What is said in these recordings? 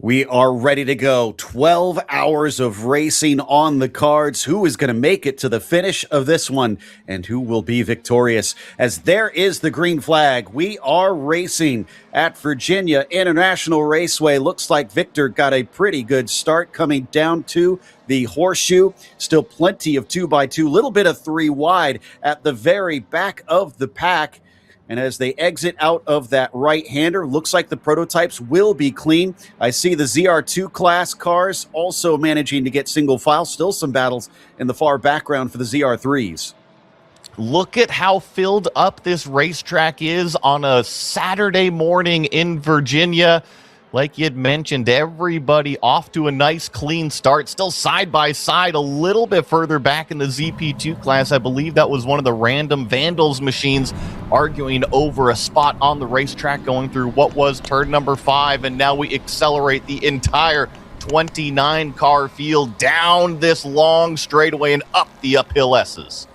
We are ready to go. 12 hours of racing on the cards. Who is going to make it to the finish of this one and who will be victorious? As there is the green flag, we are racing at Virginia International Raceway. Looks like Victor got a pretty good start coming down to the horseshoe. Still plenty of 2x2, little bit of 3 wide at the very back of the pack. And as they exit out of that right-hander, looks like the prototypes will be clean. I see the ZR2 class cars also managing to get single file. Still some battles in the far background for the ZR3s. Look at how filled up this racetrack is on a Saturday morning in Virginia. Like you'd mentioned, everybody off to a nice clean start, still side by side a little bit further back in the ZP2 class. I believe that was one of the random Vandals machines arguing over a spot on the racetrack going through what was turn number 5. And now we accelerate the entire 29 car field down this long straightaway and up the uphill S's.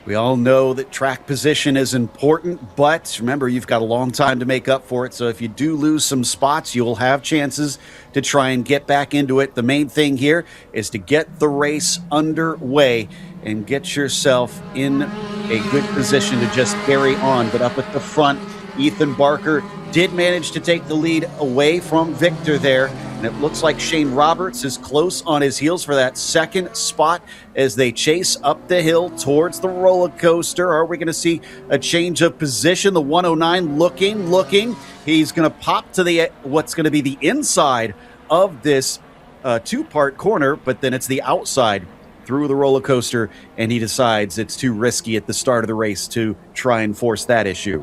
We all know that track position is important, but remember, you've got a long time to make up for it. So if you do lose some spots, you'll have chances to try and get back into it. The main thing here is to get the race underway and get yourself in a good position to just carry on. But up at the front, Ethan Barker did manage to take the lead away from Victor there. And it looks like Shane Roberts is close on his heels for that second spot as they chase up the hill towards the roller coaster. Are we going to see a change of position? The 109 looking. He's going to pop to the what's going to be the inside of this two-part corner, but then it's the outside through the roller coaster, and he decides it's too risky at the start of the race to try and force that issue.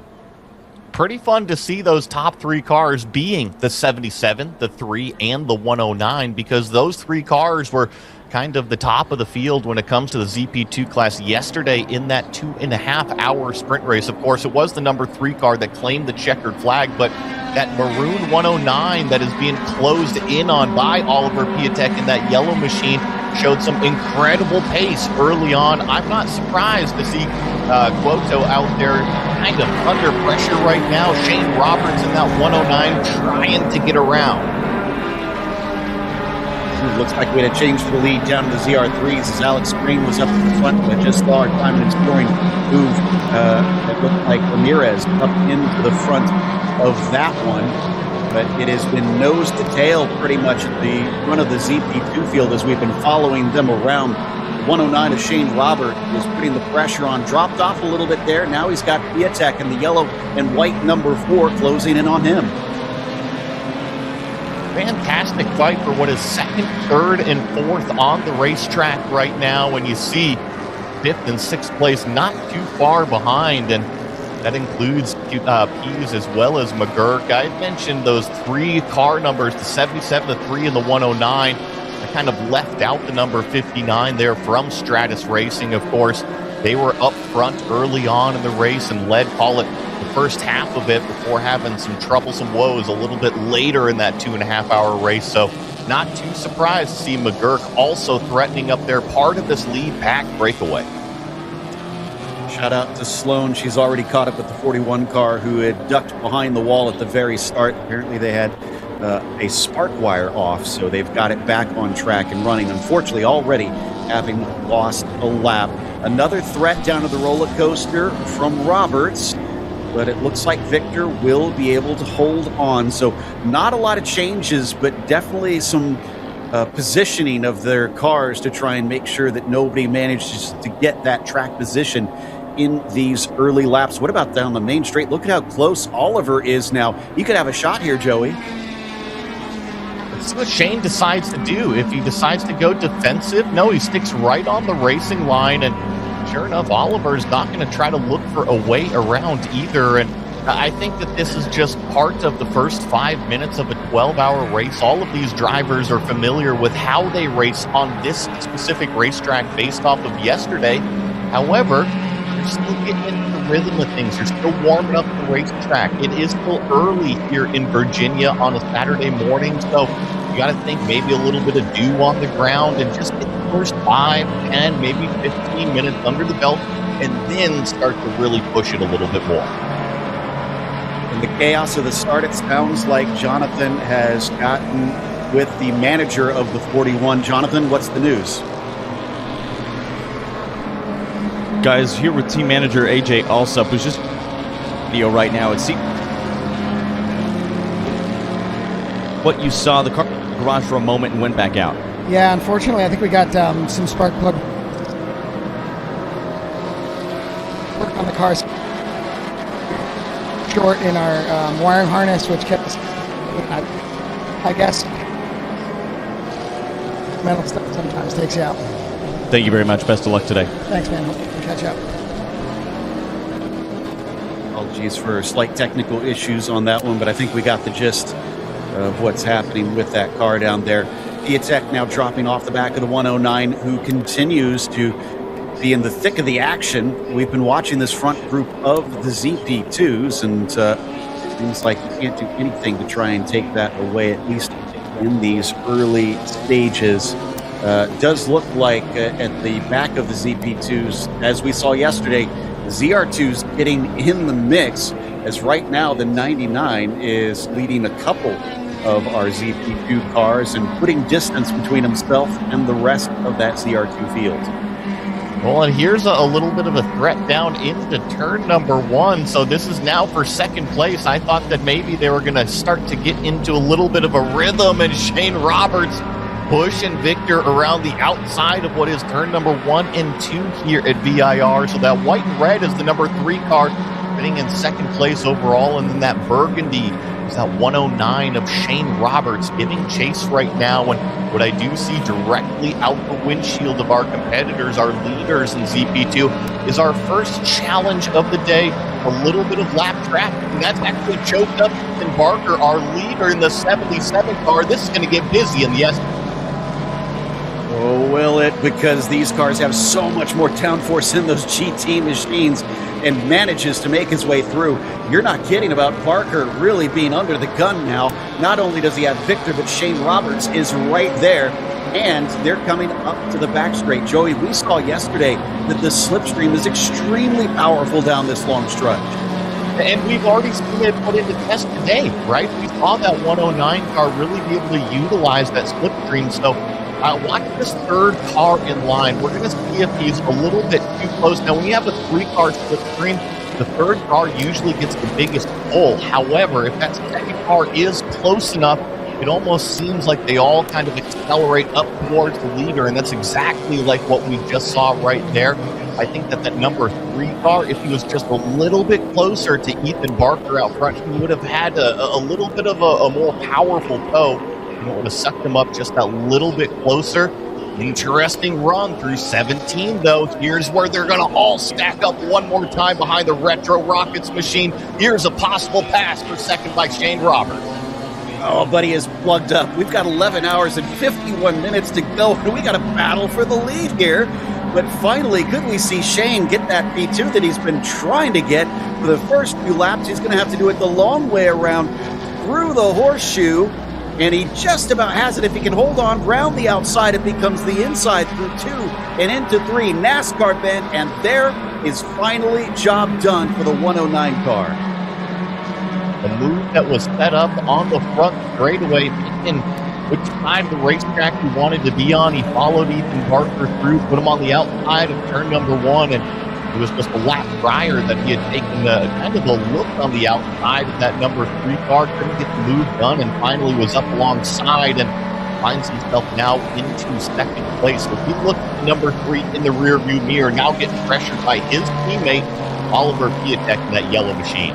Pretty fun to see those top 3 cars being the 77, the 3, and the 109, because those 3 cars were kind of the top of the field when it comes to the ZP2 class yesterday in that 2.5-hour sprint race. Of course, it was the number 3 car that claimed the checkered flag, but that maroon 109 that is being closed in on by Oliver Piatek in that yellow machine showed some incredible pace early on. I'm not surprised to see Guoto out there kind of under pressure right now. Shane Roberts in that 109 trying to get around. Looks like we had a change for the lead down to the ZR3s as Alex Green was up in the front, but just saw our time and scoring move. It looked like Ramirez up into the front of that one, but it has been nose to tail pretty much at the front of the ZP2 field as we've been following them around. 109 of Shane Robert was putting the pressure on, dropped off a little bit there. Now he's got Piatek in the yellow and white number 4 closing in on him. Fantastic fight for what is 2nd, 3rd, and 4th on the racetrack right now, when you see 5th and 6th place not too far behind, and that includes Pease as well as McGurk. I mentioned those 3 car numbers, the 77, the 3, and the 109. I kind of left out the number 59 there from Stratus Racing. Of course, they were up front early on in the race and led, call it, the first half of it before having some troublesome woes a little bit later in that 2.5-hour race. So not too surprised to see McGurk also threatening up there, part of this lead pack breakaway. Shout out to Sloan. She's already caught up with the 41 car who had ducked behind the wall at the very start. Apparently they had a spark wire off, so they've got it back on track and running. Unfortunately, already having lost a lap. Another threat down to the roller coaster from Roberts, but it looks like Victor will be able to hold on. So not a lot of changes, but definitely some positioning of their cars to try and make sure that nobody manages to get that track position in these early laps. What about down the main straight? Look at how close Oliver is now. You could have a shot here, Joey. That's what Shane decides to do. If he decides to go defensive, no, he sticks right on the racing line, and sure enough, Oliver's not going to try to look for a way around either. And I think that this is just part of the first 5 minutes of a 12-hour race. All of these drivers are familiar with how they race on this specific racetrack based off of yesterday. However, you're still getting into the rhythm of things. You're still warming up the racetrack. It is still early here in Virginia on a Saturday morning, so you got to think maybe a little bit of dew on the ground and just get the first 5, 10, maybe 15 minutes under the belt, and then start to really push it a little bit more. In the chaos of the start, it sounds like Jonathan has gotten with the manager of the 41. Jonathan, what's the news? Guys, here with team manager AJ Alsup, who's just video right now. It's what you saw, the car garage for a moment and went back out. Yeah, unfortunately, I think we got some spark plug work on the cars short in our wiring harness, which kept us, I guess, metal stuff sometimes takes you out. Thank you very much. Best of luck today. Thanks, man. Hope we can catch up. Apologies for slight technical issues on that one, but I think we got the gist of what's happening with that car down there. Piatek now dropping off the back of the 109, who continues to be in the thick of the action. We've been watching this front group of the ZP2s, and seems like you can't do anything to try and take that away, at least in these early stages. Does look like at the back of the ZP2s, as we saw yesterday, the ZR2's getting in the mix, as right now the 99 is leading a couple of our ZP2 cars and putting distance between himself and the rest of that ZR2 field. Well, and here's a little bit of a threat down into turn number 1. So this is now for second place. I thought that maybe they were going to start to get into a little bit of a rhythm, and Shane Roberts pushing Victor around the outside of what is turn number 1 and 2 here at VIR. So that white and red is the number 3 car, sitting in second place overall, and then that burgundy is that 109 of Shane Roberts giving chase right now. And what I do see directly out the windshield of our competitors, our leaders in ZP2, is our first challenge of the day, a little bit of lap traffic, and that's actually choked up Ethan Barker, our leader in the 77 car. This is going to get busy in the S. Oh, will it? Because these cars have so much more downforce in those GT machines, and manages to make his way through. You're not kidding about Barker really being under the gun now. Not only does he have Victor, but Shane Roberts is right there, and they're coming up to the back straight. Joey, we saw yesterday that the slipstream is extremely powerful down this long stretch. And we've already seen it put into test today, right? We saw that 109 car really be able to utilize that slipstream. So watch this third car in line. We're going to see if he's a little bit too close. Now, when you have a 3-car slipstream, the third car usually gets the biggest pull. However, if that second car is close enough, it almost seems like they all kind of accelerate up towards the leader, and that's exactly like what we just saw right there. I think that number 3 car, if he was just a little bit closer to Ethan Barker out front, he would have had a little bit of a more powerful tow. It would have sucked him up just that little bit closer. Interesting run through 17, though. Here's where they're going to all stack up one more time behind the Retro Rockets machine. Here's a possible pass for second by Shane Roberts. Oh, buddy is plugged up. We've got 11 hours and 51 minutes to go, and we got to battle for the lead here. But finally, could we see Shane get that P2 that he's been trying to get for the first few laps? He's going to have to do it the long way around through the horseshoe. And he just about has it. If he can hold on round the outside, it becomes the inside through 2 and into 3. NASCAR bend, and there is finally job done for the 109 car. The move that was set up on the front straightaway, picking which side of the racetrack he wanted to be on. He followed Ethan Barker through, put him on the outside of turn number 1, and it was just a lap prior that he had taken kind of a look on the outside of that number 3 car, couldn't get the move done, and finally was up alongside and finds himself now into second place. So he looked at number 3 in the rearview mirror, now getting pressured by his teammate, Oliver Piatek, in that yellow machine.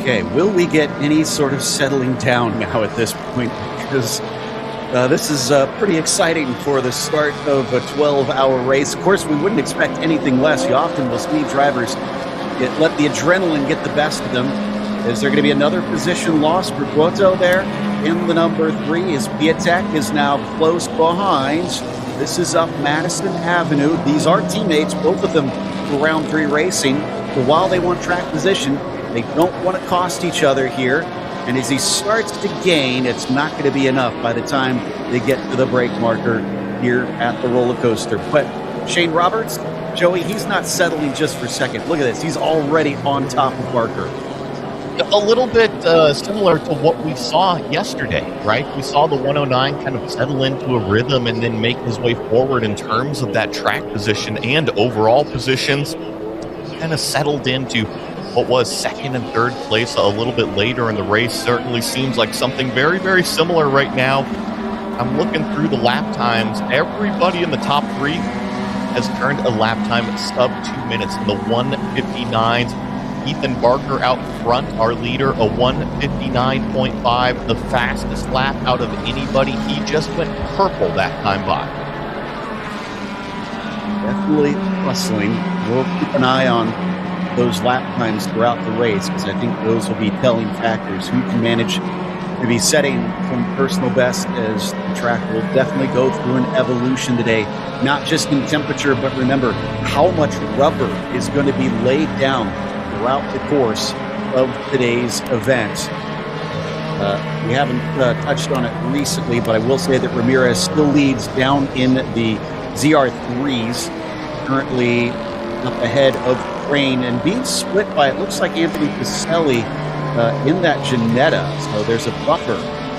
Okay, will we get any sort of settling down now at this point? Because this is pretty exciting for the start of a 12-hour race. Of course, we wouldn't expect anything less. You often will see drivers let the adrenaline get the best of them. Is there going to be another position loss for Guoto there in the number 3? His Piatek is now close behind. This is up Madison Avenue. These are teammates, both of them for round 3 racing. But while they want track position, they don't want to cost each other here. And as he starts to gain, it's not going to be enough by the time they get to the brake marker here at the roller coaster. But Shane Roberts, Joey, he's not settling just for second. Look at this. He's already on top of Barker. A little bit similar to what we saw yesterday, right? We saw the 109 kind of settle into a rhythm and then make his way forward in terms of that track position and overall positions. Kind of settled into what was second and third place a little bit later in the race. Certainly seems like something very, very similar right now. I'm looking through the lap times. Everybody in the top three has turned a lap time sub 2 minutes in the 1:59s. Ethan Barker out front, our leader, a 1:59.5, the fastest lap out of anybody. He just went purple that time by. Definitely hustling. We'll keep an eye on those lap times throughout the race, because I think those will be telling factors. Who can manage to be setting some personal best, as the track will definitely go through an evolution today, not just in temperature, but remember how much rubber is going to be laid down throughout the course of today's event. We haven't touched on it recently, but I will say that Ramirez still leads down in the ZR3s, currently up ahead of Crane and being split by, it looks like, Anthony Caselli in that Ginetta. So there's a buffer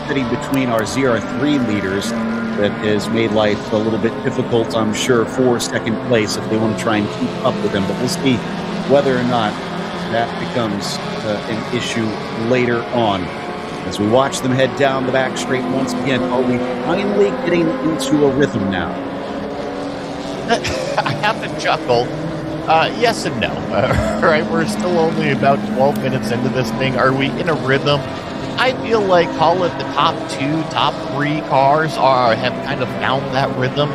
sitting between our ZR3 leaders that has made life a little bit difficult, I'm sure, for second place if they want to try and keep up with them. But we'll see whether or not that becomes an issue later on. As we watch them head down the back straight once again, are we finally getting into a rhythm now? I have to chuckle. Yes and no. Right, we're still only about 12 minutes into this thing. Are we in a rhythm? I feel like, call it the top two, top three cars have kind of found that rhythm.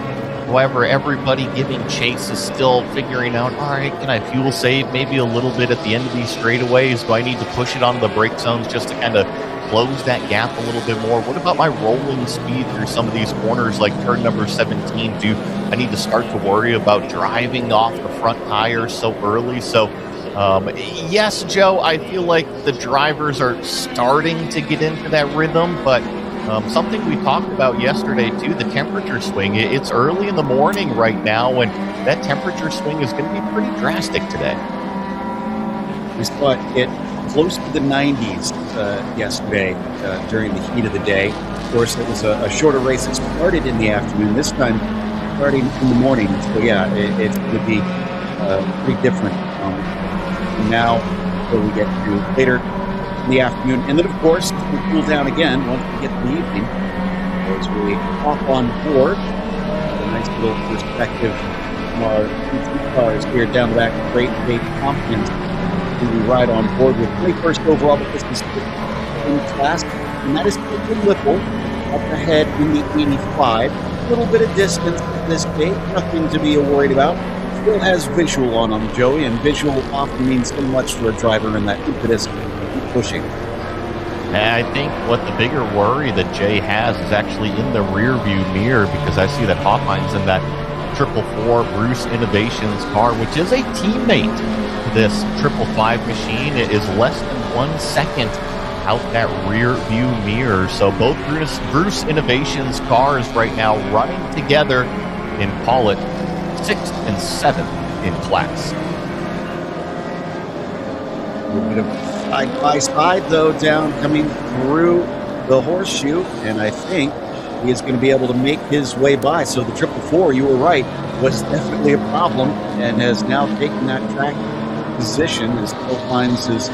However, everybody giving chase is still figuring out, all right, can I fuel save maybe a little bit at the end of these straightaways? Do I need to push it onto the brake zones just to kind of close that gap a little bit more? What about my rolling speed through some of these corners like turn number 17? Do I need to start to worry about driving off the front tires so early? So, yes, Joe, I feel like the drivers are starting to get into that rhythm, but something we talked about yesterday, too, the temperature swing. It's early in the morning right now, and that temperature swing is going to be pretty drastic today. We saw it close to the 90s yesterday during the heat of the day. Of course, it was a shorter race that started in the afternoon, this time starting in the morning. So, yeah, it's going to be pretty different now until we get to later in the afternoon. And then, of course, we'll cool down again once we get to the evening. As we hop on board, a nice little perspective from our two cars here down the back. Great confidence who we ride on board with 21st overall, but this is in class, and that is Cooper Whipple up ahead in the 85. A little bit of distance at this gate, nothing to be worried about. Still has visual on him, Joey, and visual often means so much for a driver in that impetus pushing. And I think what the bigger worry that Jay has is actually in the rear view mirror, because I see that Hoffman's in that 444 Bruce Innovations car, which is a teammate to this 555 machine. It is less than 1 second out that rear view mirror. So both Bruce Innovations cars right now running together in, call it, 6th and 7th in class. A little bit of side by side, though, down coming through the horseshoe, and I think he is going to be able to make his way by. So the 444, you were right, was definitely a problem and has now taken that track position as Hines has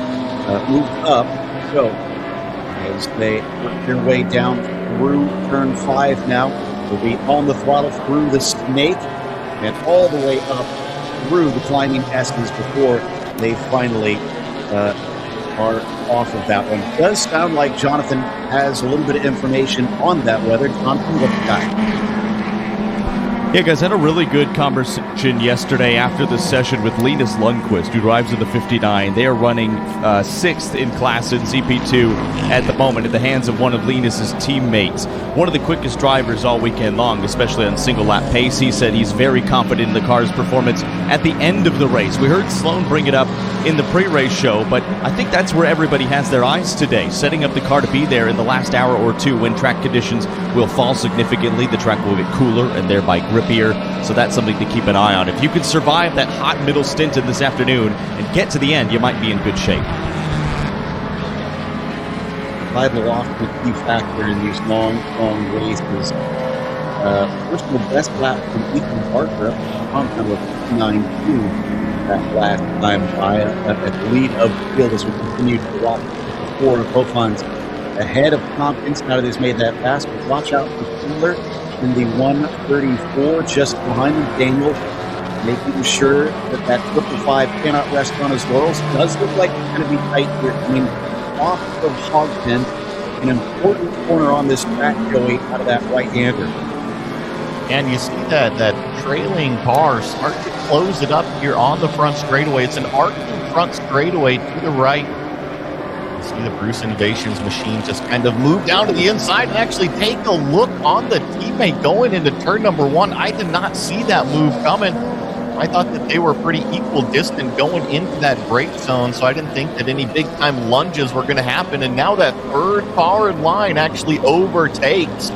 moved up. So as they work their way down through turn 5 now, they'll be on the throttle through the snake and all the way up through the climbing S's before they finally are off of that one. It does sound like Jonathan has a little bit of information on that weather. Jonathan, what you got? Yeah, guys, I had a really good conversation yesterday after the session with Linus Lundqvist, who drives in the 59. They are running 6th in class in CP2 at the moment at the hands of one of Linus's teammates. One of the quickest drivers all weekend long, especially on single-lap pace. He said he's very confident in the car's performance at the end of the race. We heard Sloan bring it up in the pre-race show, but I think that's where everybody has their eyes today, setting up the car to be there in the last hour or two when track conditions will fall significantly. The track will get cooler and thereby grippier, so that's something to keep an eye on. If you can survive that hot middle stint in this afternoon and get to the end, you might be in good shape. Survival often a key factor in these long races. First of all, best lap from Ethan Barker up to the compound of 59.2 that last time by at the lead of the field as we continue to walk forward of Profon's ahead of Tompkins. Now that he's made that pass, but watch out for Kindler in the 134 just behind him. Daniel making sure that that 555 cannot rest on his laurels. Does look like it's going to be tight here. I mean, off of Hogpen, an important corner on this track, Joey, out of that right-hander. And you see that trailing car start to close it up here on the front straightaway. It's an arcing front straightaway to the right. You see the Bruce Innovations machine just kind of move down to the inside and actually take a look on the teammate going into turn number one. I did not see that move coming. I thought that they were pretty equal distant going into that brake zone, so I didn't think that any big-time lunges were going to happen. And now that third car in line actually overtakes.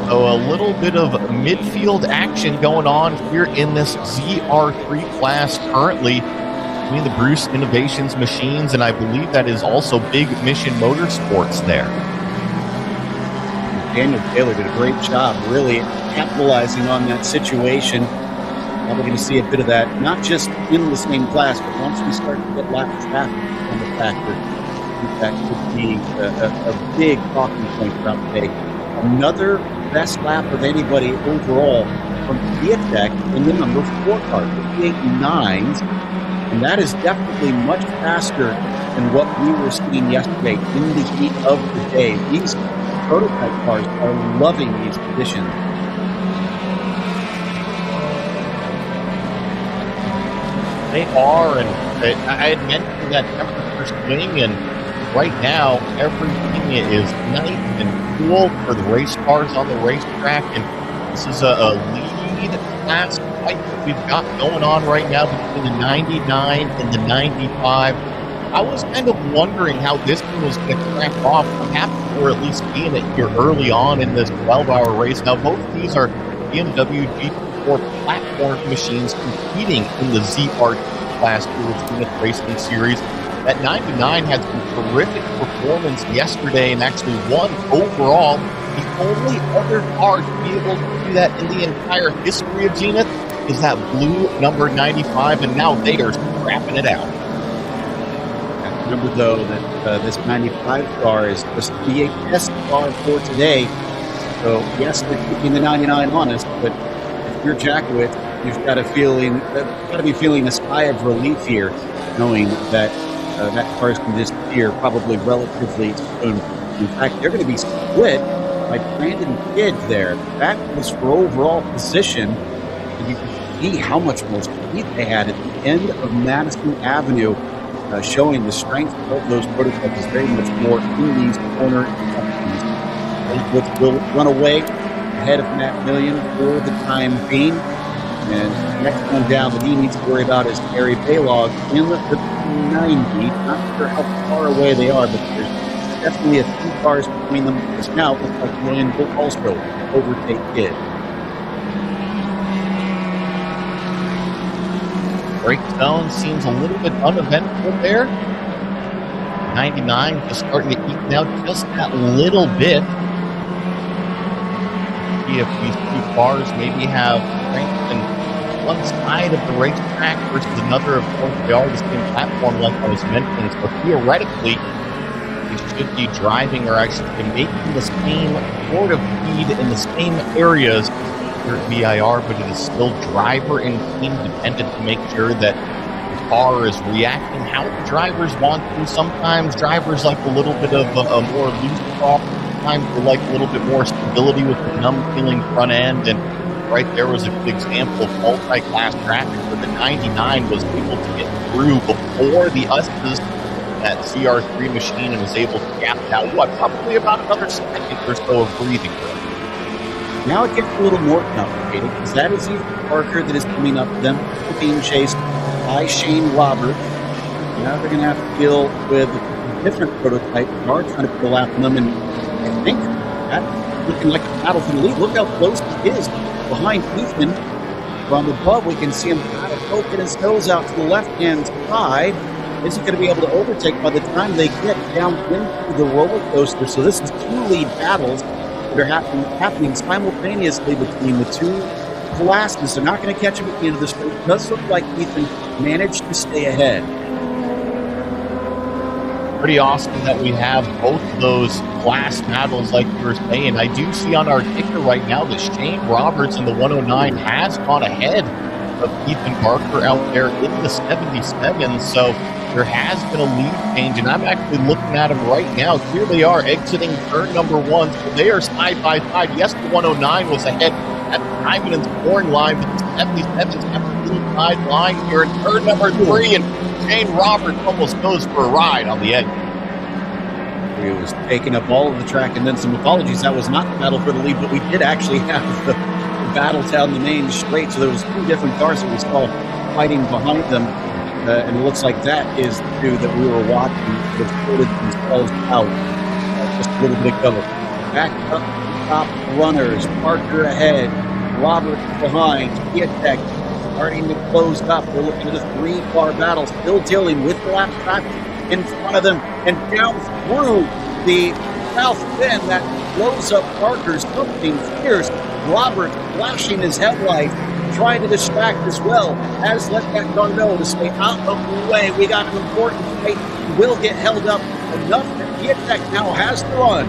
So a little bit of midfield action going on here in this ZR3 class currently between the Bruce Innovations machines, and I believe that is also Big Mission Motorsports there. Daniel Taylor did a great job really capitalizing on that situation. Probably going to see a bit of that, not just in the same class, but once we start to get lap traffic on the factor, I think that could be a big talking point throughout the day. Another best lap of anybody overall from Viatek in the number 4 car, 58.9s, and that is definitely much faster than what we were seeing yesterday in the heat of the day. These prototype cars are loving these conditions. They are, and I had mentioned that temperature swing, and right now everything is nice and cool for the race cars on the racetrack, and this is a lead class fight that we've got going on right now between the 99 and the 95. I was kind of wondering how this one was going to crack off. I'm happy for at least being it here early on in this 12-hour race. Now, both of these are BMW GT4 platform machines competing in the ZR2 class for Zenith Racing Series. That 99 had some terrific performance yesterday and actually won overall. The only other car to be able to do that in the entire history of Zenith is that blue number 95, and now they are scrapping it out. Remember, though, that this 95 car is supposed to be a test car for today. So, yes, they're keeping the 99 on us, but if you're Jackowitz, you've got to be feeling a sigh of relief here, knowing that that car is going to disappear probably relatively soon. In fact, they're going to be split by Brandon Kidd there. That was for overall position. And you can see how much more speed they had at the end of Madison Avenue, showing the strength of those prototypes is very much more in these corner companies. Which will run away ahead of Matt Million for the time being. And next one down that he needs to worry about is Gary Baylog in the 90. Not sure how far away they are, but there's definitely a few cars between them. Because now it looks like Million will also overtake Kidd. Break zone seems a little bit uneventful there. 99 just starting to eke out just that little bit. See if these two cars maybe have strength in one side of the racetrack versus another. Of course, they are the same platform, like I was mentioning. So theoretically, they should be driving or actually making the same sort of speed in the same areas here at VIR, but it is still driver and team dependent to make sure that the car is reacting how the drivers want to. Sometimes drivers like a little bit of a more loose car. Sometimes they like a little bit more stability with the numb feeling front end, and right there was a good example of multi-class traffic where the 99 was able to get through before the Us's that CR3 machine and was able to gap it out, probably about another second or so of breathing room. Now it gets a little more complicated because that is Ethan Parker that is coming up to them, being chased by Shane Roberts. Now they're going to have to deal with a different prototype car trying to pull after them, and I think that's looking like a battle for the lead. Look how close he is behind Ethan. From above, we can see him kind of poking his nose out to the left-hand side. Isn't going to be able to overtake by the time they get down into the roller coaster. So this is two lead battles that are happening simultaneously between the two classes. They're not going to catch him at the end of this race. It does look like Ethan managed to stay ahead. Pretty awesome that we have both of those class battles like you were saying. I do see on our ticker right now that Shane Roberts in the 109 has gone ahead of Ethan Barker out there in the 77. So there has been a lead change, and I'm actually looking at them right now. Here they are exiting turn number 1. So they are side by side. Yes, the 109 was ahead at the timing and scoring line, but the 77's have a little side line here in turn number 3, and Shane Roberts almost goes for a ride on the edge. He was taking up all of the track, and then some apologies. That was not the battle for the lead, but we did actually have the battle down the main straight. So there was two different cars that we saw fighting behind them, and it looks like that is the two that we were watching that sorted themselves out. Just a little bit of cover. Back up the top runners. Parker ahead. Roberts behind. Tech starting to close up. We're looking at a 3-car battle, still dealing with the lap traffic in front of them and down through the south bend that blows up Parker's something fierce. Roberts flashing his headlights, trying to distract as well. Has let that car know to stay out of the way. We got an important fight. He will get held up enough that Tech now has to run.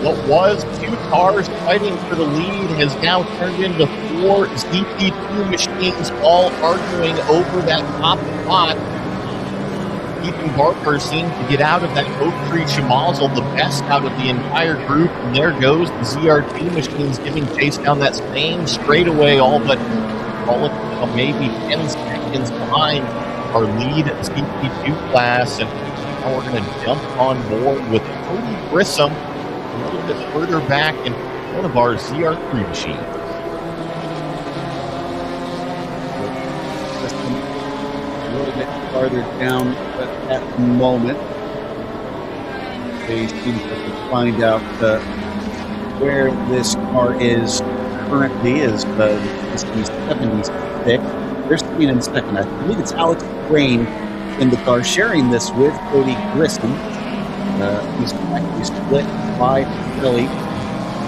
What was 2 cars fighting for the lead has now turned into 4 ZP2 machines all arguing over that top spot. Ethan Barker seemed to get out of that Oak Tree Schmozzle the best out of the entire group, and there goes the ZRT machines giving chase down that same straightaway, all but maybe 10 seconds behind our lead ZP2 class. And now we're going to jump on board with Cody Grissom a little bit further back in one of our ZR3 machines. A little bit farther down at that moment. They seem to find out where this car is currently is the 76. They're sitting in second. I believe it's Alex Crane in the car sharing this with Cody Grissom. He's actually split by Kelly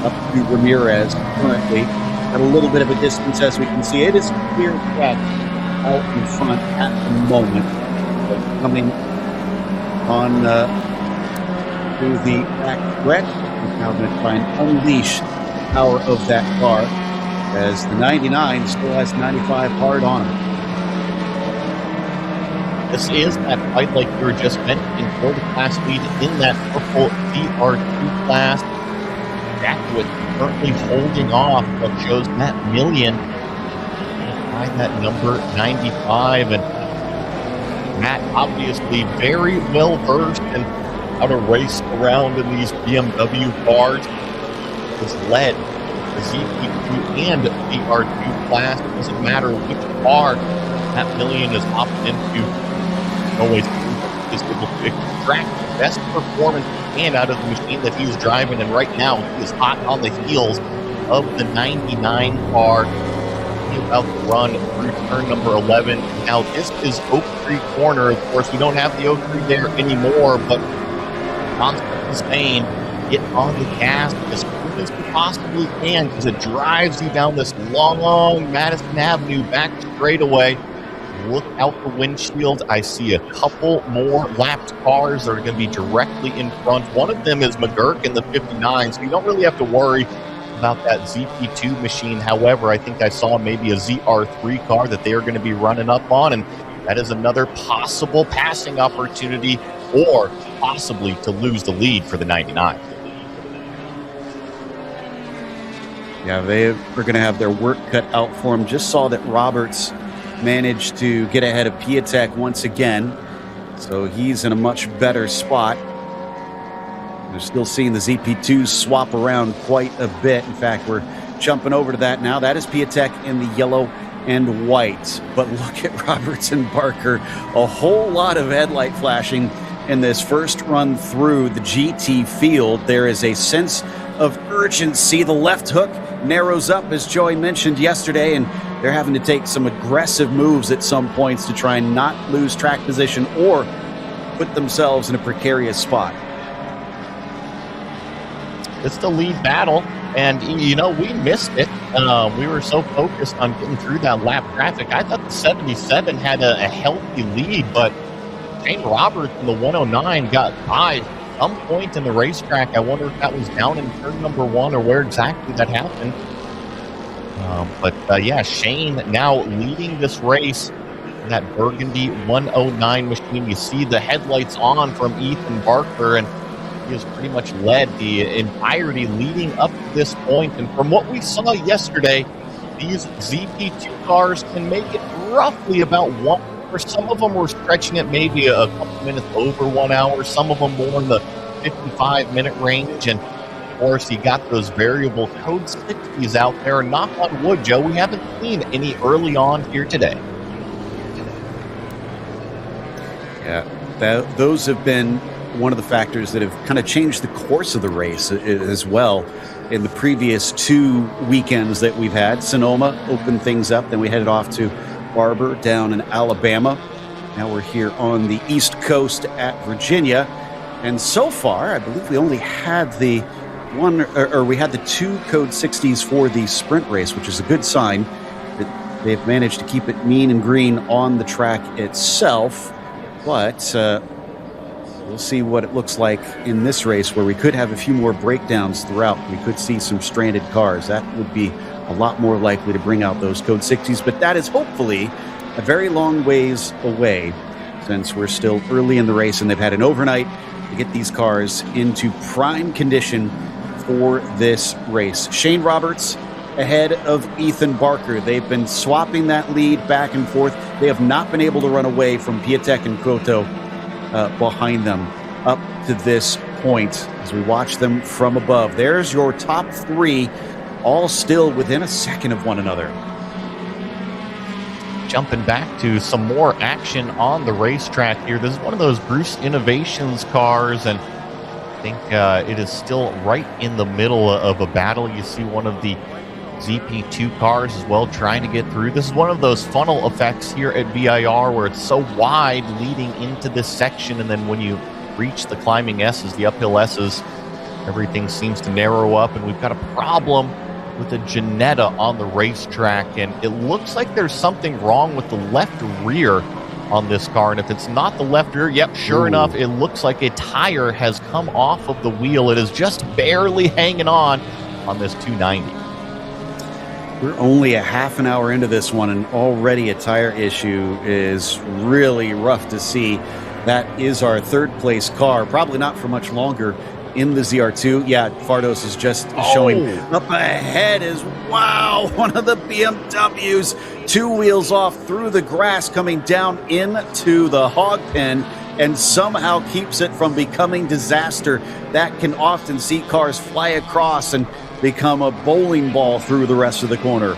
up to Ramirez currently at a little bit of a distance, as we can see. It is clear track out in front at the moment. But coming on to the back stretch, we're now going to try and unleash the power of that car, as the 99 still has 95 hard on him. This is that fight like you were just mentioning for the class lead in that purple DR2 class. Jackwood currently holding off what shows Matt Million by that number 95. And Matt obviously very well versed in how to race around in these BMW cars. Has led the ZP2 and DR2 class. It doesn't matter which car Matt Million is opted into. Always is able to extract the best performance and out of the machine that he's driving, and right now he is hot on the heels of the 99 car. He's about to run through turn number 11. Now this is Oak Tree Corner. Of course, we don't have the Oak Tree there anymore, but constantly saying get on the gas as quick as we possibly can, because it drives you down this long Madison Avenue back straightaway. Look out the windshield. I see a couple more lapped cars that are going to be directly in front. One of them is McGurk in the 59, so you don't really have to worry about that ZP2 machine. However, I think I saw maybe a ZR3 car that they are going to be running up on, and that is another possible passing opportunity, or possibly to lose the lead for the 99. Yeah, they are going to have their work cut out for them. Just saw that Roberts managed to get ahead of Piatek once again, so he's in a much better spot. We're still seeing the ZP2s swap around quite a bit. In fact, we're jumping over to that now. That is Piatek in the yellow and white. But look at Roberts and Barker. A whole lot of headlight flashing in this first run through the GT field. There is a sense of urgency. The left hook narrows up, as Joey mentioned yesterday, and they're having to take some aggressive moves at some points to try and not lose track position or put themselves in a precarious spot. It's the lead battle, and we missed it. We were so focused on getting through that lap traffic. I thought the 77 had a healthy lead, but Shane Roberts in the 109 got by at some point in the racetrack. I wonder if that was down in turn number 1 or where exactly that happened. But Shane now leading this race in that Burgundy 109 machine. You see the headlights on from Ethan Barker, and he has pretty much led the entirety leading up to this point. And from what we saw yesterday, these ZP2 cars can make it roughly about 1 hour. Some of them were stretching it maybe a couple minutes over 1 hour. Some of them more in the 55-minute range. And of course, you got those variable code 60s out there. And knock on wood, Joe, we haven't seen any early on here today. Yeah, those have been one of the factors that have kind of changed the course of the race as well. In the previous 2 weekends that we've had, Sonoma opened things up, then we headed off to Barber down in Alabama. Now we're here on the East Coast at Virginia. And so far, I believe we only had the we had the 2 code 60s for the sprint race, which is a good sign that they've managed to keep it mean and green on the track itself. But we'll see what it looks like in this race, where we could have a few more breakdowns throughout. We could see some stranded cars. That would be a lot more likely to bring out those code 60s, but that is hopefully a very long ways away, since we're still early in the race and they've had an overnight to get these cars into prime condition for this race. Shane Roberts ahead of Ethan Barker. They've been swapping that lead back and forth. They have not been able to run away from Piatek and Koto behind them up to this point as we watch them from above. There's your top 3, all still within a second of one another. Jumping back to some more action on the racetrack here. This is one of those Bruce Innovations cars, and I think it is still right in the middle of a battle. You see one of the ZP2 cars as well trying to get through. This is one of those funnel effects here at VIR where it's so wide leading into this section, and then when you reach the climbing S's, the uphill S's, everything seems to narrow up, and we've got a problem with a Ginetta on the racetrack, and it looks like there's something wrong with the left rear on this car. And if it's not the left rear, yep, sure enough, it looks like a tire has come off of the wheel. It is just barely hanging on this 290. We're only a half an hour into this one, and already a tire issue is really rough to see. That is our 3rd place car, probably not for much longer in the ZR2. Yeah, Fardos is just showing up ahead is, wow, one of the BMWs, 2 wheels off through the grass, coming down into the hog pen, and somehow keeps it from becoming disaster. That can often see cars fly across and become a bowling ball through the rest of the corner.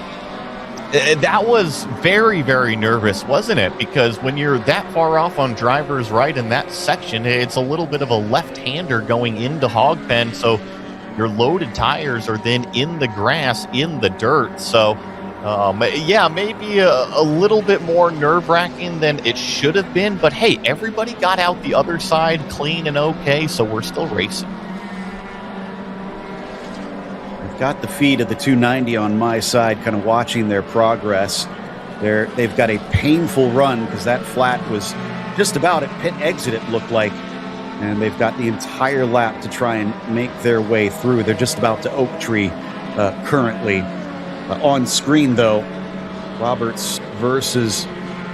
That was very, very nervous, wasn't it? Because when you're that far off on driver's right in that section, it's a little bit of a left-hander going into hog pen, so your loaded tires are then in the grass, in the dirt. So, maybe a little bit more nerve-wracking than it should have been. But, hey, everybody got out the other side clean and okay, so we're still racing. Got the feed of the 290 on my side, kind of watching their progress. They've got a painful run because that flat was just about at pit exit, it looked like. And they've got the entire lap to try and make their way through. They're just about to Oak Tree currently. On screen, though, Roberts versus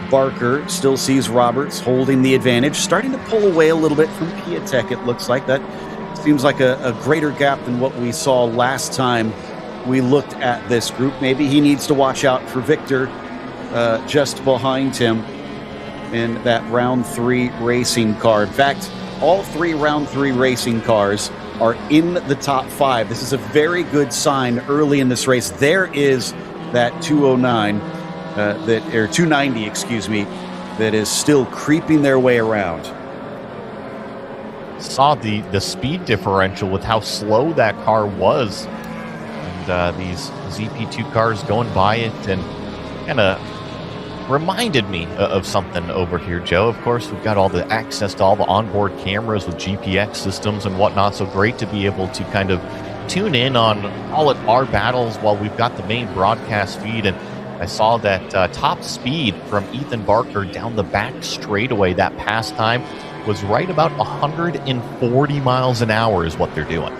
Barker. Still sees Roberts holding the advantage, starting to pull away a little bit from Piatek, it looks like. That seems like a greater gap than what we saw last time we looked at this group. Maybe he needs to watch out for Victor just behind him in that round 3 racing car. In fact, all 3 round 3 racing cars are in the top 5. This is a very good sign early in this race. There is that 209 or 290, excuse me, that is still creeping their way around. Saw the speed differential with how slow that car was, and these ZP2 cars going by it, and kind of reminded me of something over here, Joe. Of course, we've got all the access to all the onboard cameras with GPX systems and whatnot, so great to be able to kind of tune in on all at our battles while we've got the main broadcast feed. And I saw that top speed from Ethan Barker down the back straightaway that past time was right about 140 miles an hour is what they're doing.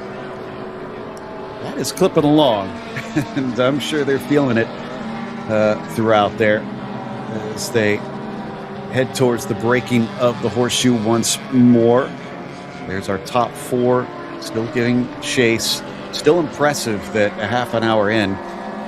That is clipping along, and I'm sure they're feeling it throughout there as they head towards the breaking of the horseshoe once more. There's our top four still giving chase. Still impressive that a half an hour in,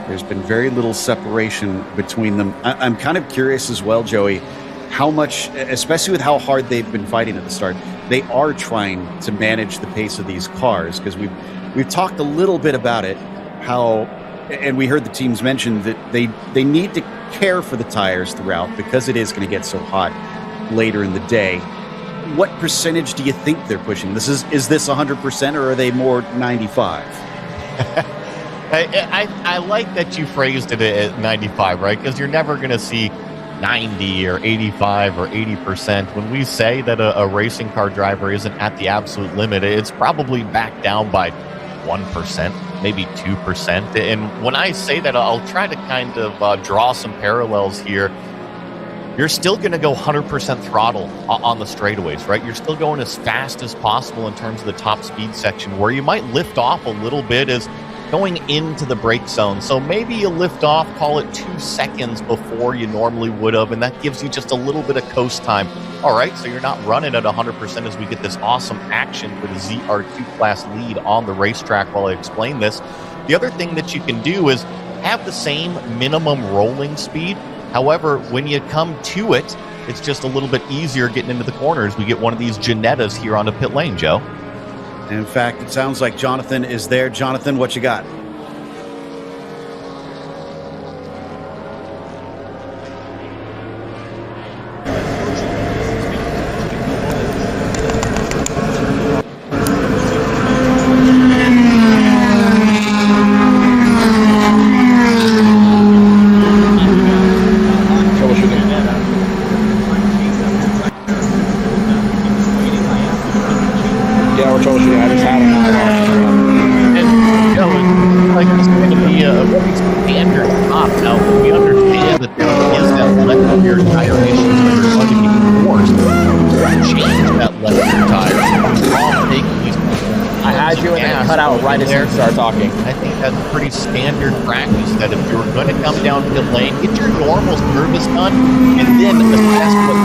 there's been very little separation between them. I'm kind of curious as well, Joey, how much, especially with how hard they've been fighting at the start, they are trying to manage the pace of these cars, because we've talked a little bit about it, how, and we heard the teams mention that they need to care for the tires throughout because it is going to get so hot later in the day. What percentage do you think they're pushing? Is this 100%, or are they more 95? I like that you phrased it at 95, right? Because you're never going to see 90 or 85 or 80%. When we say that a racing car driver isn't at the absolute limit, it's probably back down by 1%, maybe 2%. And when I say that, I'll try to kind of draw some parallels here. You're still going to go 100% throttle on the straightaways, right? You're still going as fast as possible in terms of the top speed section. Where you might lift off a little bit is going into the brake zone. So maybe you lift off, call it 2 seconds before you normally would have, and that gives you just a little bit of coast time. All right, so you're not running at 100% as we get this awesome action for the ZR2 class lead on the racetrack while I explain this. The other thing that you can do is have the same minimum rolling speed. However, when you come to it, it's just a little bit easier getting into the corners. We get one of these Janettas here on the pit lane, Joe. In fact, it sounds like Jonathan is there. Jonathan, what you got? Start talking. I think that's pretty standard practice that if you're going to come down pit lane, get your normal service done, and then assess what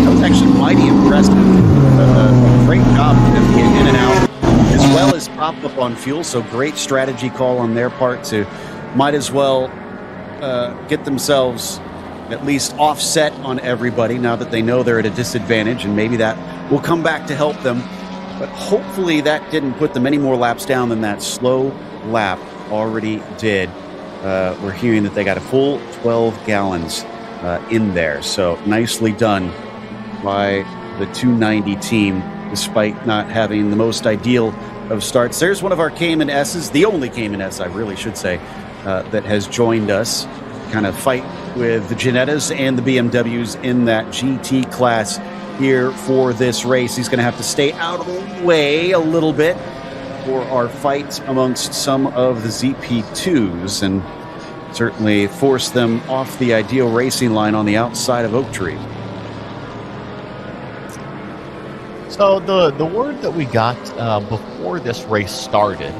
That was actually mighty impressive. Great job of getting in and out, as well as pop up on fuel. So great strategy call on their part to might as well get themselves at least offset on everybody now that they know they're at a disadvantage, and maybe that will come back to help them. But hopefully that didn't put them any more laps down than that slow lap already did. We're hearing that they got a full 12 gallons in there. So nicely done by the 290 team, despite not having the most ideal of starts. There's one of our Cayman S's, the only Cayman S, I really should say, that has joined us, kind of fight with the Janettas and the BMWs in that GT class here for this race. He's going to have to stay out of the way a little bit for our fight amongst some of the ZP2s and certainly force them off the ideal racing line on the outside of Oak Tree. So the word that we got before this race started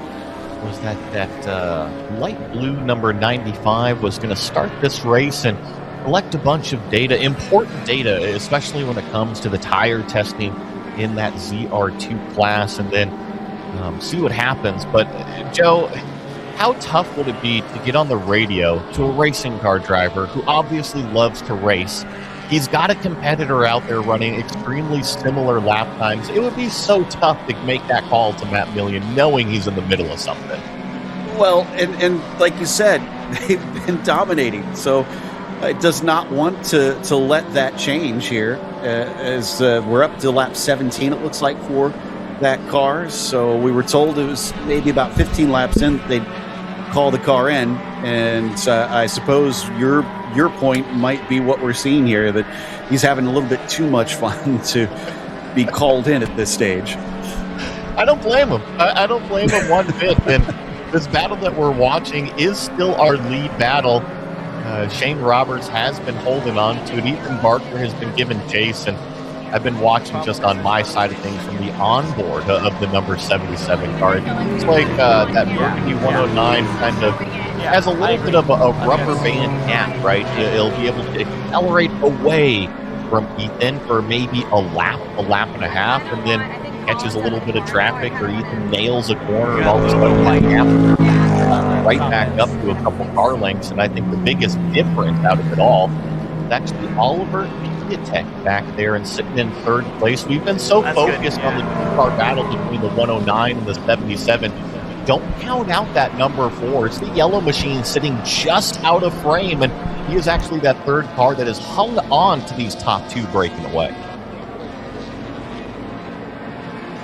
was that light blue number 95 was going to start this race and collect a bunch of data, important data, especially when it comes to the tire testing in that ZR2 class, and then see what happens. But Joe, how tough would it be to get on the radio to a racing car driver who obviously loves to race he's got a competitor out there running extremely similar lap times. It would be so tough to make that call to Matt Million knowing he's in the middle of something. Well, and like you said, they've been dominating, so it does not want to let that change here. As we're up to lap 17, it looks like, for that car. So we were told it was maybe about 15 laps in they'd call the car in, and I suppose your point might be what we're seeing here, that he's having a little bit too much fun to be called in at this stage. I don't blame him. I don't blame him one bit. And this battle that we're watching is still our lead battle. Shane Roberts has been holding on to it. Ethan Barker has been given chase, and I've been watching just on my side of things from the onboard of the number 77 car. It looks like that Burgundy 109 kind of has a little bit of a rubber band gap, right? It'll be able to accelerate away from Ethan for maybe a lap and a half, and then catches a little bit of traffic, or Ethan nails a corner, and all of a sudden that gap right back up to a couple car lengths. And I think the biggest difference out of it all is actually Oliver Piatek back there and sitting in third place. We've been so focused on the two-car battle between the 109 and the 77. Don't count out that number 4. It's the yellow machine sitting just out of frame, and he is actually that third car that has hung on to these top two breaking away.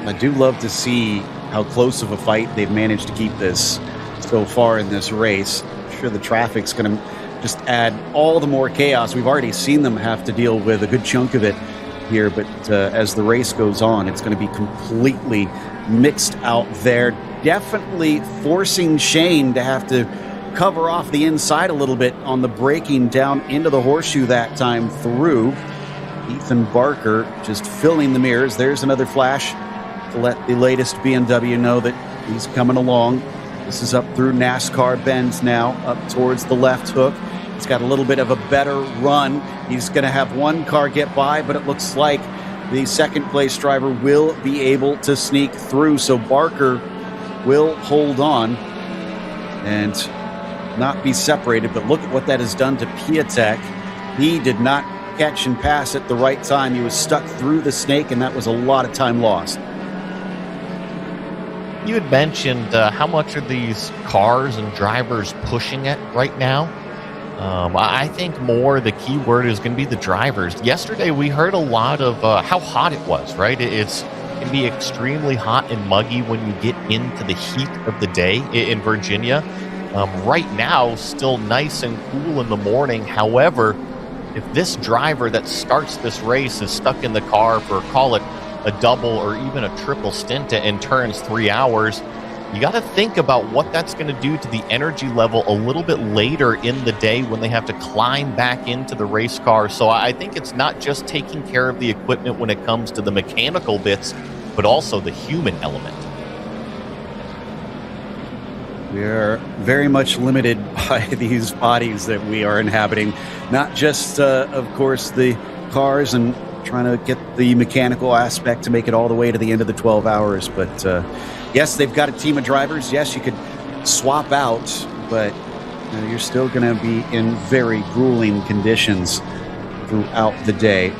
I do love to see how close of a fight they've managed to keep this so far in this race. I'm sure the traffic's going to just add all the more chaos. We've already seen them have to deal with a good chunk of it here, but as the race goes on, it's going to be completely mixed out there. Definitely forcing Shane to have to cover off the inside a little bit on the braking down into the horseshoe that time through. Ethan Barker just filling the mirrors. There's another flash to let the latest BMW know that he's coming along. This is up through NASCAR bends now, up towards the left hook. He's got a little bit of a better run. He's going to have one car get by, but it looks like the second place driver will be able to sneak through. So Barker will hold on and not be separated. But look at what that has done to Piatek. He did not catch and pass at the right time. He was stuck through the snake, and that was a lot of time lost. You had mentioned how much are these cars and drivers pushing it right now? I think more the key word is going to be the drivers. Yesterday, we heard a lot of how hot it was, right? It can be extremely hot and muggy when you get into the heat of the day in Virginia. Right now, still nice and cool in the morning. However, if this driver that starts this race is stuck in the car for, call it, a double or even a triple stint and turns 3 hours, you got to think about what that's going to do to the energy level a little bit later in the day when they have to climb back into the race car. So I think it's not just taking care of the equipment when it comes to the mechanical bits, but also the human element. We are very much limited by these bodies that we are inhabiting, not just, of course, the cars and trying to get the mechanical aspect to make it all the way to the end of the 12 hours. But yes, they've got a team of drivers. Yes, you could swap out, but you're still going to be in very grueling conditions throughout the day.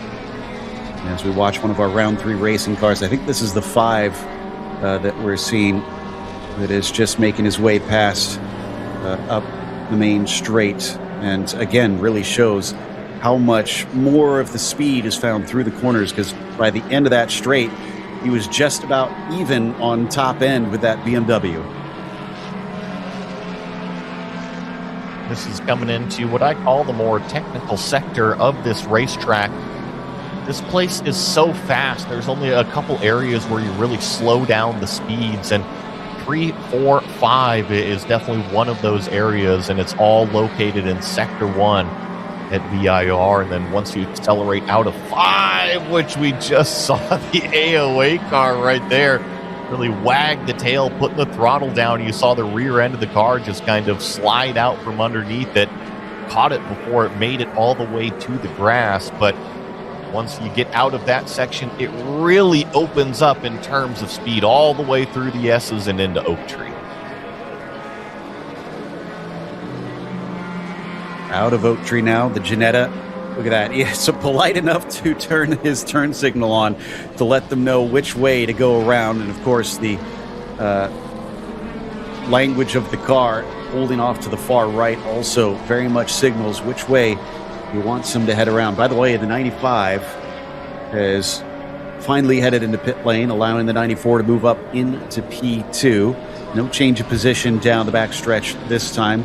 As we watch one of our round 3 racing cars, I think this is the 5 that we're seeing that is just making his way past up the main straight, and again really shows how much more of the speed is found through the corners, because by the end of that straight, he was just about even on top end with that BMW. This is coming into what I call the more technical sector of this racetrack. This place is so fast. There's only a couple areas where you really slow down the speeds, and 3, 4, 5 is definitely one of those areas, and it's all located in Sector 1 at VIR. And then once you accelerate out of 5, which we just saw the AOA car right there really wag the tail, putting the throttle down, you saw the rear end of the car just kind of slide out from underneath it, caught it before it made it all the way to the grass. But once you get out of that section, it really opens up in terms of speed all the way through the S's and into Oak Tree. Out of Oak Tree now, the Ginetta Look at that. It's so polite enough to turn his turn signal on to let them know which way to go around. And, of course, the language of the car holding off to the far right also very much signals which way he wants them to head around. By the way, the 95 has finally headed into pit lane, allowing the 94 to move up into P2. No change of position down the backstretch this time.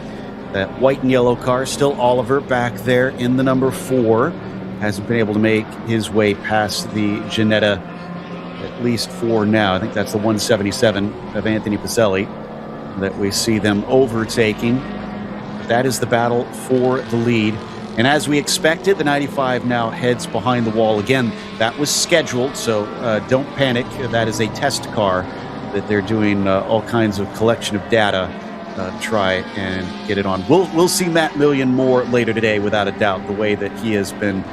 That white and yellow car, still Oliver back there in the number 4. Hasn't been able to make his way past the Ginetta, at least for now. I think that's the 177 of Anthony Pacelli that we see them overtaking. But that is the battle for the lead. And as we expected, the 95 now heads behind the wall. Again, that was scheduled, so don't panic. That is a test car that they're doing all kinds of collection of data try and get it on. We'll see Matt Million more later today, without a doubt, the way that he has been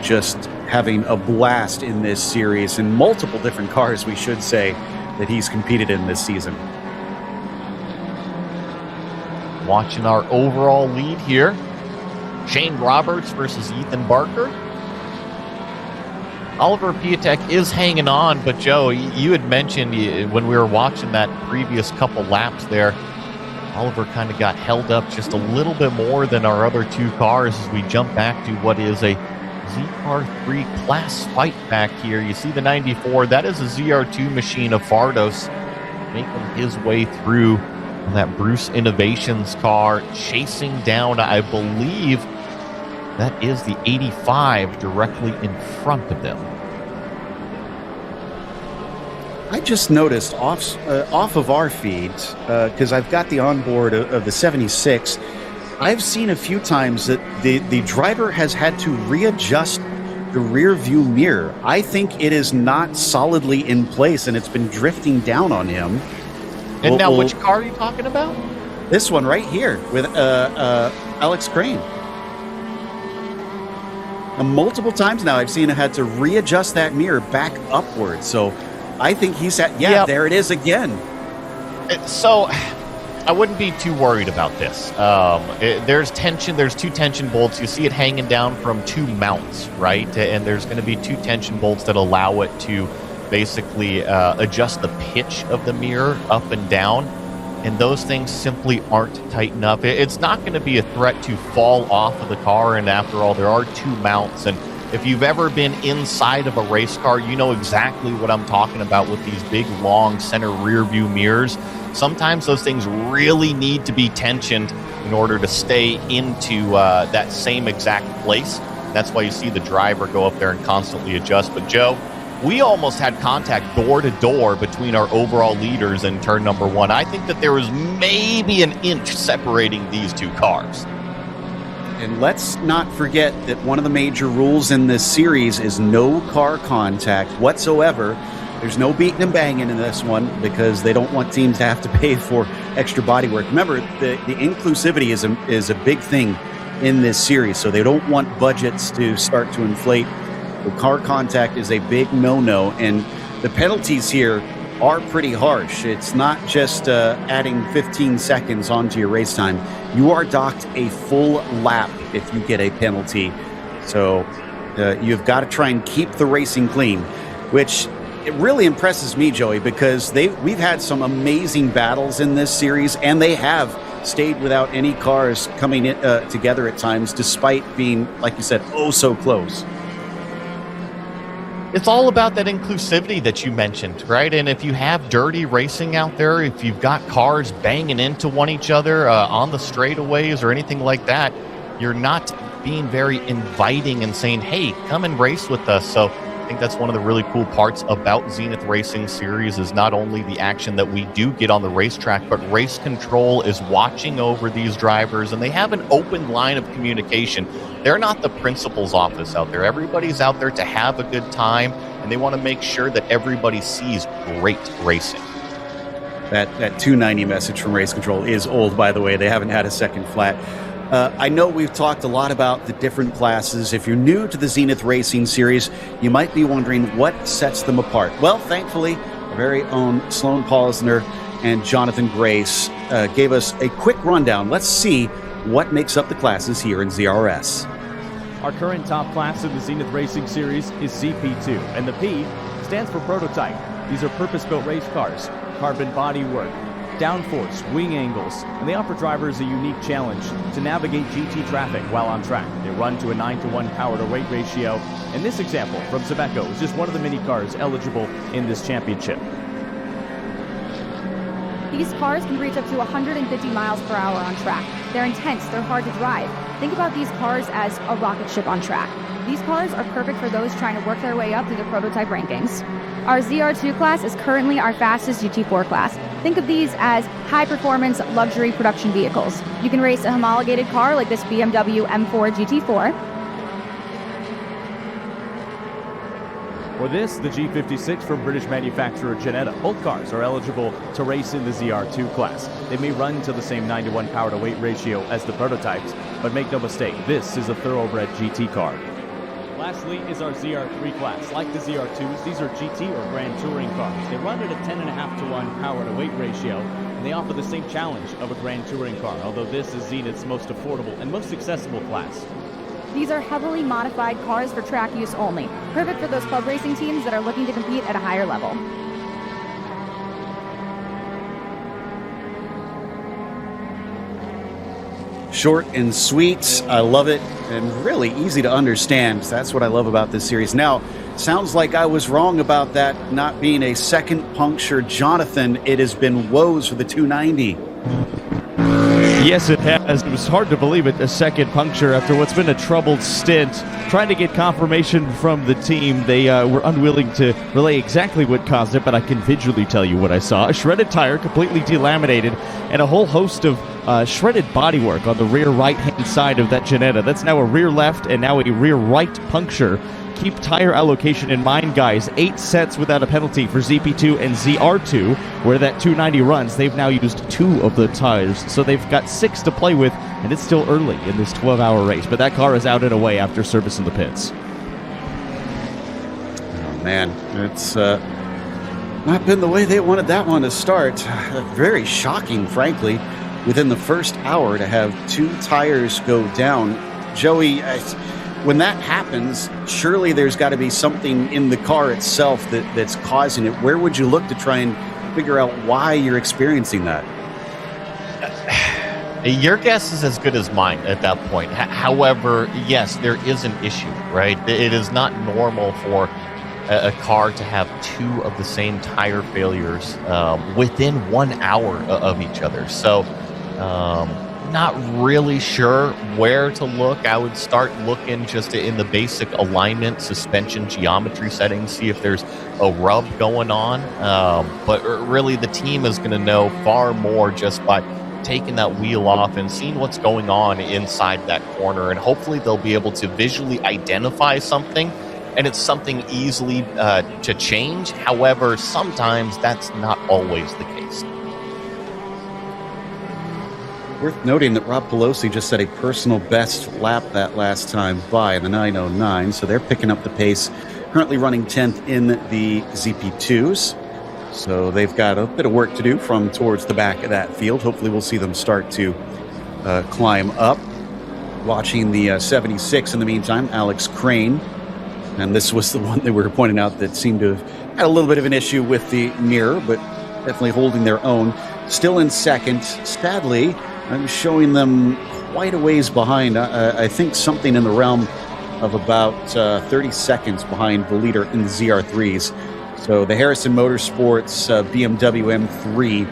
just having a blast in this series, in multiple different cars, we should say, that he's competed in this season. Watching our overall lead here. Shane Roberts versus Ethan Barker. Oliver Piatek is hanging on, but Joe, you had mentioned when we were watching that previous couple laps there, Oliver kind of got held up just a little bit more than our other two cars as we jump back to what is a ZR3 class fight back here. You see the 94, that is a ZR2 machine of Fardos making his way through that Bruce Innovations car, chasing down, I believe, that is the 85 directly in front of them. I just noticed off of our feeds, because I've got the onboard of the 76, I've seen a few times that the driver has had to readjust the rear view mirror. I think it is not solidly in place, and it's been drifting down on him. And now, which car are you talking about? This one right here with Alex Crane. Multiple times now I've seen him had to readjust that mirror back upwards. So I think he's at, there it is again. So I wouldn't be too worried about this. There's tension. There's 2 tension bolts. You see it hanging down from 2 mounts, right? And there's going to be 2 tension bolts that allow it to basically adjust the pitch of the mirror up and down, and those things simply aren't tight enough. It's not going to be a threat to fall off of the car, and after all, there are 2 mounts, and if you've ever been inside of a race car, you know exactly what I'm talking about with these big, long center rear view mirrors. Sometimes those things really need to be tensioned in order to stay into that same exact place. That's why you see the driver go up there and constantly adjust. But Joe, we almost had contact door to door between our overall leaders in turn number 1. I think that there was maybe an inch separating these 2 cars. And let's not forget that one of the major rules in this series is no car contact whatsoever. There's no beating and banging in this one because they don't want teams to have to pay for extra bodywork. Remember, the inclusivity is a big thing in this series, so they don't want budgets to start to inflate. The car contact is a big no-no, and the penalties here are pretty harsh. It's not just adding 15 seconds onto your race time. You are docked a full lap if you get a penalty. So you've got to try and keep the racing clean, which it really impresses me, Joey, because we've had some amazing battles in this series, and they have stayed without any cars coming in, together at times, despite being, like you said, oh so close. It's all about that inclusivity that you mentioned, right? And if you have dirty racing out there, if you've got cars banging into each other on the straightaways or anything like that, you're not being very inviting and saying, hey, come and race with us. So I think that's one of the really cool parts about Zenith Racing Series is not only the action that we do get on the racetrack, but Race Control is watching over these drivers, and they have an open line of communication. They're not the principal's office out there. Everybody's out there to have a good time, and they want to make sure that everybody sees great racing. That 290 message from Race Control is old, by the way. They haven't had a second flat. I know we've talked a lot about the different classes. If you're new to the Zenith Racing Series, you might be wondering what sets them apart. Well, thankfully, our very own Sloan Posner and Jonathan Grace gave us a quick rundown. Let's see what makes up the classes here in ZRS. Our current top class in the Zenith Racing Series is CP2, and the P stands for prototype. These are purpose-built race cars, carbon bodywork, downforce, wing angles, and they offer drivers a unique challenge to navigate GT traffic while on track. They run to a 9-to-1 power-to-weight ratio, and this example from Zemeco is just one of the many cars eligible in this championship. These cars can reach up to 150 miles per hour on track. They're intense, they're hard to drive. Think about these cars as a rocket ship on track. These cars are perfect for those trying to work their way up through the prototype rankings. Our ZR2 class is currently our fastest GT4 class. Think of these as high-performance luxury production vehicles. You can race a homologated car like this BMW M4 GT4. For this, the G56 from British manufacturer Janetta. Both cars are eligible to race in the ZR2 class. They may run to the same 9-to-1 power-to-weight ratio as the prototypes, but make no mistake, this is a thoroughbred GT car. Lastly is our ZR3 class. Like the ZR2s, these are GT or Grand Touring cars. They run at a 10.5-to-1 power-to-weight ratio, and they offer the same challenge of a Grand Touring car, although this is Zenith's most affordable and most accessible class. These are heavily modified cars for track use only, perfect for those club racing teams that are looking to compete at a higher level. Short and sweet. I love it, and really easy to understand. That's what I love about this series. Now, sounds like I was wrong about that not being a second puncture. Jonathan, it has been woes for the 290. Yes, it has. It was hard to believe it, a second puncture after what's been a troubled stint. Trying to get confirmation from the team, they were unwilling to relay exactly what caused it, but I can visually tell you what I saw. A shredded tire, completely delaminated, and a whole host of shredded bodywork on the rear right-hand side of that Janetta. That's now a rear left and now a rear right puncture. Keep tire allocation in mind, guys. 8 sets without a penalty for ZP2 and ZR2, where that 290 runs. They've now used 2 of the tires, so they've got 6 to play with, and it's still early in this 12-hour race. But that car is out and away after service in the pits. Oh, man. It's not been the way they wanted that one to start. Very shocking, frankly, within the first hour to have 2 tires go down. Joey, when that happens, surely there's got to be something in the car itself that's causing it. Where would you look to try and figure out why you're experiencing that? Your guess is as good as mine at that point. However, yes, there is an issue, right? It is not normal for a car to have 2 of the same tire failures within 1 hour of each other. So, not really sure where to look. I would start looking just in the basic alignment, suspension, geometry settings, see if there's a rub going on. But really, the team is going to know far more just by taking that wheel off and seeing what's going on inside that corner. And hopefully they'll be able to visually identify something, and it's something easily to change. However, sometimes that's not always the case. Worth noting that Rob Pelosi just set a personal best lap that last time by the 909, so they're picking up the pace, currently running 10th in the ZP2s. So they've got a bit of work to do from towards the back of that field. Hopefully we'll see them start to climb up. Watching the 76 in the meantime, Alex Crane. And this was the one they were pointing out that seemed to have had a little bit of an issue with the mirror, but definitely holding their own. Still in second. Sadly, I'm showing them quite a ways behind. I think something in the realm of about 30 seconds behind the leader in the ZR3s. So the Harrison Motorsports BMW M3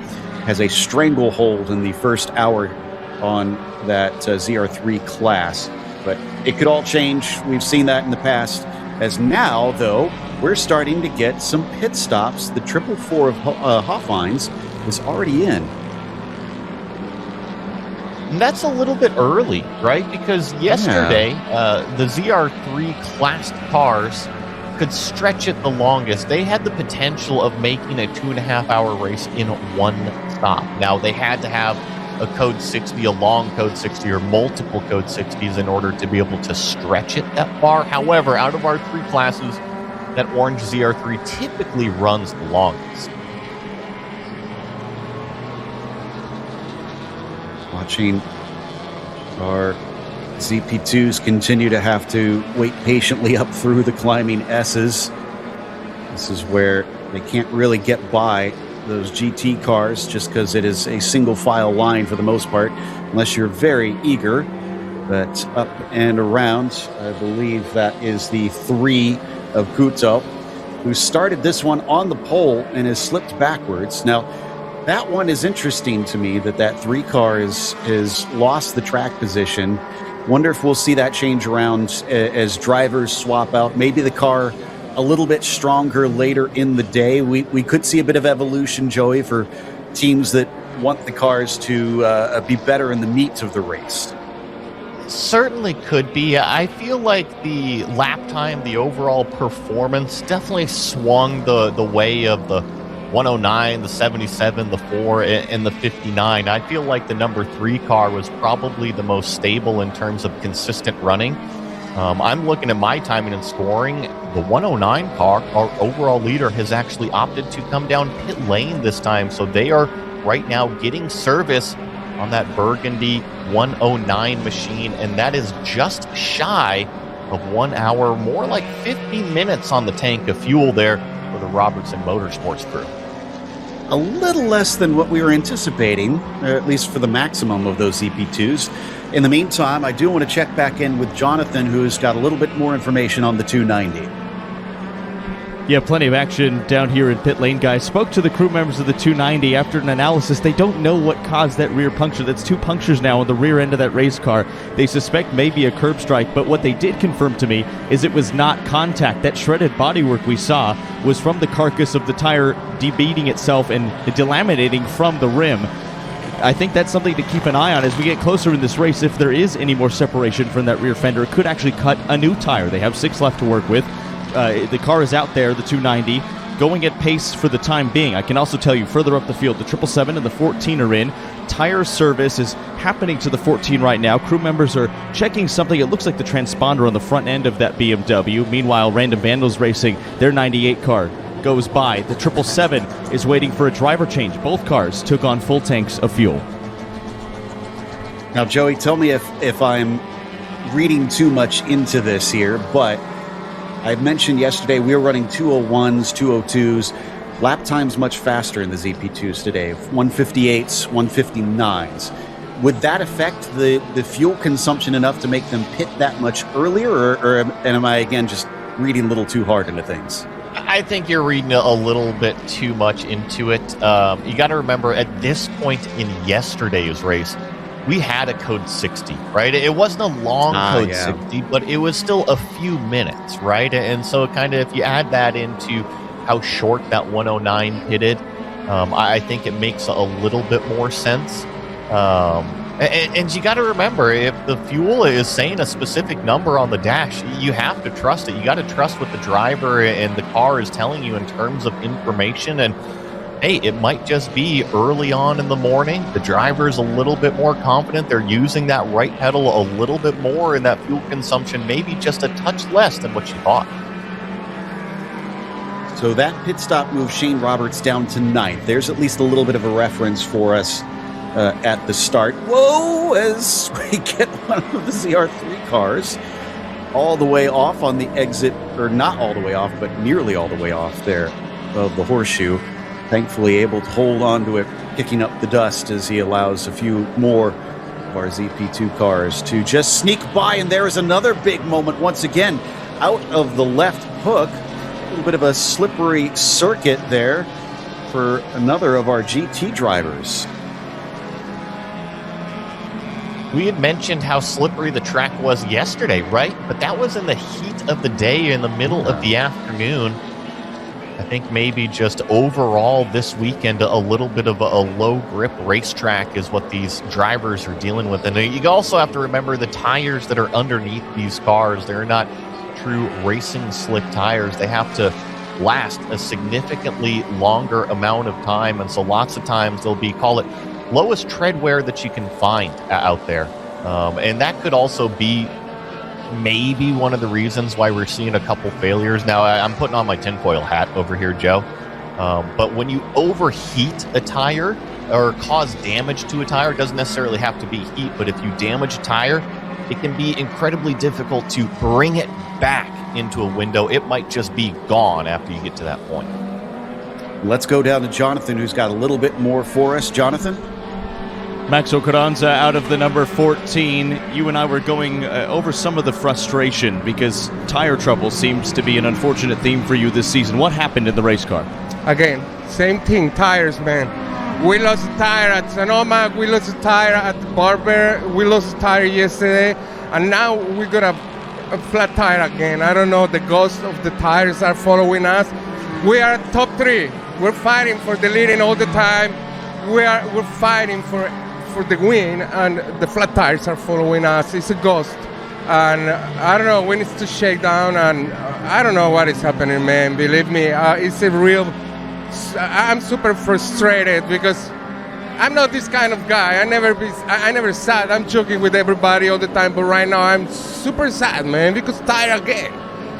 has a stranglehold in the first hour on that ZR3 class. But it could all change. We've seen that in the past. As now, though, we're starting to get some pit stops. The 444 of Hoffines is already in. And that's a little bit early, right? Because yesterday, the ZR3 class cars could stretch it the longest. They had the potential of making a 2.5-hour race in one stop. Now, they had to have a code 60, a long code 60, or multiple code 60s in order to be able to stretch it that far. However, out of our 3 classes, that orange ZR3 typically runs the longest. Watching our ZP2s continue to have to wait patiently up through the climbing S's. This is where they can't really get by those GT cars just because it is a single file line for the most part, unless you're very eager. But up and around, I believe that is the 3 of Kuto, who started this one on the pole and has slipped backwards. Now, that one is interesting to me, that 3 car is lost the track position. Wonder if we'll see that change around as drivers swap out. Maybe the car a little bit stronger later in the day. We could see a bit of evolution, Joey, for teams that want the cars to be better in the meat of the race. Certainly could be. I feel like the lap time, the overall performance definitely swung the way of the 109, the 77, the 4, and the 59. I feel like the number 3 car was probably the most stable in terms of consistent running. I'm looking at my timing and scoring. The 109 car, our overall leader, has actually opted to come down pit lane this time. So they are right now getting service on that Burgundy 109 machine, and that is just shy of 1 hour, more like 50 minutes on the tank of fuel there for the Robertson Motorsports crew. A little less than what we were anticipating, at least for the maximum of those EP2s. In the meantime, I do want to check back in with Jonathan, who's got a little bit more information on the 290. Yeah, plenty of action down here in pit lane, guys. Spoke to the crew members of the 290 after an analysis. They don't know what caused that rear puncture. That's 2 punctures now on the rear end of that race car. They suspect maybe a curb strike, but what they did confirm to me is it was not contact. That shredded bodywork we saw was from the carcass of the tire debeating itself and delaminating from the rim. I think that's something to keep an eye on as we get closer in this race. If there is any more separation from that rear fender, it could actually cut a new tire. They have 6 left to work with. The car is out there, the 290, going at pace for the time being. I can also tell you further up the field, the 777 and the 14 are in. Tire service is happening to the 14 right now. Crew members are checking something. It looks like the transponder on the front end of that BMW. Meanwhile, Random Vandals Racing, their 98 car goes by. The 777 is waiting for a driver change. Both cars took on full tanks of fuel. Now, Joey, tell me if I'm reading too much into this here, but I mentioned yesterday we were running 201s, 202s. Lap times much faster in the ZP2s today, 158s, 159s. Would that affect the fuel consumption enough to make them pit that much earlier, or am I, again, just reading a little too hard into things? I think you're reading a little bit too much into it. You got to remember, at this point in yesterday's race, we had a code 60, right? It wasn't a long code 60, but it was still a few minutes, right? And so kind of if you add that into how short that 109 pitted, I think it makes a little bit more sense. And you got to remember, if the fuel is saying a specific number on the dash, you have to trust it. You got to trust what the driver and the car is telling you in terms of information. And hey, it might just be early on in the morning. The driver's a little bit more confident. They're using that right pedal a little bit more, and that fuel consumption maybe just a touch less than what you thought. So that pit stop moves Shane Roberts down to 9th. There's at least a little bit of a reference for us at the start. Whoa, as we get one of the ZR3 cars all the way off on the exit, or not all the way off, but nearly all the way off there of the horseshoe. Thankfully able to hold on to it, kicking up the dust as he allows a few more of our ZP2 cars to just sneak by. And there is another big moment once again out of the left hook. A little bit of a slippery circuit there for another of our GT drivers. We had mentioned how slippery the track was yesterday, right? But that was in the heat of the day, in the middle of the afternoon. I think maybe just overall this weekend, a little bit of a low grip racetrack is what these drivers are dealing with. And you also have to remember the tires that are underneath these cars. They're not true racing slick tires. They have to last a significantly longer amount of time. And so lots of times they'll be, call it, lowest tread wear that you can find out there. And that could also be maybe one of the reasons why we're seeing a couple failures. Now, I'm putting on my tinfoil hat over here, Joe. But when you overheat a tire or cause damage to a tire, it doesn't necessarily have to be heat, but if you damage a tire, it can be incredibly difficult to bring it back into a window. It might just be gone after you get to that point. Let's go down to Jonathan, who's got a little bit more for us. Jonathan? Max Carranza out of the number 14. You and I were going over some of the frustration because tire trouble seems to be an unfortunate theme for you this season. What happened in the race car? Again, same thing, tires, man. We lost a tire at Sonoma, we lost a tire at Barber, we lost a tire yesterday, and now we got a flat tire again. I don't know, the ghosts of the tires are following us. We are top 3. We're fighting for the leading all the time. We're fighting for the win, and the flat tires are following us. It's a ghost, and I don't know, we need to shake down, and I don't know what is happening, man. Believe me, it's a real, I'm super frustrated because I'm not this kind of guy. I never sad. I'm joking with everybody all the time, but right now I'm super sad, man, because tired again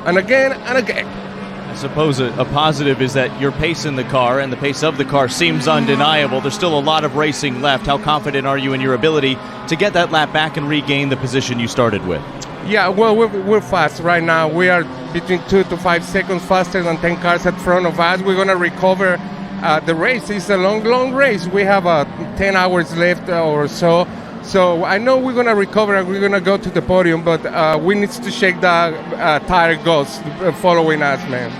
and again and again. I suppose a positive is that your pace in the car and the pace of the car seems undeniable. There's still a lot of racing left. How confident are you in your ability to get that lap back and regain the position you started with? Yeah, well, we're fast right now. We are between 2 to 5 seconds faster than 10 cars at front of us. We're going to recover the race. It's a long race. We have 10 hours left or so. So I know we're going to recover and we're going to go to the podium, but we need to shake the tire ghost following us, man.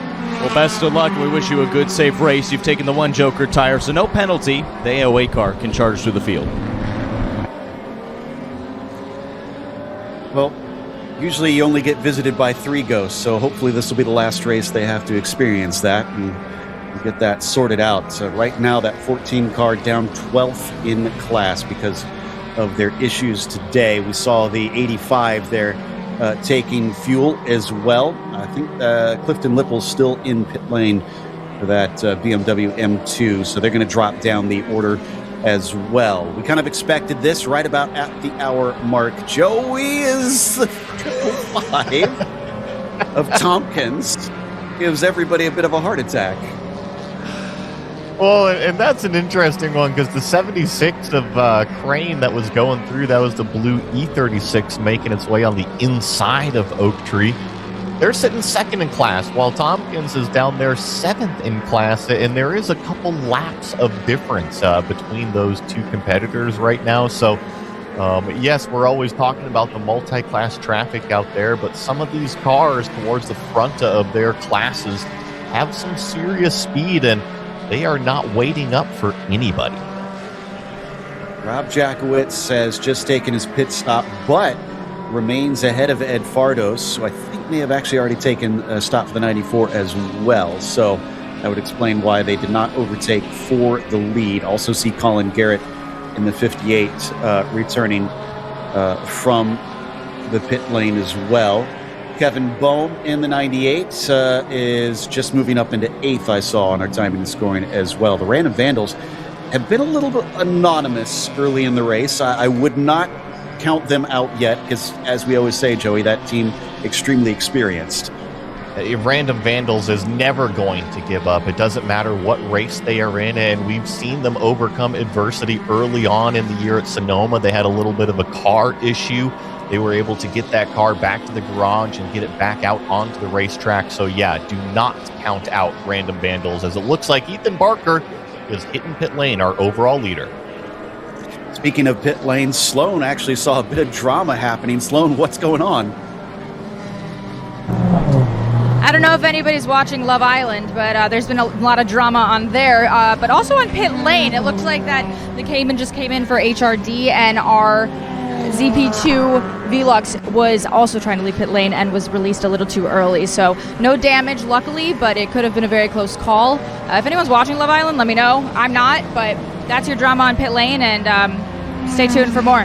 Well, best of luck. We wish you a good, safe race. You've taken the one Joker tire, so no penalty. The AOA car can charge through the field. Well, usually you only get visited by 3 ghosts, so hopefully this will be the last race they have to experience that and get that sorted out. So right now, that 14 car down 12th in class because of their issues today. We saw the 85 there taking fuel as well. I think Clifton Lipple's still in pit lane for that BMW M2, so they're going to drop down the order as well. We kind of expected this right about at the hour mark. Joey is the 5 of Tompkins. Gives everybody a bit of a heart attack. Well, and that's an interesting one because the 76 of Crane that was going through, that was the blue E36 making its way on the inside of Oak Tree. They're sitting second in class while Tompkins is down there 7th in class, and there is a couple laps of difference between those 2 competitors right now. So, yes, we're always talking about the multi-class traffic out there, but some of these cars towards the front of their classes have some serious speed, and they are not waiting up for anybody. Rob Jackowitz has just taken his pit stop, but remains ahead of Ed Fardos, who I think may have actually already taken a stop for the 94 as well. So that would explain why they did not overtake for the lead. Also see Colin Garrett in the 58 returning from the pit lane as well. Kevin Bohm in the 98 is just moving up into 8th, I saw, on our timing and scoring as well. The Random Vandals have been a little bit anonymous early in the race. I would not count them out yet because, as we always say, Joey, that team extremely experienced. Random Vandals is never going to give up. It doesn't matter what race they are in, and we've seen them overcome adversity early on in the year at Sonoma. They had a little bit of a car issue. They were able to get that car back to the garage and get it back out onto the racetrack. So, yeah, do not count out Random Vandals, as it looks like Ethan Barker is hitting pit lane, our overall leader. Speaking of pit lanes, Sloan actually saw a bit of drama happening. Sloan, what's going on? I don't know if anybody's watching Love Island, but there's been a lot of drama on there. But also on pit lane, it looks like that the Cayman just came in for HRD, and our ZP2 Velux was also trying to leave pit lane and was released a little too early. So no damage, luckily, but it could have been a very close call. If anyone's watching Love Island, let me know. I'm not, but that's your drama on pit lane, and stay tuned for more.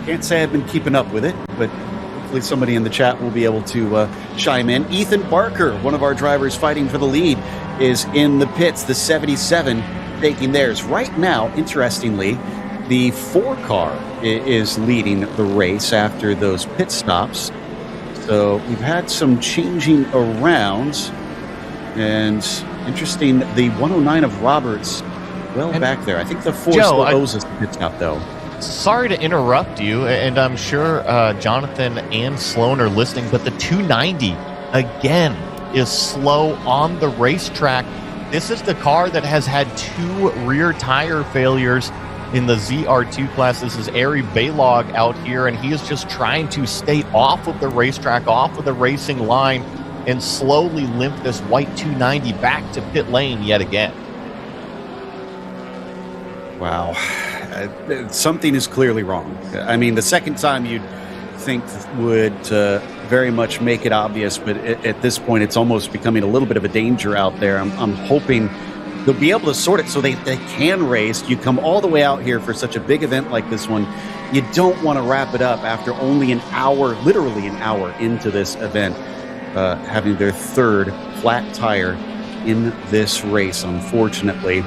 Can't say I've been keeping up with it, but hopefully somebody in the chat will be able to chime in. Ethan Barker, one of our drivers fighting for the lead, is in the pits, the 77 taking theirs. Right now, interestingly, the 4 car is leading the race after those pit stops. So we've had some changing around. And interesting, the 109 of Roberts, well, back there. I think the 4 still owes us the pit stop, though. Sorry to interrupt you, and I'm sure Jonathan and Sloan are listening, but the 290, again, is slow on the racetrack. This is the car that has had 2 rear tire failures in the ZR2 class. This is Ari Baylog out here, and he is just trying to stay off of the racetrack, off of the racing line, and slowly limp this white 290 back to pit lane yet again. Wow. Something is clearly wrong. I mean, the second time you'd think would very much make it obvious, but at this point, it's almost becoming a little bit of a danger out there. I'm hoping they'll be able to sort it so they can race. You come all the way out here for such a big event like this one. You don't want to wrap it up after only an hour, literally an hour into this event, having their 3rd flat tire in this race, unfortunately.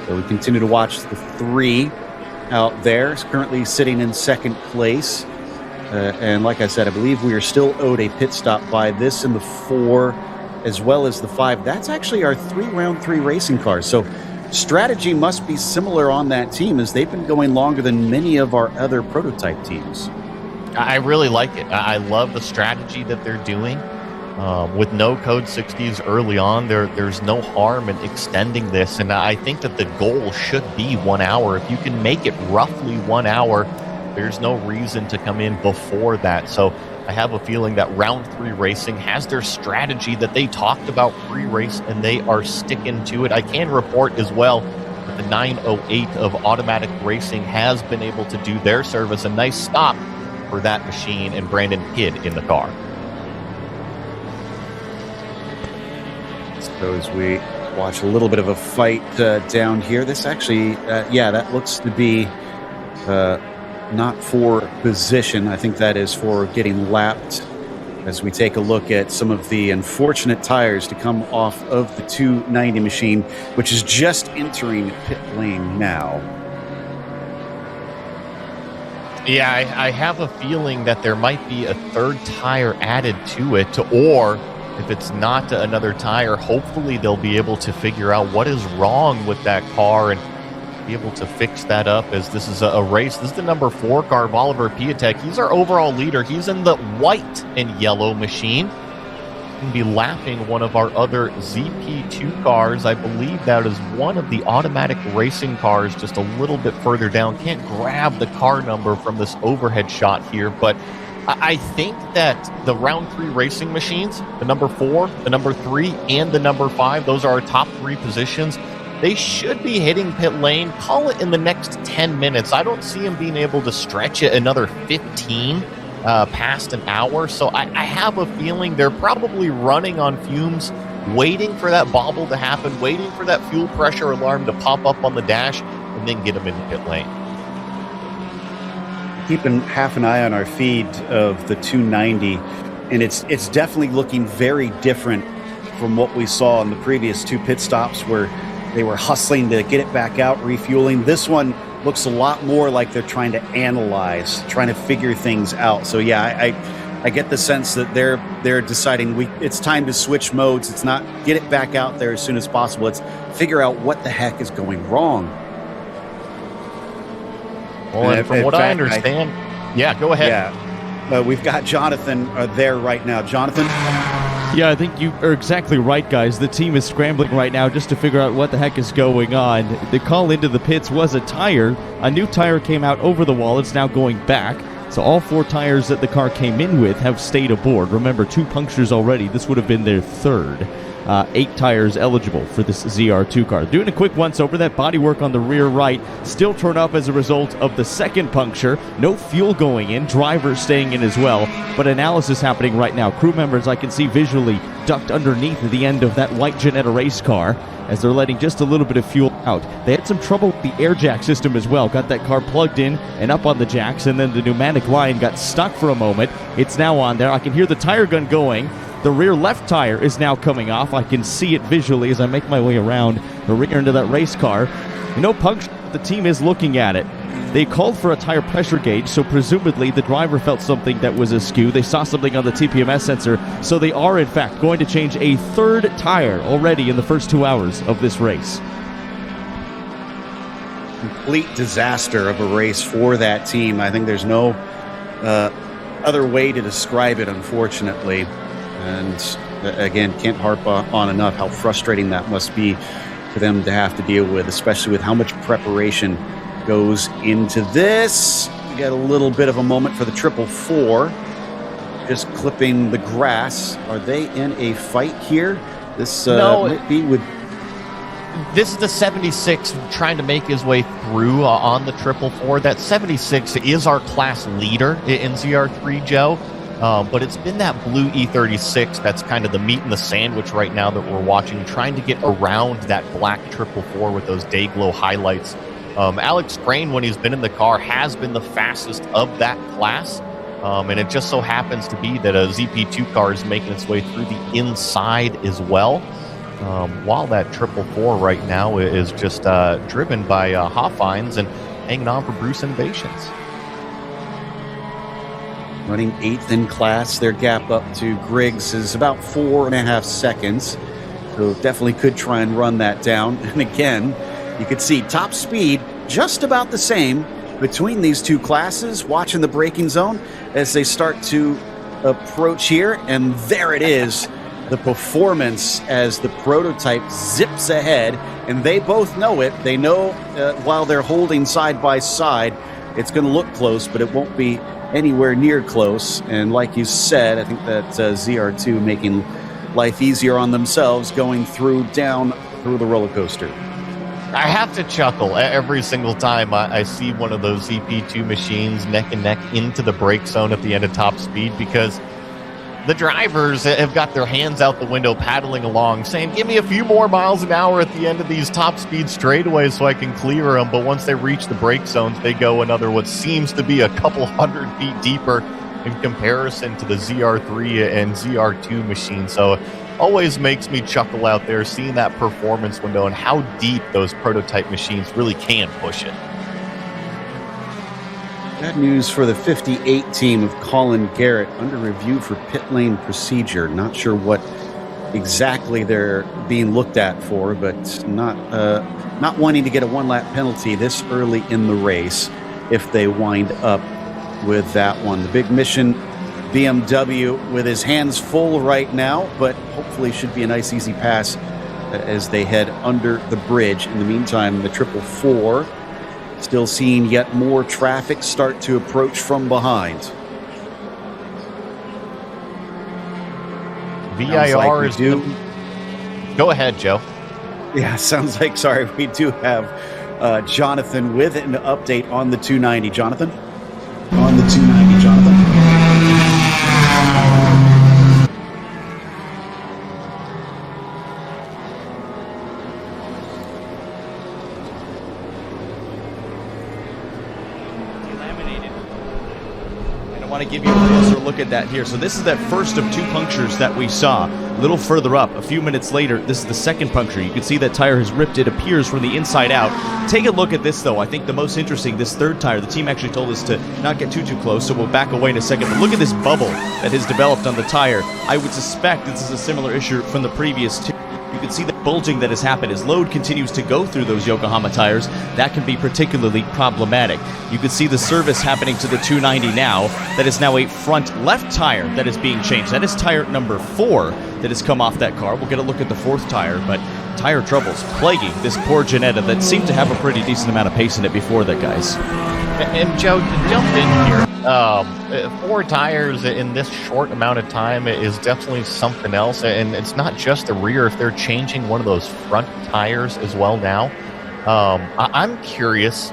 So we continue to watch the 3 out there. Is currently sitting in 2nd place. And like I said, I believe we are still owed a pit stop by this in the 4 as well as the 5. That's actually our 3 round 3 racing cars. So strategy must be similar on that team, as they've been going longer than many of our other prototype teams. I really like it. I love the strategy that they're doing. With no code 60s early on, there's no harm in extending this, and I think that the goal should be 1 hour. If you can make it roughly 1 hour, there's no reason to come in before that. So I have a feeling that round 3 racing has their strategy that they talked about pre-race, and they are sticking to it. I can report as well that the 908 of Automatic Racing has been able to do their service. A nice stop for that machine, and Brandon Kidd in the car. So as we watch a little bit of a fight down here, this actually, that looks to be not for position. I think that is for getting lapped, as we take a look at some of the unfortunate tires to come off of the 290 machine, which is just entering pit lane now. Yeah, I have a feeling that there might be a 3rd tire added to it, or if it's not another tire, hopefully they'll be able to figure out what is wrong with that car and be able to fix that up, as this is a race. This is the number 4 car of Oliver Piatek. He's our overall leader. He's in the white and yellow machine. Going to be lapping one of our other ZP2 cars. I believe that is one of the Automatic Racing cars just a little bit further down. Can't grab the car number from this overhead shot here, but I think that the round 3 racing machines, the number 4, the number 3, and the number 5, those are our top 3 positions. They should be hitting pit lane, call it in the next 10 minutes. I don't see them being able to stretch it another 15 past an hour. So I have a feeling they're probably running on fumes, waiting for that bobble to happen, waiting for that fuel pressure alarm to pop up on the dash, and then get them into pit lane. Keeping half an eye on our feed of the 290, and it's definitely looking very different from what we saw in the previous 2 pit stops, where they were hustling to get it back out, refueling. This one looks a lot more like they're trying to analyze, trying to figure things out. So yeah, I get the sense that they're deciding it's time to switch modes. It's not get it back out there as soon as possible. It's figure out what the heck is going wrong. Well, and from what I understand, go ahead. Yeah, we've got Jonathan there right now. Jonathan? Yeah, I think you are exactly right, guys. The team is scrambling right now just to figure out what the heck is going on. The call into the pits was a tire. A new tire came out over the wall. It's now going back. So all 4 tires that the car came in with have stayed aboard. Remember, 2 punctures already. This would have been their 3rd. 8 tires eligible for this ZR2 car. Doing a quick once over, that bodywork on the rear right still torn up as a result of the 2nd puncture. No fuel going in, driver staying in as well, but analysis happening right now. Crew members, I can see visually ducked underneath the end of that white Ginetta race car as they're letting just a little bit of fuel out. They had some trouble with the air jack system as well. Got that car plugged in and up on the jacks, and then the pneumatic line got stuck for a moment. It's now on there. I can hear the tire gun going. The rear left tire is now coming off. I can see it visually as I make my way around the rear end of that race car. No puncture. The team is looking at it. They called for a tire pressure gauge, so presumably the driver felt something that was askew. They saw something on the TPMS sensor, so they are, in fact, going to change a 3rd tire already in the first 2 hours of this race. complete disaster of a race for that team. I think there's no other way to describe it, unfortunately. And again, can't harp on enough how frustrating that must be for them to have to deal with, especially with how much preparation goes into this. We got a little bit of a moment for the 444. Just clipping the grass. Are they in a fight here? This might be with... This is the 76 trying to make his way through on the 444. That 76 is our class leader in ZR3, Joe. But it's been that blue E36 that's kind of the meat in the sandwich right now that we're watching, trying to get around that black 444 with those day glow highlights. Alex Crane, when he's been in the car, has been the fastest of that class. And it just so happens to be that a ZP2 car is making its way through the inside as well. While that 444 right now is just driven by Hoffines and hanging on for Bruce Innovations. Running 8th in class. Their gap up to Griggs is about 4.5 seconds. So definitely could try and run that down. And again, you could see top speed just about the same between these two classes. Watching the braking zone as they start to approach here. And there it is. The performance as the prototype zips ahead, and they both know it. They know while they're holding side by side, it's going to look close, but it won't be anywhere near close. And like you said, I think that ZR2 making life easier on themselves, going down through the roller coaster. I have to chuckle every single time I see one of those ZP2 machines neck and neck into the brake zone at the end of top speed, because the drivers have got their hands out the window paddling along saying, give me a few more miles an hour at the end of these top speed straightaways so I can clear them. But once they reach the brake zones, they go another what seems to be a couple hundred feet deeper in comparison to the ZR3 and ZR2 machines. So it always makes me chuckle out there seeing that performance window and how deep those prototype machines really can push it. Bad news for the 58 team of Colin Garrett, under review for pit lane procedure. Not sure what exactly they're being looked at for, but not wanting to get a one-lap penalty this early in the race if they wind up with that one. The big mission, BMW with his hands full right now, but hopefully should be a nice easy pass as they head under the bridge. In the meantime, the 444 still seeing yet more traffic start to approach from behind. VIR is... Go ahead, Joe. Yeah, sounds like, sorry, we do have Jonathan with an update on the 290. Jonathan? On the 290, Jonathan. I want to give you a closer look at that here. So this is that first of two punctures that we saw. A little further up, a few minutes later, this is the second puncture. You can see that tire has ripped. It appears from the inside out. Take a look at this, though. I think the most interesting, this third tire, the team actually told us to not get too close, so we'll back away in a second. But look at this bubble that has developed on the tire. I would suspect this is a similar issue from the previous two. You can see the bulging that has happened as load continues to go through those Yokohama tires. That can be particularly problematic. You can see the service happening to the 290 now. That is now a front left tire that is being changed. That is tire number 4 that has come off that car. We'll get a look at the 4th tire, but tire troubles plaguing this poor Ginetta that seemed to have a pretty decent amount of pace in it before that, guys. And Joe, to jump in here, 4 tires in this short amount of time is definitely something else. And it's not just the rear. If they're changing one of those front tires as well now, I'm curious,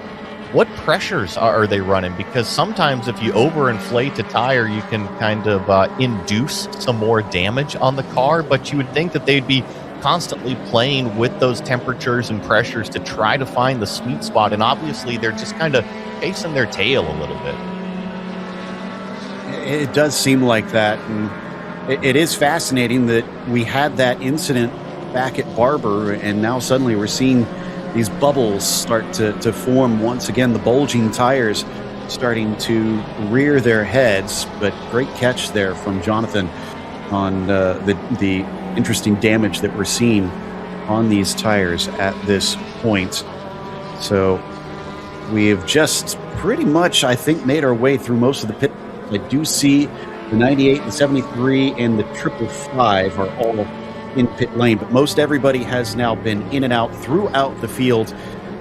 what pressures are they running? Because sometimes if you overinflate a tire, you can kind of induce some more damage on the car. But you would think that they'd be constantly playing with those temperatures and pressures to try to find the sweet spot. And obviously, they're just kind of chasing their tail a little bit. It does seem like that. And it is fascinating that we had that incident back at Barber, and now suddenly we're seeing these bubbles start to form once again. The bulging tires starting to rear their heads, but great catch there from Jonathan on the interesting damage that we're seeing on these tires at this point. So we've just pretty much, I think, made our way through most of the pit. I do see the 98, the 73, and the 555 are all in pit lane, but most everybody has now been in and out throughout the field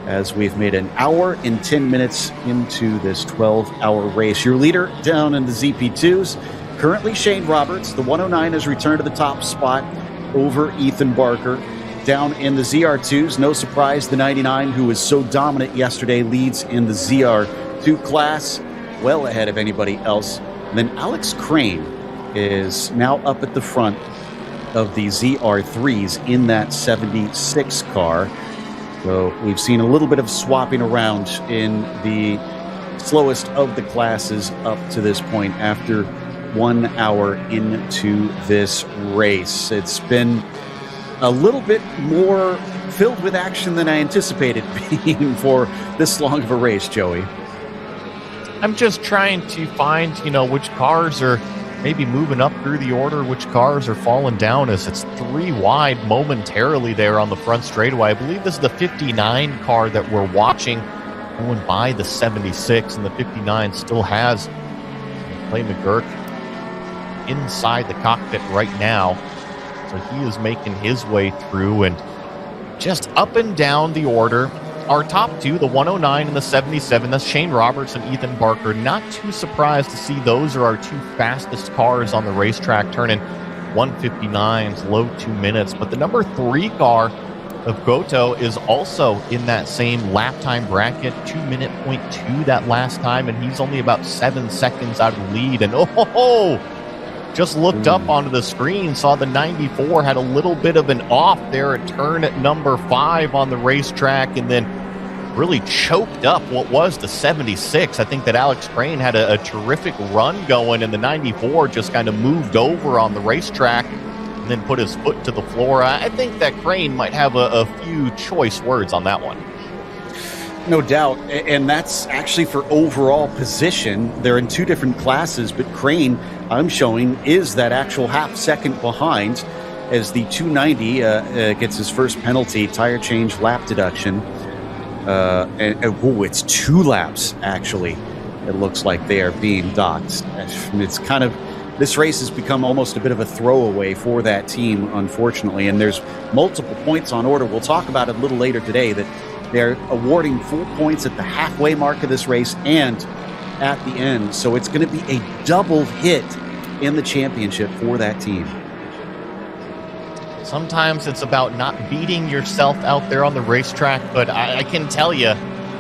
as we've made an hour and 10 minutes into this 12-hour race. Your leader down in the ZP2s, currently Shane Roberts. The 109 has returned to the top spot over Ethan Barker. Down in the ZR2s, no surprise, the 99, who was so dominant yesterday, leads in the ZR2 class, well ahead of anybody else. And then Alex Crane is now up at the front of the ZR3s in that 76 car. So we've seen a little bit of swapping around in the slowest of the classes up to this point after 1 hour into this race. It's been a little bit more filled with action than I anticipated being for this long of a race, Joey. I'm just trying to find, which cars are maybe moving up through the order, which cars are falling down, as it's 3 wide momentarily there on the front straightaway. I believe this is the 59 car that we're watching going by the 76, and the 59 still has Clay McGurk inside the cockpit right now. So he is making his way through, and just up and down the order. Our top two, the 109 and the 77, that's Shane Roberts and Ethan Barker. Not too surprised to see those are our 2 fastest cars on the racetrack, turning 159s, low 2 minutes. But the number 3 car of Goto is also in that same lap time bracket, 2-minute .2 that last time, and he's only about 7 seconds out of the lead. And just looked up onto the screen, saw the 94 had a little bit of an off there at turn at number 5 on the racetrack, and then really choked up what was the 76. I think that Alex Crane had a terrific run going, and the 94 just kind of moved over on the racetrack and then put his foot to the floor. I think that Crane might have a few choice words on that one. No doubt, and that's actually for overall position. They're in 2 different classes, but Crane, I'm showing, is that actual half second behind as the 290 gets his first penalty, tire change, lap deduction. It's 2 laps, actually. It looks like they are being docked. It's kind of, this race has become almost a bit of a throwaway for that team, unfortunately, and there's multiple points on order. We'll talk about it a little later today, that they're awarding full points at the halfway mark of this race and at the end. So it's going to be a double hit in the championship for that team. Sometimes it's about not beating yourself out there on the racetrack, but I can tell you,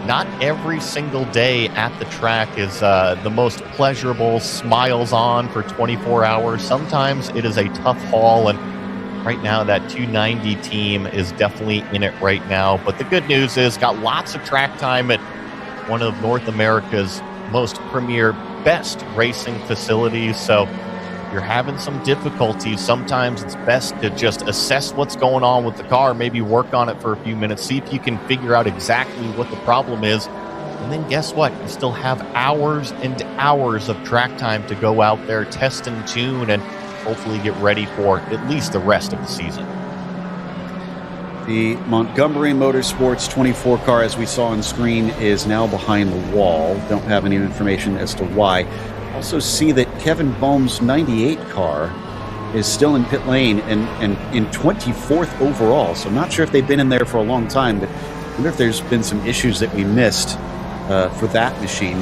not every single day at the track is the most pleasurable, smiles on for 24 hours. Sometimes it is a tough haul, and right now, that 290 team is definitely in it right now. But the good news is, got lots of track time at one of North America's most premier, best racing facilities. So if you're having some difficulties, sometimes it's best to just assess what's going on with the car, maybe work on it for a few minutes, see if you can figure out exactly what the problem is. And then guess what? You still have hours and hours of track time to go out there, test and tune, and hopefully get ready for at least the rest of the season. The Montgomery Motorsports 24 car, as we saw on screen, is now behind the wall. Don't have any information as to why. Also see that Kevin Boehm's 98 car is still in pit lane and in 24th overall. So I'm not sure if they've been in there for a long time, but I wonder if there's been some issues that we missed for that machine.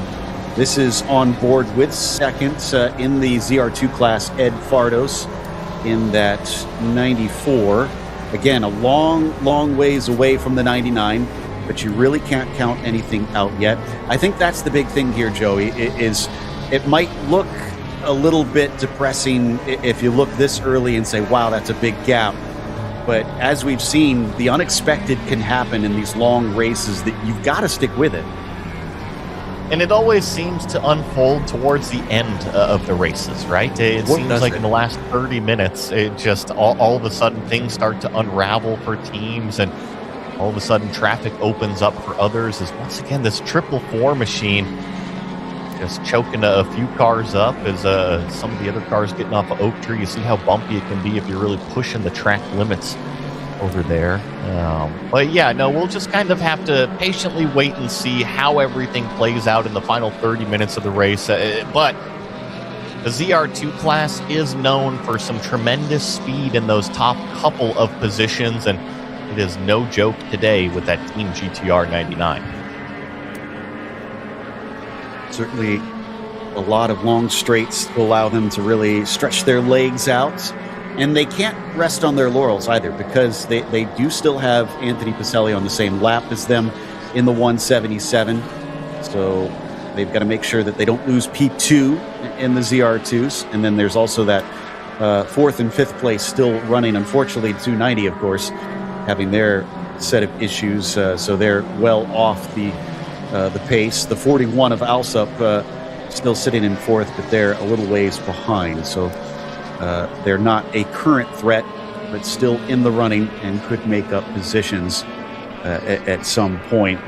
This is on board with second in the ZR2 class, Ed Fardos in that 94. Again, a long ways away from the 99, but you really can't count anything out yet. I think that's the big thing here, Joey, it might look a little bit depressing if you look this early and say, wow, that's a big gap. But as we've seen, the unexpected can happen in these long races that you've got to stick with it. And it always seems to unfold towards the end of the races, right? It seems like in the last 30 minutes, it just all of a sudden things start to unravel for teams, and all of a sudden traffic opens up for others. As once again, this 444 machine just choking a few cars up as some of the other cars getting off of Oak Tree. You see how bumpy it can be if you're really pushing the track limits over there. But yeah, no, we'll just kind of have to patiently wait and see how everything plays out in the final 30 minutes of the race. But the ZR2 class is known for some tremendous speed in those top couple of positions, and it is no joke today with that Team GTR 99. Certainly a lot of long straights to allow them to really stretch their legs out. And they can't rest on their laurels either, because they do still have Anthony Pacelli on the same lap as them in the 177. So they've got to make sure that they don't lose P2 in the ZR2s. And then there's also that fourth and fifth place still running. Unfortunately, 290, of course, having their set of issues. So they're well off the pace. The 41 of Alsup still sitting in fourth, but they're a little ways behind. So they're not a current threat, but still in the running and could make up positions at some point.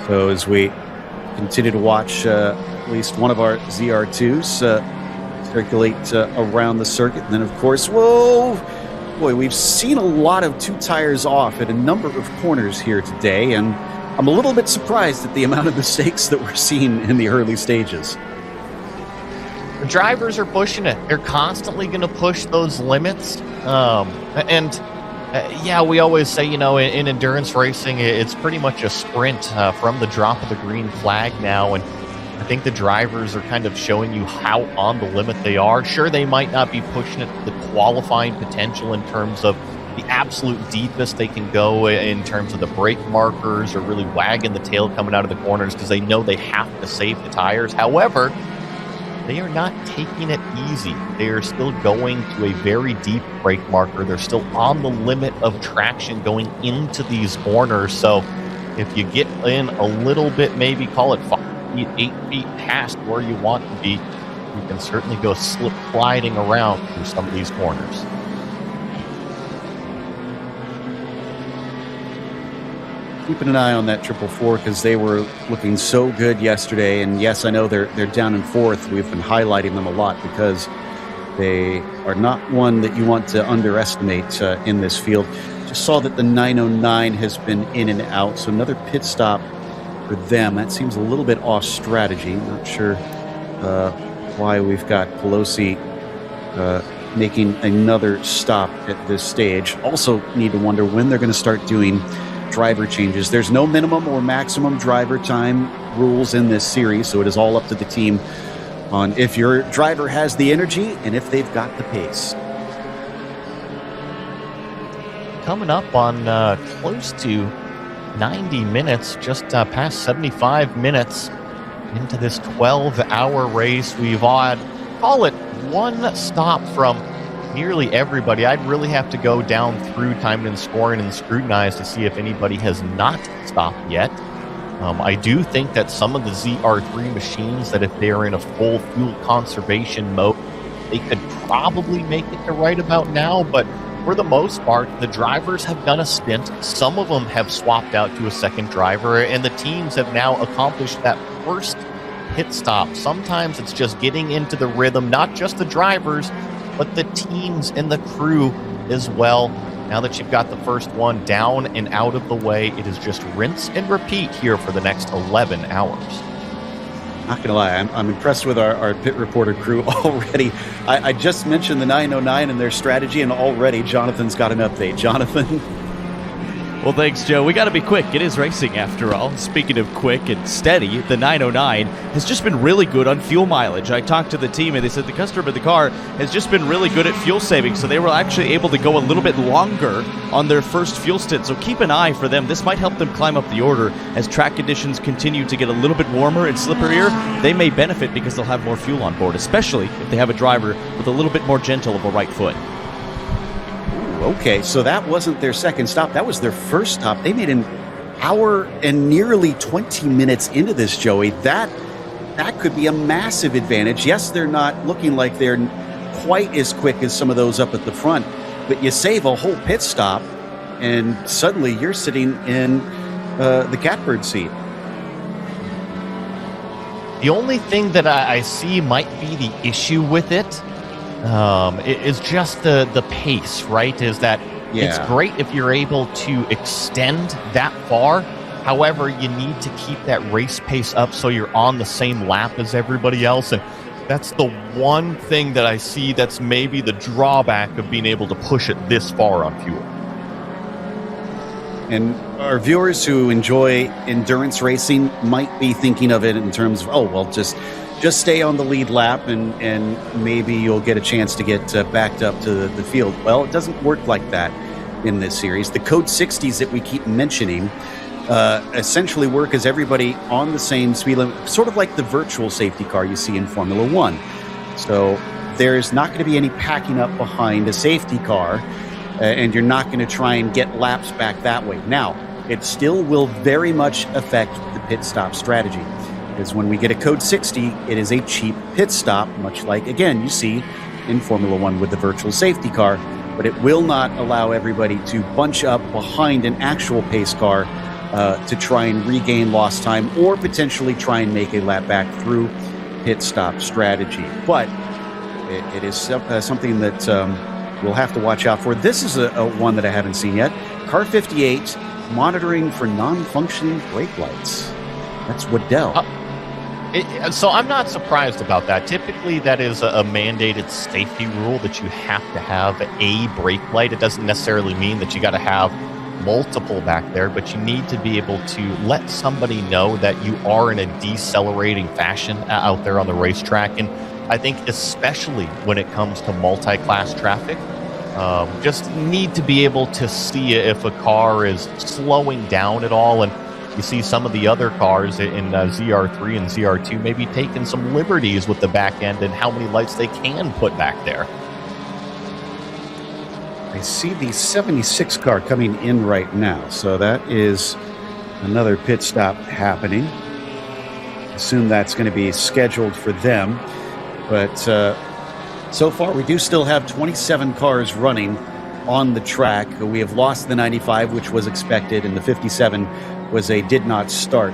So as we continue to watch at least one of our ZR2s circulate around the circuit, and then of course, whoa, boy, we've seen a lot of two tires off at a number of corners here today, and I'm a little bit surprised at the amount of mistakes that we're seeing in the early stages. The drivers are pushing it. They're constantly going to push those limits. Yeah, we always say, in endurance racing, it's pretty much a sprint from the drop of the green flag now. And I think the drivers are kind of showing you how on the limit they are. Sure, they might not be pushing it to the qualifying potential in terms of the absolute deepest they can go in terms of the brake markers or really wagging the tail coming out of the corners because they know they have to save the tires. However, they are not taking it easy. They are still going to a very deep brake marker. They're still on the limit of traction going into these corners. So if you get in a little bit, maybe call it 5 feet, 8 feet past where you want to be, you can certainly go slip sliding around through some of these corners. Keeping an eye on that 444 because they were looking so good yesterday. And yes, I know they're down in fourth. We've been highlighting them a lot because they are not one that you want to underestimate in this field. Just saw that the 909 has been in and out. So another pit stop for them. That seems a little bit off strategy. Not sure why we've got Pelosi making another stop at this stage. Also need to wonder when they're going to start doing driver changes. There's no minimum or maximum driver time rules in this series, so it is all up to the team on if your driver has the energy and if they've got the pace. Coming up on close to 90 minutes, just past 75 minutes into this 12-hour race. We've had, call it, one stop from nearly everybody. I'd really have to go down through time and scoring and scrutinize to see if anybody has not stopped yet. I do think that some of the ZR3 machines, that if they're in a full fuel conservation mode, they could probably make it to right about now, but for the most part, the drivers have done a stint. Some of them have swapped out to a second driver, and the teams have now accomplished that first pit stop. Sometimes it's just getting into the rhythm, not just the drivers, but the teams and the crew as well. Now that you've got the first one down and out of the way, it is just rinse and repeat here for the next 11 hours. Not gonna lie, I'm impressed with our pit reporter crew already. I just mentioned the 909 and their strategy, and already Jonathan's got an update. Jonathan? Well, thanks, Joe. We got to be quick. It is racing, after all. Speaking of quick and steady, the 909 has just been really good on fuel mileage. I talked to the team, and they said the customer of the car has just been really good at fuel saving, so they were actually able to go a little bit longer on their first fuel stint. So keep an eye for them. This might help them climb up the order as track conditions continue to get a little bit warmer and slipperier. They may benefit because they'll have more fuel on board, especially if they have a driver with a little bit more gentle of a right foot. Okay, so that wasn't their second stop. That was their first stop. They made an hour and nearly 20 minutes into this, Joey. That could be a massive advantage. Yes, they're not looking like they're quite as quick as some of those up at the front, but you save a whole pit stop, and suddenly you're sitting in the catbird seat. The only thing that I see might be the issue with it is just the pace, right? Is that It's great if you're able to extend that far. However, you need to keep that race pace up so you're on the same lap as everybody else. And that's the one thing that I see that's maybe the drawback of being able to push it this far on fuel. And our viewers who enjoy endurance racing might be thinking of it in terms of, oh, well, just stay on the lead lap and maybe you'll get a chance to get backed up to the field. Well, it doesn't work like that in this series. The Code 60s that we keep mentioning essentially work as everybody on the same speed limit, sort of like the virtual safety car you see in Formula One. So there's not going to be any packing up behind a safety car, and you're not going to try and get laps back that way. Now, it still will very much affect the pit stop strategy, because when we get a Code 60, it is a cheap pit stop, much like, again, you see in Formula One with the virtual safety car, but it will not allow everybody to bunch up behind an actual pace car to try and regain lost time or potentially try and make a lap back through pit stop strategy. But it is something that we'll have to watch out for. This is a one that I haven't seen yet. Car 58, monitoring for non-functioning brake lights. That's Waddell. So I'm not surprised about that. Typically, that is a mandated safety rule that you have to have a brake light. It doesn't necessarily mean that you got to have multiple back there, but you need to be able to let somebody know that you are in a decelerating fashion out there on the racetrack. And I think especially when it comes to multi-class traffic, just need to be able to see if a car is slowing down at all. And you see some of the other cars in ZR3 and ZR2 maybe taking some liberties with the back end and how many lights they can put back there. I see the 76 car coming in right now, so that is another pit stop happening. Assume that's going to be scheduled for them, but so far we do still have 27 cars running on the track. We have lost the 95, which was expected, and the 57 was a did not start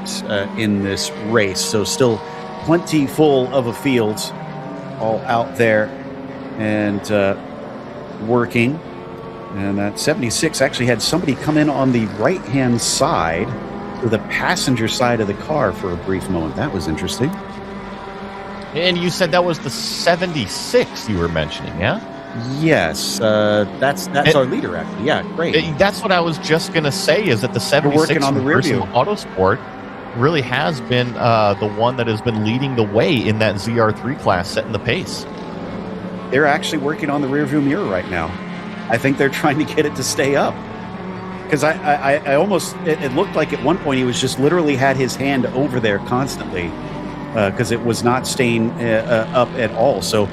in this race, so still plenty full of a field all out there and working. And that 76 actually had somebody come in on the right-hand side to the passenger side of the car for a brief moment. That was interesting. And you said that was the 76 you were mentioning, yeah? Yes, that's our leader, actually. Yeah, great. That's what I was just going to say, is that the 76 on the rear view. Autosport really has been the one that has been leading the way in that ZR3 class, setting the pace. They're actually working on the rearview mirror right now. I think they're trying to get it to stay up. Because I almost, it looked like at one point he was just literally had his hand over there constantly because it was not staying up at all. So,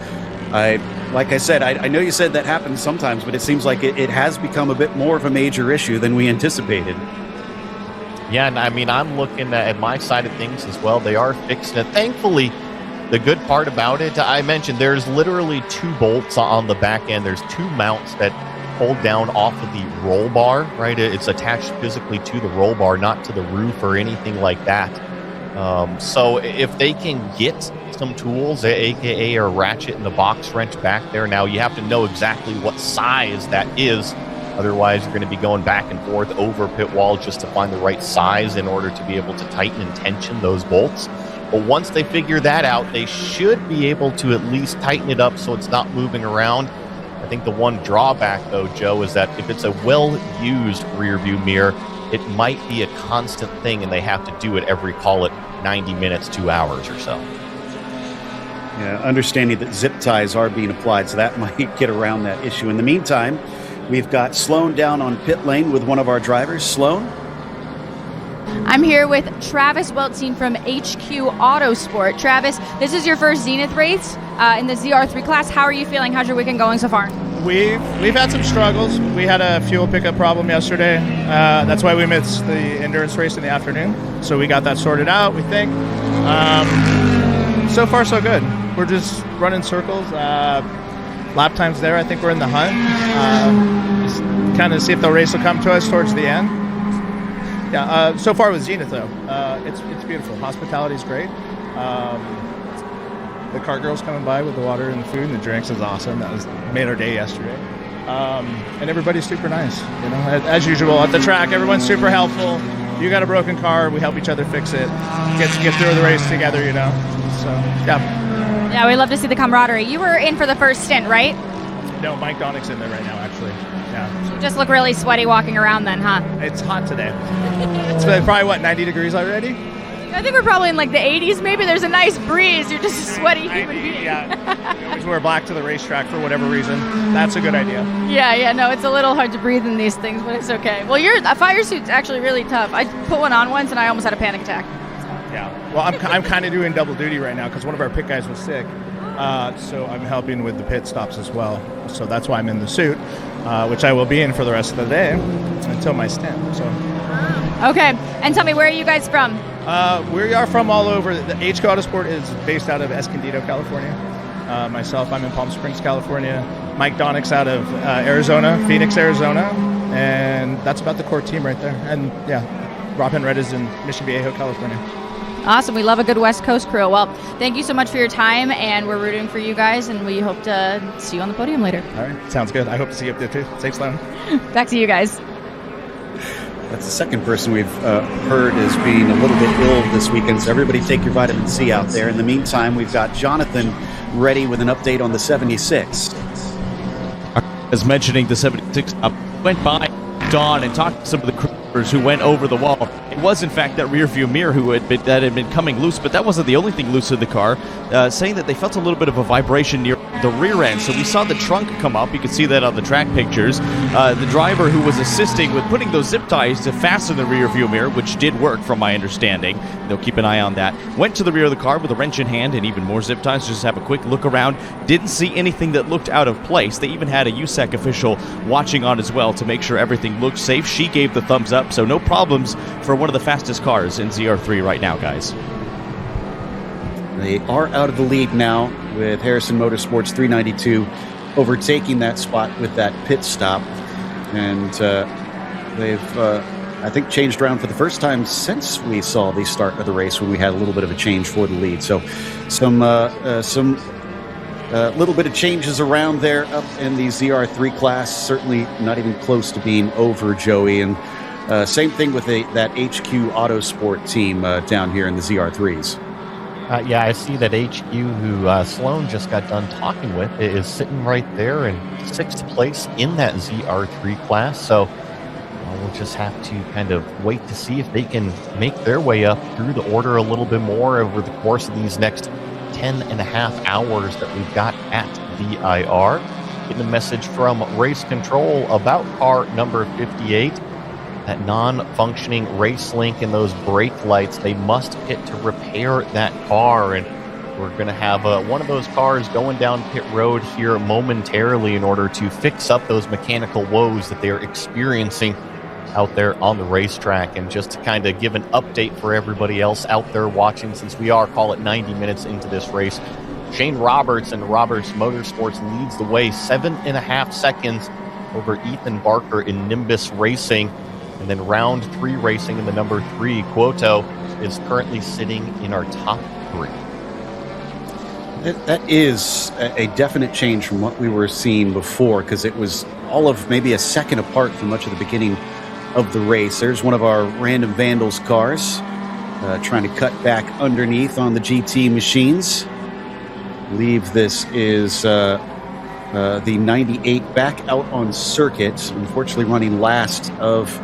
like I said, I know you said that happens sometimes, but it seems like it has become a bit more of a major issue than we anticipated. Yeah, and I mean, I'm looking at my side of things as well. They are fixing it. Thankfully, the good part about it, I mentioned there's literally 2 bolts on the back end. There's 2 mounts that hold down off of the roll bar, right? It's attached physically to the roll bar, not to the roof or anything like that. So if they can get some tools, aka a ratchet and a box wrench back there, now you have to know exactly what size that is. Otherwise, you're going to be going back and forth over pit wall just to find the right size in order to be able to tighten and tension those bolts. But once they figure that out, they should be able to at least tighten it up so it's not moving around. I think the one drawback, though, Joe, is that if it's a well-used rear view mirror, it might be a constant thing, and they have to do it every, call it 90 minutes, 2 hours or so. Yeah, understanding that zip ties are being applied, so that might get around that issue. In the meantime, we've got Sloan down on pit lane with one of our drivers. Sloan? I'm here with Travis Weltzine from HQ Autosport. Travis, this is your first Zenith race in the ZR3 class. How are you feeling? How's your weekend going so far? We've had some struggles. We had a fuel pickup problem yesterday. That's why we missed the endurance race in the afternoon. So we got that sorted out, we think. So far, so good. We're just running circles. Lap times there, I think we're in the hunt. Just kind of see if the race will come to us towards the end. Yeah, so far with Zenith, though, it's beautiful. Hospitality's great. The car girls coming by with the water and the food and the drinks is awesome. That made our day yesterday. and everybody's super nice. You know, as usual at the track, everyone's super helpful. You got a broken car, we help each other fix it. Get through the race together, you know. So yeah. Yeah, we love to see the camaraderie. You were in for the first stint, right? No, Mike Donnick's in there right now, actually. Yeah. You just look really sweaty walking around then, huh? It's hot today. It's probably 90 degrees already. I think we're probably in like the 80s. Maybe there's a nice breeze. You're just a sweaty human being. Yeah. We always wear black to the racetrack for whatever reason. That's a good idea. Yeah, no, it's a little hard to breathe in these things, but it's okay. Well, a fire suit's actually really tough. I put one on once and I almost had a panic attack. Yeah. Well, I'm kind of doing double duty right now because one of our pit guys was sick. So I'm helping with the pit stops as well. So that's why I'm in the suit, which I will be in for the rest of the day until my stint. So. Okay. And tell me, where are you guys from? We are from all over. The HQ Autosport is based out of Escondido, California. Myself, I'm in Palm Springs, California. Mike Donnick's out of Arizona, Phoenix, Arizona. And that's about the core team right there. And yeah, Rob Henred is in Mission Viejo, California. Awesome. We love a good West Coast crew. Well, thank you so much for your time, and we're rooting for you guys, and we hope to see you on the podium later. All right. Sounds good. I hope to see you up there too. Safe Sloan. Back to you guys. That's the second person we've heard is being a little bit ill this weekend, so everybody take your vitamin C out there. In the meantime, we've got Jonathan ready with an update on the 76. As mentioning, the 76 went by Dawn and talked to some of the crews who went over the wall. It was, in fact, that rear view mirror that had been coming loose, but that wasn't the only thing loose in the car, saying that they felt a little bit of a vibration near the rear end. So we saw the trunk come up. You can see that on the track pictures. The driver who was assisting with putting those zip ties to fasten the rear view mirror, which did work from my understanding. They'll keep an eye on that. Went to the rear of the car with a wrench in hand and even more zip ties, just have a quick look around. Didn't see anything that looked out of place. They even had a USAC official watching on as well to make sure everything looked safe. She gave the thumbs up, so no problems for one of the fastest cars in ZR3 right now, guys. They are out of the lead now with Harrison Motorsports 392 overtaking that spot with that pit stop. And they've, I think, changed around for the first time since we saw the start of the race when we had a little bit of a change for the lead. So some little bit of changes around there up in the ZR3 class. Certainly not even close to being over, Joey. And same thing with that HQ Autosport team down here in the ZR3s. Yeah, I see that HQ, who Sloan just got done talking with, is sitting right there in 6th place in that ZR3 class. So we'll just have to kind of wait to see if they can make their way up through the order a little bit more over the course of these next 10 and a half hours that we've got at VIR. Getting a message from Race Control about car number 58. That non-functioning race link and those brake lights, they must pit to repair that car. And we're going to have one of those cars going down pit road here momentarily in order to fix up those mechanical woes that they're experiencing out there on the racetrack. And just to kind of give an update for everybody else out there watching, since we are, call it 90 minutes into this race, Shane Roberts and Roberts Motorsports leads the way 7.5 seconds over Ethan Barker in Nimbus Racing. And then round 3 racing in the number 3, Quoto, is currently sitting in our top 3. That is a definite change from what we were seeing before, because it was all of maybe a second apart from much of the beginning of the race. There's one of our Random Vandals cars trying to cut back underneath on the GT machines. I believe this is the 98 back out on circuit, unfortunately running last of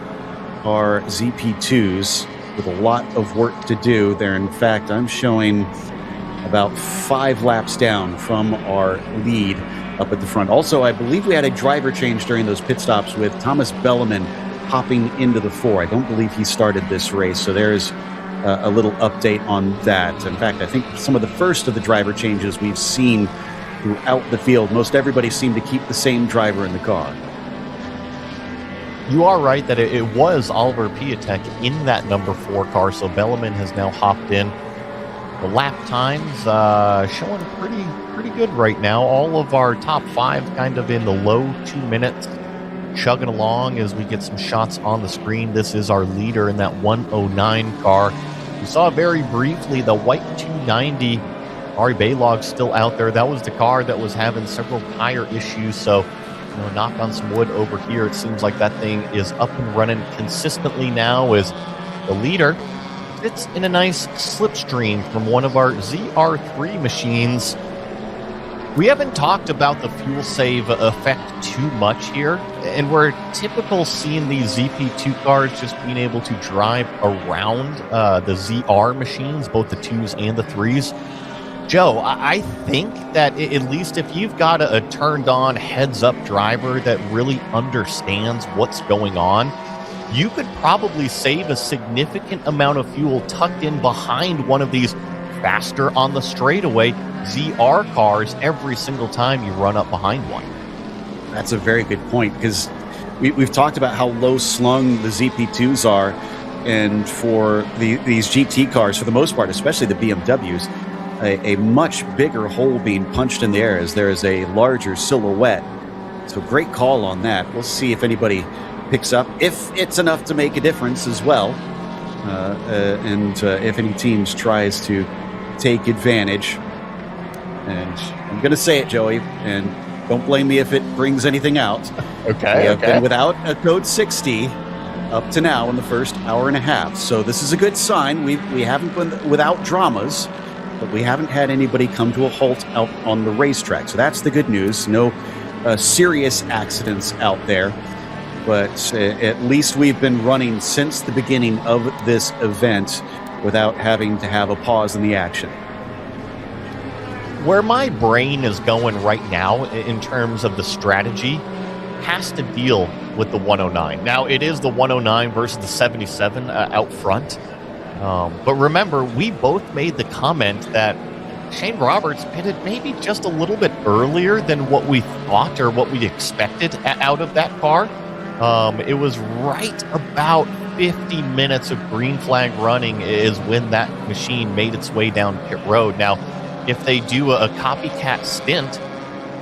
our ZP2s with a lot of work to do there. In fact, I'm showing about 5 laps down from our lead up at the front. Also, I believe we had a driver change during those pit stops with Thomas Belleman hopping into the 4. I don't believe he started this race, so there's a little update on that. In fact, I think some of the first of the driver changes we've seen throughout the field. Most everybody seemed to keep the same driver in the car. You are right that it was Oliver Piatek in that number 4 car, so Belleman has now hopped in. The lap times showing pretty good right now. All of our top 5 kind of in the low 2 minutes, chugging along as we get some shots on the screen. This is our leader in that 109 car. We saw very briefly the white 290. Ari Baylog's still out there. That was the car that was having several tire issues, so knock on some wood over here. It seems like that thing is up and running consistently now as the leader sits in a nice slipstream from one of our ZR3 machines. We haven't talked about the fuel save effect too much here, and we're typical seeing these ZP2 cars just being able to drive around the ZR machines, both the 2s and the 3s. Joe, I think that at least if you've got a turned-on heads-up driver that really understands what's going on, you could probably save a significant amount of fuel tucked in behind one of these faster on the straightaway ZR cars every single time you run up behind one. That's a very good point, because we've talked about how low slung the ZP2s are, and for these GT cars, for the most part, especially the BMWs, a much bigger hole being punched in the air as there is a larger silhouette. So great call on that. We'll see if anybody picks up, if it's enough to make a difference as well, and if any teams tries to take advantage. And I'm going to say it, Joey, and don't blame me if it brings anything out. Okay. We have been without a code 60 up to now in the first hour and a half. So this is a good sign. We haven't been without dramas, but we haven't had anybody come to a halt out on the racetrack. So that's the good news. No serious accidents out there. But at least we've been running since the beginning of this event without having to have a pause in the action. Where my brain is going right now in terms of the strategy has to deal with the 109. Now, it is the 109 versus the 77 out front. But remember, we both made the comment that Shane Roberts pitted maybe just a little bit earlier than what we thought or what we expected out of that car. It was right about 50 minutes of green flag running is when that machine made its way down pit road. Now, if they do a copycat stint,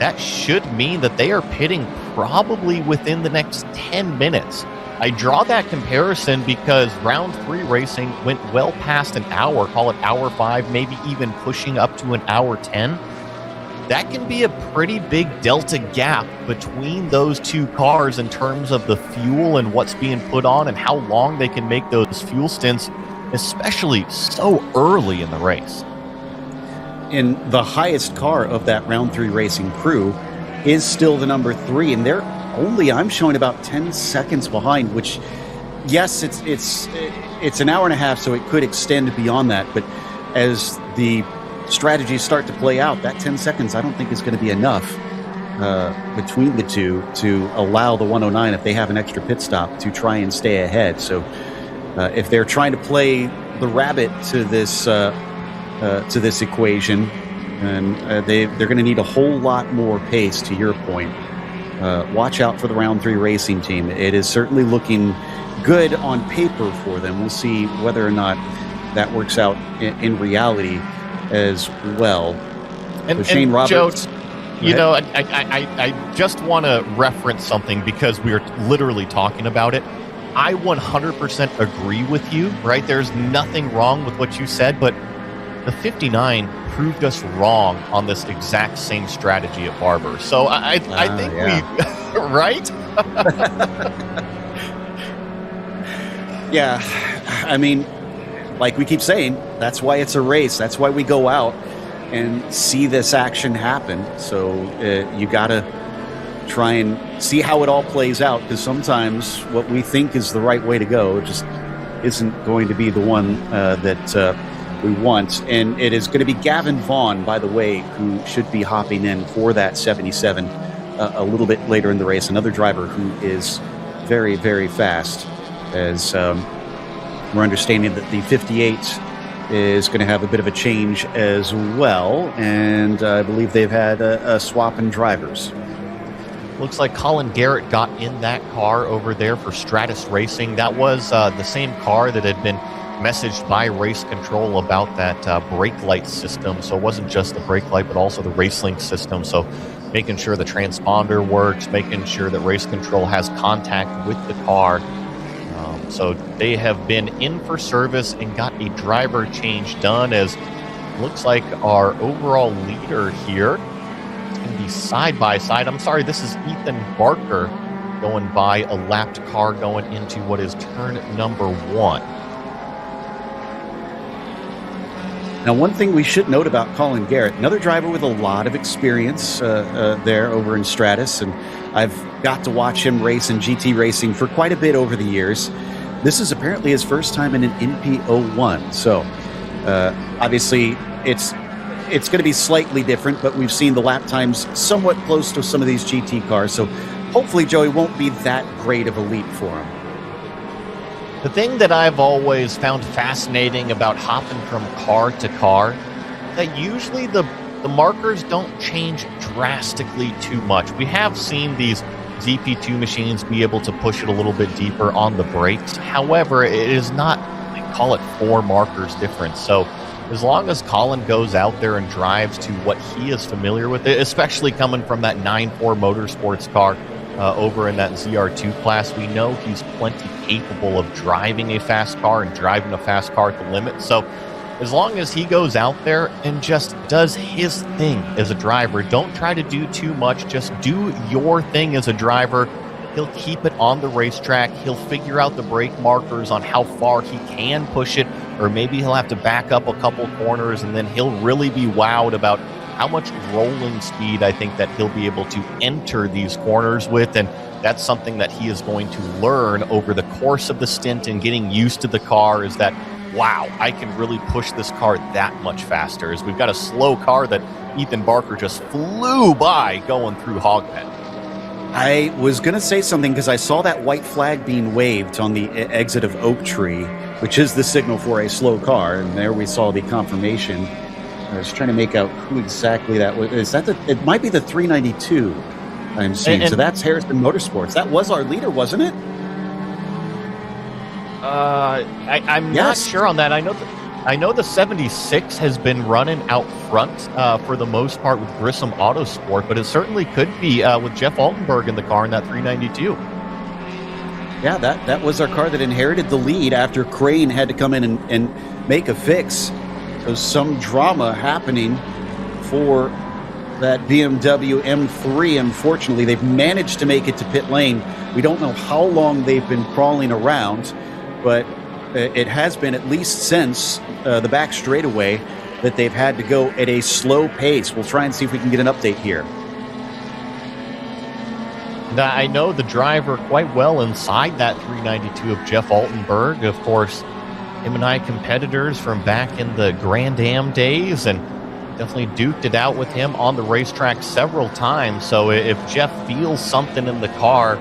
that should mean that they are pitting probably within the next 10 minutes. I draw that comparison because round 3 racing went well past an hour, call it hour 5, maybe even pushing up to an hour 10. That can be a pretty big delta gap between those two cars in terms of the fuel and what's being put on and how long they can make those fuel stints, especially so early in the race. And the highest car of that round 3 racing crew is still the number 3, and they're only, I'm showing, about 10 seconds behind, which, yes, it's an hour and a half, so it could extend beyond that. But as the strategies start to play out, that 10 seconds I don't think is going to be enough between the two to allow the 109, if they have an extra pit stop, to try and stay ahead. So if they're trying to play the rabbit to this equation, and they're going to need a whole lot more pace, to your point. Watch out for the round 3 racing team. It is certainly looking good on paper for them. We'll see whether or not that works out in reality as well. And Shane Roberts, Joe, you know, I just want to reference something because we are literally talking about it. I 100% agree with you, right? There's nothing wrong with what you said, but the 59 proved us wrong on this exact same strategy at Barber. So I think we, right? Yeah, I mean, like we keep saying, that's why it's a race. That's why we go out and see this action happen. So you got to try and see how it all plays out, because sometimes what we think is the right way to go just isn't going to be the one that we want. And it is going to be Gavin Vaughn, by the way, who should be hopping in for that 77 a little bit later in the race. Another driver who is very, very fast, as we're understanding that the 58 is going to have a bit of a change as well. And I believe they've had a swap in drivers. Looks like Colin Garrett got in that car over there for Stratus Racing. That was the same car that had been messaged by Race Control about that brake light system. So it wasn't just the brake light, but also the RaceLink system. So making sure the transponder works, making sure that Race Control has contact with the car. So they have been in for service and got a driver change done, as looks like our overall leader here going to be side by side. I'm sorry, this is Ethan Barker going by a lapped car going into what is turn number 1. Now, one thing we should note about Colin Garrett, another driver with a lot of experience there over in Stratus, and I've got to watch him race in GT racing for quite a bit over the years. This is apparently his first time in an NP01, so obviously it's going to be slightly different, but we've seen the lap times somewhat close to some of these GT cars, so hopefully, Joey, won't be that great of a leap for him. The thing that I've always found fascinating about hopping from car to car, that usually the markers don't change drastically too much. We have seen these ZP2 machines be able to push it a little bit deeper on the brakes. However, it is not, they call it 4 markers difference. So as long as Colin goes out there and drives to what he is familiar with, especially coming from that 9.4 Motorsports car, over in that ZR2 class, we know he's plenty capable of driving a fast car and driving a fast car at the limit. So as long as he goes out there and just does his thing as a driver, don't try to do too much, just do your thing as a driver. He'll keep it on the racetrack. He'll figure out the brake markers on how far he can push it, or maybe he'll have to back up a couple corners, and then he'll really be wowed about how much rolling speed I think that he'll be able to enter these corners with. And that's something that he is going to learn over the course of the stint and getting used to the car, is that, wow, I can really push this car that much faster. As we've got a slow car that Ethan Barker just flew by going through Hogpen. I was going to say something because I saw that white flag being waved on the exit of Oak Tree, which is the signal for a slow car, and there we saw the confirmation. I was trying to make out who exactly that was. Is that it might be the 392 I'm seeing. So that's Harrison Motorsports. That was our leader, wasn't it? I'm not sure on that. I know the 76 has been running out front for the most part with Grissom Autosport, but it certainly could be with Jeff Altenberg in the car in that 392. Yeah, that was our car that inherited the lead after Crane had to come in and make a fix. So some drama happening for that BMW M3. Unfortunately, they've managed to make it to pit lane. We don't know how long they've been crawling around, but it has been at least since the back straightaway that they've had to go at a slow pace. We'll try and see if we can get an update here. Now, I know the driver quite well inside that 392 of Jeff Altenberg. Of course, him and I competitors from back in the Grand Am days, and definitely duked it out with him on the racetrack several times. So if Jeff feels something in the car,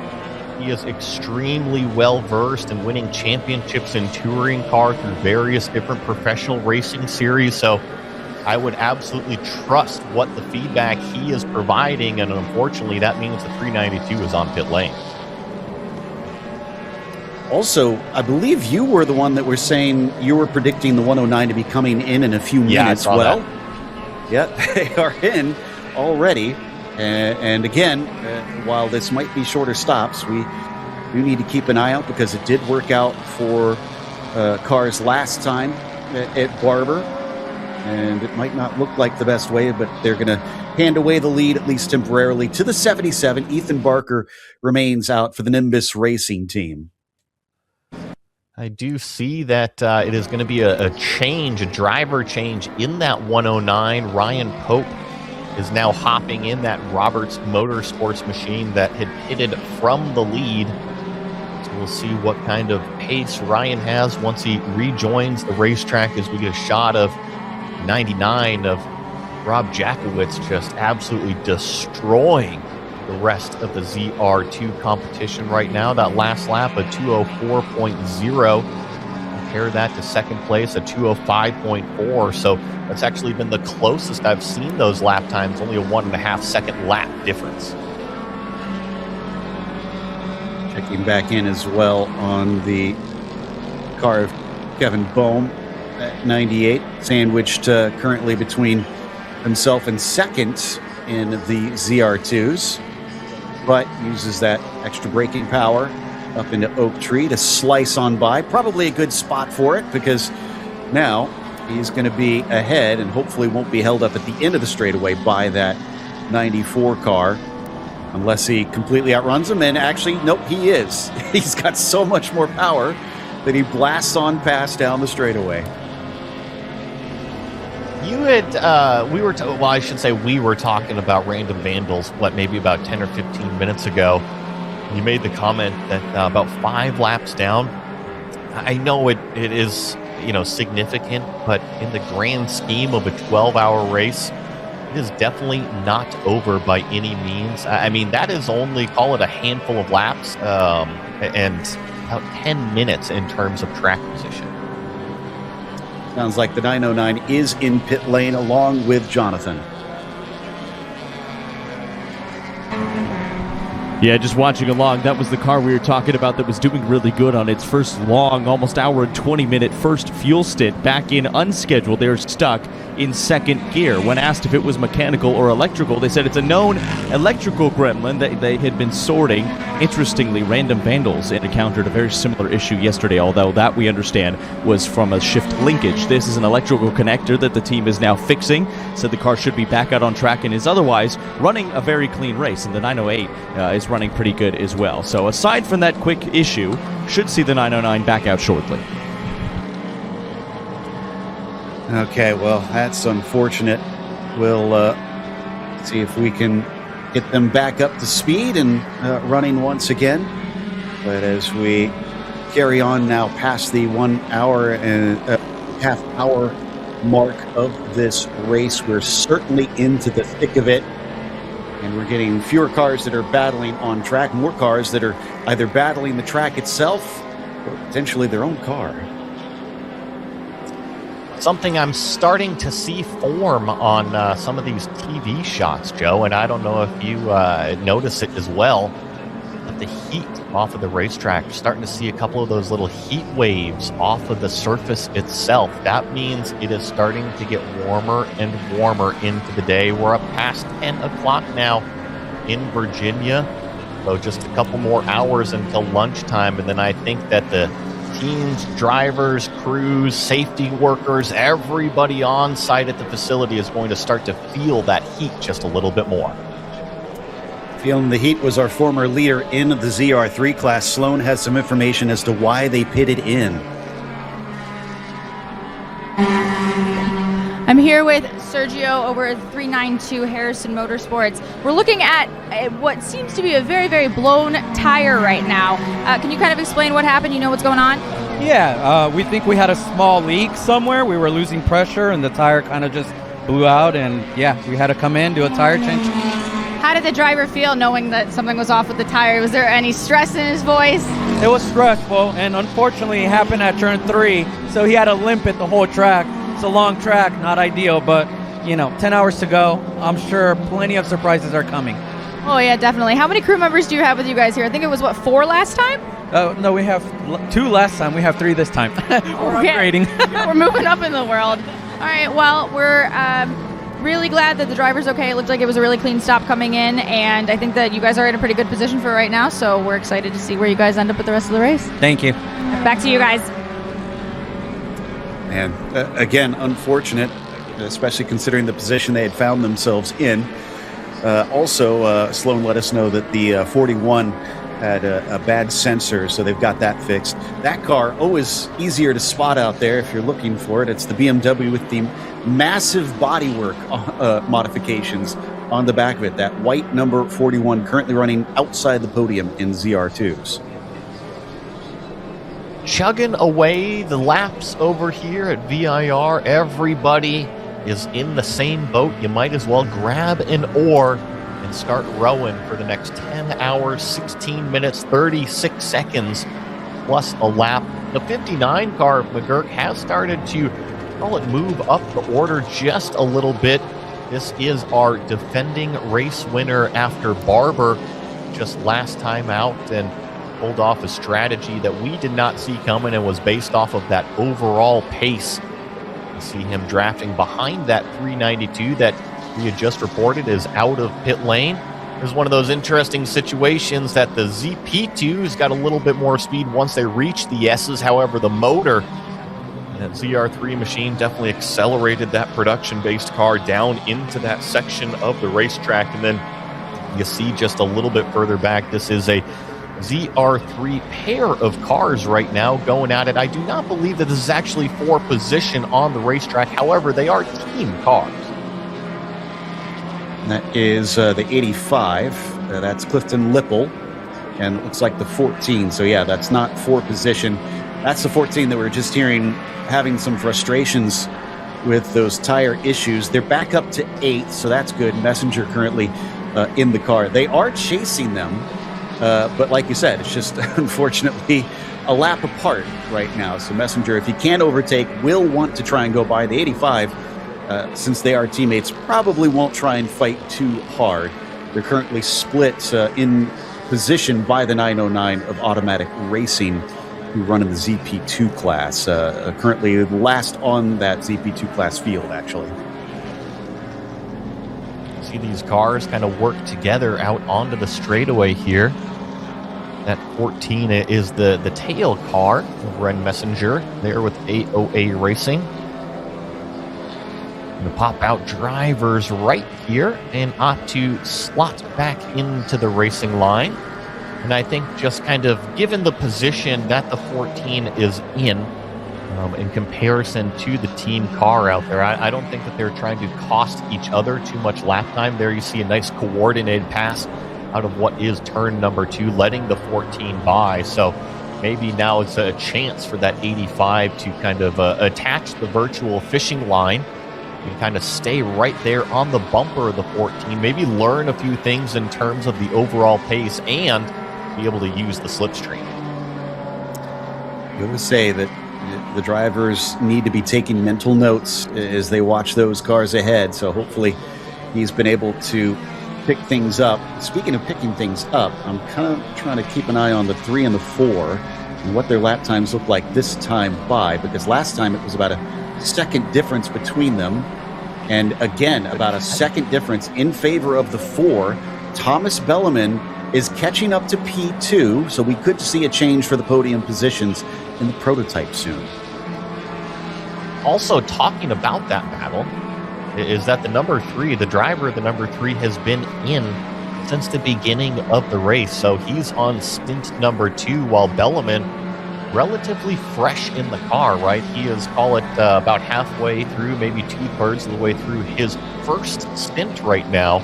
he is extremely well versed in winning championships in touring car through various different professional racing series. So I would absolutely trust what the feedback he is providing, and unfortunately that means the 392 is on pit lane. Also, I believe you were the one that were saying you were predicting the 109 to be coming in a few minutes. Well, yeah, they are in already. And again, while this might be shorter stops, we do need to keep an eye out because it did work out for cars last time at Barber. And it might not look like the best way, but they're going to hand away the lead, at least temporarily, to the 77. Ethan Barker remains out for the Nimbus Racing team. I do see that it is going to be a change, a driver change in that 109. Ryan Pope is now hopping in that Roberts Motorsports machine that had pitted from the lead. So we'll see what kind of pace Ryan has once he rejoins the racetrack, as we get a shot of 99 of Rob Jakowitz just absolutely destroying the rest of the ZR2 competition right now. That last lap, a 204.0. Compare that to second place, a 205.4. So that's actually been the closest I've seen those lap times, only a 1.5 second lap difference. Checking back in as well on the car of Kevin Boehm at 98, sandwiched currently between himself and second in the ZR2s, but uses that extra braking power up into Oak Tree to slice on by. Probably a good spot for it because now he's going to be ahead and hopefully won't be held up at the end of the straightaway by that 94 car, unless he completely outruns him. And actually, nope, he is. He's got so much more power that he blasts on past down the straightaway. You had, I should say we were talking about random vandals, maybe about 10 or 15 minutes ago. You made the comment that about 5 laps down. I know it is, significant, but in the grand scheme of a 12-hour race, it is definitely not over by any means. I mean, that is only, call it a handful of laps, and about 10 minutes in terms of track position. Sounds like the 909 is in pit lane along with Jonathan. Yeah, just watching along, that was the car we were talking about that was doing really good on its first long, almost hour and 20-minute first fuel stint. Back in unscheduled, they're stuck in second gear. When asked if it was mechanical or electrical, they said it's a known electrical gremlin that they had been sorting. Interestingly, Random Vandals encountered a very similar issue yesterday, although that we understand was from a shift linkage. This is an electrical connector that the team is now fixing. Said the car should be back out on track and is otherwise running a very clean race, and the 908 is running pretty good as well. So aside from that quick issue, should see the 909 back out shortly. Okay, well, that's unfortunate. We'll see if we can get them back up to speed and running once again. But as we carry on now past the 1 hour and a half hour mark of this race, we're certainly into the thick of it. And we're getting fewer cars that are battling on track, more cars that are either battling the track itself or potentially their own car. Something I'm starting to see form on some of these TV shots, Joe, and I don't know if you notice it as well, but the heat off of the racetrack, you're starting to see a couple of those little heat waves off of the surface itself. That means it is starting to get warmer and warmer into the day. We're up past 10 o'clock now in Virginia, so just a couple more hours until lunchtime, and then I think that the teams, drivers, crews, safety workers, everybody on site at the facility is going to start to feel that heat just a little bit more. Feeling the heat was our former leader in the ZR3 class. Sloan has some information as to why they pitted in. I'm here with Sergio over at 392 Harrison Motorsports. We're looking at what seems to be a very, very blown tire right now. Can you kind of explain what happened? You know what's going on? Yeah, we think we had a small leak somewhere. We were losing pressure and the tire kind of just blew out, and yeah, we had to come in, do a tire change. How did the driver feel knowing that something was off with the tire? Was there any stress in his voice? It was stressful, and unfortunately it happened at turn 3, so he had to limp it the whole track. It's a long track, not ideal, but 10 hours to go. I'm sure plenty of surprises are coming. Oh yeah, definitely. How many crew members do you have with you guys here? I think it was 4 last time? No, we have 2 last time. We have 3 this time. We're upgrading. We're moving up in the world. All right, well, we're really glad that the driver's okay. It looked like it was a really clean stop coming in, and I think that you guys are in a pretty good position for right now, so we're excited to see where you guys end up with the rest of the race. Thank you. Back to you guys. And again, unfortunate, especially considering the position they had found themselves in. Also, Sloan let us know that the 41 had a bad sensor, so they've got that fixed. That car, always easier to spot out there if you're looking for it. It's the BMW with the massive bodywork modifications on the back of it. That white number 41 currently running outside the podium in ZR2s. Chugging away the laps over here at VIR. Everybody is in the same boat. You might as well grab an oar and start rowing for the next 10 hours, 16 minutes, 36 seconds plus a lap. The 59 car, McGurk, has started to move up the order just a little bit. This is our defending race winner after Barber just last time out, and pulled off a strategy that we did not see coming and was based off of that overall pace. You see him drafting behind that 392 that we had just reported is out of pit lane. There's one of those interesting situations that the ZP2's got a little bit more speed once they reach the S's. However, the motor That ZR3 machine definitely accelerated that production-based car down into that section of the racetrack. And then you see just a little bit further back, this is a ZR3 pair of cars right now going at it. I do not believe that this is actually for position on the racetrack. However, they are team cars. And that is the 85. That's Clifton Lipple. And it looks like the 14. So, yeah, that's not for position. That's the 14 that we're just hearing having some frustrations with those tire issues. They're back up to 8, so that's good. Messenger currently in the car. They are chasing them, but like you said, it's just unfortunately a lap apart right now. So Messenger, if he can overtake, will want to try and go by the 85. Since they are teammates, probably won't try and fight too hard. They're currently split in position by the 909 of Automatic Racing, who run in the ZP2 class. Currently last on that ZP2 class field, actually. See these cars kind of work together out onto the straightaway here. That 14 is the tail car of Ren Messenger there with AOA Racing. Going to pop out drivers right here and opt to slot back into the racing line. And I think just kind of given the position that the 14 is in comparison to the team car out there, I don't think that they're trying to cost each other too much lap time. There you see a nice coordinated pass out of what is turn number 2, letting the 14 by. So maybe now it's a chance for that 85 to kind of attach the virtual fishing line and kind of stay right there on the bumper of the 14, maybe learn a few things in terms of the overall pace and be able to use the slipstream. I'm going to say that the drivers need to be taking mental notes as they watch those cars ahead. So hopefully he's been able to pick things up. Speaking of picking things up, I'm kind of trying to keep an eye on the 3 and the 4 and what their lap times look like this time by, because last time it was about a second difference between them. And again, about a second difference in favor of the 4. Thomas Belleman is catching up to P2, so we could see a change for the podium positions in the prototype soon. Also talking about that battle is that the number 3, the driver of the number 3, has been in since the beginning of the race. So he's on stint number 2, while Belleman relatively fresh in the car, right? He is, call it about halfway through, maybe 2/3 of the way through his first stint right now.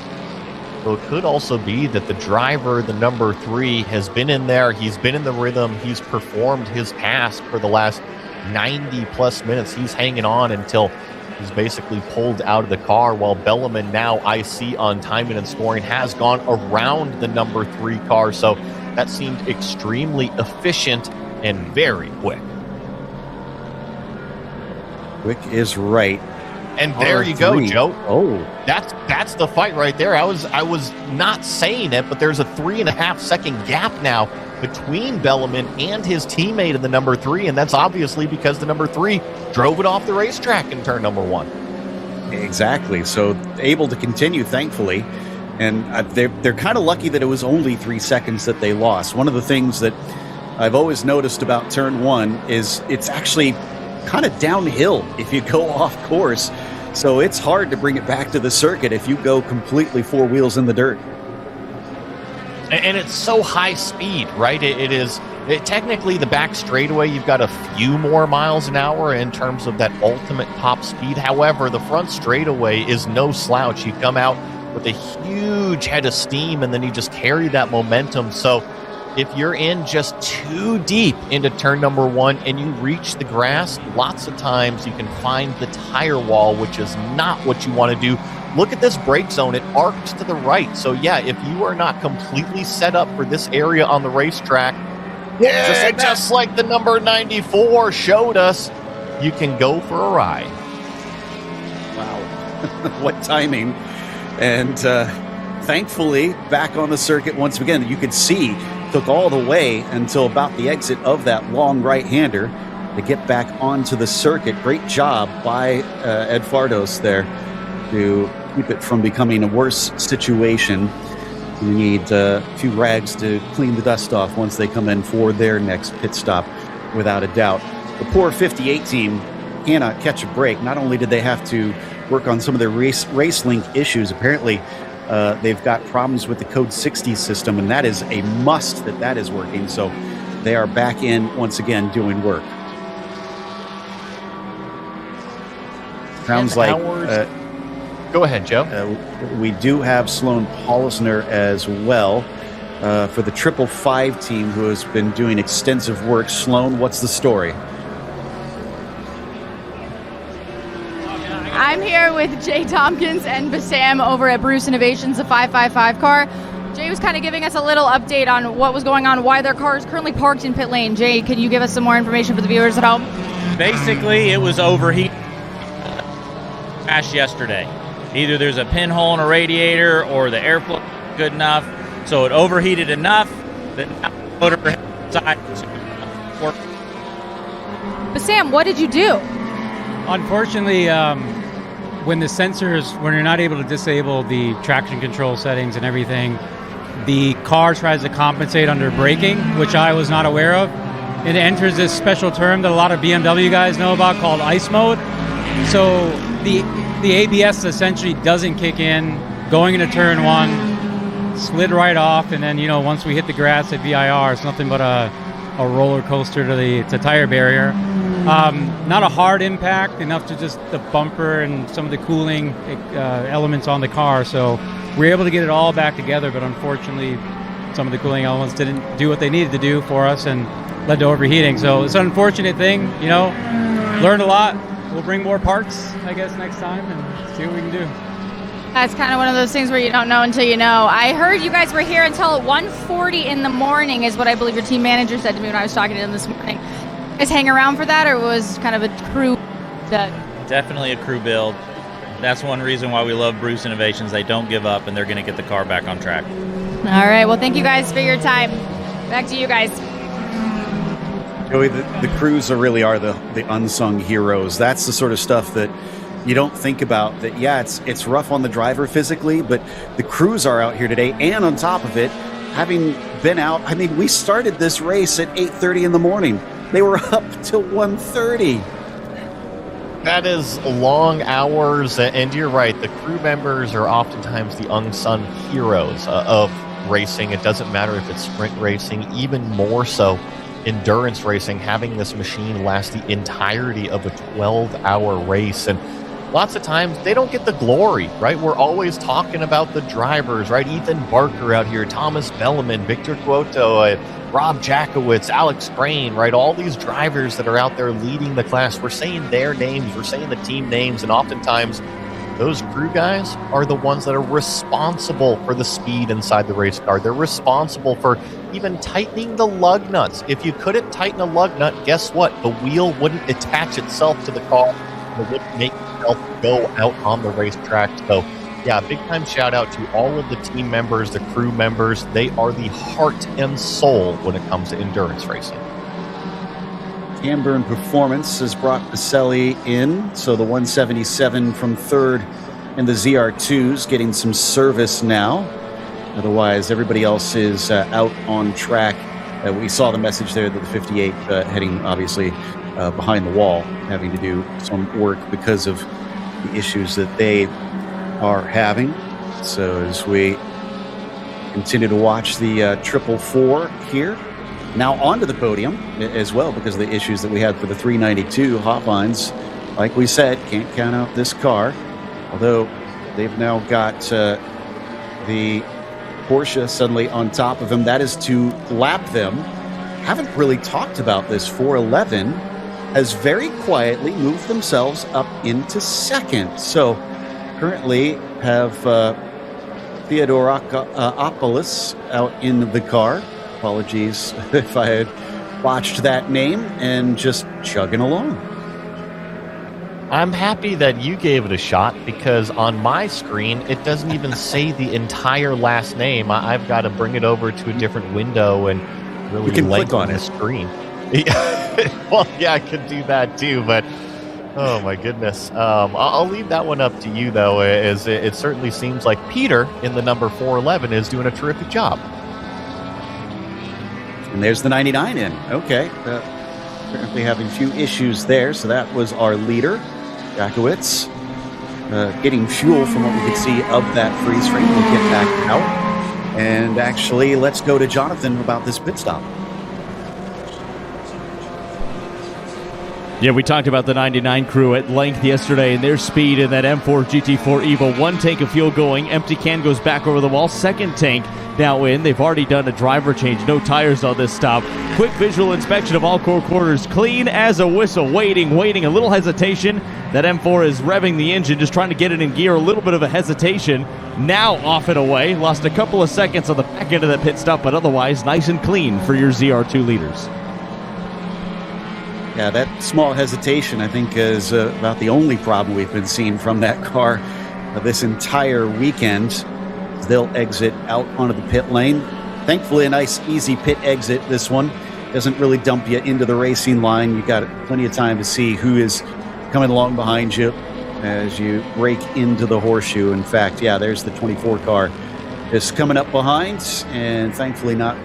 So it could also be that the driver, the number 3, has been in there. He's been in the rhythm. He's performed his task for the last 90 plus minutes. He's hanging on until he's basically pulled out of the car, while Belleman, now IC on timing and scoring, has gone around the number 3 car. So that seemed extremely efficient and very quick. Quick is right. And there you go, Joe. Oh, that's the fight right there. I was not saying it, but there's a 3.5 second gap now between Belleman and his teammate in the number 3, and that's obviously because the number 3 drove it off the racetrack in turn number 1. Exactly. So able to continue, thankfully. And they're kind of lucky that it was only 3 seconds that they lost. One of the things that I've always noticed about turn 1 is it's actually kind of downhill if you go off course. So it's hard to bring it back to the circuit if you go completely 4 wheels in the dirt. And it's so high speed, right? Technically the back straightaway, you've got a few more miles an hour in terms of that ultimate top speed. However, the front straightaway is no slouch. You come out with a huge head of steam and then you just carry that momentum. So if you're in just too deep into turn number 1 and you reach the grass, lots of times you can find the tire wall, which is not what you want to do. Look at this brake zone. It arcs to the right. So, yeah, if you are not completely set up for this area on the racetrack, just like the number 94 showed us, you can go for a ride. Wow. What timing. And thankfully, back on the circuit once again, you could see took all the way until about the exit of that long right-hander to get back onto the circuit. Great job by Ed Fardos there to keep it from becoming a worse situation. You need a few rags to clean the dust off once they come in for their next pit stop, without a doubt. The poor 58 team cannot catch a break. Not only did they have to work on some of their race link issues, apparently they've got problems with the Code 60 system, and that is a must that is working. So they are back in once again doing work. Sounds like... Go ahead, Joe. We do have Sloan Polisner as well for the 555 team, who has been doing extensive work. Sloan, what's the story? I'm here with Jay Tompkins and Bassam over at Bruce Innovations, the 555 car. Jay was kind of giving us a little update on what was going on, why their car is currently parked in pit lane. Jay, can you give us some more information for the viewers at home? Basically, it was overheat crash yesterday. Either there's a pinhole in a radiator or the airflow is good enough, so it overheated enough that the motor side worked. Bassam, what did you do? Unfortunately, when you're not able to disable the traction control settings and everything, the car tries to compensate under braking, which I was not aware of. It enters this special term that a lot of BMW guys know about called ice mode. So the ABS essentially doesn't kick in, going into turn one, slid right off, and then, once we hit the grass at VIR, it's nothing but a roller coaster to tire barrier. Not a hard impact, enough to just the bumper and some of the cooling elements on the car. So we were able to get it all back together, but unfortunately, some of the cooling elements didn't do what they needed to do for us and led to overheating. So it's an unfortunate thing, learned a lot. We'll bring more parts, I guess, next time and see what we can do. That's kind of one of those things where you don't know until you know. I heard you guys were here until 1:40 in the morning is what I believe your team manager said to me when I was talking to him this morning. Guys hang around for that, or was kind of a crew that... Definitely a crew build. That's one reason why we love Bruce Innovations. They don't give up, and they're going to get the car back on track. All right, well, thank you guys for your time. Back to you guys. Joey, the crews really are the unsung heroes. That's the sort of stuff that you don't think about. That, yeah, it's rough on the driver physically, but the crews are out here today, and on top of it, having been out, I mean, we started this race at 8:30 in the morning. They were up till 1:30. That is long hours, and you're right. The crew members are oftentimes the unsung heroes of racing. It doesn't matter if it's sprint racing, even more so endurance racing, having this machine last the entirety of a 12-hour race. And lots of times they don't get the glory, right? We're always talking about the drivers, right? Ethan Barker out here, Thomas Belleman, Victor Cuoto, Rob Jackowitz, Alex Crane, right? All these drivers that are out there leading the class. We're saying their names, we're saying the team names, and oftentimes those crew guys are the ones that are responsible for the speed inside the race car. They're responsible for even tightening the lug nuts. If you couldn't tighten a lug nut, guess what? The wheel wouldn't attach itself to the car. It wouldn't make itself go out on the racetrack. So, yeah, big time shout out to all of the team members, the crew members. They are the heart and soul when it comes to endurance racing. Camburn Performance has brought Baselli in, so the 177 from third and the ZR2s getting some service now. Otherwise, everybody else is out on track. We saw the message there that the 58 heading, obviously, behind the wall, having to do some work because of the issues that they are having. So as we continue to watch the 444 here, now onto the podium as well because of the issues that we had for the 392 Hotlines. Like we said, can't count out this car, although they've now got the Porsche suddenly on top of them. That is to lap them. Haven't really talked about this. 411 has very quietly moved themselves up into second. So currently have Theodorakopoulos out in the car. Apologies if I had botched that name, and just chugging along. I'm happy that you gave it a shot because on my screen, it doesn't even say the entire last name. I've got to bring it over to a different window and really click on the screen. Well, yeah, I could do that too, but oh my goodness. I'll leave that one up to you, though, as it certainly seems like Peter in the number 411 is doing a terrific job. And there's the 99 in. Okay. apparently having a few issues there. So that was our leader, Jakowitz, getting fuel from what we could see of that freeze frame. We'll get back out. And actually, let's go to Jonathan about this pit stop. Yeah, we talked about the 99 crew at length yesterday and their speed in that M4 GT4 Evo. One tank of fuel going, empty can goes back over the wall, second tank now in. They've already done a driver change, no tires on this stop. Quick visual inspection of all core quarters, clean as a whistle, waiting, a little hesitation. That M4 is revving the engine, just trying to get it in gear, a little bit of a hesitation. Now off and away, lost a couple of seconds on the back end of that pit stop, but otherwise nice and clean for your ZR2 leaders. Yeah, that small hesitation, I think, is about the only problem we've been seeing from that car this entire weekend. They'll exit out onto the pit lane. Thankfully, a nice, easy pit exit, this one. Doesn't really dump you into the racing line. You got plenty of time to see who is coming along behind you as you break into the horseshoe. In fact, yeah, there's the 24 car is coming up behind, and thankfully not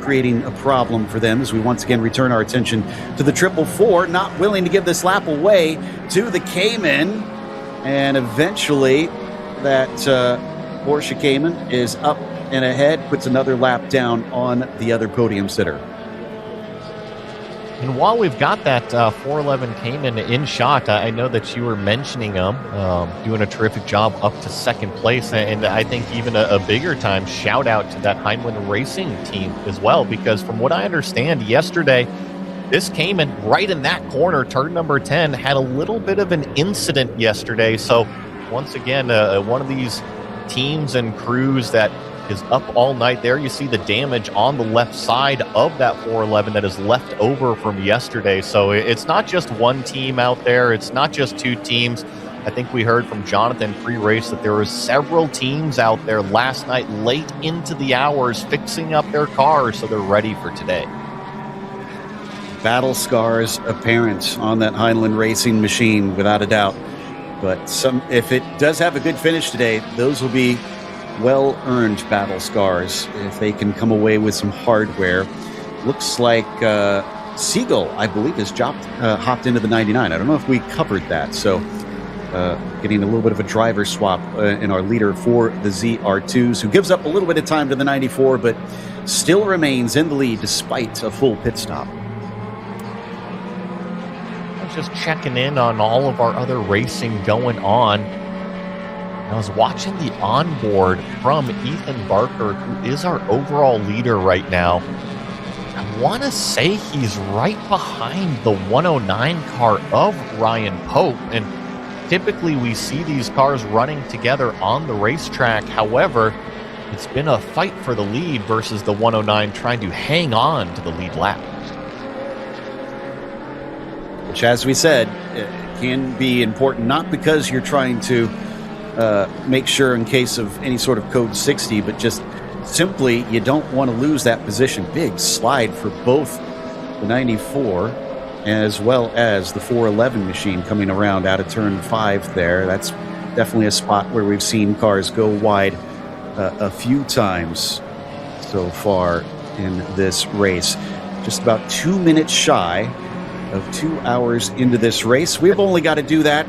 creating a problem for them as we once again return our attention to the 444, not willing to give this lap away to the Cayman. And eventually that Porsche Cayman is up and ahead, puts another lap down on the other podium sitter. And while we've got that 411 Cayman in shot, I know that you were mentioning them, doing a terrific job up to second place. And I think even a bigger time shout out to that Heinlein Racing team as well, because from what I understand yesterday, this Cayman right in that corner, turn number 10, had a little bit of an incident yesterday. So once again, one of these teams and crews that is up all night. There you see the damage on the left side of that 411 that is left over from yesterday. So it's not just one team out there. It's not just two teams. I think we heard from Jonathan pre-race that there were several teams out there last night late into the hours fixing up their cars so they're ready for today. Battle scars apparent on that Heinlein Racing machine, without a doubt. But if it does have a good finish today, those will be well-earned battle scars if they can come away with some hardware. Looks like Siegel, I believe, has hopped into the 99. I don't know if we covered that. So getting a little bit of a driver swap in our leader for the ZR2s, who gives up a little bit of time to the 94, but still remains in the lead despite a full pit stop. I was just checking in on all of our other racing going on. I was watching the onboard from Ethan Barker, who is our overall leader right now. I want to say he's right behind the 109 car of Ryan Pope. And typically we see these cars running together on the racetrack. However, it's been a fight for the lead versus the 109 trying to hang on to the lead lap. Which, as we said, can be important, not because you're trying to make sure in case of any sort of code 60, but just simply you don't want to lose that position. Big slide for both the 94 as well as the 411 machine coming around out of turn 5 there. That's definitely a spot where we've seen cars go wide a few times so far in this race. Just about 2 minutes shy of 2 hours into this race. We've only got to do that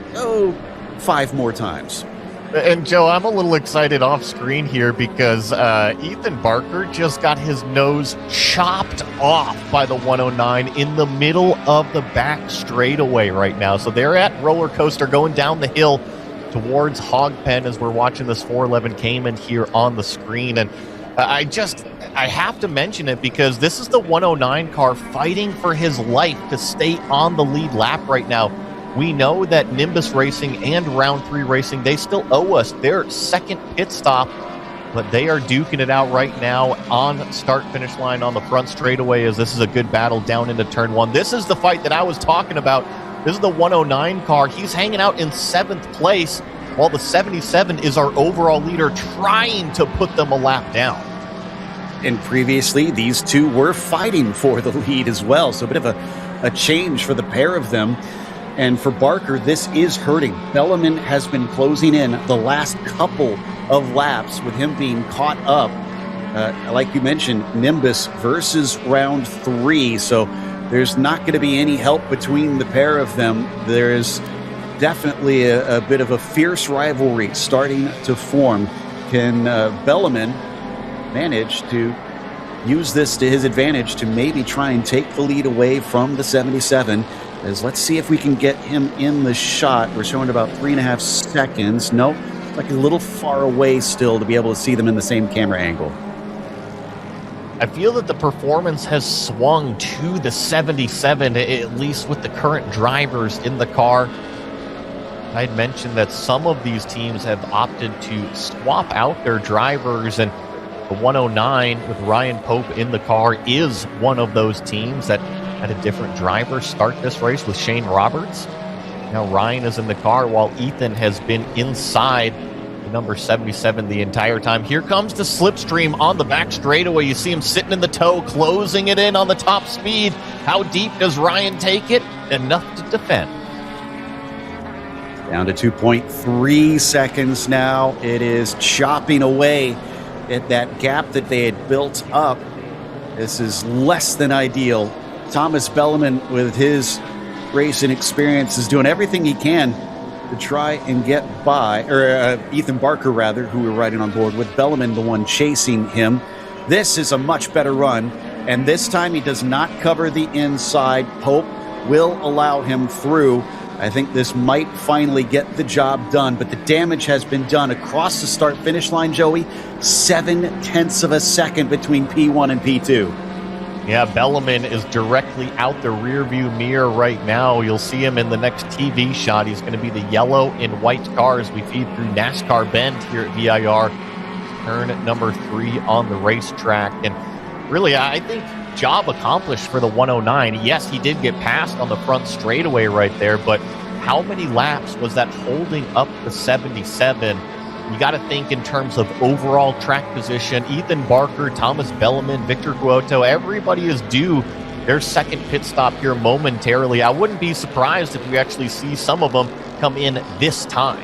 5 more times. And Joe, I'm a little excited off screen here because Ethan Barker just got his nose chopped off by the 109 in the middle of the back straightaway right now. So they're at roller coaster going down the hill towards Hog Pen as we're watching this 411 Cayman here on the screen. And I have to mention it because this is the 109 car fighting for his life to stay on the lead lap right now. We know that Nimbus Racing and Round 3 Racing, they still owe us their second pit stop, but they are duking it out right now on start-finish line on the front straightaway as this is a good battle down into turn 1. This is the fight that I was talking about. This is the 109 car. He's hanging out in 7th place while the 77 is our overall leader trying to put them a lap down. And previously, these two were fighting for the lead as well, so a bit of a change for the pair of them. And for Barker, this is hurting. Bellarmine has been closing in the last couple of laps with him being caught up. Like you mentioned, Nimbus versus round 3. So there's not going to be any help between the pair of them. There's definitely a bit of a fierce rivalry starting to form. Can Belleman manage to use this to his advantage to maybe try and take the lead away from the 77? As let's see if we can get him in the shot. We're showing about 3.5 seconds. Nope, like a little far away still to be able to see them in the same camera angle. I feel that the performance has swung to the 77, at least with the current drivers in the car. I'd mentioned that some of these teams have opted to swap out their drivers, and the 109 with Ryan Pope in the car is one of those teams that had a different driver start this race with Shane Roberts. Now Ryan is in the car while Ethan has been inside the number 77 the entire time. Here comes the slipstream on the back straightaway. You see him sitting in the toe, closing it in on the top speed. How deep does Ryan take it? Enough to defend. Down to 2.3 seconds now. It is chopping away at that gap that they had built up. This is less than ideal. Thomas Belleman, with his racing experience, is doing everything he can to try and get by, or Ethan Barker, rather, who we're riding on board with. Belleman, the one chasing him. This is a much better run, and this time he does not cover the inside. Pope will allow him through. I think this might finally get the job done, but the damage has been done across the start-finish line, Joey. 0.7 of a second between P1 and P2. Yeah, Belleman is directly out the rearview mirror right now. You'll see him in the next TV shot. He's going to be the yellow and white car as we feed through NASCAR Bend here at VIR. Turn number 3 on the racetrack. And really, I think job accomplished for the 109. Yes, he did get passed on the front straightaway right there, but how many laps was that holding up the 77? You got to think in terms of overall track position. Ethan Barker, Thomas Belleman, Victor Cuoto, everybody is due their second pit stop here momentarily. I wouldn't be surprised if we actually see some of them come in this time.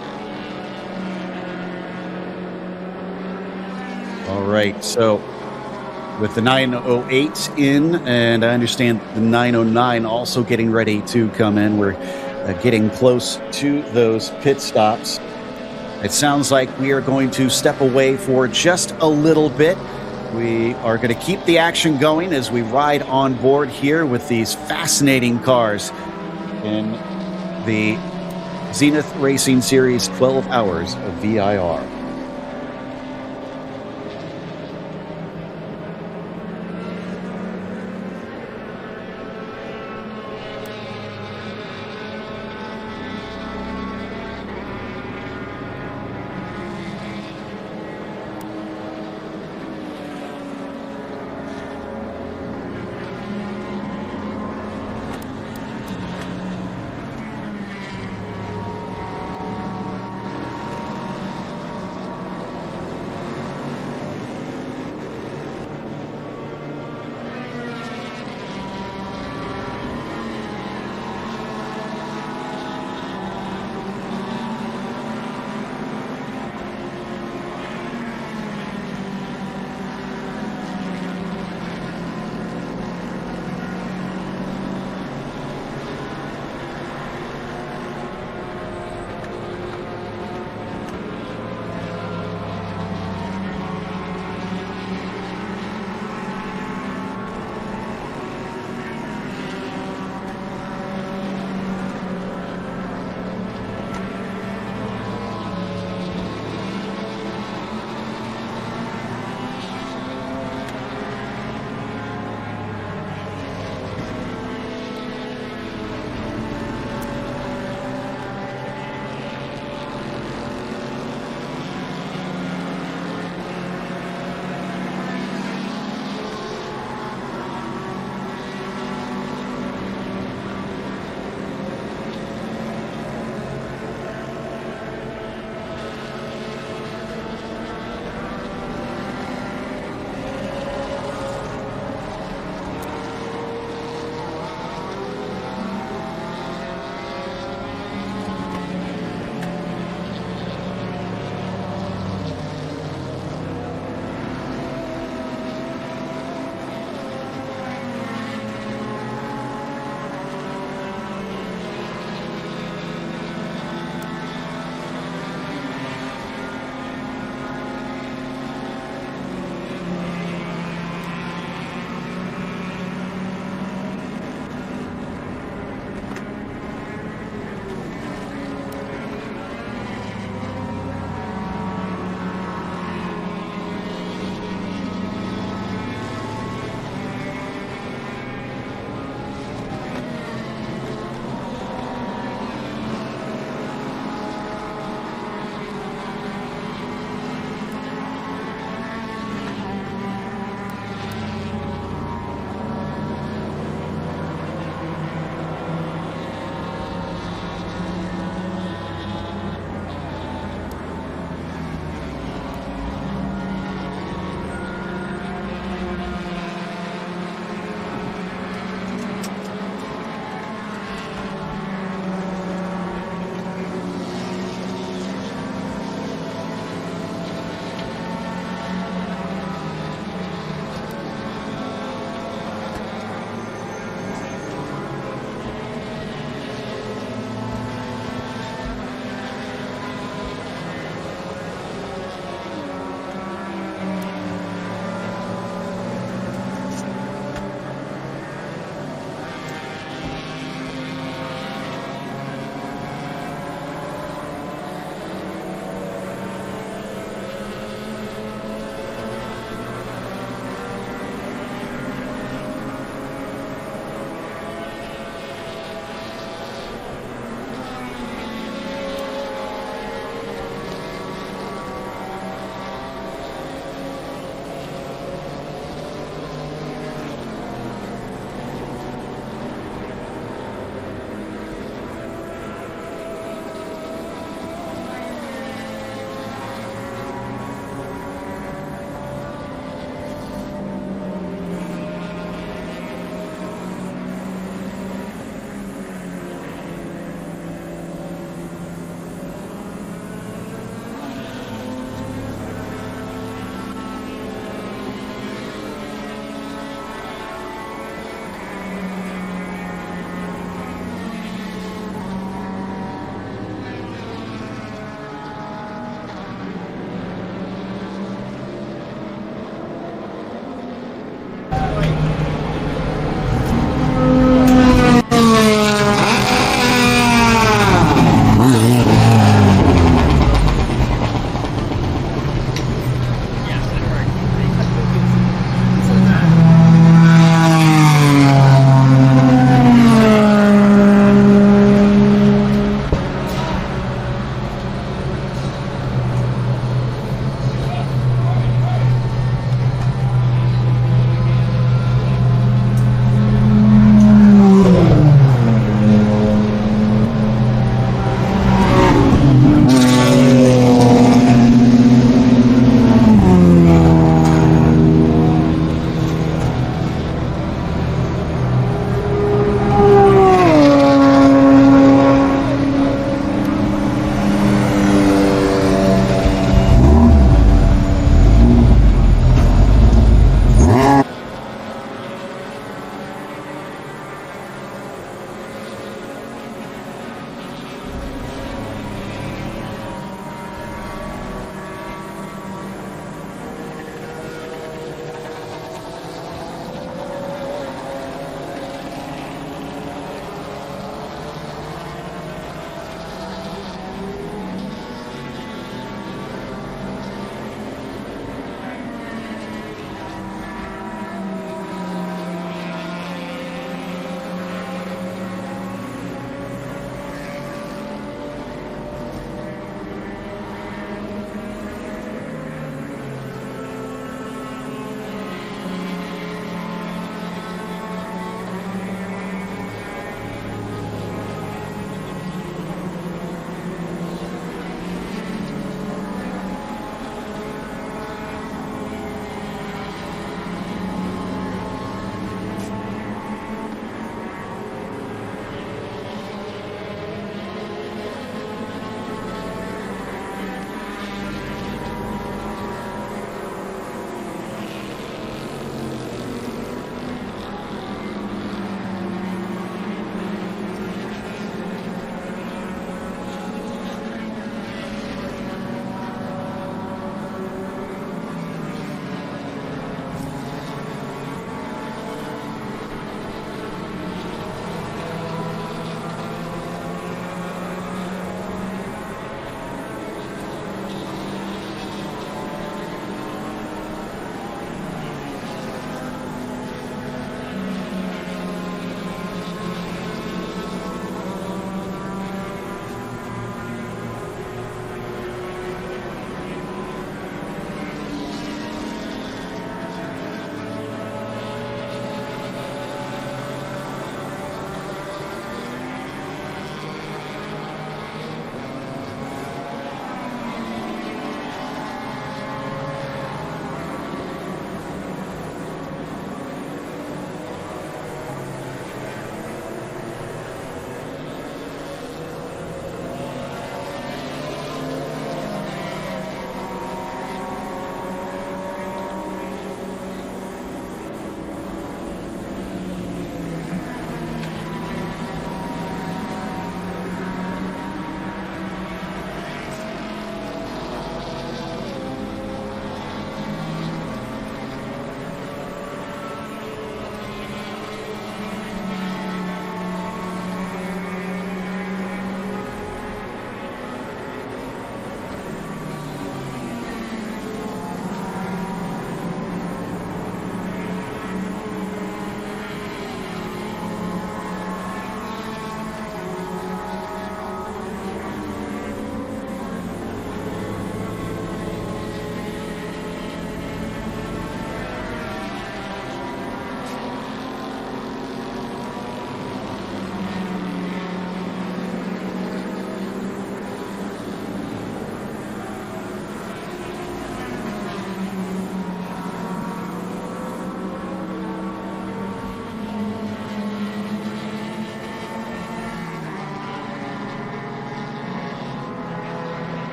All right, so with the 908 in, and I understand the 909 also getting ready to come in, we're getting close to those pit stops. It sounds like we are going to step away for just a little bit. We are going to keep the action going as we ride on board here with these fascinating cars in the Zenith Racing Series 12 Hours of VIR.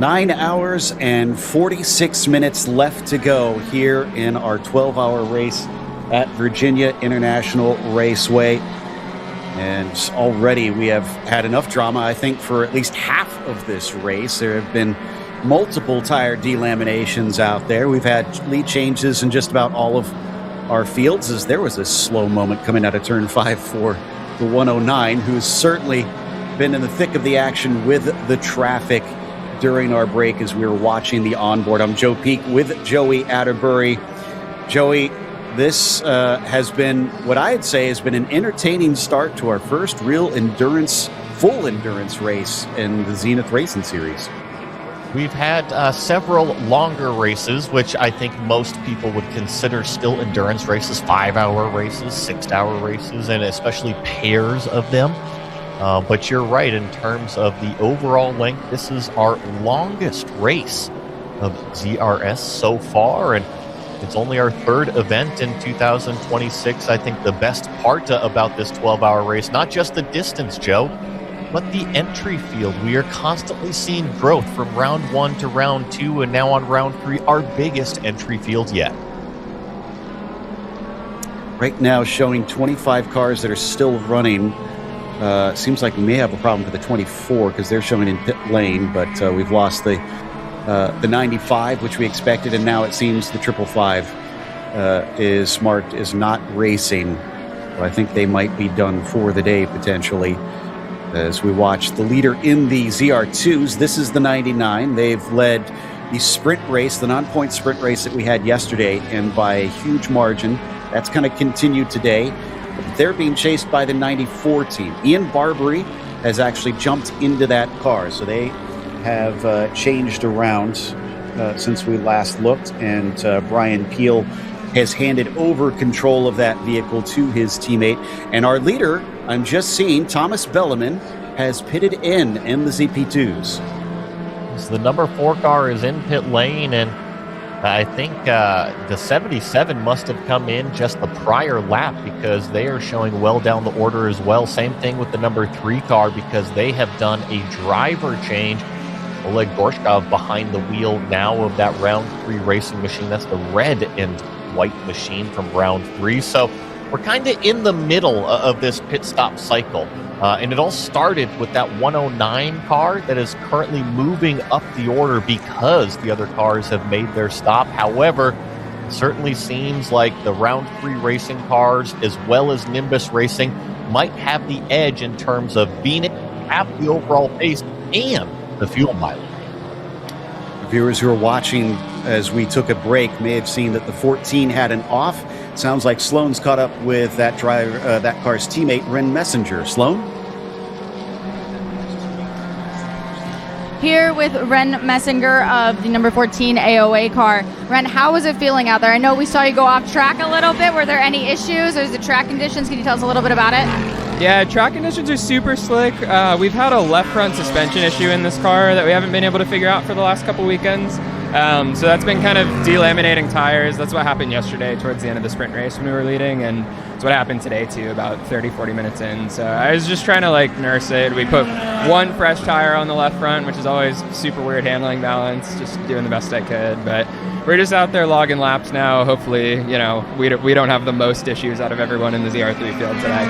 9 hours and 46 minutes left to go here in our 12-hour race at Virginia International Raceway. And already we have had enough drama, I think, for at least half of this race. There have been multiple tire delaminations out there. We've had lead changes in just about all of our fields, as there was a slow moment coming out of turn 5 for the 109, who's certainly been in the thick of the action with the traffic during our break as we were watching the onboard. I'm Joe Peak with Joey Atterbury. Joey, this has been what I'd say has been an entertaining start to our first real full endurance race in the Zenith Racing Series. We've had several longer races, which I think most people would consider still endurance races, 5-hour races, 6-hour races, and especially pairs of them. But you're right, in terms of the overall length, this is our longest race of ZRS so far, and it's only our third event in 2026. I think the best part about this 12-hour race, not just the distance, Joe, but the entry field. We are constantly seeing growth from round 1 to round 2, and now on round 3, our biggest entry field yet. Right now showing 25 cars that are still running. Seems like we may have a problem with the 24 because they're showing in pit lane, but we've lost the 95, which we expected, and now it seems the 555 is marked as not racing. So I think they might be done for the day potentially. As we watch the leader in the ZR2s, this is the 99. They've led the sprint race, the non-point sprint race that we had yesterday, and by a huge margin. That's going to continue today. They're being chased by the 94 team. Ian Barbary has actually jumped into that car, so they have changed around since we last looked, and Brian Peel has handed over control of that vehicle to his teammate. And our leader, I'm just seeing, Thomas Belleman, has pitted in the ZP2s. So the number 4 car is in pit lane, and I think the 77 must have come in just the prior lap because they are showing well down the order as well. Same thing with the number 3 car because they have done a driver change. Oleg Gorshkov behind the wheel now of that round 3 racing machine. That's the red and white machine from round 3. So we're kind of in the middle of this pit stop cycle. And it all started with that 109 car that is currently moving up the order because the other cars have made their stop. However, it certainly seems like the round 3 racing cars, as well as Nimbus Racing, might have the edge in terms of being able to have the overall pace and the fuel mileage. Viewers who are watching as we took a break may have seen that the 14 had an off. Sounds like Sloan's caught up with that driver, that car's teammate, Ren Messenger. Sloan? Here with Ren Messenger of the number 14 AOA car. Ren, how was it feeling out there? I know we saw you go off track a little bit. Were there any issues? Or is the track conditions? Can you tell us a little bit about it? Yeah, track conditions are super slick. We've had a left front suspension issue in this car that we haven't been able to figure out for the last couple weekends. So that's been kind of delaminating tires. That's what happened yesterday towards the end of the sprint race when we were leading, and it's what happened today too, about 30-40 minutes in. So I was just trying to nurse it. We put one fresh tire on the left front, which is always super weird handling balance, just doing the best I could. But we're just out there logging laps now. Hopefully, we don't have the most issues out of everyone in the ZR3 field today.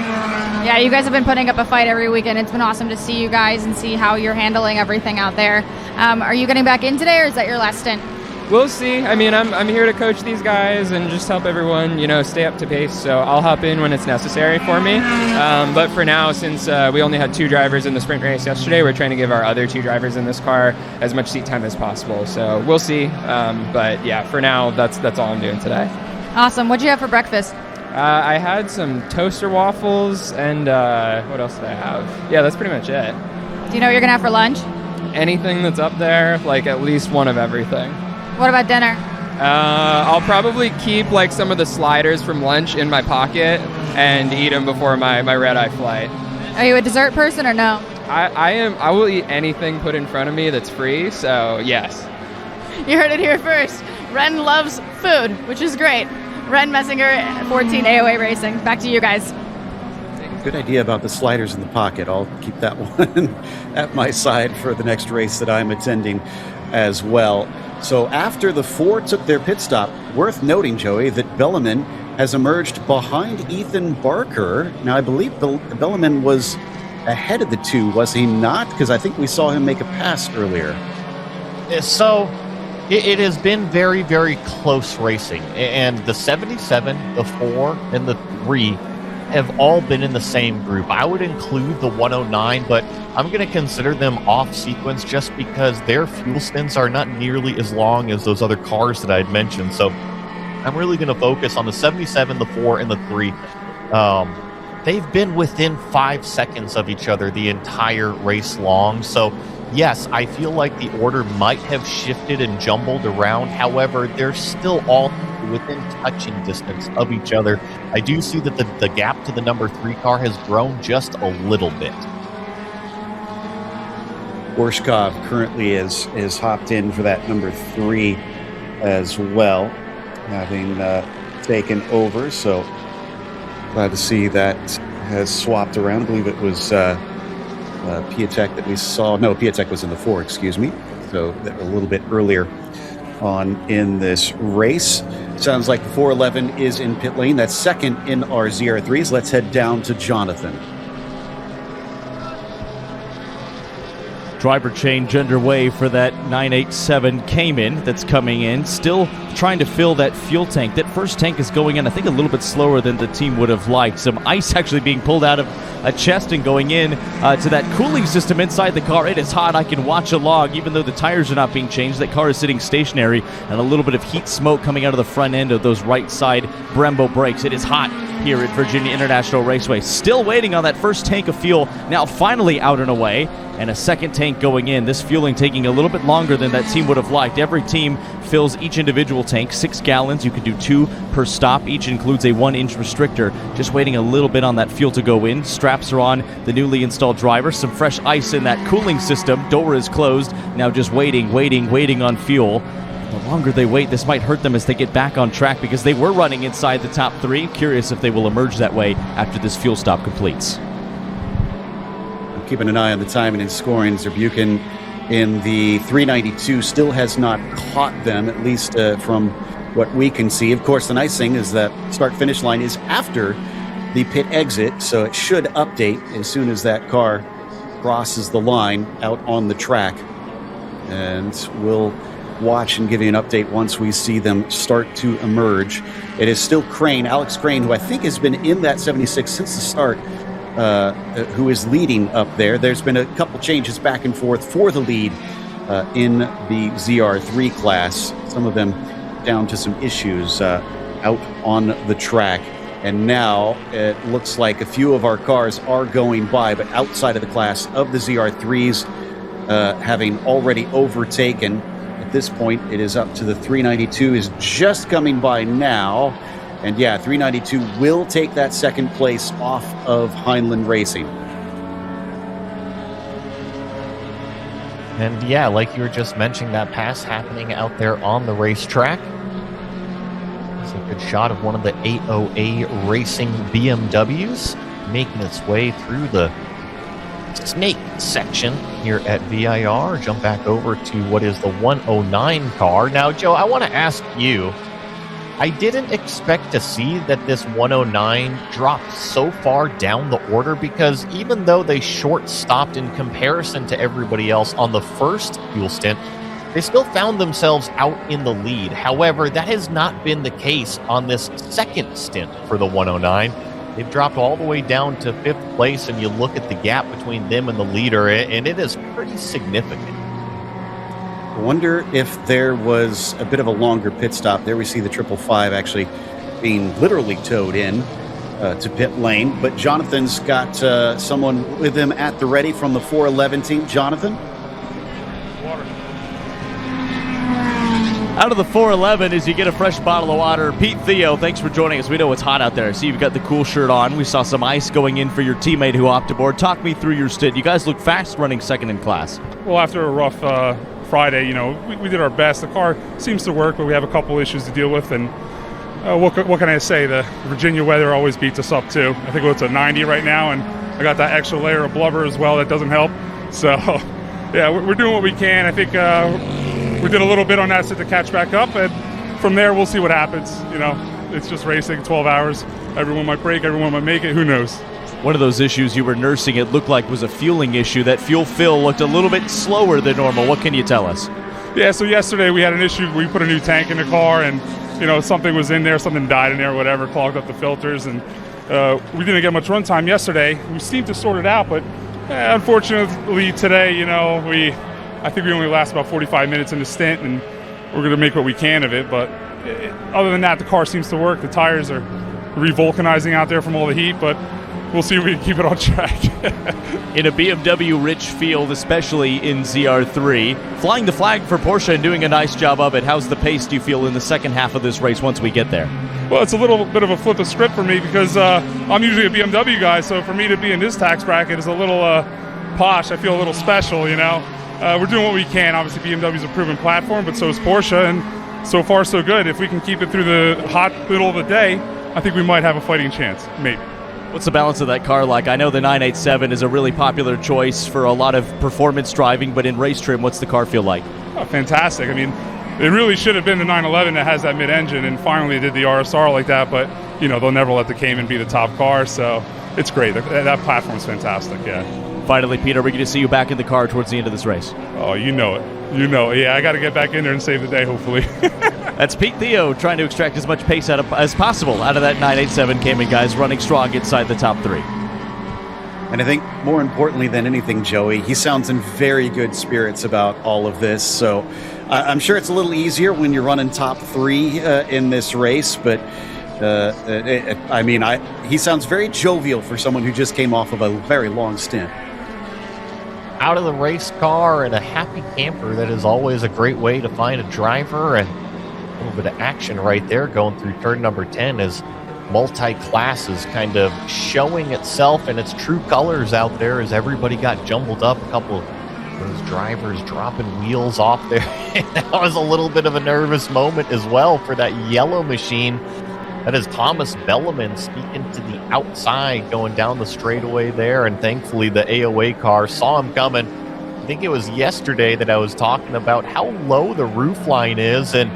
Yeah, you guys have been putting up a fight every weekend. It's been awesome to see you guys and see how you're handling everything out there. Are you getting back in today, or is that your last stint? We'll see. I mean, I'm here to coach these guys and just help everyone, stay up to pace. So I'll hop in when it's necessary for me. But for now, since we only had 2 drivers in the sprint race yesterday, we're trying to give our other 2 drivers in this car as much seat time as possible. So we'll see. But yeah, for now, that's all I'm doing today. Awesome. What'd you have for breakfast? I had some toaster waffles and what else did I have? Yeah, that's pretty much it. Do you know what you're going to have for lunch? Anything that's up there, at least one of everything. What about dinner? I'll probably keep some of the sliders from lunch in my pocket and eat them before my red-eye flight. Are you a dessert person or no? I am. I will eat anything put in front of me that's free, so yes. You heard it here first. Ren loves food, which is great. Ren Messinger, 14 AOA Racing. Back to you guys. Good idea about the sliders in the pocket. I'll keep that one at my side for the next race that I'm attending. as well. So after the 4 took their pit stop, worth noting, Joey, that Belleman has emerged behind Ethan Barker. Now, I believe Belleman was ahead of the 2, was he not? Because I think we saw him make a pass earlier. So it has been very, very close racing. And the 77, the 4, and the 3 have all been in the same group. I would include the 109, but I'm going to consider them off sequence just because their fuel stints are not nearly as long as those other cars that I'd mentioned. So I'm really going to focus on the 77, the 4, and the 3. They've been within 5 seconds of each other the entire race long. So yes, I feel like the order might have shifted and jumbled around. However, they're still all within touching distance of each other. I do see that the gap to the number 3 car has grown just a little bit. Gorshkov currently is hopped in for that number 3 as well, having taken over. So glad to see that has swapped around. I believe it was Piatek that we saw. No, Piatek was in the 4, excuse me. So a little bit earlier on in this race. Sounds like the 411 is in pit lane. That's second in our ZR3s. Let's head down to Jonathan. Driver change underway for that 987 Cayman that's coming in. Still trying to fill that fuel tank. That first tank is going in, I think, a little bit slower than the team would have liked. Some ice actually being pulled out of a chest and going in to that cooling system inside the car. It is hot. I can watch along, even though the tires are not being changed. That car is sitting stationary, and a little bit of heat smoke coming out of the front end of those right side Brembo brakes. It is hot here at Virginia International Raceway. Still waiting on that first tank of fuel, now finally out and away, and a second tank going in. This fueling taking a little bit longer than that team would have liked. Every team fills each individual tank, 6 gallons. You can do 2 per stop. Each includes a 1-inch restrictor. Just waiting a little bit on that fuel to go in. Straps are on the newly installed driver. Some fresh ice in that cooling system. Door is closed. Now just waiting on fuel. The longer they wait, this might hurt them as they get back on track because they were running inside the top 3. Curious if they will emerge that way after this fuel stop completes. I'm keeping an eye on the timing and scoring. Zerbuchen in the 392 still has not caught them, at least from what we can see. Of course, the nice thing is that start-finish line is after the pit exit, so it should update as soon as that car crosses the line out on the track. And we'll watch and give you an update once we see them start to emerge. It is still Crane, Alex Crane, who I think has been in that 76 since the start, who is leading up there. There's been a couple changes back and forth for the lead in the ZR3 class, some of them down to some issues out on the track. And now it looks like a few of our cars are going by, but outside of the class of the ZR3s, having already overtaken. At this point, it is up to the 392 is just coming by now. And yeah, 392 will take that second place off of Heinlein Racing. And yeah, like you were just mentioning, that pass happening out there on the racetrack. It's a good shot of one of the 808 Racing BMWs making its way through the snake section here at VIR. Jump back over to what is the 109 car. Now, Joe, I want to ask you, I didn't expect to see that this 109 dropped so far down the order, because even though they short stopped in comparison to everybody else on the first fuel stint, they still found themselves out in the lead. However, that has not been the case on this second stint for the 109. They've dropped all the way down to 5th place, and you look at the gap between them and the leader, and it is pretty significant. I wonder if there was a bit of a longer pit stop. There we see the 555 actually being literally towed in to pit lane. But Jonathan's got someone with him at the ready from the 411 team. Jonathan? Out of the 411 as you get a fresh bottle of water. Pete Theo, thanks for joining us. We know it's hot out there. I see you've got the cool shirt on. We saw some ice going in for your teammate who hopped aboard. Talk me through your stint. You guys look fast running second in class. Well, after a rough Friday, we did our best. The car seems to work, but we have a couple issues to deal with. And what can I say? The Virginia weather always beats us up, too. I think it's a 90 right now, and I got that extra layer of blubber as well. That doesn't help. So, yeah, we're doing what we can. I think we did a little bit on that set to catch back up, and from there we'll see what happens. You know, it's just racing, 12 hours. Everyone might break, everyone might make it. Who knows? One of those issues you were nursing, it looked like, was a fueling issue. That fuel fill looked a little bit slower than normal. What can you tell us? Yeah, so yesterday we had an issue. We put a new tank in the car, and something was in there, something died in there, whatever, clogged up the filters, and we didn't get much run time yesterday. We seemed to sort it out, but unfortunately today, I think we only last about 45 minutes in the stint, and we're going to make what we can of it. But other than that, the car seems to work. The tires are revulcanizing out there from all the heat, but we'll see if we can keep it on track. In a BMW-rich field, especially in ZR3, flying the flag for Porsche and doing a nice job of it. How's the pace, do you feel, in the second half of this race once we get there? Well, it's a little bit of a flip of script for me because I'm usually a BMW guy, so for me to be in this tax bracket is a little posh. I feel a little special, We're doing what we can. Obviously, BMW's a proven platform, but so is Porsche, and so far so good. If we can keep it through the hot middle of the day, I think we might have a fighting chance, maybe. What's the balance of that car like? I know the 987 is a really popular choice for a lot of performance driving, but in race trim, what's the car feel like? Oh, fantastic. I mean, it really should have been the 911 that has that mid-engine, and finally did the RSR like that, but, they'll never let the Cayman be the top car, so it's great. That platform's fantastic, yeah. Finally, Pete, are we going to see you back in the car towards the end of this race? Oh, you know it. Yeah, I got to get back in there and save the day, hopefully. That's Pete Theo trying to extract as much pace as possible out of that 987 Cayman, guys, running strong inside the top 3. And I think more importantly than anything, Joey, he sounds in very good spirits about all of this. So I'm sure it's a little easier when you're running top 3 in this race, but he sounds very jovial for someone who just came off of a very long stint. Out of the race car and a happy camper, that is always a great way to find a driver, and a little bit of action right there going through turn number 10 as multi-classes kind of showing itself in its true colors out there as everybody got jumbled up. A couple of those drivers dropping wheels off there. That was a little bit of a nervous moment as well for that yellow machine. That is Thomas Belleman speaking to the outside going down the straightaway there, and thankfully the AOA car saw him coming. I think it was yesterday that I was talking about how low the roof line is, and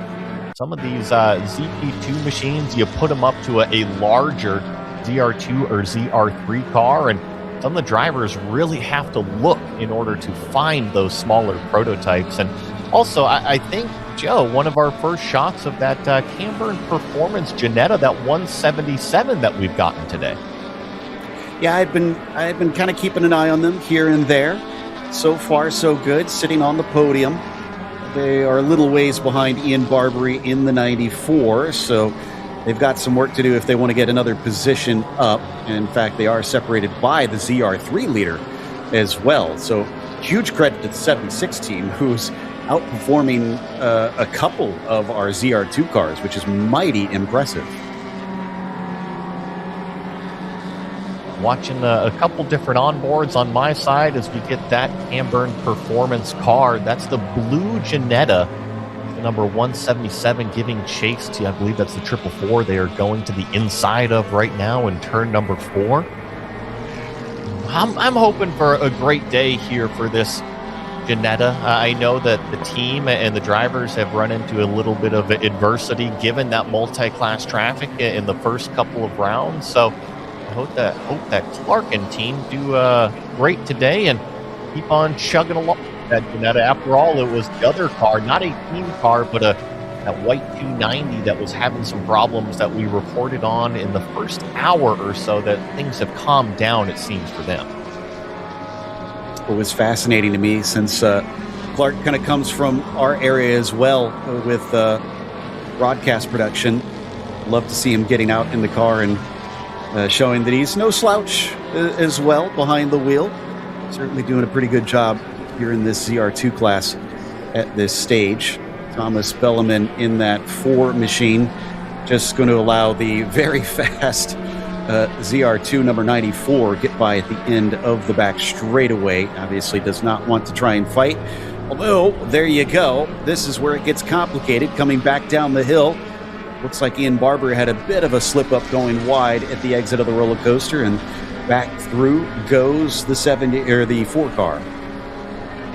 some of these ZP2 machines, you put them up to a larger ZR2 or ZR3 car, and some of the drivers really have to look in order to find those smaller prototypes. And also, I think, Joe, one of our first shots of that Camburn Performance Ginetta, that 177 that we've gotten today. Yeah, I've been kind of keeping an eye on them here and there. So far, so good, sitting on the podium. They are a little ways behind Ian Barbary in the 94, so they've got some work to do if they want to get another position up. In fact, they are separated by the ZR3 leader as well. So huge credit to the 76 team, who's outperforming a couple of our ZR2 cars, which is mighty impressive. Watching a couple different onboards on my side as we get that Camburn Performance car. That's the blue Ginetta, the number 177, giving chase to, I believe that's the 444 they are going to the inside of right now in turn number 4. I'm hoping for a great day here for this Ginetta. I know that the team and the drivers have run into a little bit of adversity given that multi-class traffic in the first couple of rounds, so I hope that Clark and team do great today and keep on chugging along that Ginetta. After all, it was the other car, not a team car, but that white 290 that was having some problems that we reported on in the first hour or so, that things have calmed down, it seems, for them. It was fascinating to me since Clark kind of comes from our area as well with broadcast production. Love to see him getting out in the car and showing that he's no slouch as well behind the wheel. Certainly doing a pretty good job here in this ZR2 class at this stage. Thomas Belleman in that 4 machine, just going to allow the very fast ZR2 number 94 get by at the end of the back straightaway. Obviously does not want to try and fight. Although, there you go. This is where it gets complicated. Coming back down the hill. Looks like Ian Barber had a bit of a slip-up going wide at the exit of the roller coaster, and back through goes the 4 car.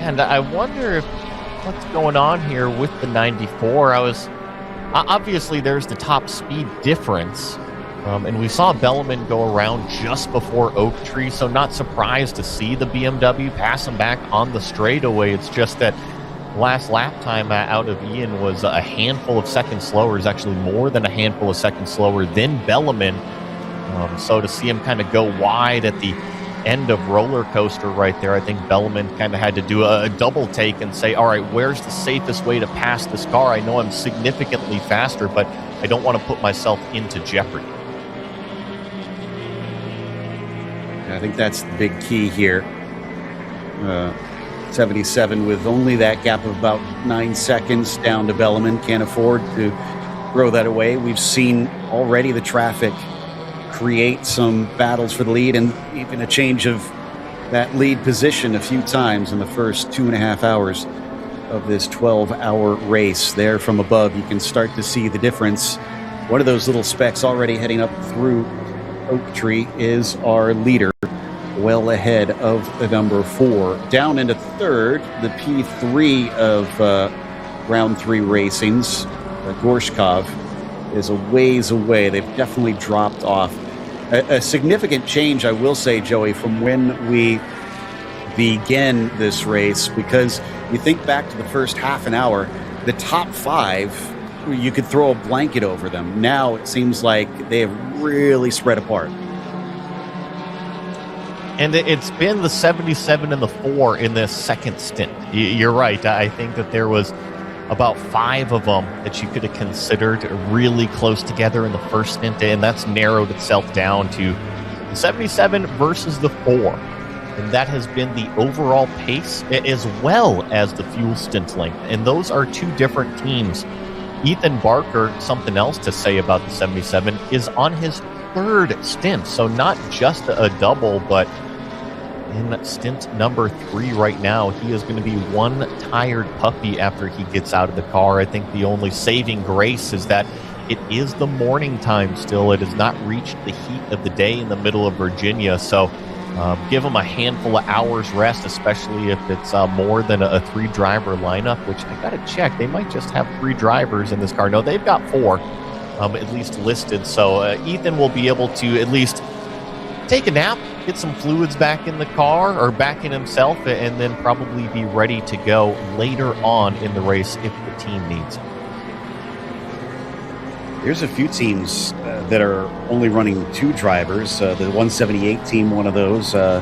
And I wonder if what's going on here with the 94. Obviously there's the top speed difference, and we saw Bellman go around just before Oak Tree, so not surprised to see the BMW pass him back on the straightaway. It's just that last lap time out of Ian was a handful of seconds slower, is actually more than a handful of seconds slower than Bellman. So to see him kind of go wide at the end of roller coaster right there, I think Bellman kind of had to do a double take and say, all right, where's the safest way to pass this car? I know I'm significantly faster, but I don't want to put myself into jeopardy. I think that's the big key here. 77 with only that gap of about 9 seconds down to Bellman. Can't afford to throw that away. We've seen already the traffic create some battles for the lead and even a change of that lead position a few times in the first 2.5 hours of this 12-hour race. There from above, you can start to see the difference. One of those little specks already heading up through Oak Tree is our leader, well ahead of the number 4. Down into third, the P3 of round 3 racings, Gorshkov, is a ways away. They've definitely dropped off. A significant change, I will say, Joey, from when we began this race, because you think back to the first half an hour, the top 5, you could throw a blanket over them. Now it seems like they have really spread apart. And it's been the 77 and the 4 in this second stint. You're right. I think that there was about 5 of them that you could have considered really close together in the first stint, and that's narrowed itself down to the 77 versus the 4. And that has been the overall pace as well as the fuel stint length. And those are 2 different teams. Ethan Barker, something else to say about the 77, is on his 3rd stint. So not just a double, but in stint number 3 right now, he is going to be one tired puppy after he gets out of the car. I think the only saving grace is that it is the morning time still. It has not reached the heat of the day in the middle of Virginia. So give him a handful of hours rest, especially if it's more than a 3-driver lineup, which I got to check. They might just have 3 drivers in this car. No, they've got 4 at least listed. So Ethan will be able to at least take a nap, get some fluids back in the car or back in himself, and then probably be ready to go later on in the race if the team needs him. There's a few teams that are only running 2 drivers. The 178 team, one of those, the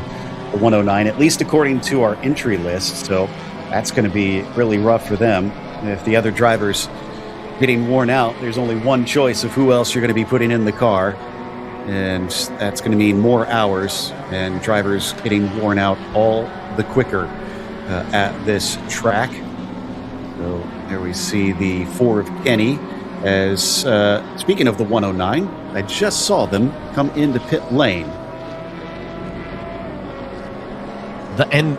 109, at least according to our entry list. So that's going to be really rough for them. If the other driver's getting worn out, there's only one choice of who else you're going to be putting in the car. And that's going to mean more hours and drivers getting worn out all the quicker at this track. So there we see the 4 of Kenny. As speaking of the 109, I just saw them come into pit lane. And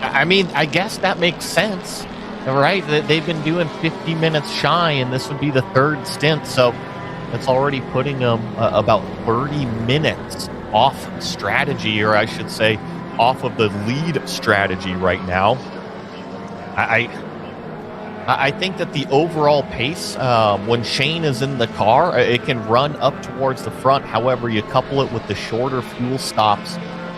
I mean, I guess that makes sense, right? They've been doing 50 minutes shy, and this would be the 3rd stint. So that's already putting them about 30 minutes off strategy, or I should say off of the lead strategy right now. I think that the overall pace, when Shane is in the car, it can run up towards the front. However, you couple it with the shorter fuel stops,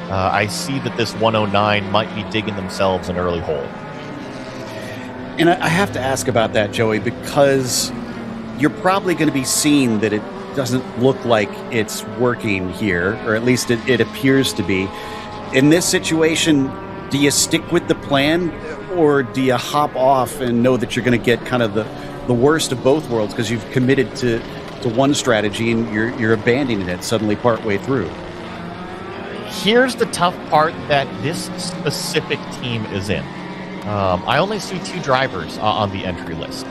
I see that this 109 might be digging themselves an early hole. And I have to ask about that, Joey, because you're probably going to be seeing that it doesn't look like it's working here, or at least it appears to be. In this situation, do you stick with the plan, or do you hop off and know that you're going to get kind of the worst of both worlds because you've committed to one strategy and you're abandoning it suddenly partway through? Here's the tough part that this specific team is in. I only see 2 drivers on the entry list.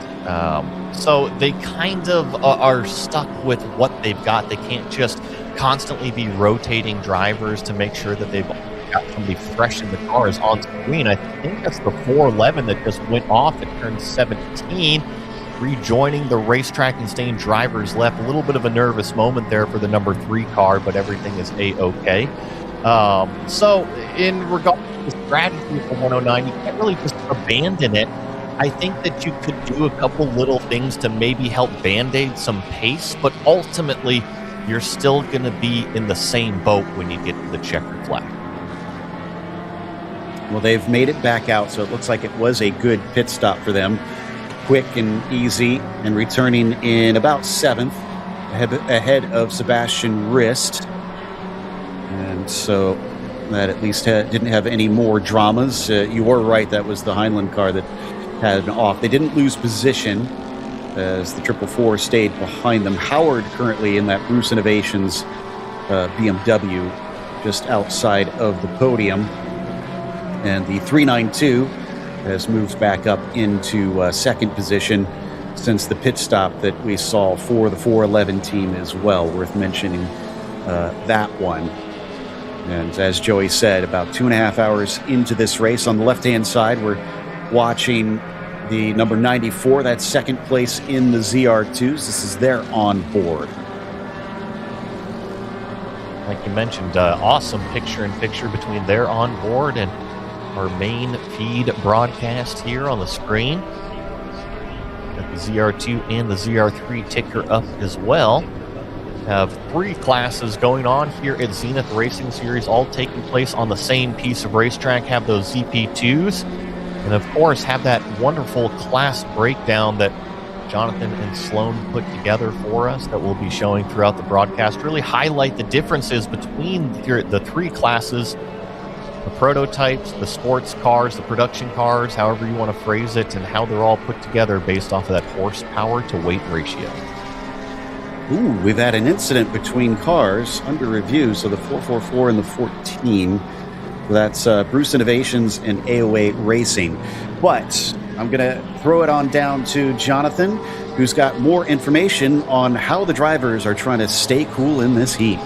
So they kind of are stuck with what they've got. They can't just constantly be rotating drivers to make sure that they've got somebody fresh in the cars on screen. I think that's the 411 that just went off at turn 17, rejoining the racetrack and staying drivers left. A little bit of a nervous moment there for the number 3 car, but everything is A-OK. So in regard the strategy of the 109. You can't really just abandon it. I think that you could do a couple little things to maybe help band-aid some pace, but ultimately you're still going to be in the same boat when you get to the checkered flag. Well, they've made it back out, so it looks like it was a good pit stop for them. Quick and easy, and returning in about 7th, ahead of Sebastian Rist. And so that at least didn't have any more dramas. You were right, that was the Heinlein car that had an off. They didn't lose position as the 444 stayed behind them. Howard currently in that Bruce Innovations BMW just outside of the podium. And the 392 has moved back up into second position since the pit stop that we saw for the 411 team as well. Worth mentioning that one. And as Joey said, about 2.5 hours into this race, on the left-hand side, we're watching the number 94. That's second place in the ZR2s. This is their onboard. Like you mentioned, awesome picture-in-picture between their onboard and our main feed broadcast here on the screen. Got the ZR2 and the ZR3 ticker up as well. Have 3 classes going on here at Zenith Racing Series, all taking place on the same piece of racetrack. Have those ZP2s, and of course have that wonderful class breakdown that Jonathan and Sloan put together for us that we'll be showing throughout the broadcast. Really highlight the differences between the 3 classes, the prototypes, the sports cars, the production cars, however you want to phrase it, and how they're all put together based off of that horsepower to weight ratio. Ooh, we've had an incident between cars under review. So the 444 and the 14. That's Bruce Innovations and AOA Racing. But I'm going to throw it on down to Jonathan, who's got more information on how the drivers are trying to stay cool in this heat.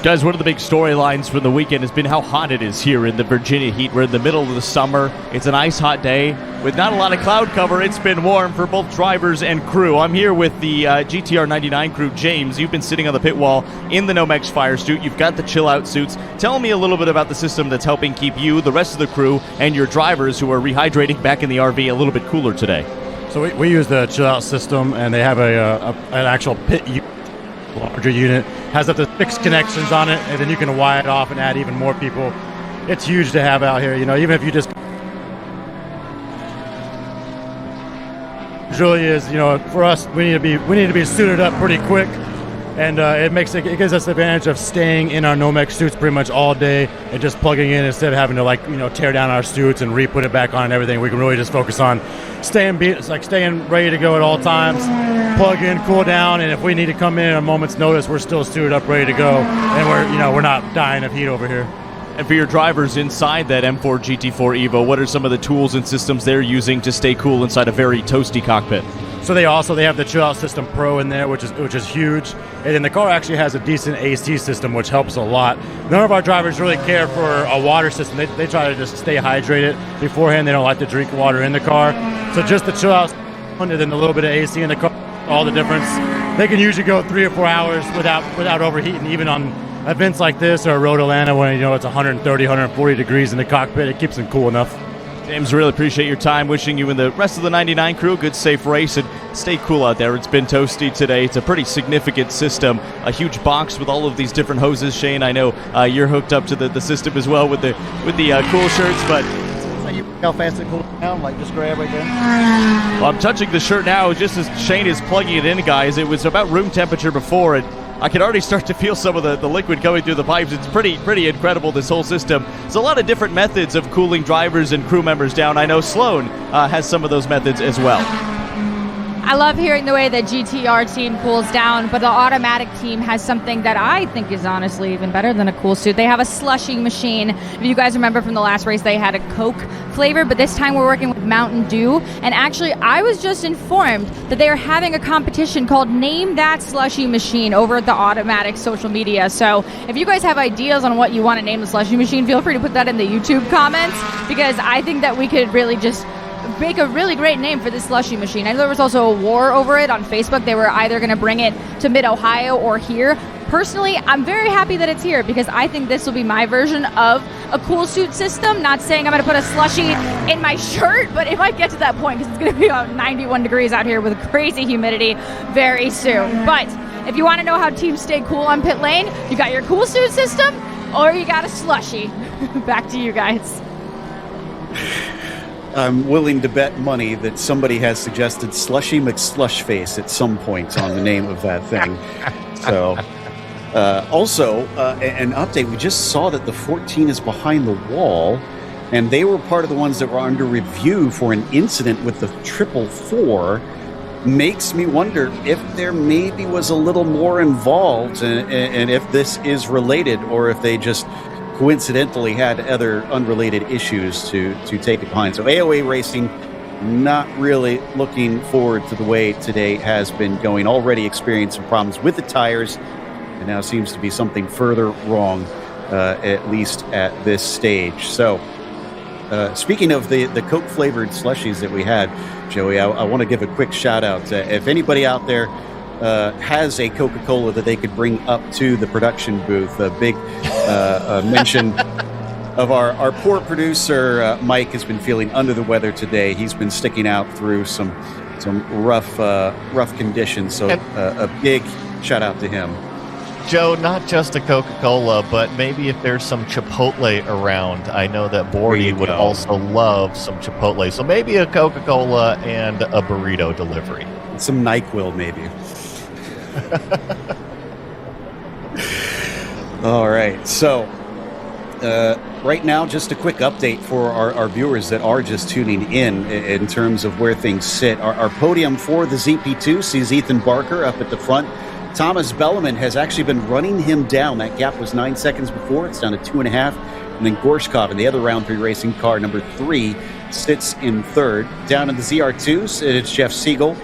Guys, one of the big storylines for the weekend has been how hot it is here in the Virginia heat. We're in the middle of the summer. It's a nice hot day with not a lot of cloud cover. It's been warm for both drivers and crew. I'm here with the GTR 99 crew. James, you've been sitting on the pit wall in the Nomex fire suit. You've got the chill out suits. Tell me a little bit about the system that's helping keep you, the rest of the crew, and your drivers who are rehydrating back in the RV a little bit cooler today. So we use the chill out system, and they have an actual pit larger unit, has up to 6 connections on it, and then you can wire it off and add even more people. It's huge to have out here, even if you just, it really is, for us, we need to be suited up pretty quick, and it gives us the advantage of staying in our Nomex suits pretty much all day and just plugging in instead of having to tear down our suits and re-put it back on and everything. We can really just focus on staying ready to go at all times, plug in, cool down, and if we need to come in at a moment's notice, we're still suited up, ready to go, and we're not dying of heat over here. And for your drivers inside that M4 GT4 Evo, what are some of the tools and systems they're using to stay cool inside a very toasty cockpit? So they have the Chill Out System Pro in there, which is huge, and then the car actually has a decent AC system, which helps a lot. None of our drivers really care for a water system. They try to just stay hydrated beforehand. They don't like to drink water in the car. So just the Chill Out, and then a little bit of AC in the car, all the difference. They can usually go 3 or 4 hours without overheating, even on events like this or Road Atlanta when it's 130, 140 degrees in the cockpit. It keeps them cool enough. James, really appreciate your time. Wishing you and the rest of the 99 crew a good, safe race, and stay cool out there. It's been toasty today. It's a pretty significant system. A huge box with all of these different hoses. Shane, I know you're hooked up to the system as well with the cool shirts, but how fast it cools down, just grab right there. Well, I'm touching the shirt now just as Shane is plugging it in, guys. It was about room temperature before, and I can already start to feel some of the liquid going through the pipes. It's pretty incredible, this whole system. There's a lot of different methods of cooling drivers and crew members down. I know Sloan has some of those methods as well. I love hearing the way the GTR team cools down, but the automatic team has something that I think is honestly even better than a cool suit. They have a slushing machine. If you guys remember from the last race, they had a Coke flavor, but this time we're working with Mountain Dew. And actually, I was just informed that they are having a competition called Name That Slushy Machine over at the automatic social media. So if you guys have ideas on what you want to name the slushy machine, feel free to put that in the YouTube comments, because I think that we could really just make a really great name for this slushy machine. I know there was also a war over it on Facebook. They were either going to bring it to Mid-Ohio or here. Personally, I'm very happy that it's here because I think this will be my version of a cool suit system. Not saying I'm going to put a slushy in my shirt, but it might get to that point because it's going to be about 91 degrees out here with crazy humidity very soon. But if you want to know how teams stay cool on pit lane, you got your cool suit system or you got a slushy. Back to you guys. I'm willing to bet money that somebody has suggested Slushy McSlushface at some point on the name of that thing. So, also, an update. We just saw that the 14 is behind the wall, and they were part of the ones that were under review for an incident with the 444. Makes me wonder if there maybe was a little more involved and if this is related or if they just coincidentally had other unrelated issues to take it behind. So AOA Racing not really looking forward to the way today has been going. Already experienced some problems with the tires, and now seems to be something further wrong, at least at this stage. So speaking of the Coke-flavored slushies that we had, Joey, I want to give a quick shout-out. If anybody out there has a Coca-Cola that they could bring up to the production booth, a big mention of our poor producer, Mike, has been feeling under the weather today. He's been sticking out through some rough conditions, so a big shout-out to him. Joe, not just a Coca-Cola, but maybe if there's some Chipotle around. I know that Bordy would also love some Chipotle. So maybe a Coca-Cola and a burrito delivery. Some NyQuil, maybe. All right. So right now, just a quick update for our viewers that are just tuning in terms of where things sit. Our podium for the ZP2 sees Ethan Barker up at the front. Thomas Belleman has actually been running him down. That gap was 9 seconds before. It's down to 2.5. And then Gorshkov in the other round 3 racing car, number 3, sits in third. Down in the ZR2s, it's Jeff Siegel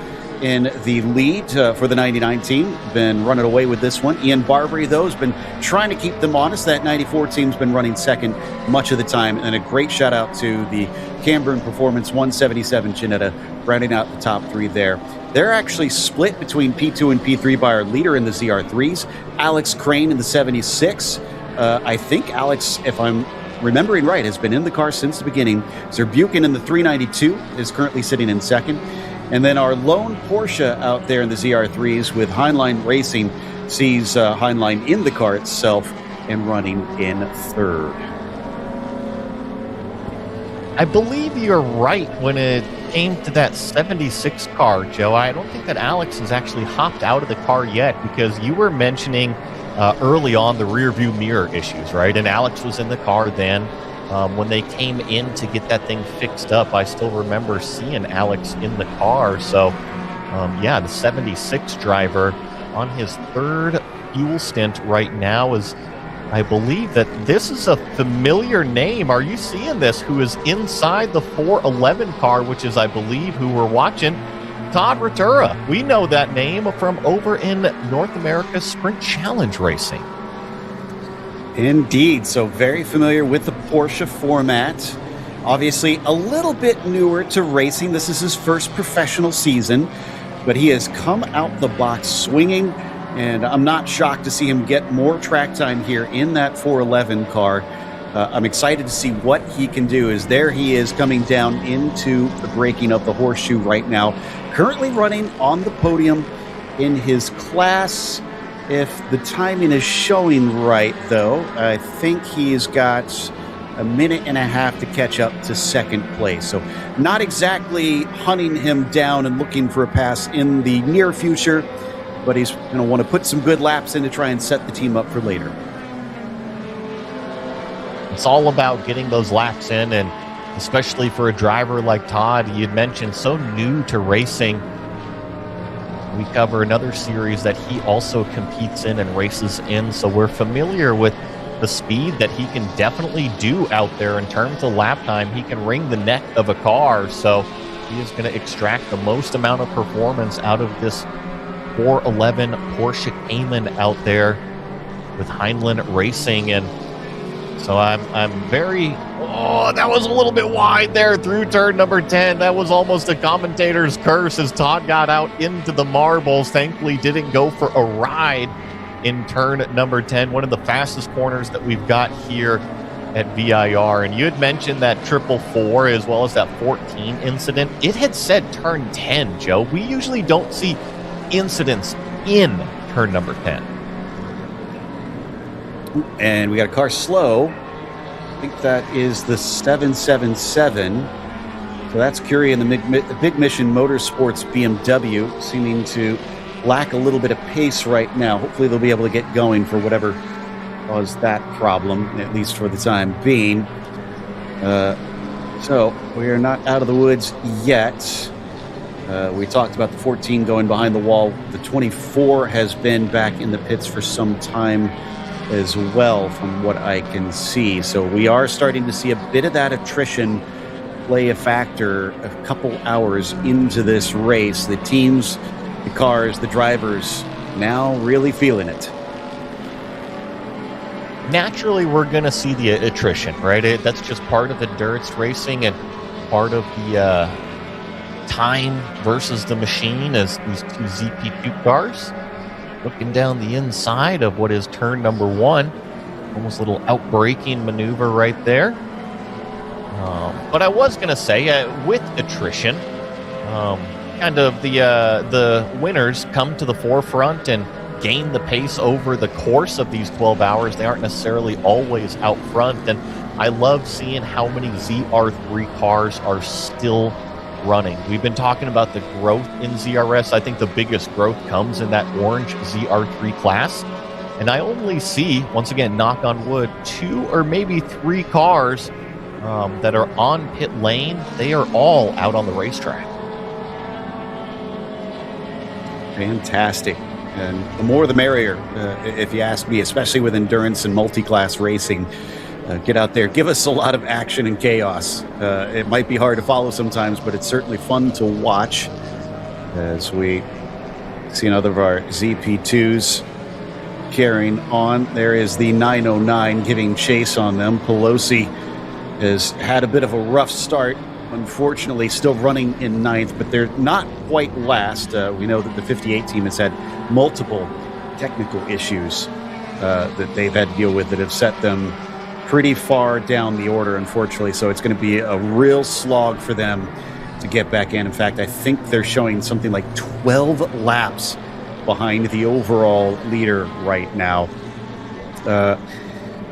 in the lead for the 99 team. Been running away with this one. Ian Barbary, though, has been trying to keep them honest. That 94 team's been running second much of the time. And a great shout out to the Camburn Performance 177 Ginetta, rounding out the top 3 there. They're actually split between P2 and P3 by our leader in the ZR3s, Alex Crane in the 76. I think Alex, if I'm remembering right, has been in the car since the beginning. Zerbukin in the 392 is currently sitting in second. And then our lone Porsche out there in the ZR3s with Heinlein Racing sees Heinlein in the car itself and running in third. I believe you're right when it came to that 76 car, Joe. I don't think that Alex has actually hopped out of the car yet because you were mentioning early on the rear view mirror issues, right? And Alex was in the car then. When they came in to get that thing fixed up, I still remember seeing Alex in the car. So, yeah, the 76 driver on his third fuel stint right now is, I believe that this is a familiar name. Are you seeing this? Who is inside the 411 car, which is, I believe, who we're watching? Todd Rotura. We know that name from over in North America Sprint Challenge Racing. Indeed. So very familiar with the Porsche format. Obviously, a little bit newer to racing. This is his first professional season, but he has come out the box swinging. And I'm not shocked to see him get more track time here in that 411 car. I'm excited to see what he can do as there he is coming down into the braking of the horseshoe right now. Currently running on the podium in his class. If the timing is showing right, though, I think he's got a minute and a half to catch up to second place. So not exactly hunting him down and looking for a pass in the near future, but he's going to want to put some good laps in to try and set the team up for later. It's all about getting those laps in, and especially for a driver like Todd, you'd mentioned so new to racing. We cover another series that he also competes in and races in, so we're familiar with the speed that he can definitely do out there in terms of lap time. He can wring the neck of a car, so he is going to extract the most amount of performance out of this 411 Porsche Cayman out there with Heinlein Racing. And so I'm very Oh, that was a little bit wide there through turn number 10. That was almost a commentator's curse as Todd got out into the marbles. Thankfully, didn't go for a ride in turn number 10, one of the fastest corners that we've got here at VIR. And you had mentioned that 444 as well as that 14 incident. It had said turn 10, Joe. We usually don't see incidents in turn number 10. And we got a car slow. I think that is the 777. So that's Curie and the Big Mission Motorsports BMW, seeming to lack a little bit of pace right now. Hopefully they'll be able to get going for whatever caused that problem, at least for the time being. So we are not out of the woods yet. We talked about the 14 going behind the wall. The 24 has been back in the pits for some time as well, from what I can see. So we are starting to see a bit of that attrition play a factor a couple hours into this race. The teams, the cars, the drivers now really feeling it. Naturally, we're going to see the attrition, right? That's just part of endurance racing and part of the time versus the machine as these two ZP2 cars looking down the inside of what is turn number 1. Almost a little outbraking maneuver right there. But I was going to say, with attrition, kind of the winners come to the forefront and gain the pace over the course of these 12 hours. They aren't necessarily always out front. And I love seeing how many ZR3 cars are still running. We've been talking about the growth in ZRS. I think the biggest growth comes in that orange ZR3 class. And I only see, once again, knock on wood, 2 or maybe 3 cars that are on pit lane. They are all out on the racetrack. Fantastic. And the more the merrier, if you ask me, especially with endurance and multi-class racing. Get out there, give us a lot of action and chaos. It might be hard to follow sometimes, but it's certainly fun to watch as we see another of our ZP2s carrying on. There is the 909 giving chase on them. Pelosi has had a bit of a rough start, unfortunately still running in 9th, but they're not quite last. We know that the 58 team has had multiple technical issues that they've had to deal with that have set them pretty far down the order, unfortunately. So it's going to be a real slog for them to get back in. In fact, I think they're showing something like 12 laps behind the overall leader right now.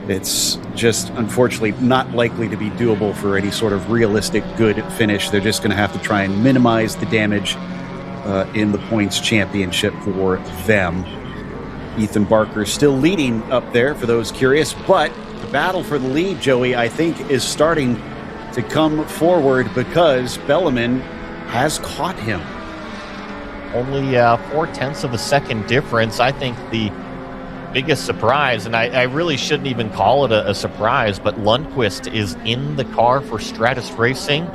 It's just unfortunately not likely to be doable for any sort of realistic good finish. They're just going to have to try and minimize the damage in the points championship for them. Ethan Barker still leading up there for those curious, but the battle for the lead, Joey, I think is starting to come forward because Belleman has caught him. Only 0.4 of a second difference. I think the biggest surprise, and I really shouldn't even call it a surprise, but Lundqvist is in the car for Stratus Racing,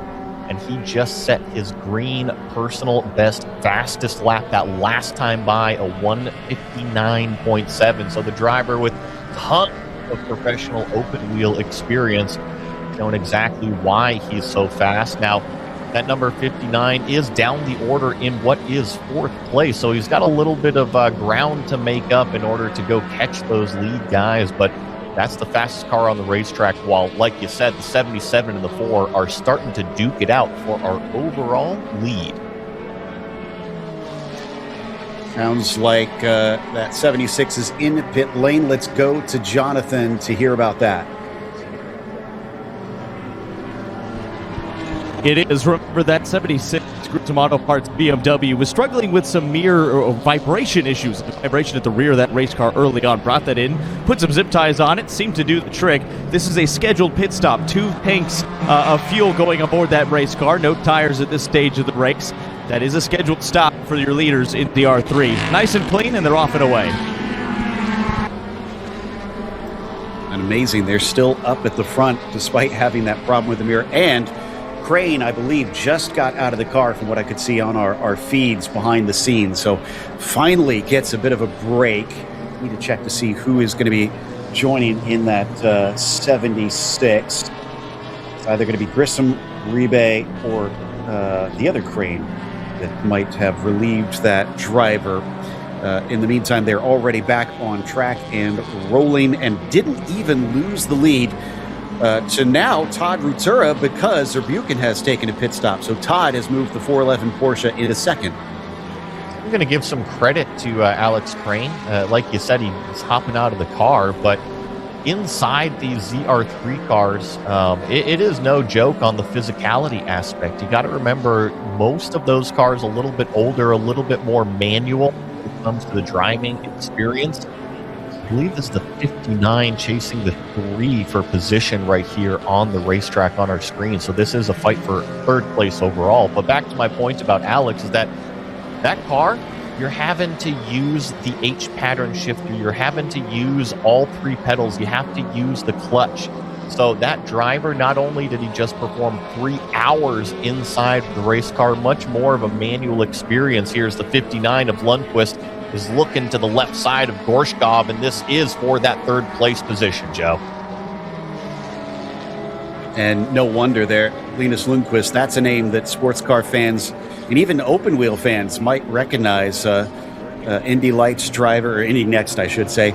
and he just set his green personal best fastest lap that last time by, a 1:59.7. So the driver with tons of professional open wheel experience showing exactly why he's so fast. Now, that number 59 is down the order in what is 4th place, so he's got a little bit of ground to make up in order to go catch those lead guys, but that's the fastest car on the racetrack, while, like you said, the 77 and the 4 are starting to duke it out for our overall lead. Sounds like that 76 is in pit lane. Let's go to Jonathan to hear about that. It is. Remember that 76 Grutam Auto Parts BMW was struggling with some mere vibration issues. The vibration at the rear of that race car early on brought that in, put some zip ties on it, seemed to do the trick. This is a scheduled pit stop. 2 tanks of fuel going aboard that race car. No tires at this stage of the race. That is a scheduled stop for your leaders in the R3. Nice and clean, and they're off and away. And amazing, they're still up at the front despite having that problem with the mirror. And Crane, I believe, just got out of the car from what I could see on our feeds behind the scenes. So finally gets a bit of a break. Need to check to see who is going to be joining in that 76. It's either going to be Grissom, Rebay, or the other crane that might have relieved that driver. In the meantime, they're already back on track and rolling and didn't even lose the lead to now Todd Rutura because Zerbuchen has taken a pit stop. So Todd has moved the 411 Porsche into second. I'm going to give some credit to Alex Crane. Like you said, he's hopping out of the car, but inside these ZR3 cars, it is no joke on the physicality aspect. You got to remember, most of those cars a little bit older, a little bit more manual when it comes to the driving experience. I believe this is the 59 chasing the 3 for position right here on the racetrack on our screen. So this is a fight for third place overall. But back to my point about Alex is that car, you're having to use the H pattern shifter. You're having to use all 3 pedals. You have to use the clutch. So that driver, not only did he just perform 3 hours inside the race car, much more of a manual experience. Here's the 59 of Lundqvist is looking to the left side of Gorshkov, and this is for that third place position, Joe. And no wonder there, Linus Lundqvist, that's a name that sports car fans and even open wheel fans might recognize. Indy Lights driver, or Indy Next, I should say,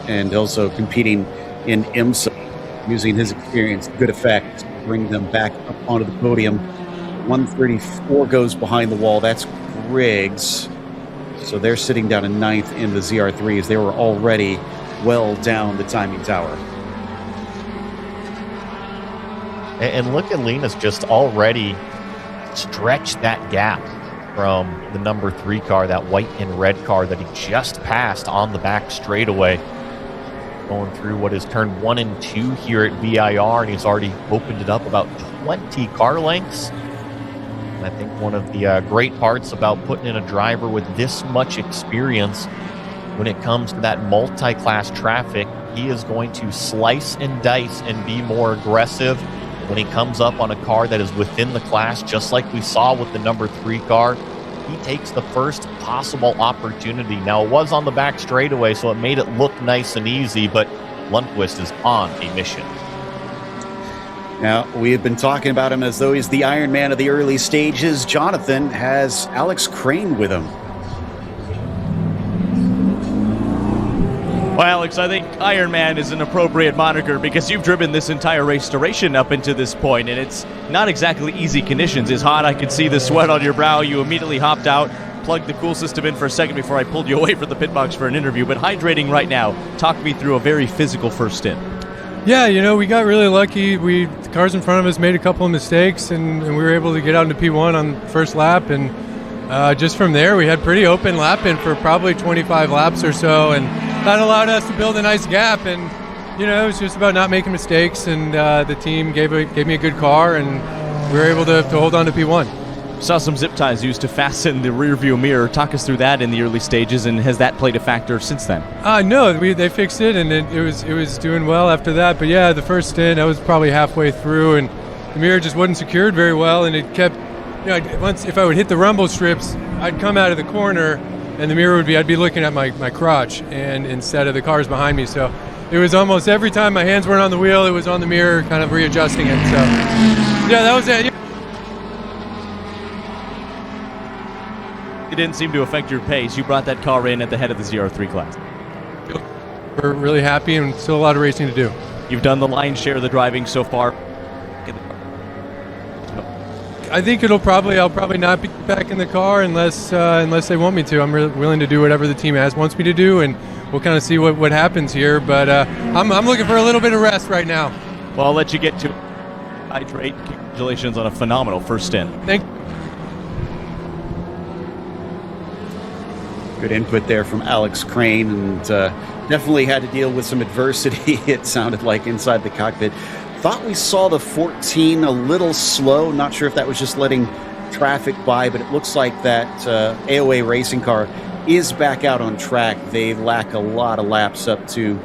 and also competing in IMSA, using his experience, good effect, to bring them back up onto the podium. 134 goes behind the wall. That's Griggs. So they're sitting down in 9th in the ZR3s. They were already well down the timing tower. And look at Linus just already stretched that gap from the number 3 car, that white and red car that he just passed on the back straightaway. Going through what is turn 1 and 2 here at VIR, and he's already opened it up about 20 car lengths. And I think one of the great parts about putting in a driver with this much experience when it comes to that multi-class traffic, he is going to slice and dice and be more aggressive when he comes up on a car that is within the class, just like we saw with the number 3 car. He takes the first possible opportunity. Now, it was on the back straightaway, so it made it look nice and easy, but Lundqvist is on a mission. Now, we have been talking about him as though he's the Iron Man of the early stages. Jonathan has Alex Crane with him. Well, Alex, I think Iron Man is an appropriate moniker because you've driven this entire race duration up into this point, and it's not exactly easy conditions. It's hot. I could see the sweat on your brow. You immediately hopped out, plugged the cool system in for a second before I pulled you away from the pit box for an interview. But hydrating right now, talk me through a very physical first stint. Yeah, we got really lucky. The cars in front of us made a couple of mistakes, and we were able to get out into P1 on the first lap. And just from there, we had pretty open lap in for probably 25 laps or so, and that allowed us to build a nice gap. And it was just about not making mistakes, and the team gave me a good car, and we were able to hold on to P1. Saw some zip ties used to fasten the rearview mirror. Talk us through that in the early stages, and has that played a factor since then? No, they fixed it, and it was doing well after that. But yeah, the first stint, I was probably halfway through, and the mirror just wasn't secured very well, and it kept. Once if I would hit the rumble strips, I'd come out of the corner, and the mirror I'd be looking at my crotch, and instead of the cars behind me. So it was almost every time my hands weren't on the wheel, it was on the mirror, kind of readjusting it. So yeah, that was it. It didn't seem to affect your pace. You brought that car in at the head of the ZR3 class. We're really happy, and still a lot of racing to do. You've done the lion's share of the driving so far. I think I'll probably not be back in the car unless they want me to. I'm really willing to do whatever the team wants me to do, and we'll kind of see what happens here. But I'm looking for a little bit of rest right now. Well, I'll let you get to hydrate. Congratulations on a phenomenal first stint. Thank you. Good input there from Alex Crane, and definitely had to deal with some adversity, it sounded like, inside the cockpit. Thought we saw the 14 a little slow. Not sure if that was just letting traffic by, but it looks like that AOA racing car is back out on track. They lack a lot of laps up to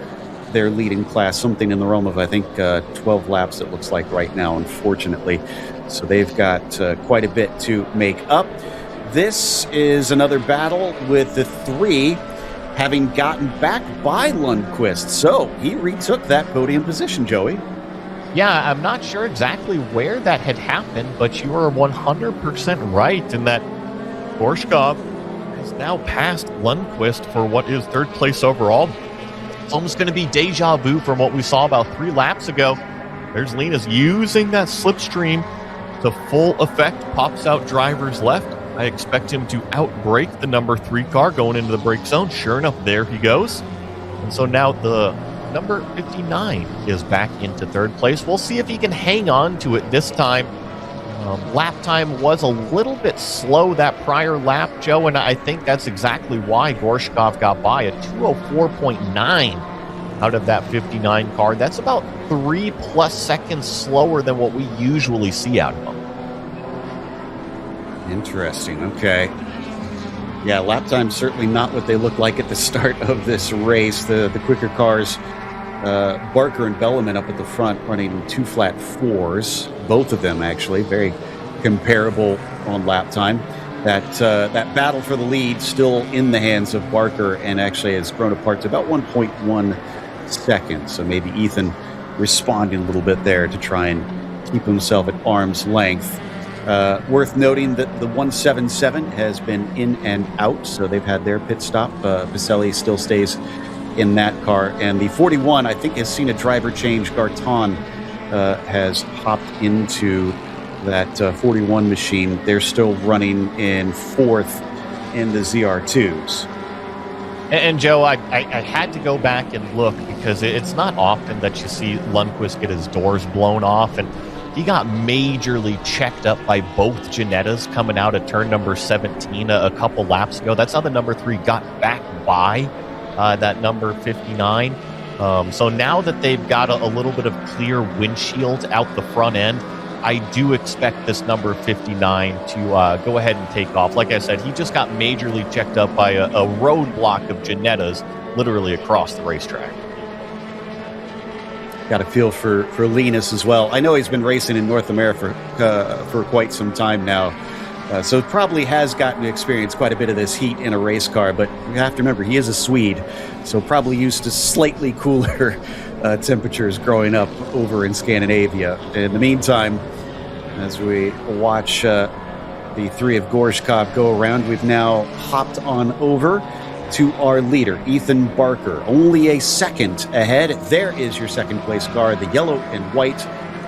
their leading class, something in the realm of, I think, 12 laps it looks like right now, unfortunately. So they've got quite a bit to make up. This is another battle with the 3 having gotten back by Lundqvist. So he retook that podium position, Joey. Yeah, I'm not sure exactly where that had happened, but you are 100% right in that Gorshkov has now passed Lundqvist for what is third place overall. It's almost going to be deja vu from what we saw about 3 laps ago. There's Linus using that slipstream to full effect, pops out driver's left. I expect him to outbrake the number 3 car going into the brake zone. Sure enough, there he goes. And so now the number 59 is back into third place. We'll see if he can hang on to it this time. Lap time was a little bit slow that prior lap, Joe, and I think that's exactly why Gorshkov got by a 204.9 out of that 59 car. That's about 3+ seconds slower than what we usually see out of him. Interesting. Okay. Yeah, lap time's certainly not what they look like at the start of this race. The quicker cars, Barker and Bellman up at the front running 2 flat 4s. Both of them actually very comparable on lap time. That battle for the lead still in the hands of Barker and actually has grown apart to about 1.1 seconds. So maybe Ethan responding a little bit there to try and keep himself at arm's length. Worth noting that the 177 has been in and out, so they've had their pit stop. Baselli still stays in that car. And the 41, I think, has seen a driver change. Garton has hopped into that 41 machine. They're still running in 4th in the ZR2s. And Joe, I had to go back and look because it's not often that you see Lundqvist get his doors blown off, and he got majorly checked up by both Ginettas coming out at turn number 17 a couple laps ago. That's how the number 3 got back by that number 59. So now that they've got a little bit of clear windshield out the front end, I do expect this number 59 to go ahead and take off. Like I said, he just got majorly checked up by a roadblock of Ginettas literally across the racetrack. Got a feel for Linus as well. I know he's been racing in North America for quite some time now, so probably has gotten to experience quite a bit of this heat in a race car, but you have to remember, he is a Swede, so probably used to slightly cooler temperatures growing up over in Scandinavia. In the meantime, as we watch the 3 of Gorshkov go around, we've now hopped on over to our leader, Ethan Barker. Only a second ahead. There is your second place car, the yellow and white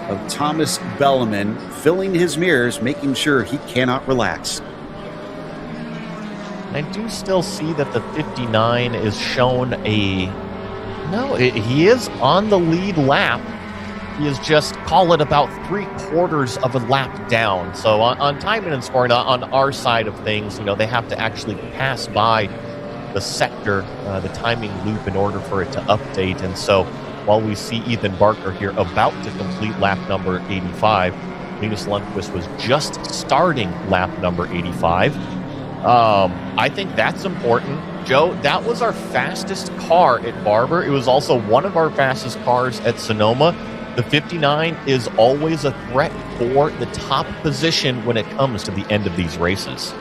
of Thomas Belleman, filling his mirrors, making sure he cannot relax. I do still see that the 59 is shown he is on the lead lap. He is just, call it about 3/4 of a lap down. So on timing and scoring, on our side of things, they have to actually pass by the sector, the timing loop, in order for it to update. And so while we see Ethan Barker here about to complete lap number 85, Linus Lundqvist was just starting lap number 85. I think that's important. Joe, that was our fastest car at Barber. It was also one of our fastest cars at Sonoma. The 59 is always a threat for the top position when it comes to the end of these races.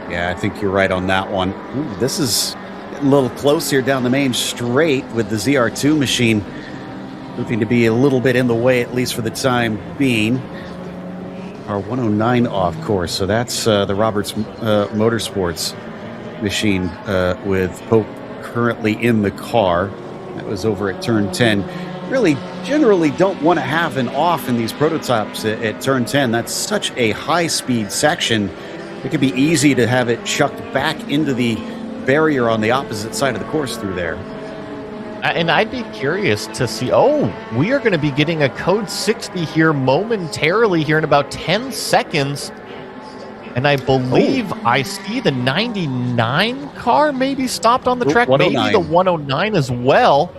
Yeah, I think you're right on that one. Ooh, this is a little close here down the main straight with the ZR2 machine looking to be a little bit in the way, at least for the time being. Our 109 off course, so that's the Roberts Motorsports machine with Pope currently in the car. That was over at turn 10. Really, generally don't want to have an off in these prototypes at turn 10. That's such a high-speed section. It could be easy to have it chucked back into the barrier on the opposite side of the course through there. And I'd be curious to see, we are going to be getting a code 60 here momentarily here in about 10 seconds. And I believe I see the 99 car maybe stopped on the track, maybe the 109 as well.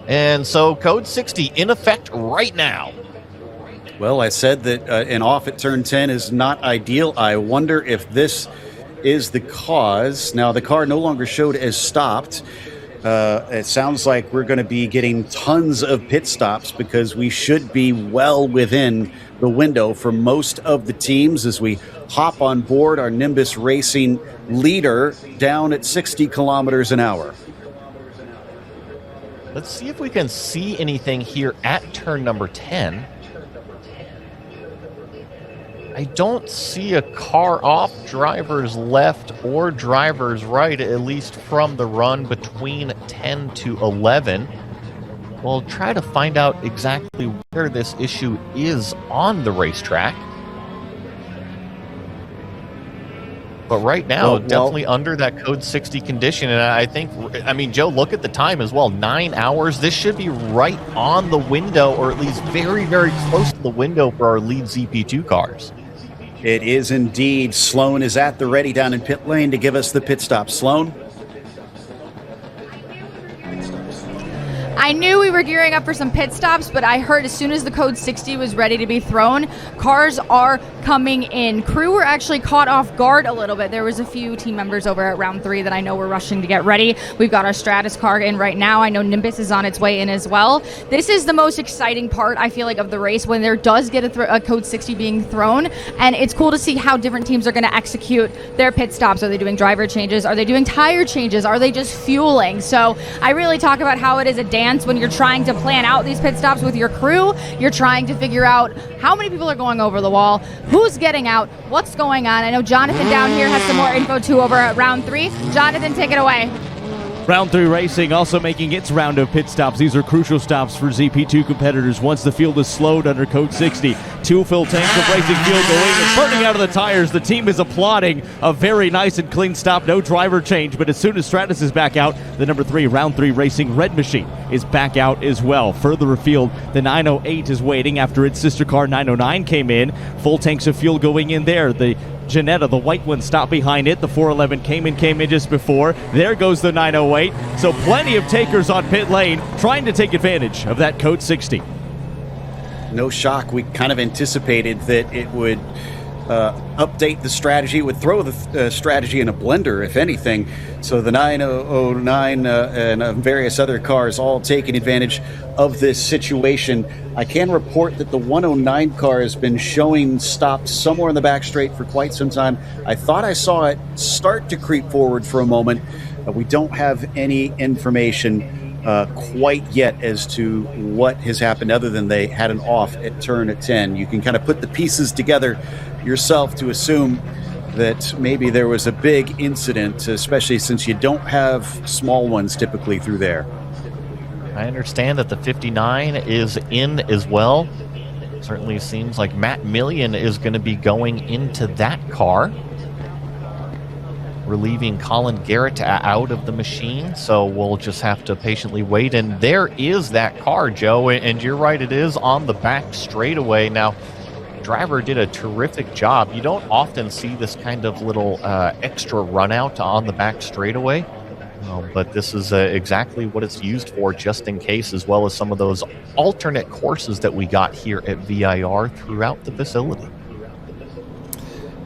And so code 60 in effect right now. Well, I said that an off at turn 10 is not ideal. I wonder if this is the cause. Now, the car no longer showed as stopped. It sounds like we're going to be getting tons of pit stops because we should be well within the window for most of the teams as we hop on board our Nimbus Racing leader down at 60 kilometers an hour. Let's see if we can see anything here at turn number 10. I don't see a car off drivers left or drivers right, at least from the run between 10 to 11. We'll try to find out exactly where this issue is on the racetrack. But right now, definitely under that code 60 condition. And I think, Joe, look at the time as well. 9 hours. This should be right on the window, or at least very, very close to the window for our lead ZP2 cars. It is indeed. Sloan is at the ready down in pit lane to give us the pit stop. Sloan? I knew we were gearing up for some pit stops, but I heard as soon as the code 60 was ready to be thrown, cars are coming in. Crew were actually caught off guard a little bit. There was a few team members over at round 3 that I know were rushing to get ready. We've got our Stratus car in right now. I know Nimbus is on its way in as well. This is the most exciting part, I feel like, of the race, when there does get a code 60 being thrown, and it's cool to see how different teams are going to execute their pit stops. Are they doing driver changes? Are they doing tire changes? Are they just fueling? So I really talk about how it is a dance when you're trying to plan out these pit stops with your crew. You're trying to figure out how many people are going over the wall, who's getting out, what's going on. I know Jonathan down here has some more info too over at round 3. Jonathan, take it away. Round 3 racing also making its round of pit stops. These are crucial stops for ZP2 competitors once the field is slowed under code 60. 2 full tanks of racing fuel going and burning out of the tires. The team is applauding a very nice and clean stop. No driver change, but as soon as Stratus is back out, the number 3 round 3 racing red machine is back out as well. Further afield, the 908 is waiting after its sister car 909 came in. Full tanks of fuel going in there. The Janetta, the white one, stopped behind it. The 411 came in just before. There goes the 908. So plenty of takers on pit lane trying to take advantage of that code 60. No shock. We kind of anticipated that it would update the strategy, would throw the strategy in a blender, if anything. So the 909 and various other cars all taking advantage of this situation. I can report that the 109 car has been showing stopped somewhere in the back straight for quite some time. I thought I saw it start to creep forward for a moment. We don't have any information quite yet as to what has happened, other than they had an off at turn at 10. You can kind of put the pieces together yourself to assume that maybe there was a big incident, especially since you don't have small ones typically through there. I understand that the 59 is in as well. Certainly seems like Matt Million is going to be going into that car, relieving Colin Garrett out of the machine. So we'll just have to patiently wait. And there is that car, Joe. And you're right, it is on the back straightaway. Now, driver did a terrific job. You don't often see this kind of little extra run out on the back straightaway. But this is exactly what it's used for, just in case, as well as some of those alternate courses that we got here at VIR throughout the facility.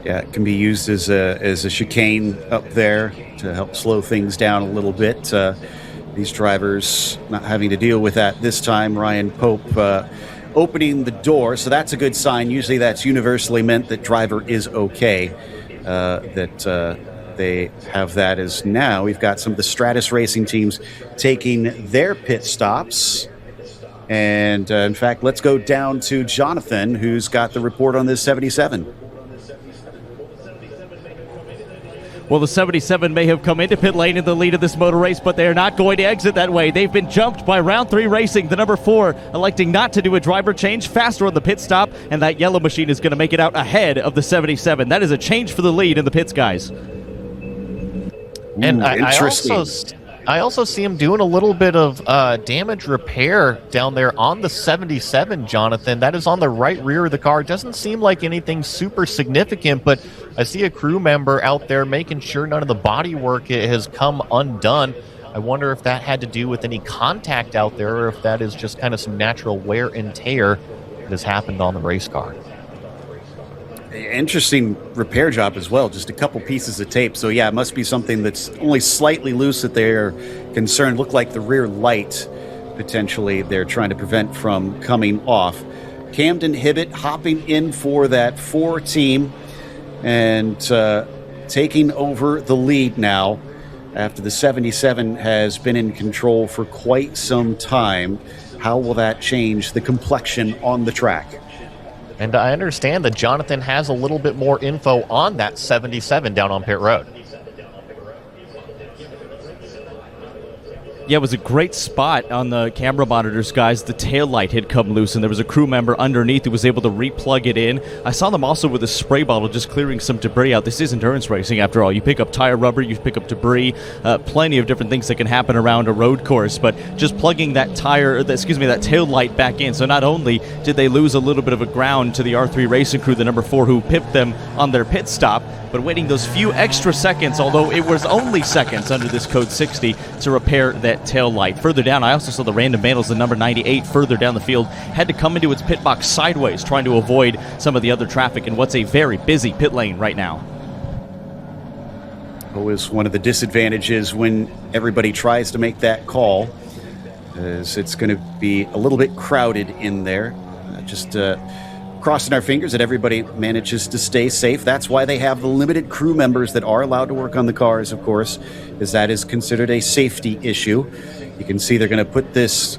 Yeah, it can be used as a chicane up there to help slow things down a little bit. These drivers not having to deal with that this time. Ryan Pope opening the door, so that's a good sign. Usually that's universally meant that driver is okay, that they have that. As now we've got some of the Stratus racing teams taking their pit stops. And in fact, let's go down to Jonathan, who's got the report on this 77. Well, the 77 may have come into pit lane in the lead of this motor race, but they are not going to exit that way. They've been jumped by round 3 racing. The number 4 electing not to do a driver change, faster on the pit stop, and that yellow machine is going to make it out ahead of the 77. That is a change for the lead in the pits, guys. And I also see him doing a little bit of damage repair down there on the 77, Jonathan. That is on the right rear of the car. It doesn't seem like anything super significant, but I see a crew member out there making sure none of the body work has come undone. I wonder if that had to do with any contact out there, or if that is just kind of some natural wear and tear that has happened on the race car. Interesting repair job as well, just a couple pieces of tape. So yeah, it must be something that's only slightly loose that they're concerned. Look like the rear light potentially they're trying to prevent from coming off. Camden Hibbett hopping in for that 4 team and taking over the lead now. after the 77 has been in control for quite some time. How will that change the complexion on the track? And I understand that Jonathan has a little bit more info on that 77 down on pit road. Yeah, it was a great spot on the camera monitors, guys. The taillight had come loose, and there was a crew member underneath who was able to replug it in. I saw them also with a spray bottle just clearing some debris out. This is endurance racing, after all. You pick up tire rubber, you pick up debris, plenty of different things that can happen around a road course, but just plugging that that taillight back in. So not only did they lose a little bit of a ground to the R3 Racing crew, the number 4 who pipped them on their pit stop, but waiting those few extra seconds, although it was only seconds under this code 60, to repair that tail light. Further down, I also saw the random vandals, the number 98 further down the field, had to come into its pit box sideways, trying to avoid some of the other traffic in what's a very busy pit lane right now. Always one of the disadvantages when everybody tries to make that call, is it's going to be a little bit crowded in there. Crossing our fingers that everybody manages to stay safe. That's why they have the limited crew members that are allowed to work on the cars, of course, as that is considered a safety issue. You can see they're going to put this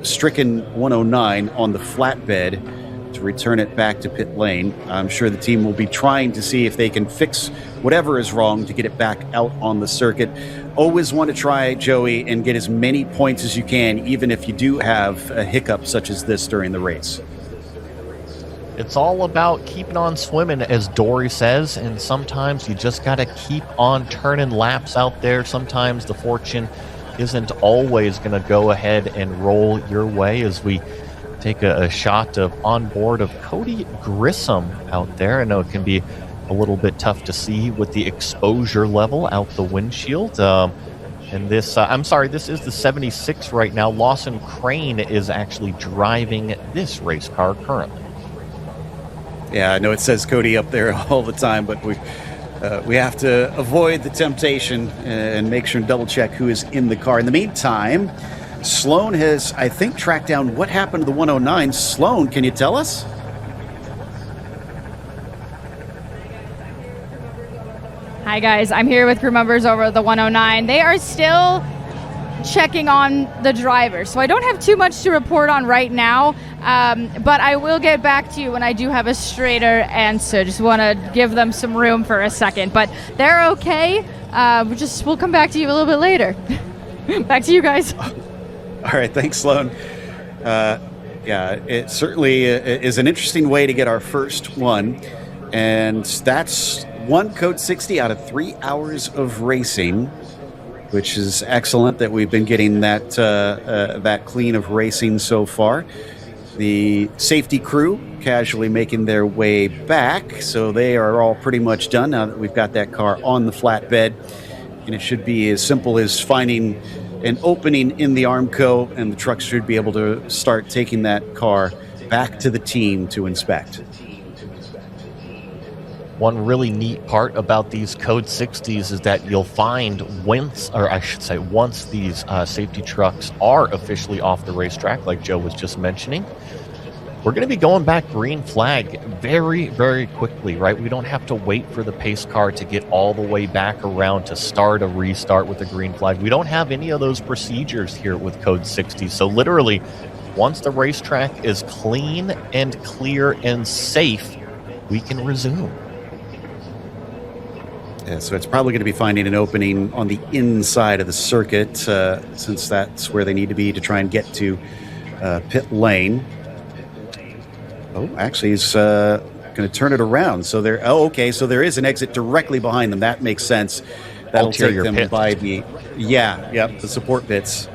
stricken 109 on the flatbed to return it back to pit lane. I'm sure the team will be trying to see if they can fix whatever is wrong to get it back out on the circuit. Always want to try, Joey, and get as many points as you can, even if you do have a hiccup such as this during the race. It's all about keeping on swimming, as Dory says, and sometimes you just got to keep on turning laps out there. Sometimes the fortune isn't always going to go ahead and roll your way, as we take a shot of on board of Cody Grissom out there. I know it can be a little bit tough to see with the exposure level out the windshield. And this, this is the 76 right now. Lawson Crane is actually driving this race car currently. Yeah, I know it says Cody up there all the time, but we have to avoid the temptation and make sure and double check who is in the car. In the meantime, Sloan has, I think, tracked down what happened to the 109. Sloan, can you tell us? Hi guys, I'm here with crew members over the 109. They are still checking on the driver, so I don't have too much to report on right now, but I will get back to you when I do have a straighter answer. Just want to give them some room for a second, but they're okay. We'll come back to you a little bit later. Back to you guys. All right, thanks, Sloan. It certainly is an interesting way to get our first one, and that's one code 60 out of 3 hours of racing, which is excellent that we've been getting that clean of racing so far. The safety crew casually making their way back, so they are all pretty much done now that we've got that car on the flatbed. And it should be as simple as finding an opening in the Armco, and the trucks should be able to start taking that car back to the team to inspect. One really neat part about these Code 60s is that you'll find once these safety trucks are officially off the racetrack, like Joe was just mentioning, we're going to be going back green flag very, very quickly, right? We don't have to wait for the pace car to get all the way back around to start a restart with the green flag. We don't have any of those procedures here with Code 60. So literally, once the racetrack is clean and clear and safe, we can resume. Yeah, so it's probably going to be finding an opening on the inside of the circuit, since that's where they need to be to try and get to pit lane. Oh, actually, he's going to turn it around. So there. Oh, okay. So there is an exit directly behind them. That makes sense. That'll take them pits by the the support pits,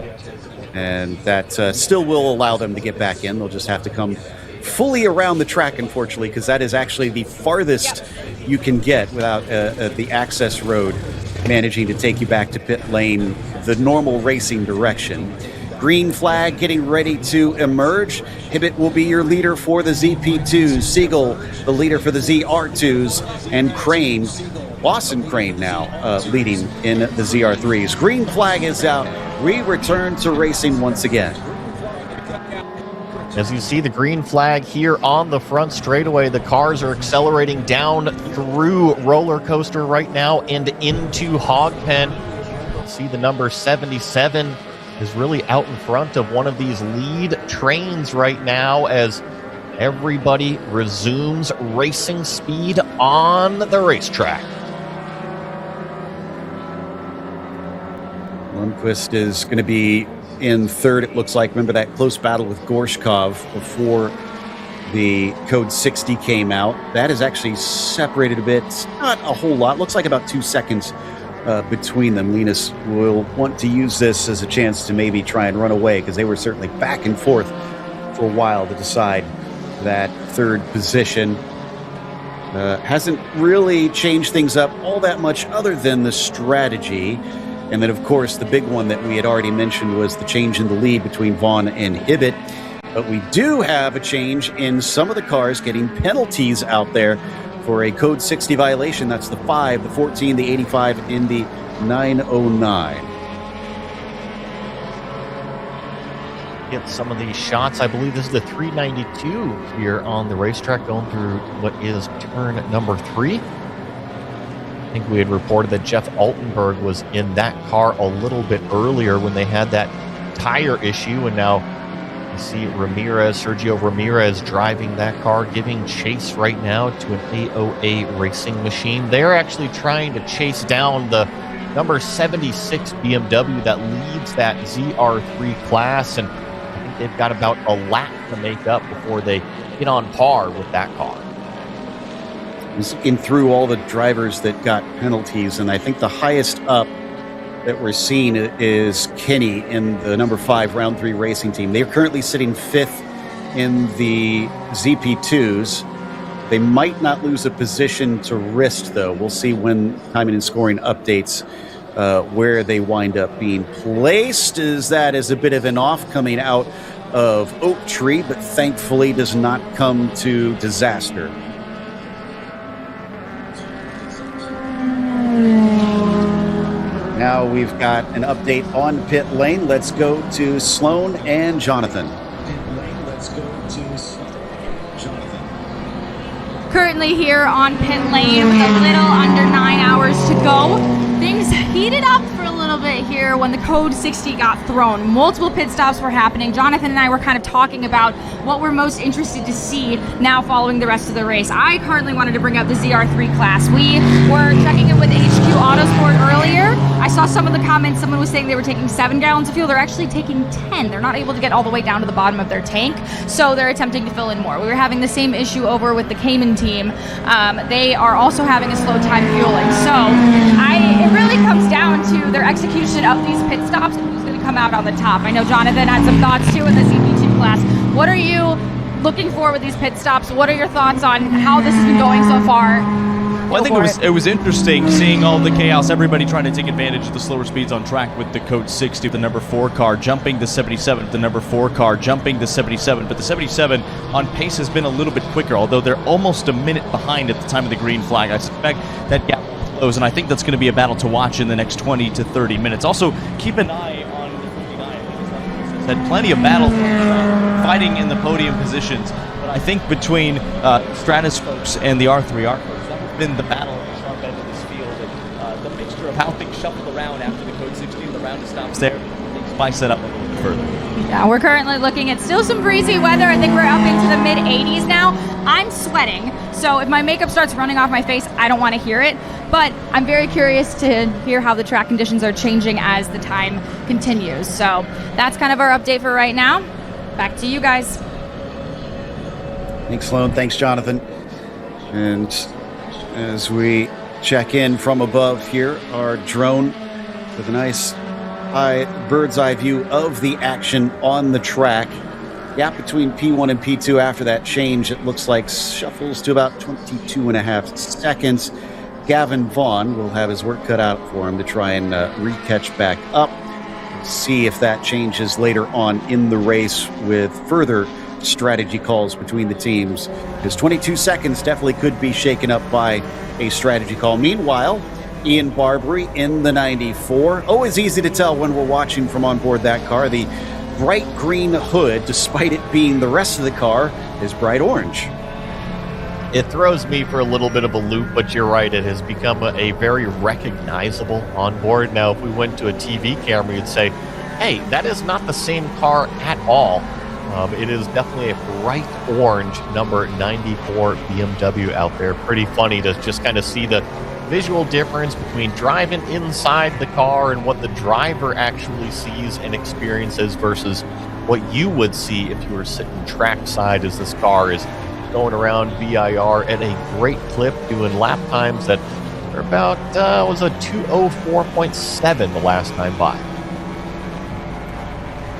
and that still will allow them to get back in. They'll just have to come fully around the track, unfortunately, because that is actually the farthest you can get without the access road managing to take you back to pit lane the normal racing direction. Green flag getting ready to emerge. Hibbett will be your leader for the ZP2s. Siegel, the leader for the ZR2s. And Crane, Lawson Crane now leading in the ZR3s. Green flag is out. We return to racing once again. As you see the green flag here on the front straightaway, the cars are accelerating down through roller coaster right now and into hog pen. Let's see, the number 77 is really out in front of one of these lead trains right now as everybody resumes racing speed on the racetrack. Lundqvist is going to be in third, it looks like. Remember that close battle with Gorshkov before the code 60 came out. That is actually separated a bit, not a whole lot. Looks like about 2 seconds between them. Linus will want to use this as a chance to maybe try and run away, because they were certainly back and forth for a while to decide that third position. Hasn't really changed things up all that much other than the strategy. And then, of course, the big one that we had already mentioned was the change in the lead between Vaughn and Hibbett. But we do have a change in some of the cars getting penalties out there for a Code 60 violation. That's the 5, the 14, the 85, and the 909. Get some of these shots. I believe this is the 392 here on the racetrack going through what is turn number 3. I think we had reported that Jeff Altenberg was in that car a little bit earlier when they had that tire issue, and now you see Sergio Ramirez driving that car, giving chase right now to an AOA racing machine. They're actually trying to chase down the number 76 BMW that leads that ZR3 class, and I think they've got about a lap to make up before they get on par with that car. I was looking through all the drivers that got penalties, and I think the highest up that we're seeing is Kenny in the number 5 round 3 racing team. They're currently sitting 5th in the ZP2s. They might not lose a position to wrist, though. We'll see when timing and scoring updates where they wind up being placed. That is a bit of an off coming out of Oak Tree, but thankfully does not come to disaster. Now we've got an update on pit lane. Let's go to Sloan and Jonathan. Currently here on pit lane with a little under 9 hours to go. Things heated up for a little bit here when the code 60 got thrown. Multiple pit stops were happening. Jonathan and I were kind of talking about what we're most interested to see now following the rest of the race. I currently wanted to bring up the ZR3 class. We were checking in with HQ Autosport earlier. I saw some of the comments. Someone was saying they were taking 7 gallons of fuel. They're actually taking 10. They're not able to get all the way down to the bottom of their tank, so they're attempting to fill in more. We were having the same issue over with the Cayman team. They are also having a slow time fueling. So it really comes down to their execution of these pit stops and who's going to come out on the top. I know Jonathan had some thoughts too in the ZP2 class. What are you looking for with these pit stops? What are your thoughts on how this has been going so far? Well, I think it was interesting seeing all the chaos, everybody trying to take advantage of the slower speeds on track with the code 60, the number 4 car jumping the 77, the number 4 car jumping the 77, but the 77 on pace has been a little bit quicker, although they're almost a minute behind at the time of the green flag. I suspect that gap will close, and I think that's going to be a battle to watch in the next 20 to 30 minutes. Also, keep an eye on the 59. Had plenty of battles fighting in the podium positions, but I think between Stratus folks and the R3 folks, been the battle at the sharp end of this field, and the mixture of how things shuffle around after the code 16, the round stops there, things spice it up a little bit further. Yeah, we're currently looking at still some breezy weather. I think we're up into the mid 80s now. I'm sweating, so if my makeup starts running off my face, I don't want to hear it, but I'm very curious to hear how the track conditions are changing as the time continues. So that's kind of our update for right now. Back to you guys. Thanks, Sloan. Thanks, Jonathan. And as we check in from above here, our drone with a nice bird's eye view of the action on the track. Gap between P1 and P2 after that change, it looks like shuffles to about 22.5 seconds. Gavin Vaughn will have his work cut out for him to try and re-catch back up. See if that changes later on in the race with further strategy calls between the teams, because 22 seconds definitely could be shaken up by a strategy call. Meanwhile, Ian Barbary in the 94. Always easy to tell when we're watching from on board that car. The bright green hood, despite it being the rest of the car, is bright orange. It throws me for a little bit of a loop, but you're right. It has become a very recognizable onboard. Now, if we went to a TV camera, you'd say, hey, that is not the same car at all. It is definitely a bright orange number 94 BMW out there. Pretty funny to just kind of see the visual difference between driving inside the car and what the driver actually sees and experiences versus what you would see if you were sitting trackside as this car is going around VIR at a great clip, doing lap times that are about, was a 2:04.7 the last time by.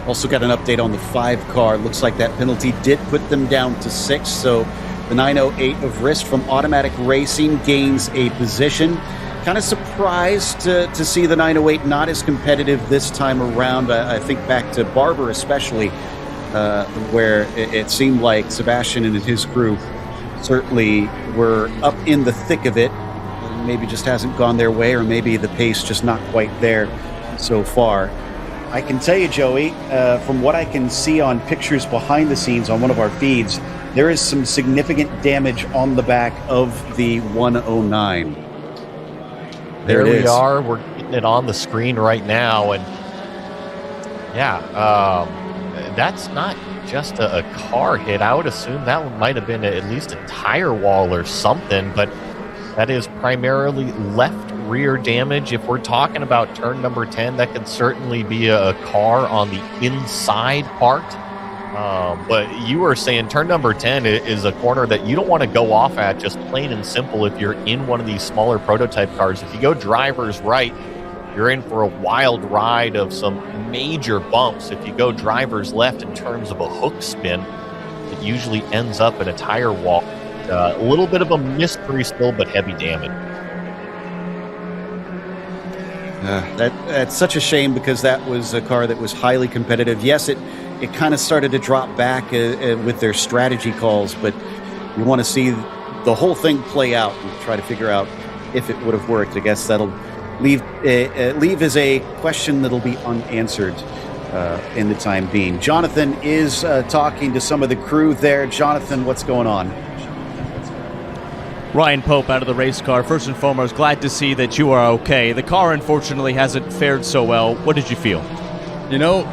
Also got an update on the 5 car. Looks like that penalty did put them down to 6, so the 908 of Wrist from Automatic Racing gains a position. Kind of surprised to see the 908 not as competitive this time around. I think back to Barber especially, where it seemed like Sebastian and his crew certainly were up in the thick of it. Maybe just hasn't gone their way, or maybe the pace just not quite there so far. I can tell you, Joey, from what I can see on pictures behind the scenes on one of our feeds, there is some significant damage on the back of the 109. There we are. We're getting it on the screen right now. And yeah, that's not just a car hit. I would assume that one might have been at least a tire wall or something, but that is primarily left rear damage. If we're talking about turn number 10, that could certainly be a car on the inside part. But you were saying turn number 10 is a corner that you don't want to go off at, just plain and simple. If you're in one of these smaller prototype cars, if you go driver's right, you're in for a wild ride of some major bumps. If you go driver's left in terms of a hook spin, it usually ends up in a tire wall. A little bit of a mystery still, but heavy damage. That's such a shame, because that was a car that was highly competitive. Yes, it kind of started to drop back with their strategy calls, but you want to see the whole thing play out and try to figure out if it would have worked. I guess that'll leave as a question that'll be unanswered in the time being. Jonathan is talking to some of the crew there. Jonathan, what's going on? Ryan Pope out of the race car. First and foremost, glad to see that you are okay. The car, unfortunately, hasn't fared so well. What did you feel? You know,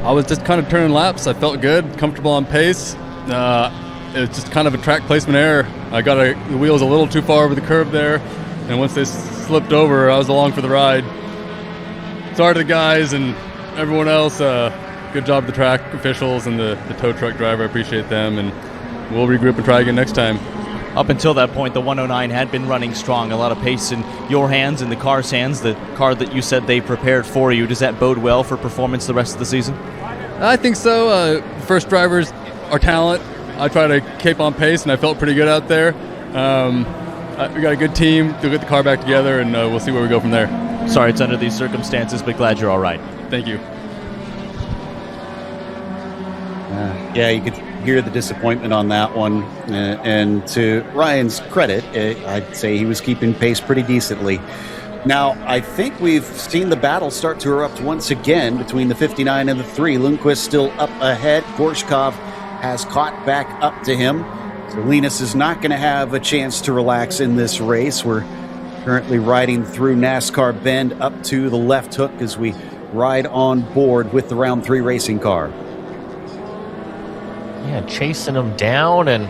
I was just kind of turning laps. I felt good, comfortable on pace. It was just kind of a track placement error. I got the wheels a little too far over the curb there, and once they slipped over, I was along for the ride. Sorry to the guys and everyone else. Good job to the track officials and the tow truck driver. I appreciate them, and we'll regroup and try again next time. Up until that point, the 109 had been running strong. A lot of pace in your hands, in the car's hands, the car that you said they prepared for you. Does that bode well for performance the rest of the season? I think so. First drivers are talent. I try to keep on pace, and I felt pretty good out there. We got a good team. We'll get the car back together, and we'll see where we go from there. Sorry it's under these circumstances, but glad you're all right. Thank you. Yeah, you could hear the disappointment on that one. And to Ryan's credit, I'd say he was keeping pace pretty decently. Now, I think we've seen the battle start to erupt once again between the 59 and the 3. Lundqvist still up ahead. Gorshkov has caught back up to him. So Linus is not going to have a chance to relax in this race. We're currently riding through NASCAR Bend up to the left hook as we ride on board with the Round 3 racing car. Yeah, chasing him down, and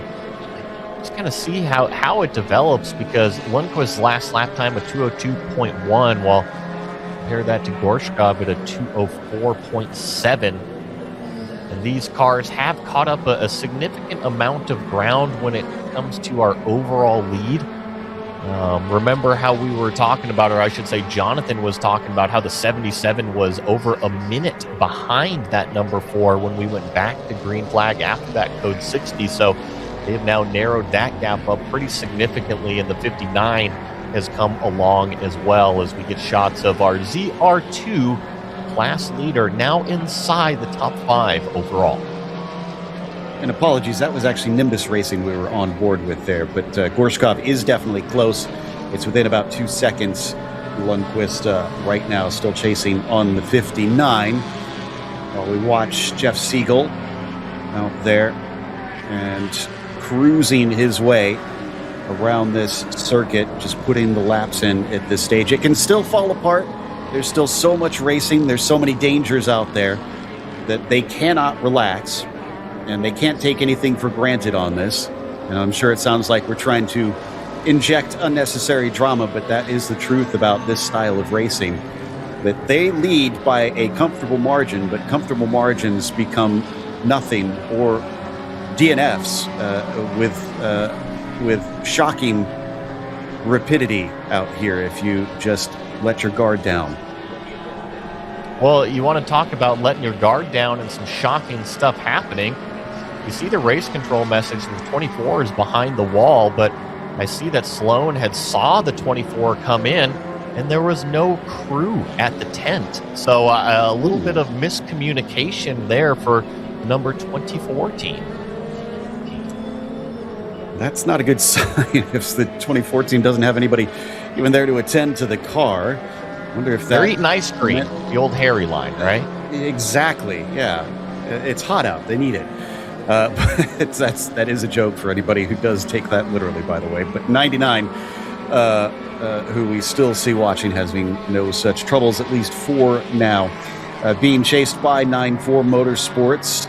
just kind of see how it develops, because Lundqvist's last lap time of 2:02.1, while compare that to Gorshkov at a 2:04.7. And these cars have caught up a significant amount of ground when it comes to our overall lead. Remember how we were talking about, or I should say Jonathan was talking about, how the 77 was over a minute behind that number 4 when we went back to green flag after that code 60. So they have now narrowed that gap up pretty significantly, and the 59 has come along as well, as we get shots of our ZR2 class leader now inside the top 5 overall. And apologies, that was actually Nimbus Racing we were on board with there, but Gorshkov is definitely close. It's within about 2 seconds. Lundqvist right now still chasing on the 59. While we watch Jeff Siegel out there, and cruising his way around this circuit, just putting the laps in at this stage. It can still fall apart. There's still so much racing. There's so many dangers out there that they cannot relax, and they can't take anything for granted on this. And I'm sure it sounds like we're trying to inject unnecessary drama, but that is the truth about this style of racing, that they lead by a comfortable margin, but comfortable margins become nothing or DNFs with shocking rapidity out here if you just let your guard down. Well, you want to talk about letting your guard down and some shocking stuff happening. You see the race control message from the 24 is behind the wall, but I see that Sloan had saw the 24 come in, and there was no crew at the tent. So a little bit of miscommunication there for number 2014. That's not a good sign if the 2014 doesn't have anybody even there to attend to the car. I wonder if they're eating ice cream, the old Harry line, right? Exactly, yeah. It's hot out. They need it. But that is a joke for anybody who does take that literally, by the way. But 99, who we still see watching, having no such troubles, at least for now. Being chased by 9-4 Motorsports.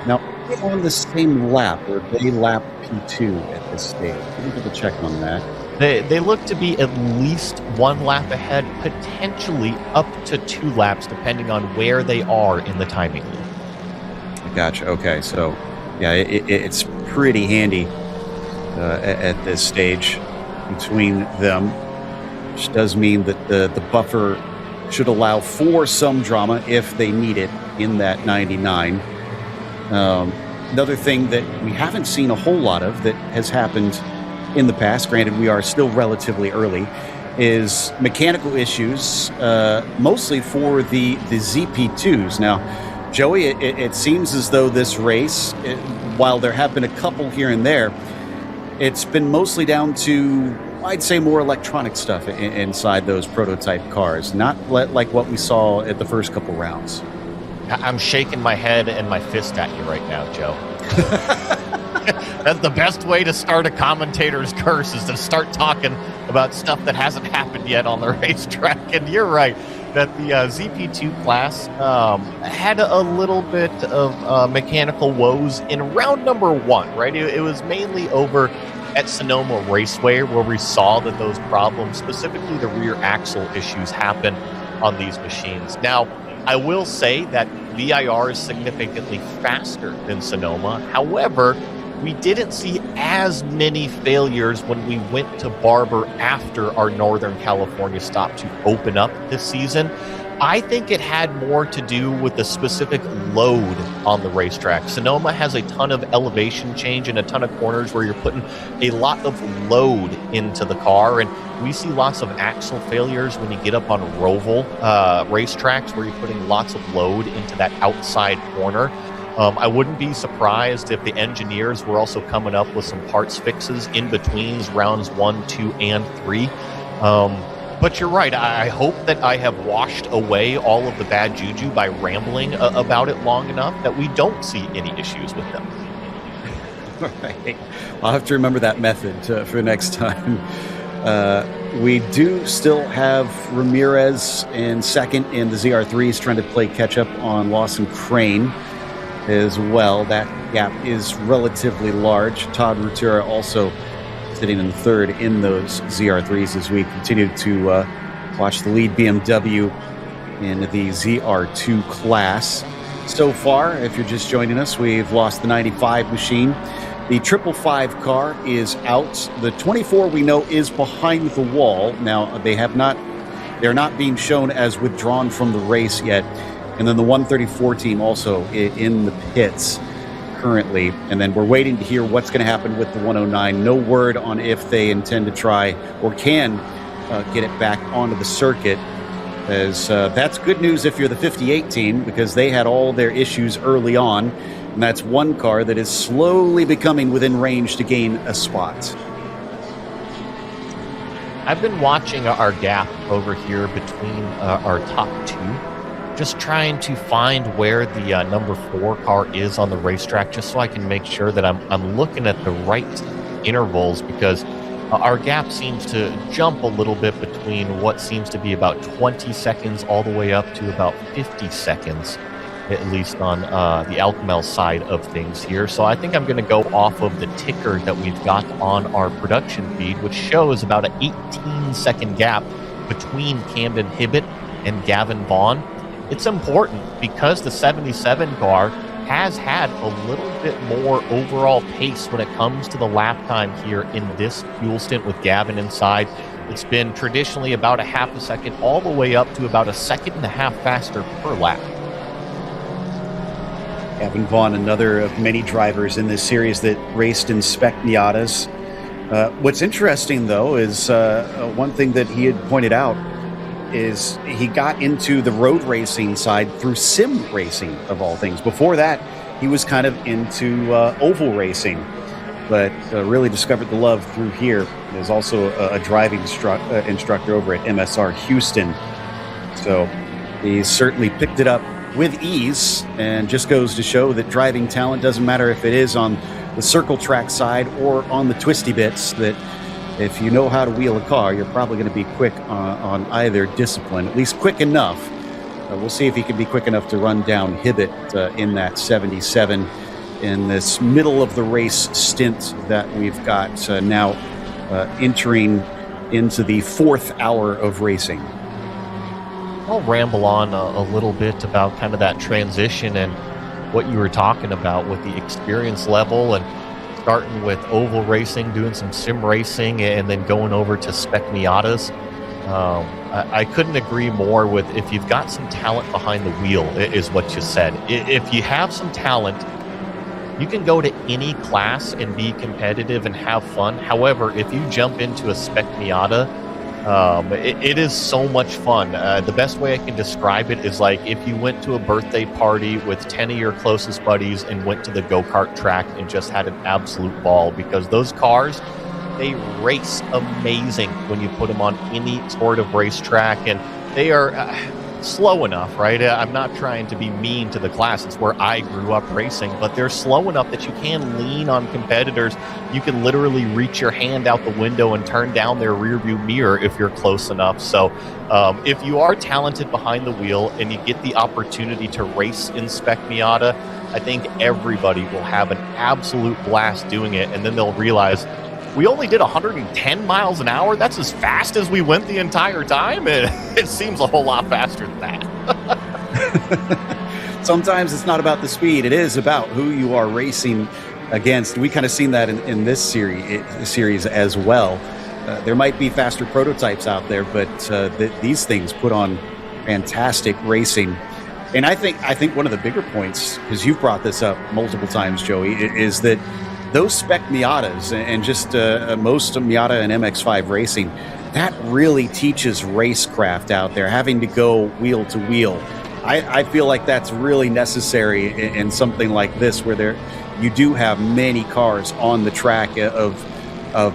Now, on the same lap, or they lap P2 at this stage. Let me double check on that. They look to be at least one lap ahead, potentially up to 2 laps, depending on where they are in the timing loop. Gotcha. Okay, so yeah, it's pretty handy at this stage between them, which does mean that the buffer should allow for some drama if they need it in that 99. Another thing that we haven't seen a whole lot of that has happened in the past, granted we are still relatively early, is mechanical issues, mostly for the ZP2s. Now, Joey, it seems as though this race, while there have been a couple here and there, it's been mostly down to, I'd say, more electronic stuff inside those prototype cars, not like what we saw at the first couple rounds. I'm shaking my head and my fist at you right now, Joe. That's the best way to start a commentator's curse, is to start talking about stuff that hasn't happened yet on the racetrack. And you're right that the ZP2 class had a little bit of mechanical woes in round number 1, right? It was mainly over at Sonoma Raceway where we saw that those problems, specifically the rear axle issues, happen on these machines. Now, I will say that VIR is significantly faster than Sonoma. However, we didn't see as many failures when we went to Barber after our Northern California stop to open up this season. I think it had more to do with the specific load on the racetrack. Sonoma has a ton of elevation change and a ton of corners where you're putting a lot of load into the car, and we see lots of axle failures when you get up on Roval racetracks where you're putting lots of load into that outside corner. I wouldn't be surprised if the engineers were also coming up with some parts fixes in between rounds 1, 2, and 3. But you're right. I hope that I have washed away all of the bad juju by rambling about it long enough that we don't see any issues with them. All right. I'll have to remember that method for next time. We do still have Ramirez in second in the ZR3s, trying to play catch-up on Lawson Crane as well. That gap is relatively large. Todd Rutura also sitting in third in those ZR3s as we continue to watch the lead BMW in the ZR2 class. So far, if you're just joining us, we've lost the 95 machine. The 555 car is out. The 24 we know is behind the wall. Now, they're not being shown as withdrawn from the race yet. And then the 134 team also in the pits currently. And then we're waiting to hear what's going to happen with the 109. No word on if they intend to try or can get it back onto the circuit. As that's good news if you're the 58 team, because they had all their issues early on. And that's one car that is slowly becoming within range to gain a spot. I've been watching our gap over here between our top two just trying to find where the number 4 car is on the racetrack, just so I can make sure that I'm looking at the right intervals, because our gap seems to jump a little bit between what seems to be about 20 seconds all the way up to about 50 seconds, at least on the Alcamel side of things here. So I think I'm going to go off of the ticker that we've got on our production feed, which shows about an 18-second gap between Camden Hibbett and Gavin Vaughn. It's important because the 77 car has had a little bit more overall pace when it comes to the lap time here in this fuel stint with Gavin inside. It's been traditionally about a half a second all the way up to about a second and a half faster per lap. Gavin Vaughn, another of many drivers in this series that raced in spec Miatas. What's interesting, though, is one thing that he had pointed out is he got into the road racing side through sim racing, of all things. Before that, he was kind of into oval racing, but really discovered the love through here. There's also a driving instructor over at MSR Houston. So he's certainly picked it up with ease, and just goes to show that driving talent doesn't matter if it is on the circle track side or on the twisty bits, that if you know how to wheel a car, you're probably going to be quick on either discipline, at least quick enough. We'll see if he can be quick enough to run down Hibbett in that 77 in this middle of the race stint that we've got now entering into the 4th hour of racing. I'll ramble on a little bit about kind of that transition and what you were talking about with the experience level, and starting with oval racing, doing some sim racing, and then going over to spec Miatas. I couldn't agree more with, if you've got some talent behind the wheel, is what you said. If you have some talent, you can go to any class and be competitive and have fun. However, if you jump into a spec Miata, it is so much fun. The best way I can describe it is like if you went to a birthday party with 10 of your closest buddies and went to the go-kart track and just had an absolute ball, because those cars, they race amazing when you put them on any sort of racetrack, and they are slow enough, right? I'm not trying to be mean to the class. It's where I grew up racing, but they're slow enough that you can lean on competitors. You can literally reach your hand out the window and turn down their rearview mirror if you're close enough. So if you are talented behind the wheel and you get the opportunity to race in spec Miata, I think everybody will have an absolute blast doing it, and then they'll realize, we only did 110 miles an hour. That's as fast as we went the entire time. It seems a whole lot faster than that. Sometimes it's not about the speed. It is about who you are racing against. We kind of seen that in this series as well. There might be faster prototypes out there, but these things put on fantastic racing. And I think one of the bigger points, because you've brought this up multiple times, Joey, is that those spec Miatas and just most Miata and MX-5 racing, that really teaches racecraft out there, having to go wheel to wheel. I feel like that's really necessary in something like this, where you do have many cars on the track of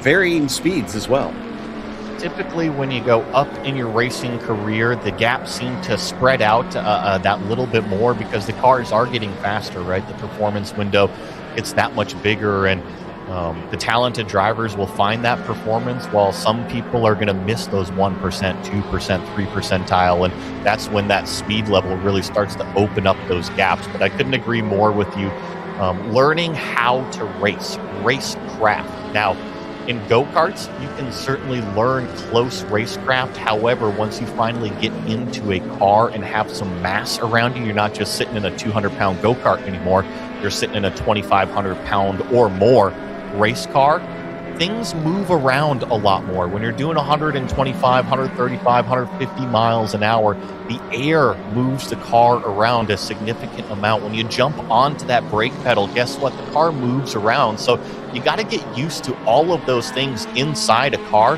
varying speeds as well. Typically, when you go up in your racing career, the gaps seem to spread out that little bit more, because the cars are getting faster, right? The performance window, it's that much bigger, and the talented drivers will find that performance, while some people are going to miss those 1%, 2%, 3 percentile, and that's when that speed level really starts to open up those gaps. But I couldn't agree more with you. Learning how to racecraft. Now, in go-karts, you can certainly learn close racecraft. However, once you finally get into a car and have some mass around you, you're not just sitting in a 200-pound go-kart anymore. You're sitting in a 2,500-pound or more race car. Things move around a lot more. When you're doing 125, 135, 150 miles an hour, the air moves the car around a significant amount. When you jump onto that brake pedal, guess what? The car moves around. So you got to get used to all of those things inside a car,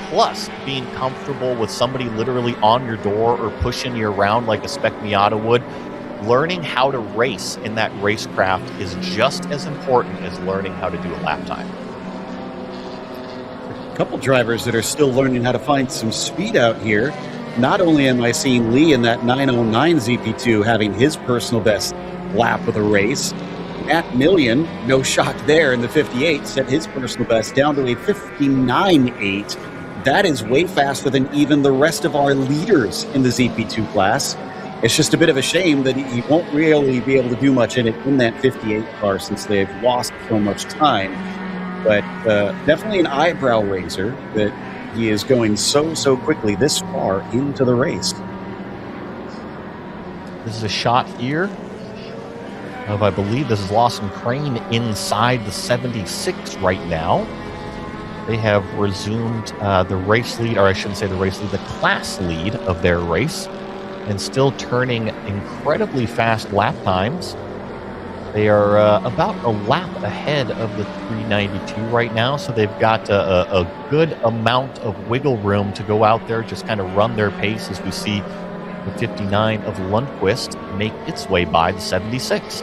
plus being comfortable with somebody literally on your door or pushing you around like a spec Miata would. Learning how to race in that racecraft is just as important as learning how to do a lap time. A couple drivers that are still learning how to find some speed out here. not only am I seeing Lee in that 909 ZP2 having his personal best lap of the race, Matt Million, no shock there in the 58, set his personal best down to a 59.8. That is way faster than even the rest of our leaders in the ZP2 class. It's just a bit of a shame that he won't really be able to do much in it in that 58 car since they've lost so much time. But definitely an eyebrow raiser that he is going so quickly this far into the race. This is a shot here of, I believe this is Lawson Crane inside the 76 right now. They have resumed the race lead, or I shouldn't say the race lead, the class lead of their race, and still turning incredibly fast lap times. They are about a lap ahead of the 392 right now, so they've got a good amount of wiggle room to go out there, just kind of run their pace as we see the 59 of Lundqvist make its way by the 76.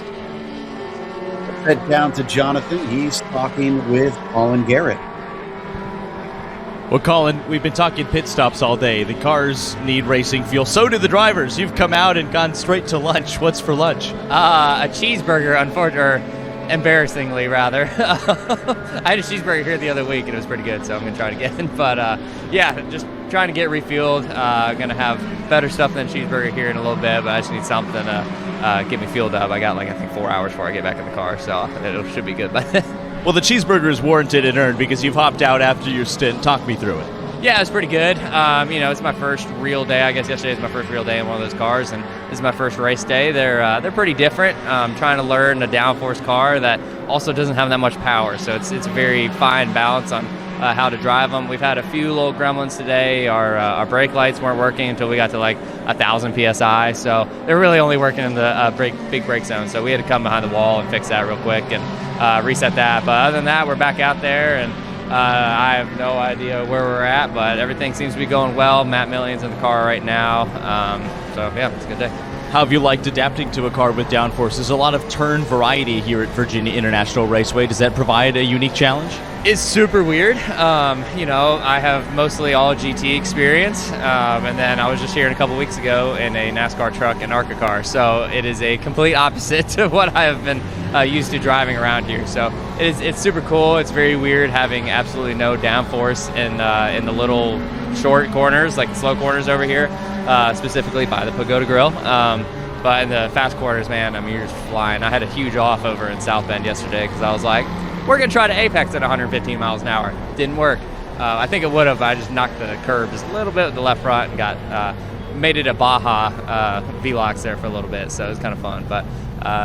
Head down to Jonathan. He's talking with Colin Garrett. Well, Colin, we've been talking pit stops all day. The cars need racing fuel. So do the drivers. You've come out and gone straight to lunch. What's for lunch? A cheeseburger, unfortunately, or embarrassingly, rather. I had a cheeseburger here the other week, and it was pretty good, so I'm going to try it again. But, yeah, just trying to get refueled. Going to have better stuff than cheeseburger here in a little bit, but I just need something to get me fueled up. I got, I think 4 hours before I get back in the car, so it should be good by then. Well, the cheeseburger is warranted and earned because you've hopped out after your stint. Talk me through it. Yeah, it was pretty good. It's my first real day. I guess yesterday was my first real day in one of those cars, and this is my first race day. They're pretty different. I'm trying to learn a downforce car that also doesn't have that much power, so it's a very fine balance on how to drive them. We've had a few little gremlins today. Our brake lights weren't working until we got to 1,000 PSI, so they're really only working in the big brake zone. So we had to come behind the wall and fix that real quick and reset that. But other than that, we're back out there, and I have no idea where we're at, but everything seems to be going well. Matt Million's in the car right now. So yeah, it's a good day. How have you liked adapting to a car with downforce? There's a lot of turn variety here at Virginia International Raceway. Does that provide a unique challenge? It's super weird. I have mostly all GT experience, and then I was just here a couple weeks ago in a NASCAR truck and ARCA car, so it is a complete opposite to what I have been used to driving around here. So it's super cool. It's very weird having absolutely no downforce in the little short corners, like the slow corners over here, specifically by the Pagoda Grill. But in the fast corners, man, you're just flying. I had a huge off over in South Bend yesterday because I was like, we're going to try to apex at 115 miles an hour. Didn't work. I think it would have. I just knocked the curb just a little bit with the left front and got made it a Baja V-Lox there for a little bit, so it was kind of fun. But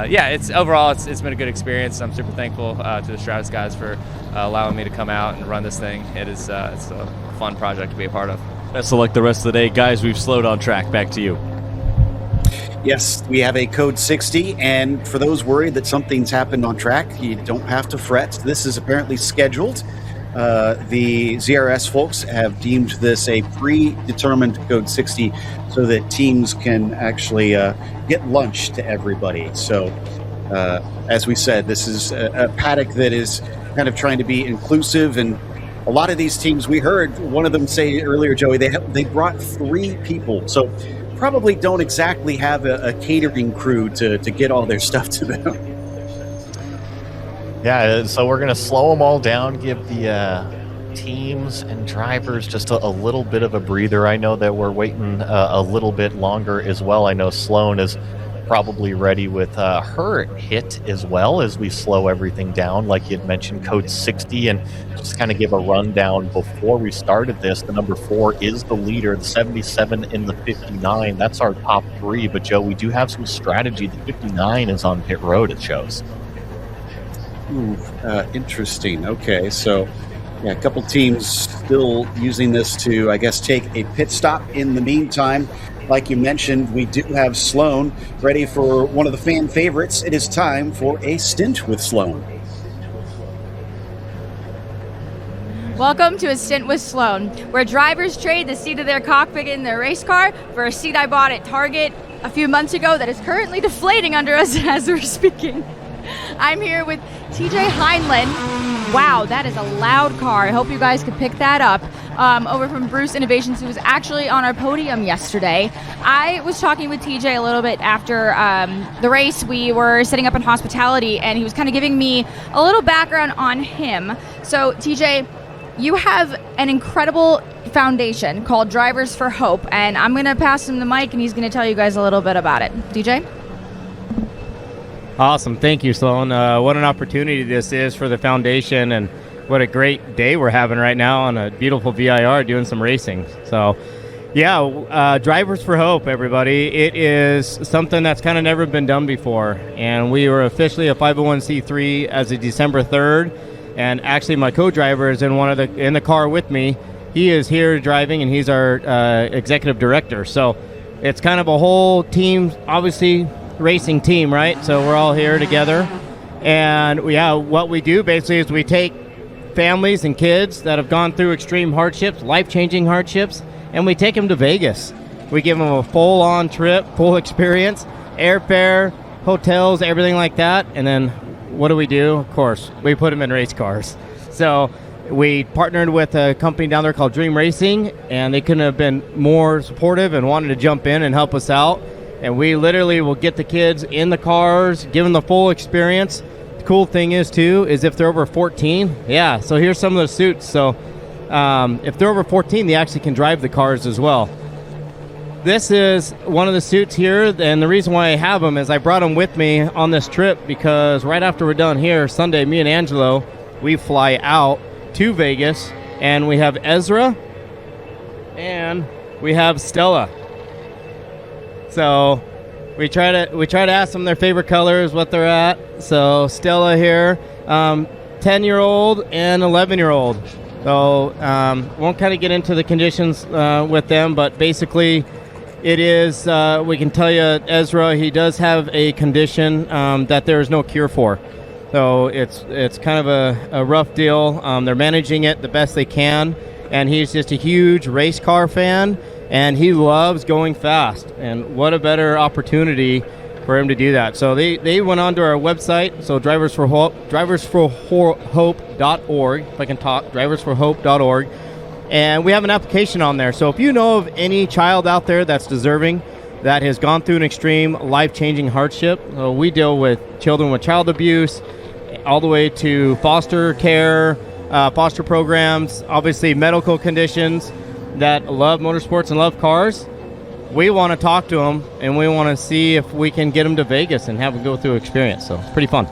it's overall it's been a good experience. I'm super thankful to the Stratus guys for allowing me to come out and run this thing. It's a fun project to be a part of. Best of luck the rest of the day. Guys, we've slowed on track. Back to you. Yes, we have a code 60, and for those worried that something's happened on track, you don't have to fret. This is apparently scheduled. The ZRS folks have deemed this a predetermined code 60 so that teams can actually get lunch to everybody. So, as we said, this is a paddock that is kind of trying to be inclusive, and a lot of these teams, we heard one of them say earlier, Joey, they brought 3 people. So probably don't exactly have a catering crew to get all their stuff to them. Yeah, so we're going to slow them all down, give the teams and drivers just a little bit of a breather. I know that we're waiting a little bit longer as well. I know Sloan is probably ready with her hit as well as we slow everything down, like you had mentioned, code 60. And just kind of give a rundown before we started this, the number 4 is the leader, the 77 in the 59. That's our top 3. But Joe, we do have some strategy. The 59 is on pit road, it shows. Ooh, interesting. Okay, so yeah, a couple teams still using this to, I guess, take a pit stop. In the meantime, like you mentioned, we do have Sloan ready for one of the fan favorites. It is time for a stint with Sloan. Welcome to A Stint with Sloan, where drivers trade the seat of their cockpit in their race car for a seat I bought at Target a few months ago that is currently deflating under us as we're speaking. I'm here with TJ Heinlein, Wow, that is a loud car. I hope you guys could pick that up. Over from Bruce Innovations, who was actually on our podium yesterday. I was talking with TJ a little bit after the race. We were setting up in hospitality, and he was kind of giving me a little background on him. So, TJ, you have an incredible foundation called Drivers for Hope, and I'm going to pass him the mic, and he's going to tell you guys a little bit about it. DJ? Awesome. Thank you, Sloan. What an opportunity this is for the foundation, and what a great day we're having right now on a beautiful VIR doing some racing. So, yeah, Drivers for Hope, everybody. It is something that's kind of never been done before, and we were officially a 501c3 as of December 3rd, and actually my co-driver is in the car with me. He is here driving, and he's our executive director. So it's kind of a whole team, obviously, racing team, right? So we're all here together, and yeah, what we do basically is we take families and kids that have gone through extreme hardships, life-changing hardships, and we take them to Vegas. We give them a full-on trip, full experience, airfare, hotels, everything like that, and then what do? Of course, we put them in race cars. So we partnered with a company down there called Dream Racing, and they couldn't have been more supportive and wanted to jump in and help us out. And we literally will get the kids in the cars, give them the full experience. The cool thing is, too, is if they're over 14, yeah, so here's some of the suits. So if they're over 14, they actually can drive the cars as well. This is one of the suits here, and the reason why I have them is I brought them with me on this trip because right after we're done here, Sunday, me and Angelo, we fly out to Vegas, and we have Ezra, and we have Stella. So we try to ask them their favorite colors, what they're at. So Stella here, 10-year-old and 11-year-old. So won't kind of get into the conditions with them, but basically it is, we can tell you, Ezra, he does have a condition that there is no cure for. So it's kind of a rough deal. They're managing it the best they can, and he's just a huge race car fan, and he loves going fast. And what a better opportunity for him to do that. So they went onto our website, so Drivers for Hope, driversforhope.org, if I can talk, driversforhope.org. And we have an application on there. So if you know of any child out there that's deserving, that has gone through an extreme life-changing hardship, we deal with children with child abuse, all the way to foster care, foster programs, obviously medical conditions, that love motorsports and love cars. We want to talk to them, and we want to see if we can get them to Vegas and have them go through experience. So it's pretty fun.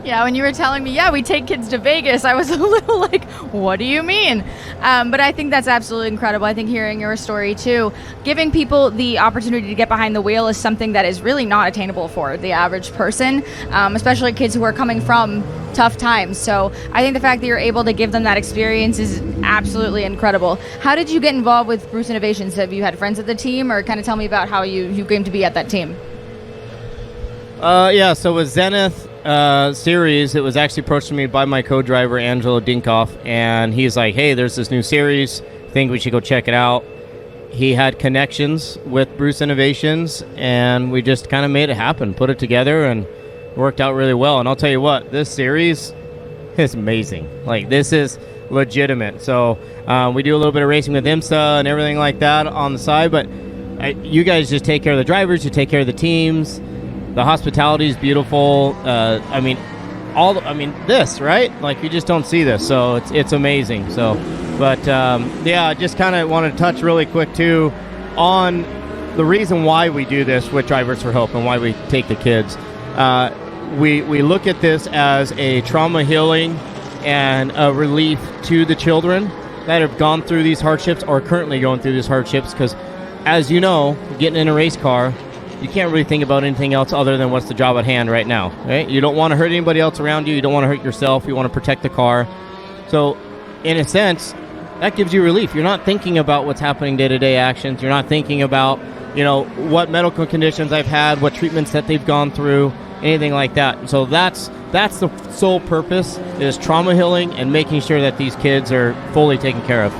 Yeah, when you were telling me, yeah, we take kids to Vegas, I was a little like, what do you mean? But I think that's absolutely incredible. I think hearing your story, too, giving people the opportunity to get behind the wheel is something that is really not attainable for the average person, especially kids who are coming from tough times. So I think the fact that you're able to give them that experience is absolutely incredible. How did you get involved with Bruce Innovations? Have you had friends at the team, or kind of tell me about how you came to be at that team? Yeah, so with Zenith series, it was actually approached to me by my co-driver, Angelo Dinkoff, and he's like, hey, there's this new series, think we should go check it out. He had connections with Bruce Innovations, and we just kind of made it happen, put it together, and it worked out really well. And I'll tell you what, this series is amazing. Like, this is legitimate. So we do a little bit of racing with IMSA and everything like that on the side, but you guys just take care of the drivers, you take care of the teams. The hospitality is beautiful. This, right? Like, you just don't see this, so it's amazing. So, but yeah, I just kind of want to touch really quick too on the reason why we do this with Drivers for Hope and why we take the kids. We look at this as a trauma healing and a relief to the children that have gone through these hardships or currently going through these hardships. Because, as you know, getting in a race car, you can't really think about anything else other than what's the job at hand right now, right? You don't want to hurt anybody else around you. You don't want to hurt yourself. You want to protect the car. So, in a sense, that gives you relief. You're not thinking about what's happening day-to-day actions. You're not thinking about, what medical conditions I've had, what treatments that they've gone through, anything like that. So that's the sole purpose, is trauma healing and making sure that these kids are fully taken care of.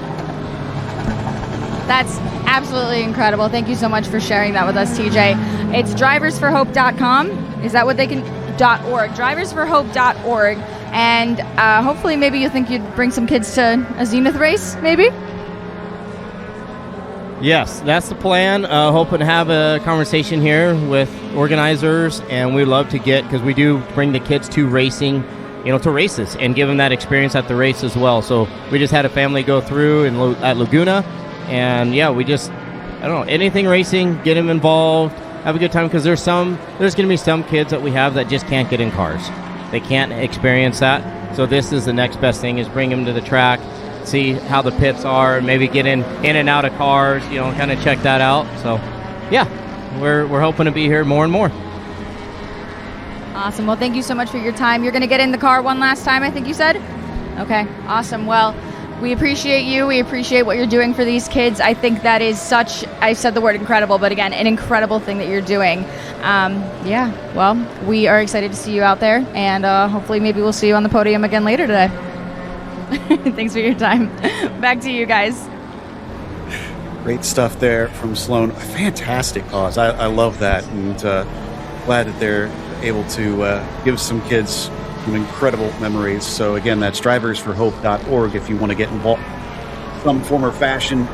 That's absolutely incredible. Thank you so much for sharing that with us, TJ. It's driversforhope.com. Is that what they can... .org. Driversforhope.org. And hopefully maybe you think you'd bring some kids to a Zenith race, maybe? Yes, that's the plan. Hoping to have a conversation here with organizers, and we'd love to because we do bring the kids to racing, to races, and give them that experience at the race as well. So we just had a family go through at Laguna, and yeah, I don't know, anything racing, get them involved, have a good time, because there's going to be some kids that we have that just can't get in cars. They can't experience that. So this is the next best thing, is bring them to the track, see how the pits are, maybe get in and out of cars, kind of check that out. So yeah, we're hoping to be here more and more. Awesome. Well, thank you so much for your time. You're going to get in the car one last time, I think you said? Okay, awesome. Well, we appreciate you. We appreciate what you're doing for these kids. I think that is I said the word incredible, but again, an incredible thing that you're doing. Well, we are excited to see you out there, and hopefully maybe we'll see you on the podium again later today. Thanks for your time. Back to you guys. Great stuff there from Sloan. A fantastic cause. I love that, and glad that they're able to give some kids some incredible memories. So again, that's driversforhope.org if you want to get involved in some form or fashion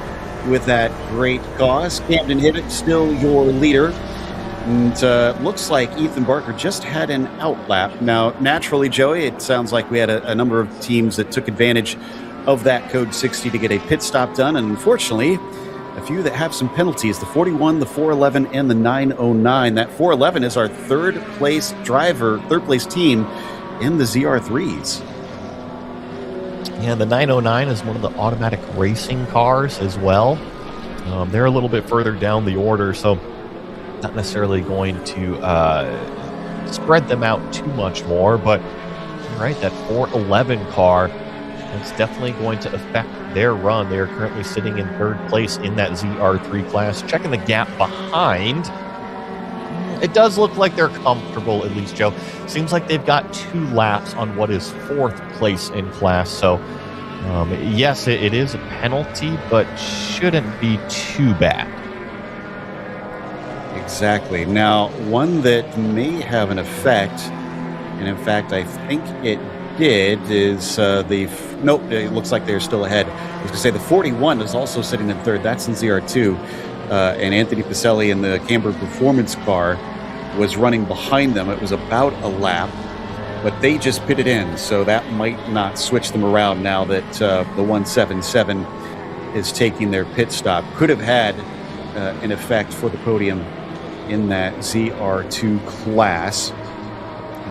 with that great cause. Camden Hibbett still your leader. And looks like Ethan Barker just had an outlap. Now, naturally, Joey, it sounds like we had a number of teams that took advantage of that code 60 to get a pit stop done. And unfortunately, a few that have some penalties, the 41, the 411, and the 909. That 411 is our third place team in the ZR3s. Yeah, the 909 is one of the automatic racing cars as well. They're a little bit further down the order, so not necessarily going to spread them out too much more, but you're right, that 411 car is definitely going to affect their run. They are currently sitting in third place in that ZR3 class. Checking the gap behind, it does look like they're comfortable, at least, Joe. Seems like they've got 2 laps on what is 4th place in class, so yes, it is a penalty, but shouldn't be too bad. Exactly. Now, one that may have an effect, and in fact, I think it did, is nope, it looks like they're still ahead. I was going to say the 41 is also sitting in third. That's in ZR2. And Anthony Pacelli in the Camber Performance car was running behind them. It was about a lap, but they just pitted in, so that might not switch them around now that the 177 is taking their pit stop. Could have had an effect for the podium in that ZR2 class.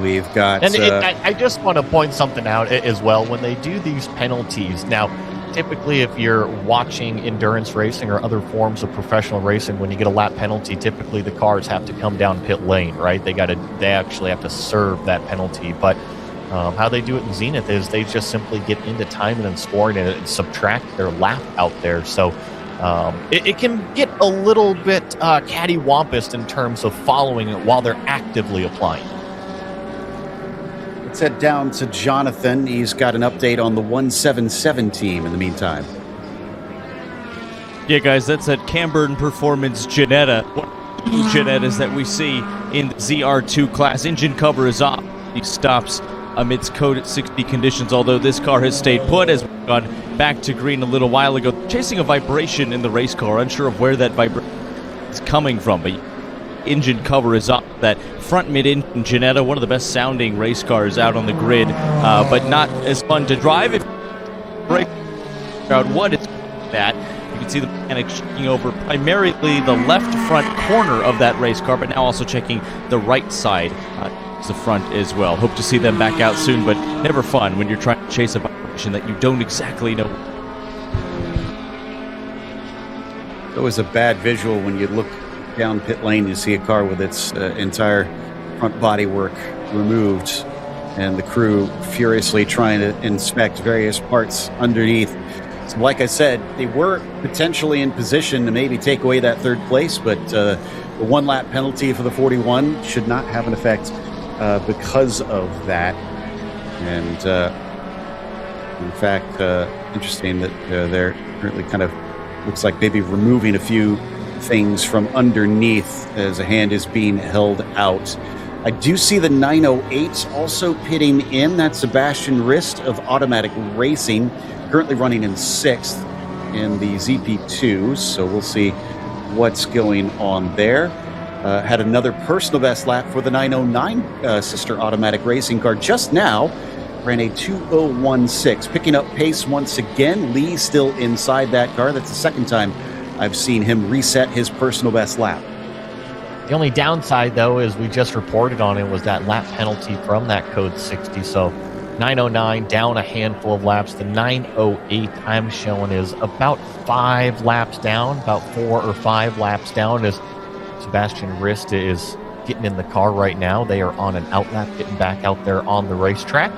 We've got... And I just want to point something out as well. When they do these penalties, now, typically if you're watching endurance racing or other forms of professional racing, when you get a lap penalty, typically the cars have to come down pit lane, right? They actually have to serve that penalty. But how they do it in Zenith is they just simply get into timing and scoring and subtract their lap out there. So it can get a little bit cattywampus in terms of following it while they're actively applying. Let's head down to Jonathan. He's got an update on the 177 team in the meantime. Yeah, guys, that's at Camber Performance Jetta. Jettas that we see in the ZR2 class. Engine cover is off. He stops amidst code 60 conditions, although this car has stayed put as we've gone back to green a little while ago. Chasing a vibration in the race car, unsure of where that vibration is coming from, but engine cover is up. That front mid-engine Jetta, one of the best sounding race cars out on the grid, but not as fun to drive. If break out what it's that, you can see the mechanic checking over primarily the left front corner of that race car, but now also checking the right side, the front as well. Hope to see them back out soon, but never fun when you're trying to chase a vibration that you don't exactly know. It's always a bad visual when you look down pit lane, you see a car with its entire front bodywork removed and the crew furiously trying to inspect various parts underneath. So like I said, they were potentially in position to maybe take away that third place, but the 1 lap penalty for the 41 should not have an effect because of that. And in fact, interesting that they're currently kind of looks like maybe removing a few things from underneath as a hand is being held out. I do see the 908s also pitting in. That's Sebastian Rist of Automatic Racing, currently running in 6th in the ZP2. So we'll see what's going on there. Had another personal best lap for the 909 sister Automatic Racing car just now. Ran a 2:01.6, picking up pace once again. Lee still inside that car. That's the second time I've seen him reset his personal best lap. The only downside, though, is we just reported on it, was that lap penalty from that code 60. So 909 down a handful of laps. The 908 I'm showing is about 5 laps down, about 4 or 5 laps down, as Sebastian Rist is getting in the car right now. They are on an outlap, getting back out there on the racetrack.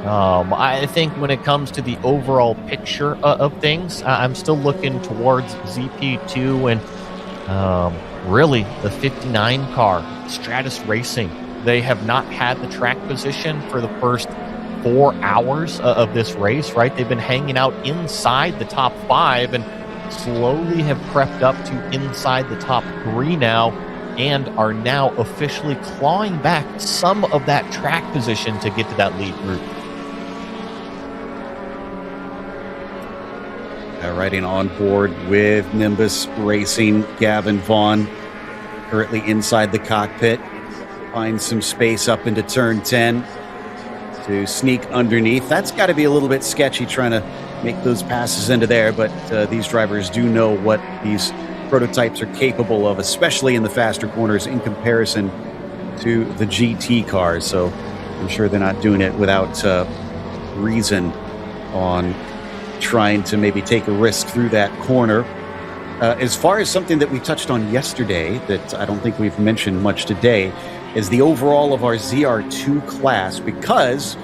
I think when it comes to the overall picture of things, I'm still looking towards ZP2 and really the 59 car, Stratus Racing. They have not had the track position for the first 4 hours of this race, right? They've been hanging out inside the top 5 and slowly have crept up to inside the top 3 now, and are now officially clawing back some of that track position to get to that lead group. Riding on board with Nimbus Racing, Gavin Vaughn, currently inside the cockpit. Finds some space up into turn 10 to sneak underneath. That's got to be a little bit sketchy trying to make those passes into there, but these drivers do know what these prototypes are capable of, especially in the faster corners in comparison to the GT cars. So I'm sure they're not doing it without reason on trying to maybe take a risk through that corner. As far as something that we touched on yesterday that I don't think we've mentioned much today is the overall of our ZR2 class, because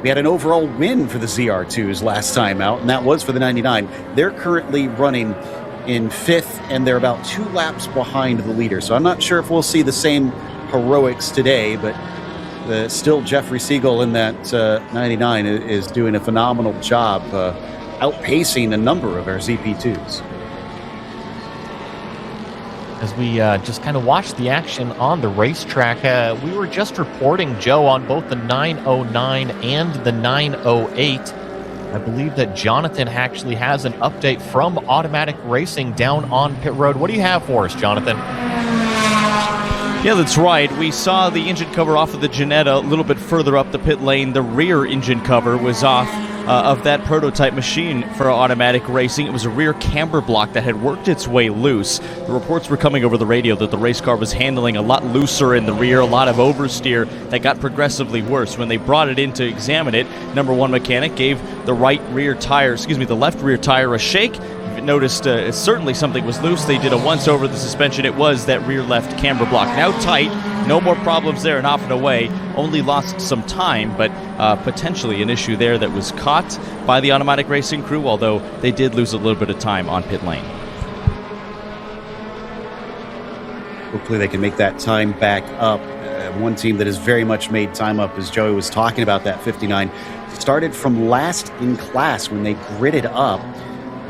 we had an overall win for the ZR2s last time out, and that was for the 99. They're currently running in 5th, and they're about 2 laps behind the leader. So I'm not sure if we'll see the same heroics today, but still Jeffrey Siegel in that 99 is doing a phenomenal job outpacing a number of our ZP2s. As we just kind of watched the action on the racetrack, we were just reporting, Joe, on both the 909 and the 908. I believe that Jonathan actually has an update from Automatic Racing down on pit road. What do you have for us, Jonathan? Yeah, that's right. We saw the engine cover off of the Ginetta a little bit further up the pit lane. The rear engine cover was off of that prototype machine for Automatic Racing. It was a rear camber block that had worked its way loose. The reports were coming over the radio that the race car was handling a lot looser in the rear, a lot of oversteer that got progressively worse. When they brought it in to examine it, number 1 mechanic gave the left rear tire a shake. Noticed certainly something was loose. They did a once over the suspension. It was that rear left camber block. Now tight, no more problems there and off and away. Only lost some time, but potentially an issue there that was caught by the Automatic Racing crew, although they did lose a little bit of time on pit lane. Hopefully they can make that time back up. One team that has very much made time up, as Joey was talking about, that 59, started from last in class when they gridded up,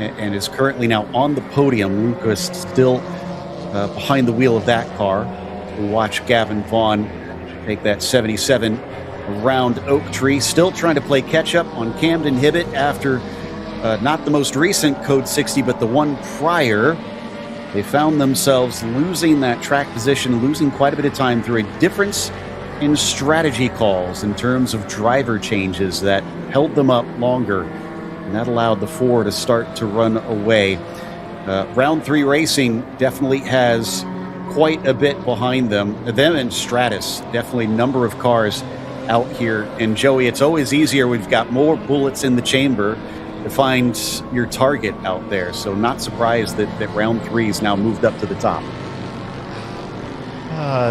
and is currently now on the podium. Lucas still behind the wheel of that car. We'll watch Gavin Vaughn take that 77 around Oak Tree, still trying to play catch-up on Camden Hibbett after not the most recent Code 60, but the one prior. They found themselves losing that track position, losing quite a bit of time through a difference in strategy calls in terms of driver changes that held them up longer. And that allowed the 4 to start to run away. Round 3 Racing definitely has quite a bit behind them. Them and Stratus, definitely number of cars out here. And Joey, it's always easier. We've got more bullets in the chamber to find your target out there. So not surprised that round 3 is now moved up to the top.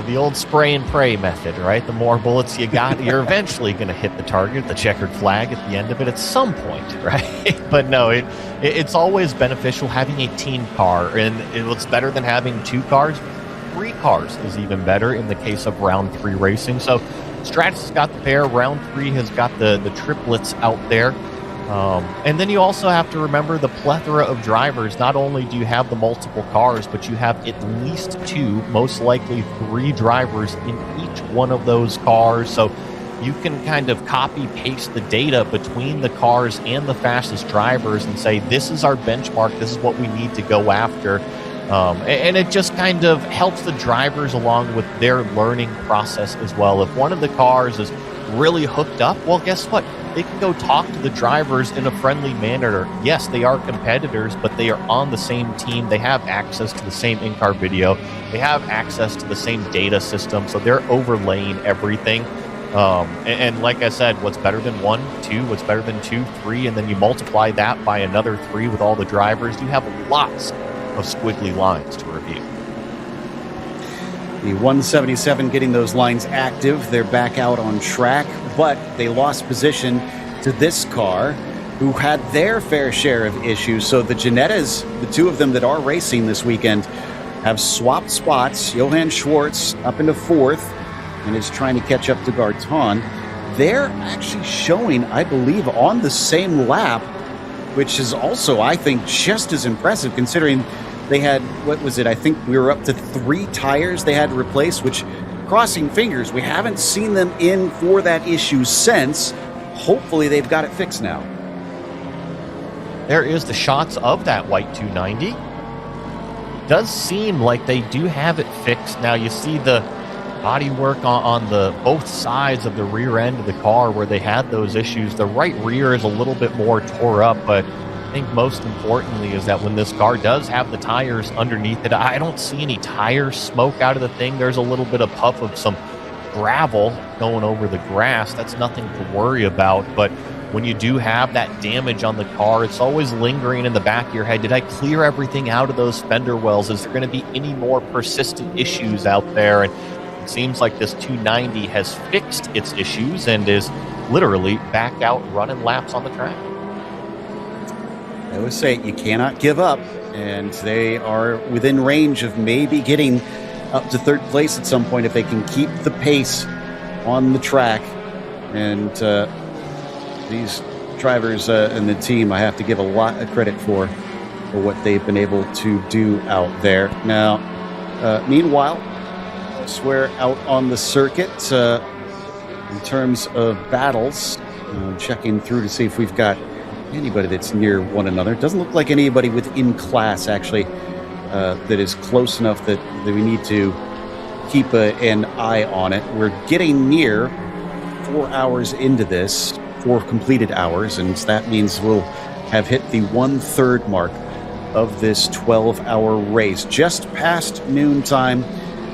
The old spray and pray method, right? The more bullets you got, you're eventually going to hit the target, the checkered flag at the end of it at some point, right? But no, it's always beneficial having a team car, and it's better than having 2 cars. 3 cars is even better in the case of round 3 racing. So Stratus has got the pair. Round 3 has got the triplets out there. And then you also have to remember the plethora of drivers. Not only do you have the multiple cars, but you have at least 2, most likely 3 drivers in each one of those cars. So you can kind of copy paste the data between the cars and the fastest drivers and say, this is our benchmark. This is what we need to go after. And it just kind of helps the drivers along with their learning process as well. If one of the cars is really hooked up, well, guess what? They can go talk to the drivers in a friendly manner. Yes, they are competitors, but they are on the same team. They have access to the same in-car video. They have access to the same data system, so they're overlaying everything. And like I said, what's better than 1, 2, what's better than 2, 3, and then you multiply that by another 3 with all the drivers, you have lots of squiggly lines to review. The 177 getting those lines active. They're back out on track, but they lost position to this car, who had their fair share of issues. So the Ginettas, the 2 of them that are racing this weekend, have swapped spots. Johann Schwartz up into 4th and is trying to catch up to Garton. They're actually showing, I believe, on the same lap, which is also, I think, just as impressive considering they had, what was it? I think we were up to 3 tires they had to replace, which, crossing fingers, we haven't seen them in for that issue since. Hopefully they've got it fixed now. There is the shots of that white 290. Does seem like they do have it fixed. Now you see the body work on the both sides of the rear end of the car where they had those issues. The right rear is a little bit more tore up, but I think most importantly is that when this car does have the tires underneath it, I don't see any tire smoke out of the thing. There's a little bit of puff of some gravel going over the grass. That's nothing to worry about, but when you do have that damage on the car, it's always lingering in the back of your head. Did I clear everything out of those fender wells? Is there going to be any more persistent issues out there? And it seems like this 290 has fixed its issues and is literally back out running laps on the track. I always say you cannot give up, and they are within range of maybe getting up to 3rd place at some point if they can keep the pace on the track. And these drivers and the team, I have to give a lot of credit for what they've been able to do out there. Now, meanwhile, elsewhere out on the circuit, in terms of battles, checking through to see if we've got anybody that's near one another. It doesn't look like anybody within class, actually, that is close enough that we need to keep an eye on it. We're getting near 4 hours into this, 4 completed hours, and that means we'll have hit the 1/3 mark of this 12-hour race, just past noontime,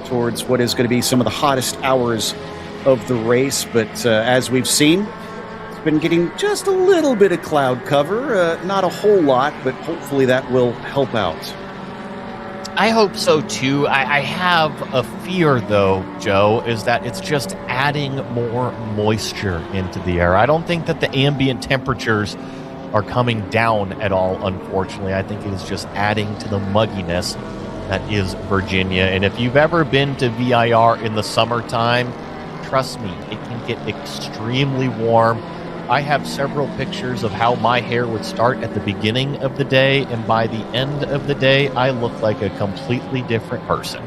towards what is going to be some of the hottest hours of the race. But as we've seen, it's been getting just a little bit of cloud cover, not a whole lot, but hopefully that will help out. I hope so too. I have a fear though, Joe, is that it's just adding more moisture into the air. I don't think that the ambient temperatures are coming down at all, unfortunately. I think it is just adding to the mugginess that is Virginia. And if you've ever been to VIR in the summertime, trust me, it can get extremely warm. I have several pictures of how my hair would start at the beginning of the day, and by the end of the day, I look like a completely different person.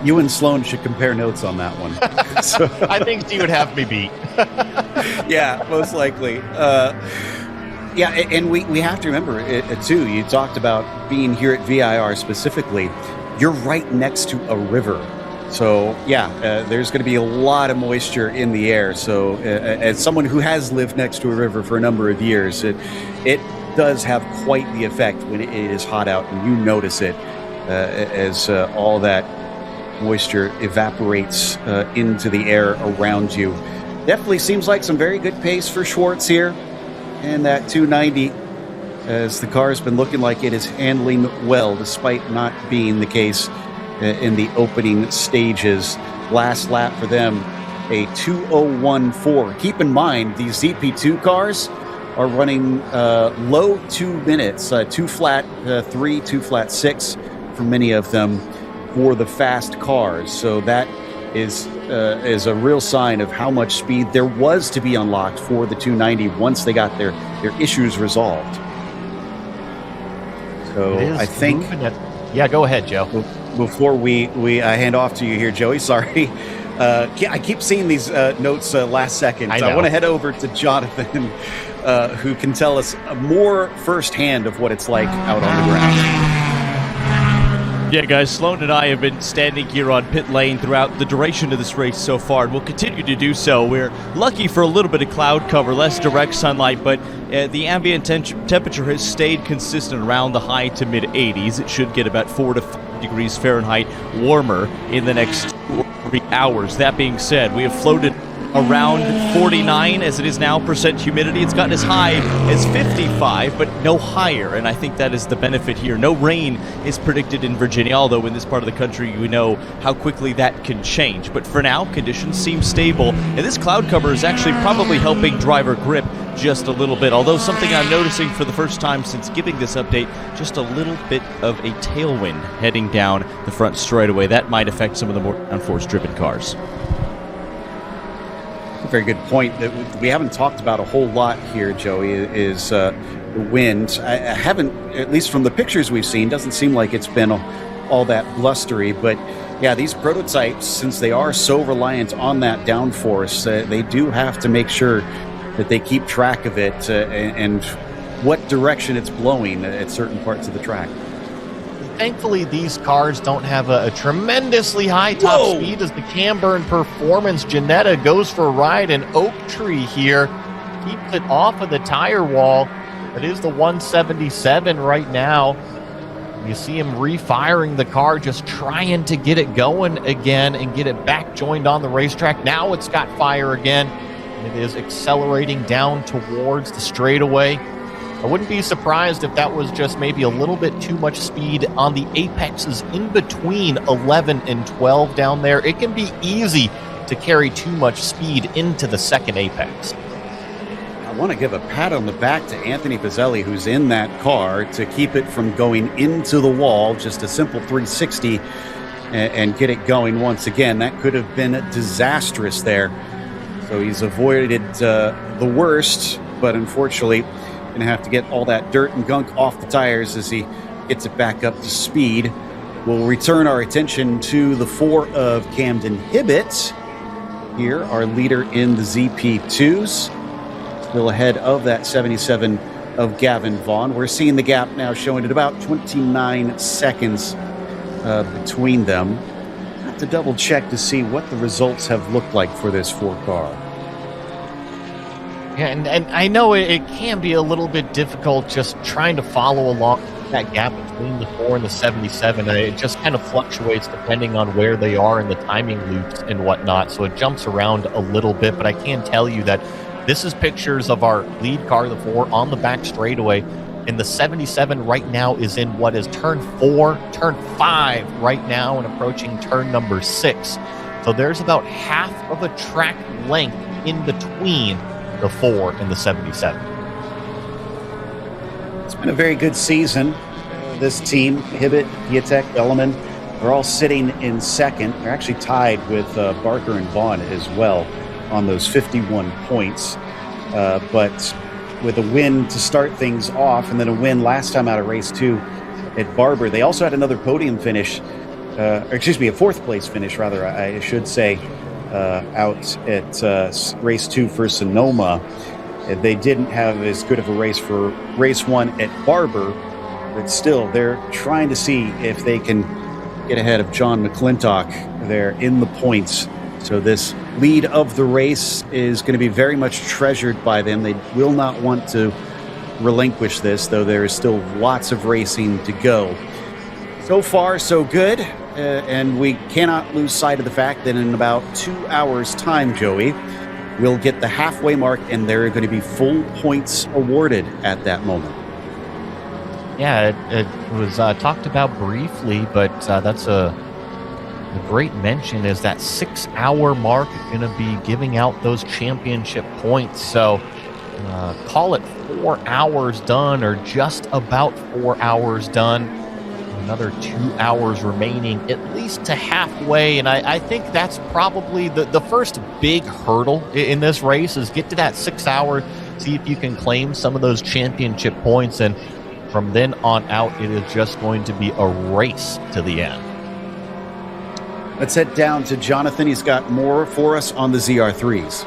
You and Sloan should compare notes on that one. So, I think she would have me beat. Yeah, most likely. Yeah, and we have to remember, too, you talked about being here at VIR specifically. You're right next to a river. So, yeah, there's going to be a lot of moisture in the air. So, as someone who has lived next to a river for a number of years, it does have quite the effect when it is hot out, and you notice it as all that moisture evaporates into the air around you. Definitely seems like some very good pace for Schwartz here. And that 290, as the car has been looking like it is handling well, despite not being the case in the opening stages. Last lap for them, a 2:01.4. Keep in mind, these ZP2 cars are running low 2 minutes, 2 flat 3, 2 flat 6 for many of them for the fast cars. So that is is a real sign of how much speed there was to be unlocked for the 290 once they got their issues resolved. So I think... Yeah, go ahead, Joe. Before we hand off to you here, Joey, sorry. I keep seeing these notes last second. So I want to head over to Jonathan, who can tell us more firsthand of what it's like out on the ground. Yeah, guys, Sloan and I have been standing here on pit lane throughout the duration of this race so far, and we'll continue to do so. We're lucky for a little bit of cloud cover, less direct sunlight, but the ambient temperature has stayed consistent around the high to mid-80s. It should get about 4 to 5 degrees Fahrenheit warmer in the next 2 or 3 hours. That being said, we have floated around 49 as it is now percent humidity. It's gotten as high as 55, but no higher, and I think that is the benefit here. No rain is predicted in Virginia, although in this part of the country we know how quickly that can change. But for now, conditions seem stable, and this cloud cover is actually probably helping driver grip just a little bit, although something I'm noticing for the first time since giving this update, just a little bit of a tailwind heading down the front straightaway. That might affect some of the more downforce driven cars. Very good point that we haven't talked about a whole lot here, Joey, is the wind. I haven't, at least from the pictures we've seen, doesn't seem like it's been all that blustery. But yeah, these prototypes, since they are so reliant on that downforce, they do have to make sure that they keep track of it and what direction it's blowing at certain parts of the track. Thankfully, these cars don't have a tremendously high top speed as the Camburn Performance Janetta goes for a ride in Oak Tree here. Keeps it off of the tire wall. It is the 177 right now. You see him refiring the car, just trying to get it going again and get it back joined on the racetrack. Now it's got fire again, and it is accelerating down towards the straightaway. I wouldn't be surprised if that was just maybe a little bit too much speed on the apexes in between 11 and 12 down there. It can be easy to carry too much speed into the second apex. I want to give a pat on the back to Anthony Pizzelli, who's in that car, to keep it from going into the wall. Just a simple 360 and get it going once again. That could have been disastrous there. So he's avoided the worst, but unfortunately going to have to get all that dirt and gunk off the tires as he gets it back up to speed. We'll return our attention to the 4 of Camden Hibbett. Here, our leader in the ZP2s. Still ahead of that 77 of Gavin Vaughn. We're seeing the gap now showing at about 29 seconds between them. I have to double check to see what the results have looked like for this 4 car. Yeah, and I know it can be a little bit difficult just trying to follow along that gap between the 4 and the 77. It just kind of fluctuates depending on where they are in the timing loops and whatnot, so it jumps around a little bit. But I can tell you that this is pictures of our lead car, the 4, on the back straightaway, and the 77 right now is in what is turn 4, turn 5 right now, and approaching turn number 6. So there's about half of a track length in between the 4 and the 77. It's been a very good season. This team, Hibbett, Pietek, Elliman, they're all sitting in second. They're actually tied with Barker and Vaughn as well on those 51 points. But with a win to start things off and then a win last time out of race 2 at Barber, they also had another podium finish, a 4th place finish, rather, I should say, out at race 2 for Sonoma. They didn't have as good of a race for race 1 at Barber, but still they're trying to see if they can get ahead of John McClintock there in the points. So this lead of the race is going to be very much treasured by them. They will not want to relinquish this, though there is still lots of racing to go. So far, so good. And we cannot lose sight of the fact that in about 2 hours' time, Joey, we'll get the halfway mark, and there are going to be full points awarded at that moment. Yeah, it was talked about briefly, but that's a great mention, is that 6-hour mark going to be giving out those championship points. So call it 4 hours done, or just about 4 hours done. another 2 hours remaining, at least to halfway. And I think that's probably the first big hurdle in this race is get to that 6 hour, see if you can claim some of those championship points. And from then on out, it is just going to be a race to the end. Let's head down to Jonathan. He's got more for us on the ZR3s.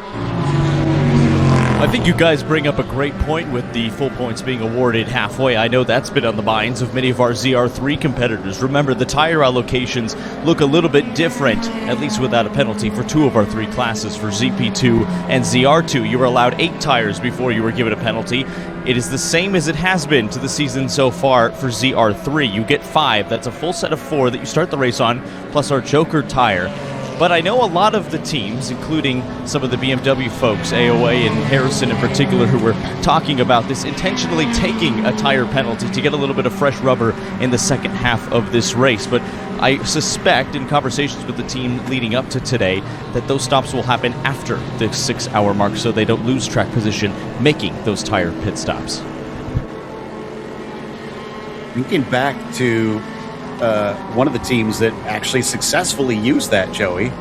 I think you guys bring up a great point with the full points being awarded halfway. I know that's been on the minds of many of our ZR3 competitors. Remember, the tire allocations look a little bit different, at least without a penalty, for 2 of our 3 classes. For ZP2 and ZR2, you were allowed 8 tires before you were given a penalty. It is the same as it has been to the season so far for ZR3. You get 5. That's a full set of 4 that you start the race on, plus our Joker tire. But I know a lot of the teams, including some of the BMW folks, AOA and Harrison in particular, who were talking about this, intentionally taking a tire penalty to get a little bit of fresh rubber in the second half of this race. But I suspect, in conversations with the team leading up to today, that those stops will happen after the 6 hour mark so they don't lose track position making those tire pit stops. Thinking back to one of the teams that actually successfully used that, Joey.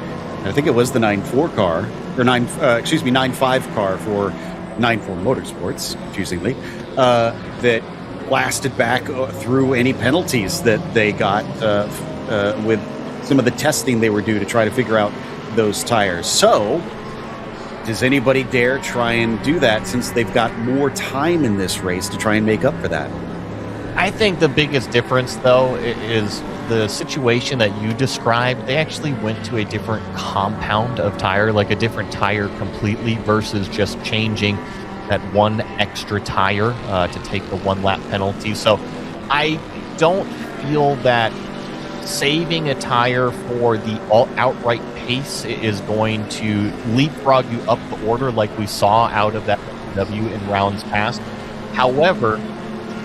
I think it was the 9.4 car, or 9.5 car for 9.4 Motorsports, confusingly, that blasted back through any penalties that they got with some of the testing they were due to try to figure out those tires. So, does anybody dare try and do that since they've got more time in this race to try and make up for that? I think the biggest difference, though, is the situation that you described. They actually went to a different compound of tire, like a different tire completely, versus just changing that one extra tire to take the 1 lap penalty. So I don't feel that saving a tire for the outright pace is going to leapfrog you up the order like we saw out of that W in rounds past. However,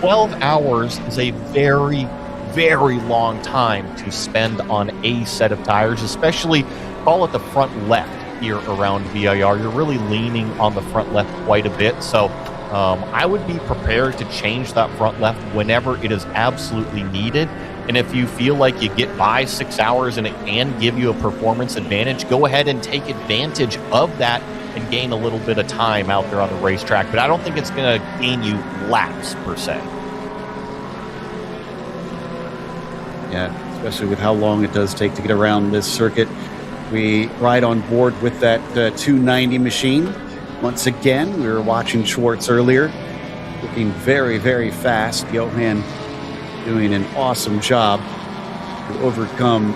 12 hours is a very, very long time to spend on a set of tires, especially call it the front left here around VIR. You're really leaning on the front left quite a bit. So I would be prepared to change that front left whenever it is absolutely needed. And if you feel like you get by 6 hours and it can give you a performance advantage, go ahead and take advantage of that and gain a little bit of time out there on the racetrack. But I don't think it's going to gain you laps per se. Yeah, especially with how long it does take to get around this circuit. We ride on board with that 290 machine. Once again, we were watching Schwartz earlier, looking very, very fast. Johan doing an awesome job to overcome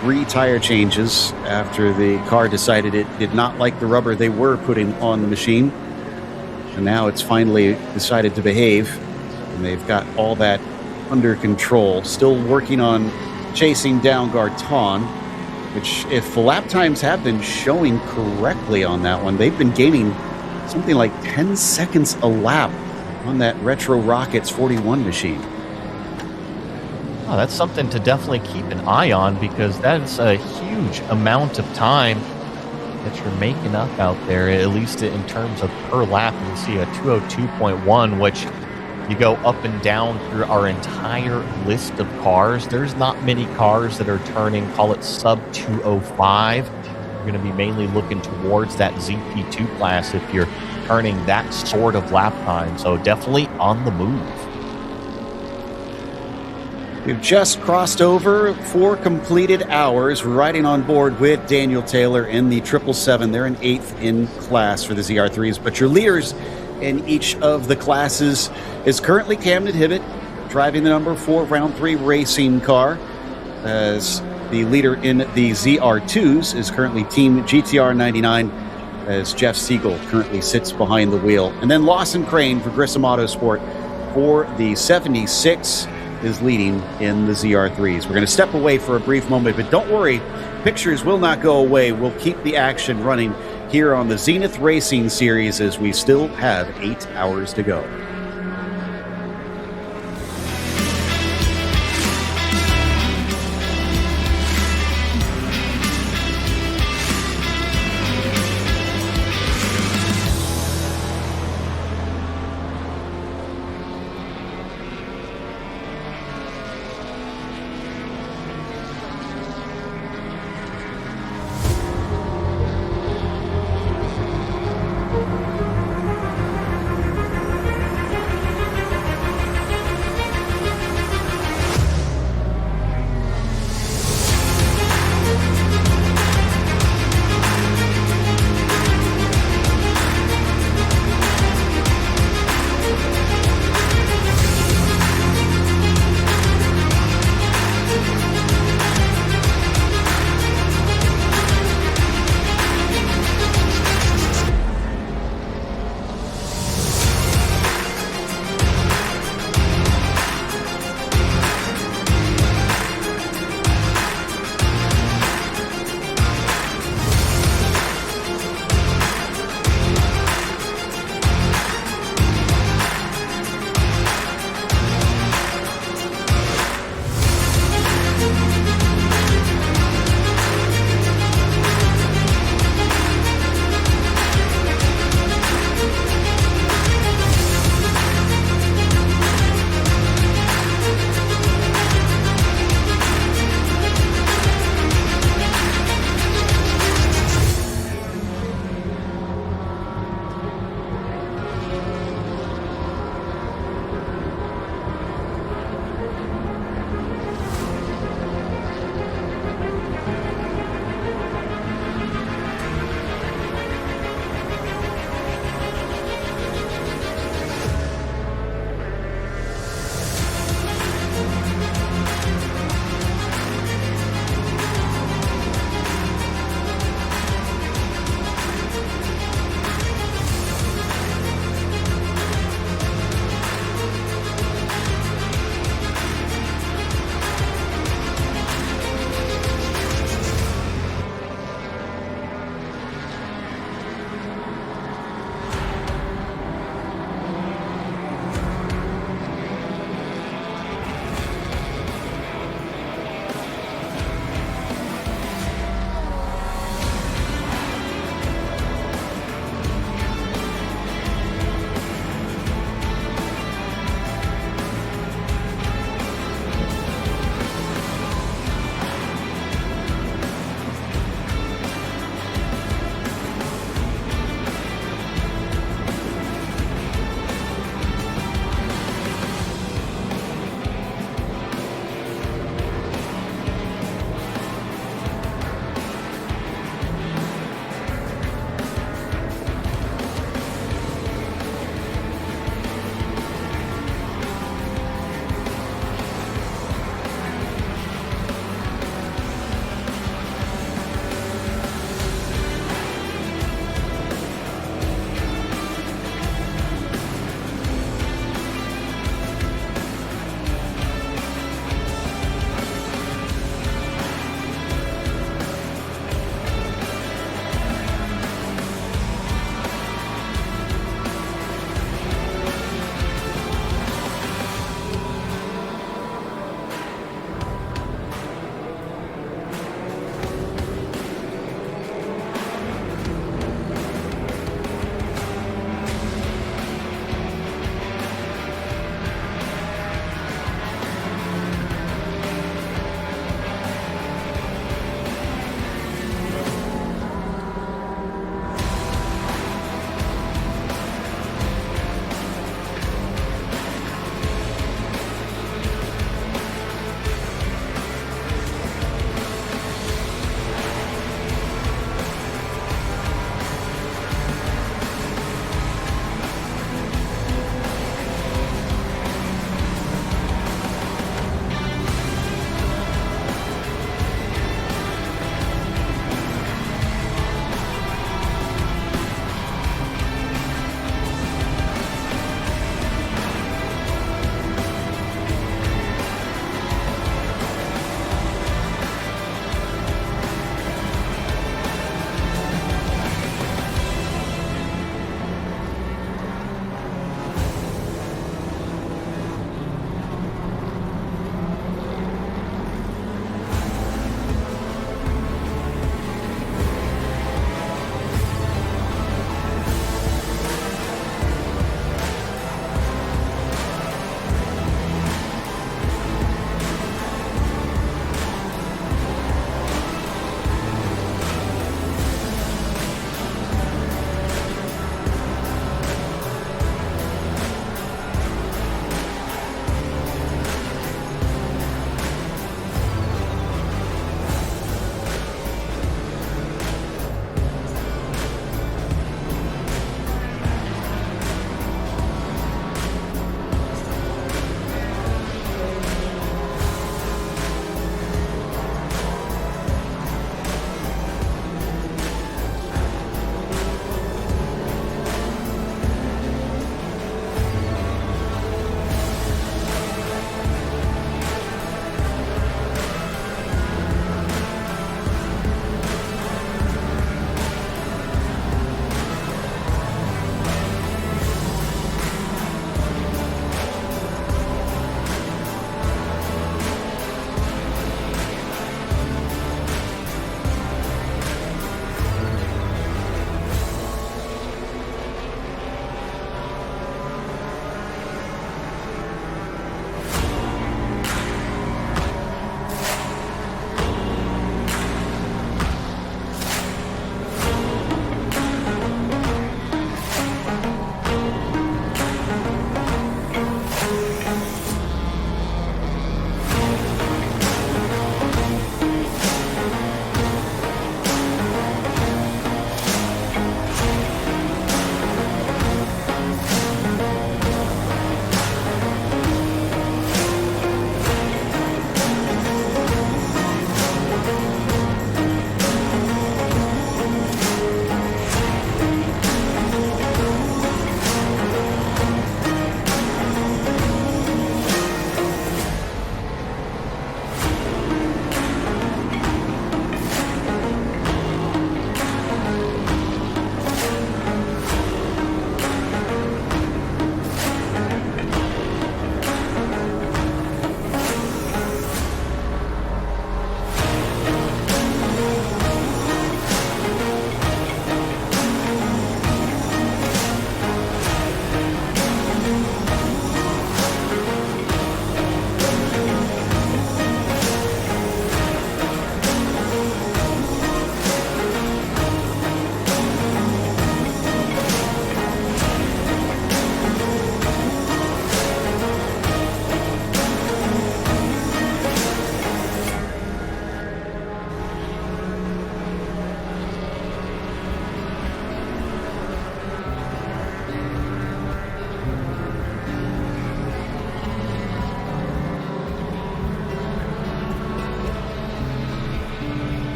3 tire changes after the car decided it did not like the rubber they were putting on the machine. And now it's finally decided to behave, and they've got all that under control. Still working on chasing down Garton, which, if the lap times have been showing correctly on that one, they've been gaining something like 10 seconds a lap on that Retro Rockets 41 machine. Oh, that's something to definitely keep an eye on, because that's a huge amount of time that you're making up out there, at least in terms of per lap. You see a 202.1, which you go up and down through our entire list of cars. There's not many cars that are turning, call it sub 205. You're going to be mainly looking towards that ZP2 class if you're turning that sort of lap time. So definitely on the move. We've just crossed over 4 completed hours riding on board with Daniel Taylor in the 777. They're in 8th in class for the ZR3s, but your leaders in each of the classes is currently Camden Hibbett, driving the number 4 round 3 racing car. As the leader in the ZR2s is currently Team GTR 99, as Jeff Siegel currently sits behind the wheel. And then Lawson Crane for Grissom Autosport for the 76 is leading in the ZR3s. We're going to step away for a brief moment, but don't worry, pictures will not go away. We'll keep the action running here on the Zenith Racing Series as we still have 8 hours to go.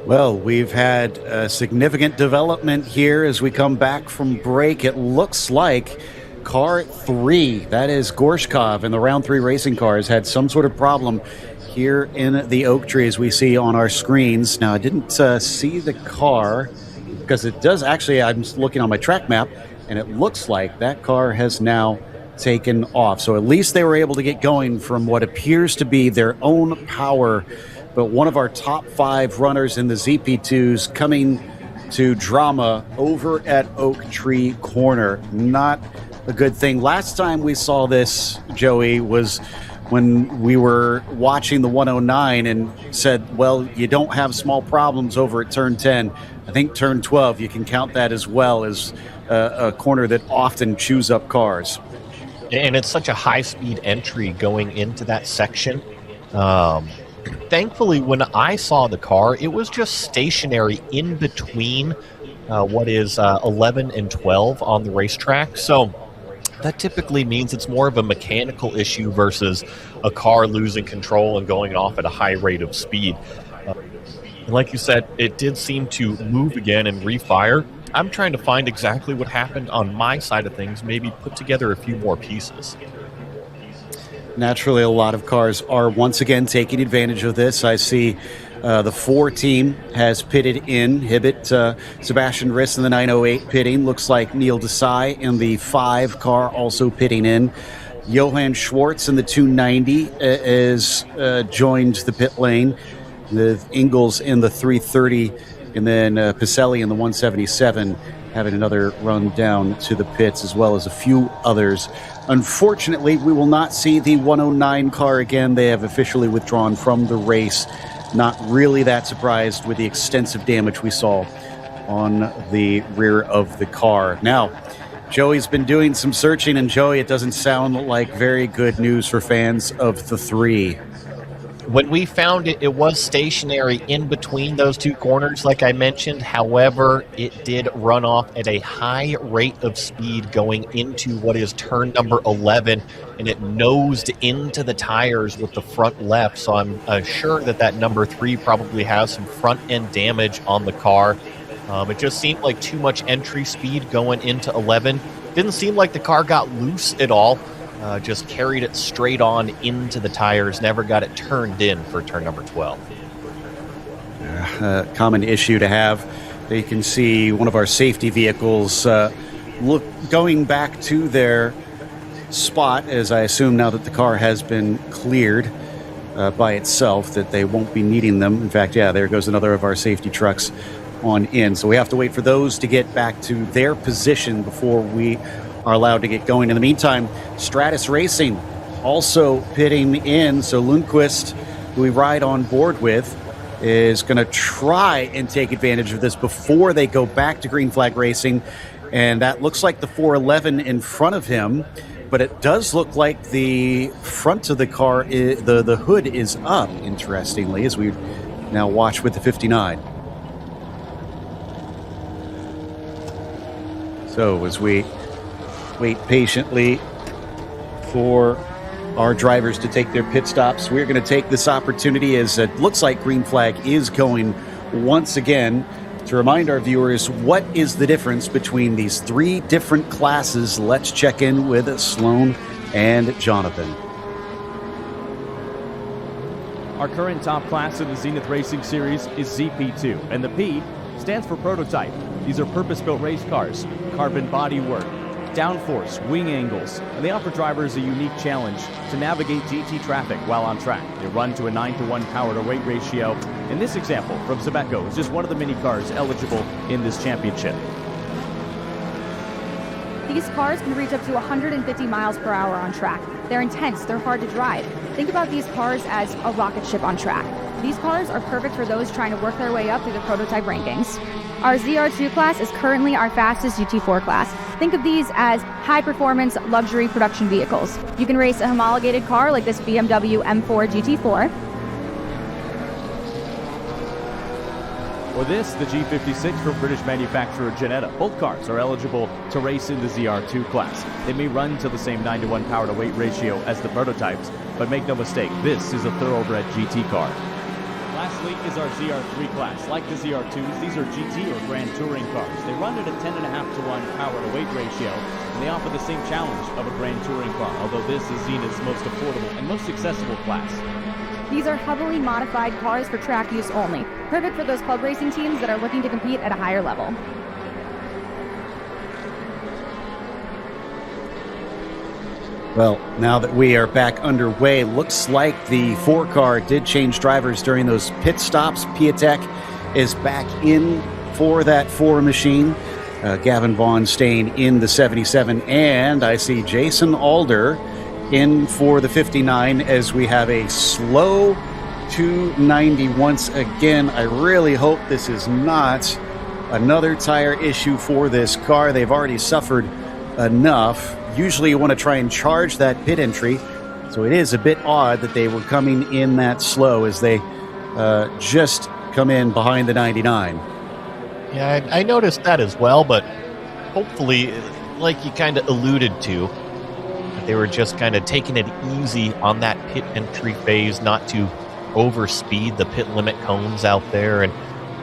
Well, we've had a significant development here as we come back from break. It looks like car 3, that is Gorshkov in the round 3 racing cars, had some sort of problem here in the oak tree as we see on our screens. Now, I didn't see the car because it does actually, I'm looking on my track map, and it looks like that car has now taken off. So at least they were able to get going from what appears to be their own power. But one of our top 5 runners in the ZP2s coming to drama over at Oak Tree Corner. Not a good thing. Last time we saw this, Joey, was when we were watching the 109 and said, well, you don't have small problems over at turn 10. I think turn 12, you can count that as well as a corner that often chews up cars. And it's such a high-speed entry going into that section. Thankfully, when I saw the car, it was just stationary in between what is 11 and 12 on the racetrack. So that typically means it's more of a mechanical issue versus a car losing control and going off at a high rate of speed. And like you said, it did seem to move again and refire. I'm trying to find exactly what happened on my side of things, maybe put together a few more pieces. Naturally, a lot of cars are once again taking advantage of this. I see the 4 team has pitted in. Hibbett, Sebastian Riss in the 908 pitting. Looks like Neil Desai in the 5 car also pitting in. Johann Schwartz in the 290 is joined the pit lane. With Ingalls in the 330, and then Pacelli in the 177 having another run down to the pits, as well as a few others. Unfortunately, we will not see the 109 car again. They have officially withdrawn from the race. Not really that surprised with the extensive damage we saw on the rear of the car. Now, Joey's been doing some searching, and Joey, it doesn't sound like very good news for fans of the 3. When we found it, it was stationary in between those 2 corners, like I mentioned. However, it did run off at a high rate of speed going into what is turn number 11, and it nosed into the tires with the front left. So I'm sure that number 3 probably has some front-end damage on the car. It just seemed like too much entry speed going into 11. Didn't seem like the car got loose at all. Just carried it straight on into the tires, never got it turned in for turn number 12. Common issue to have. You can see one of our safety vehicles going back to their spot, as I assume now that the car has been cleared by itself, that they won't be needing them. In fact, yeah, there goes another of our safety trucks on in. So we have to wait for those to get back to their position before we are allowed to get going. In the meantime, Stratus Racing also pitting in. So Lundqvist, who we ride on board with, is going to try and take advantage of this before they go back to Green Flag Racing. And that looks like the 411 in front of him, but it does look like the front of the car, the hood is up, interestingly, as we now watch with the 59. So as we wait patiently for our drivers to take their pit stops, we're going to take this opportunity, as it looks like Green Flag is going once again, to remind our viewers what is the difference between these 3 different classes. Let's check in with Sloan and Jonathan. Our current top class in the Zenith Racing Series is ZP2, and the P stands for prototype. These are purpose-built race cars, carbon bodywork, downforce, wing angles, and they offer drivers a unique challenge to navigate GT traffic while on track. They run to a 9-to-1 power-to-weight ratio. In this example from Zemeco, is just one of the many cars eligible in this championship. These cars can reach up to 150 miles per hour on track. They're intense, they're hard to drive. Think about these cars as a rocket ship on track. These cars are perfect for those trying to work their way up through the prototype rankings. Our ZR2 class is currently our fastest GT4 class. Think of these as high-performance luxury production vehicles. You can race a homologated car like this BMW M4 GT4. Or this, the G56 from British manufacturer Janetta. Both cars are eligible to race in the ZR2 class. They may run to the same 9-to-1 power-to-weight ratio as the prototypes, but make no mistake, this is a thoroughbred GT car. Class Lastly is our ZR3 class. Like the ZR2s, these are GT or Grand Touring cars. They run at a 10.5 to 1 power to weight ratio, and they offer the same challenge of a Grand Touring car, although this is Zenith's most affordable and most accessible class. These are heavily modified cars for track use only, perfect for those club racing teams that are looking to compete at a higher level. Well, now that we are back underway, looks like the 4-car did change drivers during those pit stops. Piatek is back in for that 4 machine. Gavin Vaughn staying in the 77, and I see Jason Alder in for the 59 as we have a slow 290 once again. I really hope this is not another tire issue for this car. They've already suffered enough. Usually you want to try and charge that pit entry, so it is a bit odd that they were coming in that slow as they just come in behind the 99. Yeah, I noticed that as well, but hopefully, like you kind of alluded to, that they were just kind of taking it easy on that pit entry phase, not to overspeed the pit limit cones out there and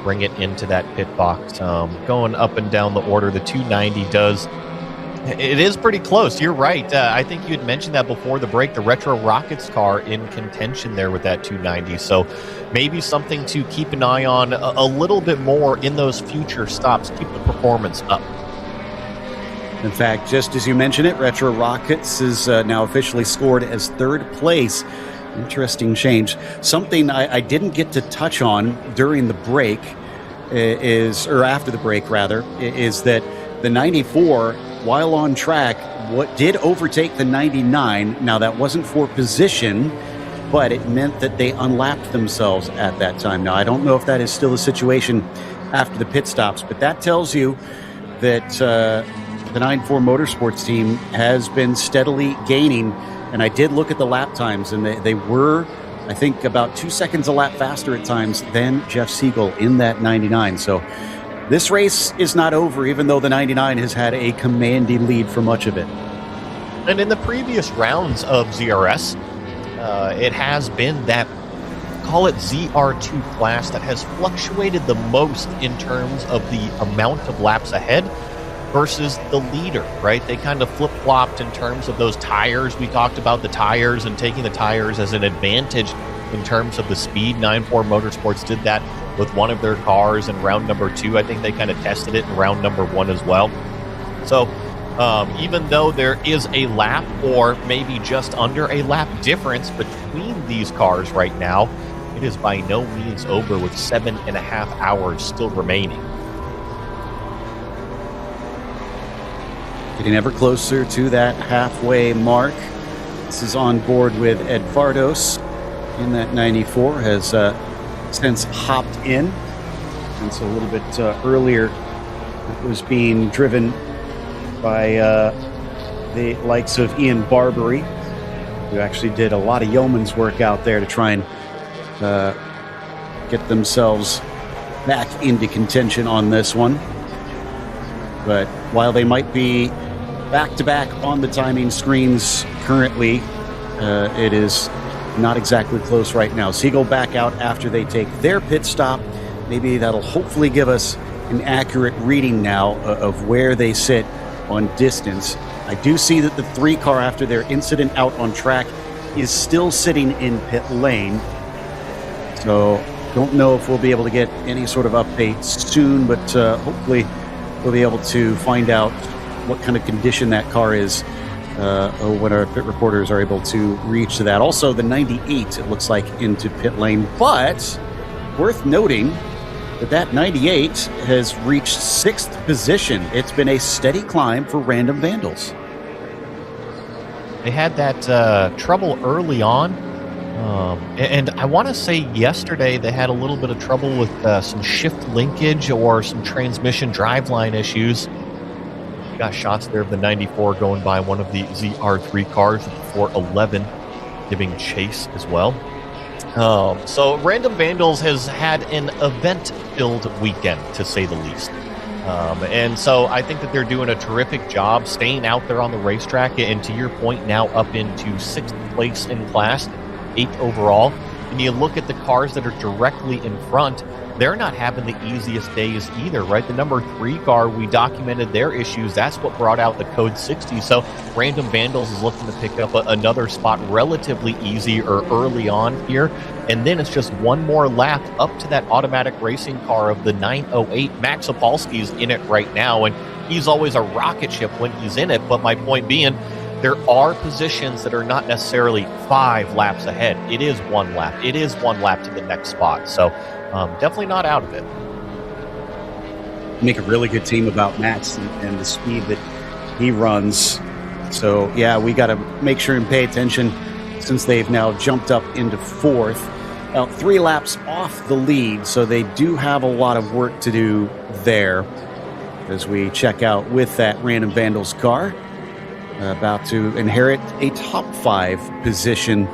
bring it into that pit box. Going up and down the order, the 290 it is pretty close. You're right. I think you had mentioned that before the break, the Retro Rockets car in contention there with that 290. So maybe something to keep an eye on a little bit more in those future stops. Keep the performance up. In fact, just as you mentioned it, Retro Rockets is now officially scored as 3rd place. Interesting change. Something I didn't get to touch on during the break or after the break rather, is that the 94, while on track, did overtake the 99. Now, that wasn't for position, but it meant that they unlapped themselves at that time. Now, I don't know if that is still the situation after the pit stops, but that tells you that the 94 Motorsports team has been steadily gaining. And I did look at the lap times, and they were, I think, about 2 seconds a lap faster at times than Jeff Siegel in that 99. So this race is not over, even though the 99 has had a commanding lead for much of it. And in the previous rounds of ZRS, it has been that, call it ZR2 class, that has fluctuated the most in terms of the amount of laps ahead versus the leader, right? They kind of flip-flopped in terms of those tires. We talked about the tires and taking the tires as an advantage in terms of the speed. 94 Motorsports did that with one of their cars in round number 2. I think they kind of tested it in round number 1 as well. So even though there is a lap or maybe just under a lap difference between these cars right now, it is by no means over with 7.5 hours still remaining. Getting ever closer to that halfway mark. This is on board with Ed Vardos in that 94, has since hopped in. And so a little bit earlier, it was being driven by the likes of Ian Barbary, who actually did a lot of yeoman's work out there to try and get themselves back into contention on this one. But while they might be back-to-back on the timing screens currently, it is not exactly close right now. Siegel back out after they take their pit stop. Maybe that'll hopefully give us an accurate reading now of where they sit on distance. I do see that the 3-car, after their incident out on track, is still sitting in pit lane. So don't know if we'll be able to get any sort of update soon, but hopefully we'll be able to find out what kind of condition that car is when our pit reporters are able to reach to that. Also, the 98, it looks like, into pit lane. But worth noting that 98 has reached 6th position. It's been a steady climb for Random Vandals. They had that trouble early on. And I want to say yesterday they had a little bit of trouble with some shift linkage or some transmission driveline issues. We got shots there of the 94 going by one of the ZR3 cars before 11, giving chase as well. So Random Vandals has had an event-filled weekend, to say the least. And so I think that they're doing a terrific job staying out there on the racetrack. And to your point, now up into 6th place in class, 8th overall. and you look at the cars that are directly in front, they're not having the easiest days either, right? The number 3 car, we documented their issues. That's what brought out the code 60. So Random Vandals is looking to pick up another spot relatively easy or early on here. And then it's just one more lap up to that automatic racing car of the 908. Max Opolsky's in it right now, and he's always a rocket ship when he's in it. But my point being, there are positions that are not necessarily 5 laps ahead. It is 1 lap. It is 1 lap to the next spot. So definitely not out of it. Make a really good team about Max and the speed that he runs. So, yeah, we got to make sure and pay attention since they've now jumped up into 4th. 3 laps off the lead, so they do have a lot of work to do there as we check out with that Random Vandals car. About to inherit a top 5 position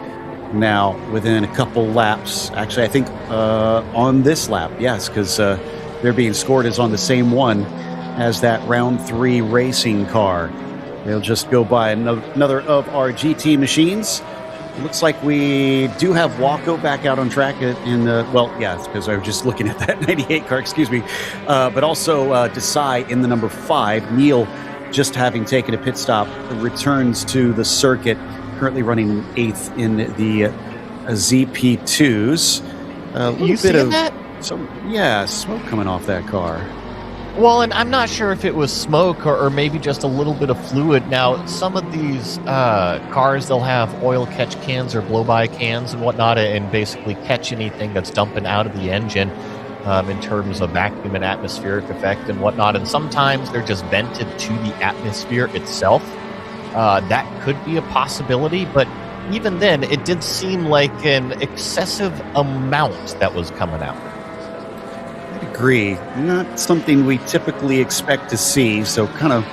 now within a couple laps. Actually, I think on this lap, yes, because they're being scored as on the same one as that round 3 racing car. They'll just go by another of our GT machines. It looks like we do have Waco back out on track in the, well, yeah, because I was just looking at that 98 car, excuse me. But also Desai in the number 5. Neil, just having taken a pit stop, returns to the circuit, currently running 8th in the ZP2s. A little You bit seeing of that? smoke coming off that car. Well, and I'm not sure if it was smoke or maybe just a little bit of fluid. Now, some of these cars, they'll have oil catch cans or blow-by cans and whatnot, and basically catch anything that's dumping out of the engine in terms of vacuum and atmospheric effect and whatnot. And sometimes they're just vented to the atmosphere itself. That could be a possibility, but even then, it did seem like an excessive amount that was coming out. Agree. Not something we typically expect to see, so kind of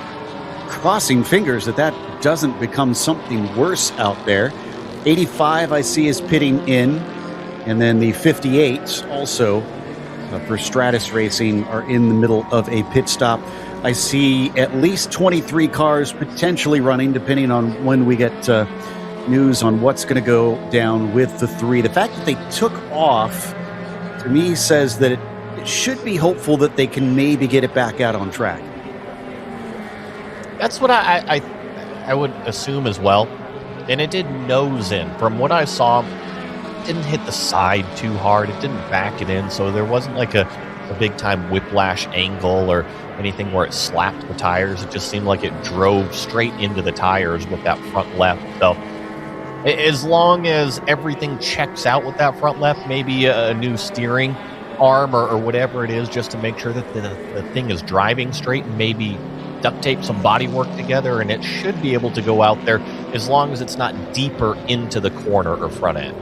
crossing fingers that doesn't become something worse out there. 85 I see is pitting in, and then the 58s also for Stratus Racing are in the middle of a pit stop. I see at least 23 cars potentially running, depending on when we get news on what's going to go down with the 3. The fact that they took off, to me, says that it should be hopeful that they can maybe get it back out on track. That's what I would assume as well. And it did nose in. From what I saw, it didn't hit the side too hard. It didn't back it in. So there wasn't like a big-time whiplash angle or anything where it slapped the tires. It just seemed like it drove straight into the tires with that front left. So as long as everything checks out with that front left, maybe a new steering arm or whatever it is, just to make sure that the thing is driving straight, and maybe duct tape some body work together, and it should be able to go out there as long as it's not deeper into the corner or front end.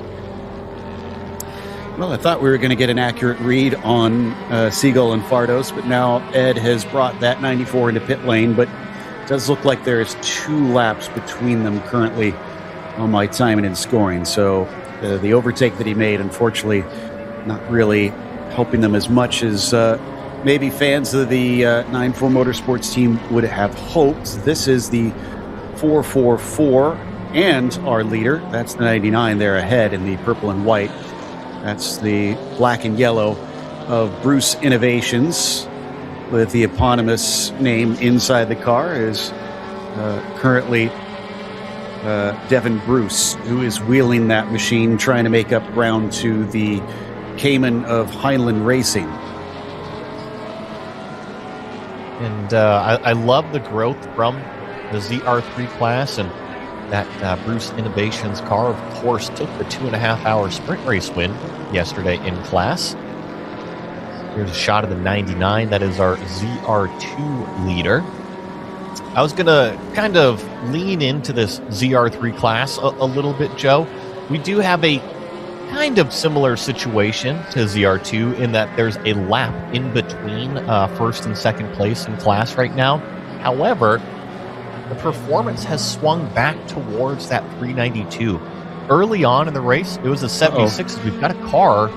Well, I thought we were going to get an accurate read on Seagull and Fardos, but now Ed has brought that 94 into pit lane, but it does look like there is 2 laps between them currently on my timing and scoring. So the overtake that he made, unfortunately, not really helping them as much as maybe fans of the 9-4 Motorsports team would have hoped. This is the 444 and our leader. That's the 99 there ahead in the purple and white. That's the black and yellow of Bruce Innovations with the eponymous name inside the car is currently Devin Bruce, who is wheeling that machine, trying to make up ground to the Cayman of Highland Racing. And I love the growth from the ZR3 class, and that Bruce Innovations car, of course, took the 2.5-hour sprint race win yesterday in class. Here's a shot of the 99. That is our ZR2 leader. I was going to kind of lean into this ZR3 class a little bit, Joe. We do have a kind of similar situation to ZR2 in that there's a lap in between first and second place in class right now. However, the performance has swung back towards that 392. Early on in the race, it was a 76. We've got a car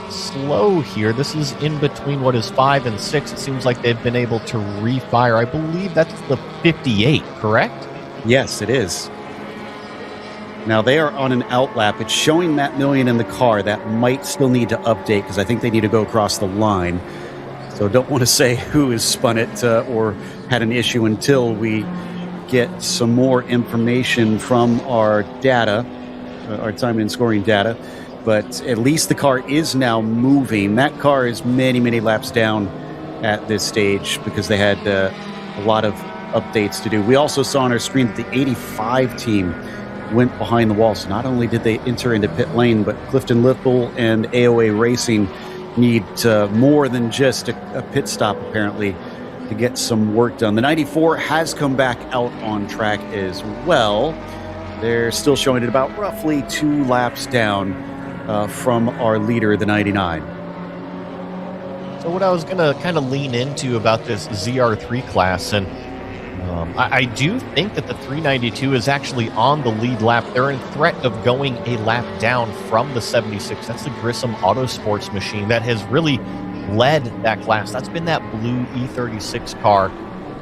slow here. This is in between what is 5 and 6. It seems like they've been able to refire. I believe that's the 58, correct? Yes, it is. Now they are on an outlap. It's showing Matt Million in the car. That might still need to update because I think they need to go across the line. So don't want to say who has spun it or had an issue until we get some more information from our data, our time and scoring data. But at least the car is now moving. That car is many, many laps down at this stage because they had a lot of updates to do. We also saw on our screen that the 85 team went behind the wall. So not only did they enter into pit lane, but Clifton Lippel and AOA Racing need more than just a pit stop, apparently, to get some work done. The 94 has come back out on track as well. They're still showing it about roughly 2 laps down from our leader, the 99. So what I was going to kind of lean into about this ZR3 class, and I do think that the 392 is actually on the lead lap. They're in threat of going a lap down from the 76. That's the Grissom Autosports machine that has really led that class. That's been that blue E36 car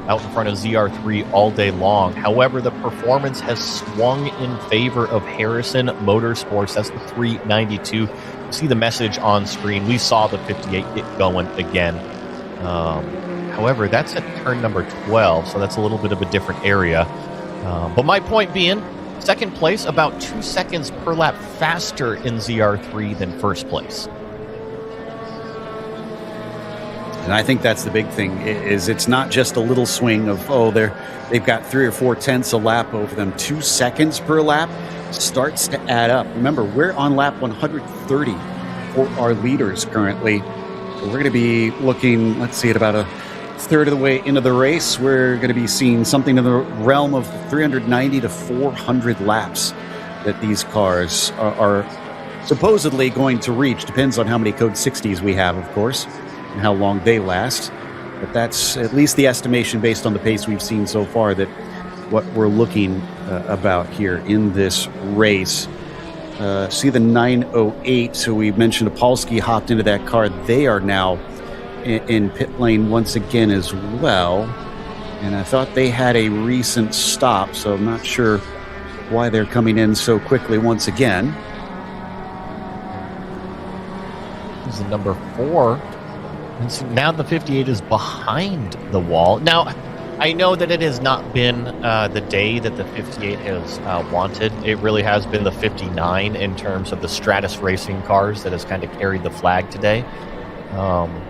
out in front of ZR3 all day long. However, the performance has swung in favor of Harrison Motorsports. That's the 392. You see the message on screen. We saw the 58 get going again. However, that's at turn number 12, so that's a little bit of a different area. But my point being, second place, about 2 seconds per lap faster in ZR3 than first place. And I think that's the big thing, is it's not just a little swing of, they've got 3 or 4 tenths a lap over them. 2 seconds per lap starts to add up. Remember, we're on lap 130 for our leaders currently. So we're going to be looking, let's see, at about a third of the way into the race. We're going to be seeing something in the realm of 390 to 400 laps that these cars are supposedly going to reach. Depends on how many Code 60s we have, of course, and how long they last. But that's at least the estimation based on the pace we've seen so far, that what we're looking about here in this race. See the 908. So we mentioned Opalski hopped into that car. They are now in pit lane once again as well. And I thought they had a recent stop, so I'm not sure why they're coming in so quickly once again. This is the number 4. And so now the 58 is behind the wall. Now, I know that it has not been the day that the 58 has wanted. It really has been the 59 in terms of the Stratus racing cars that has kind of carried the flag today.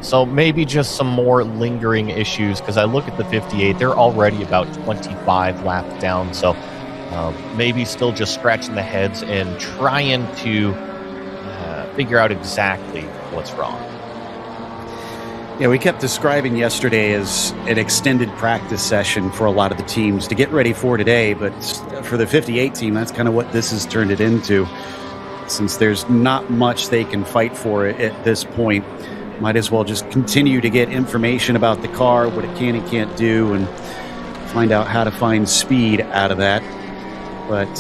So maybe just some more lingering issues, because I look at the 58, they're already about 25 laps down. So maybe still just scratching the heads and trying to figure out exactly what's wrong. Yeah, we kept describing yesterday as an extended practice session for a lot of the teams to get ready for today, but for the 58 team, that's kind of what this has turned it into. Since there's not much they can fight for at this point, might as well just continue to get information about the car, what it can and can't do, and find out how to find speed out of that. But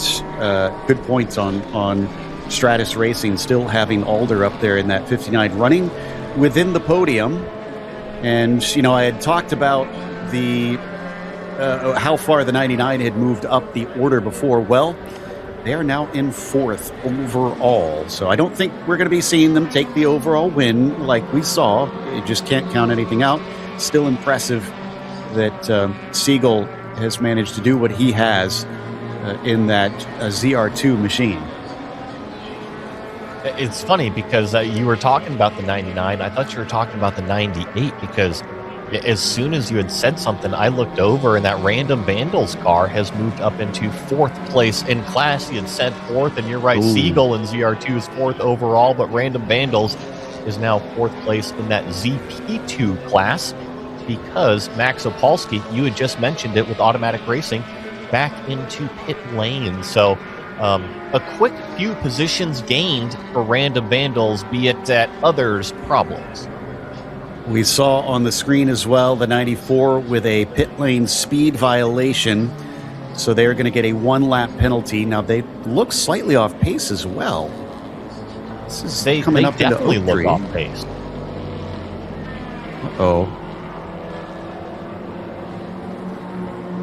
good points on Stratus Racing still having Alder up there in that 59 running within the podium. And, I had talked about the how far the 99 had moved up the order before. Well, they are now in 4th overall. So I don't think we're going to be seeing them take the overall win like we saw. You just can't count anything out. Still impressive that Siegel has managed to do what he has in that ZR2 machine. It's funny because you were talking about the 99. I thought you were talking about the 98, because as soon as you had said something, I looked over and that Random Vandals car has moved up into 4th place in class. He had said 4th, and you're right. Ooh. Siegel in ZR2 is 4th overall, but Random Vandals is now 4th place in that ZP2 class, because Max Opalski, you had just mentioned it with Automatic Racing, back into pit lane. So a quick few positions gained for Random Vandals, be it at others' problems. We saw on the screen as well the 94 with a pit lane speed violation. So they're going to get a 1-lap penalty. Now, they look slightly off pace as well. This is coming up into definitely Oak Tree. Look off pace. Uh-oh.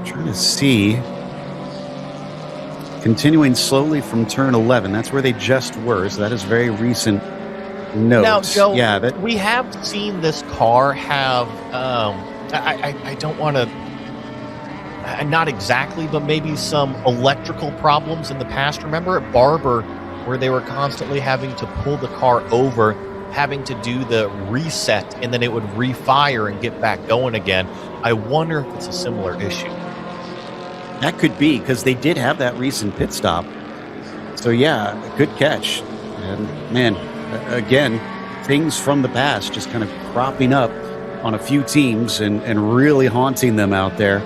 Trying to see continuing slowly from turn 11. That's where they just were, so that is very recent notes. Now, Joe, yeah, we have seen this car have, I don't want to, not exactly, but maybe some electrical problems in the past. Remember at Barber, where they were constantly having to pull the car over, having to do the reset, and then it would refire and get back going again. I wonder if it's a similar issue. That could be, because they did have that recent pit stop. So yeah, good catch. And man, again, things from the past just kind of cropping up on a few teams and really haunting them out there.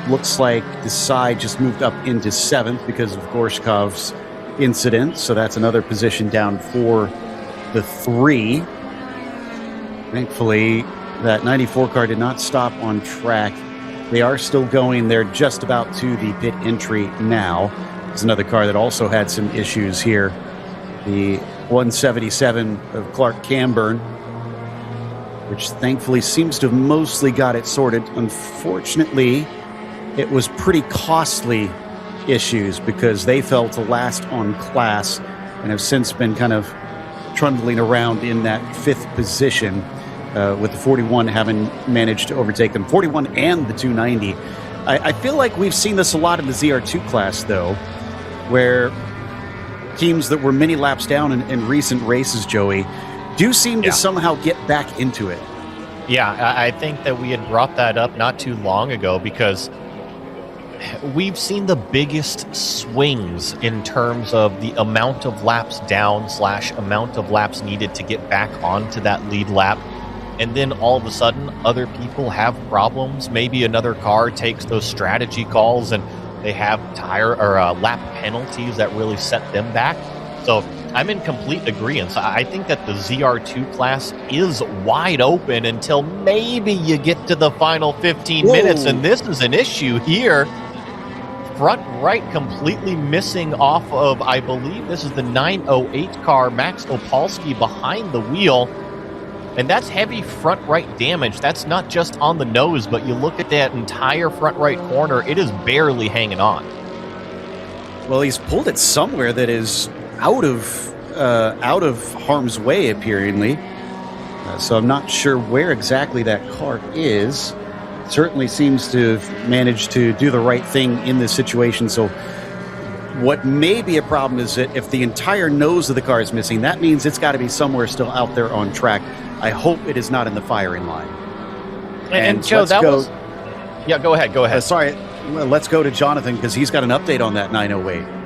Looks like Desai just moved up into 7th because of Gorshkov's incident. So that's another position down for the 3. Thankfully, that 94 car did not stop on track. They are still going. They're just about to the pit entry now. There's another car that also had some issues here. The 177 of Clark Camburn, which thankfully seems to have mostly got it sorted. Unfortunately, it was pretty costly issues because they fell to last on class and have since been kind of trundling around in that 5th position, with the 41 having managed to overtake them. 41 and the 290. I feel like we've seen this a lot in the ZR2 class, though, where teams that were many laps down in recent races, Joey, do seem to somehow get back into it. Yeah, I think that we had brought that up not too long ago because we've seen the biggest swings in terms of the amount of laps down / amount of laps needed to get back onto that lead lap. And then all of a sudden, other people have problems. Maybe another car takes those strategy calls and they have tire or lap penalties that really set them back. So I'm in complete agreement. I think that the ZR2 class is wide open until maybe you get to the final 15 minutes. And this is an issue here. Front right completely missing off of, I believe this is the 908 car, Max Opalski behind the wheel. And that's heavy front right damage. That's not just on the nose, but you look at that entire front right corner, it is barely hanging on. Well, he's pulled it somewhere that is out of harm's way, apparently. So I'm not sure where exactly that car is. Certainly seems to have managed to do the right thing in this situation. So what may be a problem is that if the entire nose of the car is missing, that means it's got to be somewhere still out there on track. I hope it is not in the firing line. And Joe, was... Yeah, go ahead. Sorry, let's go to Jonathan because he's got an update on that 908.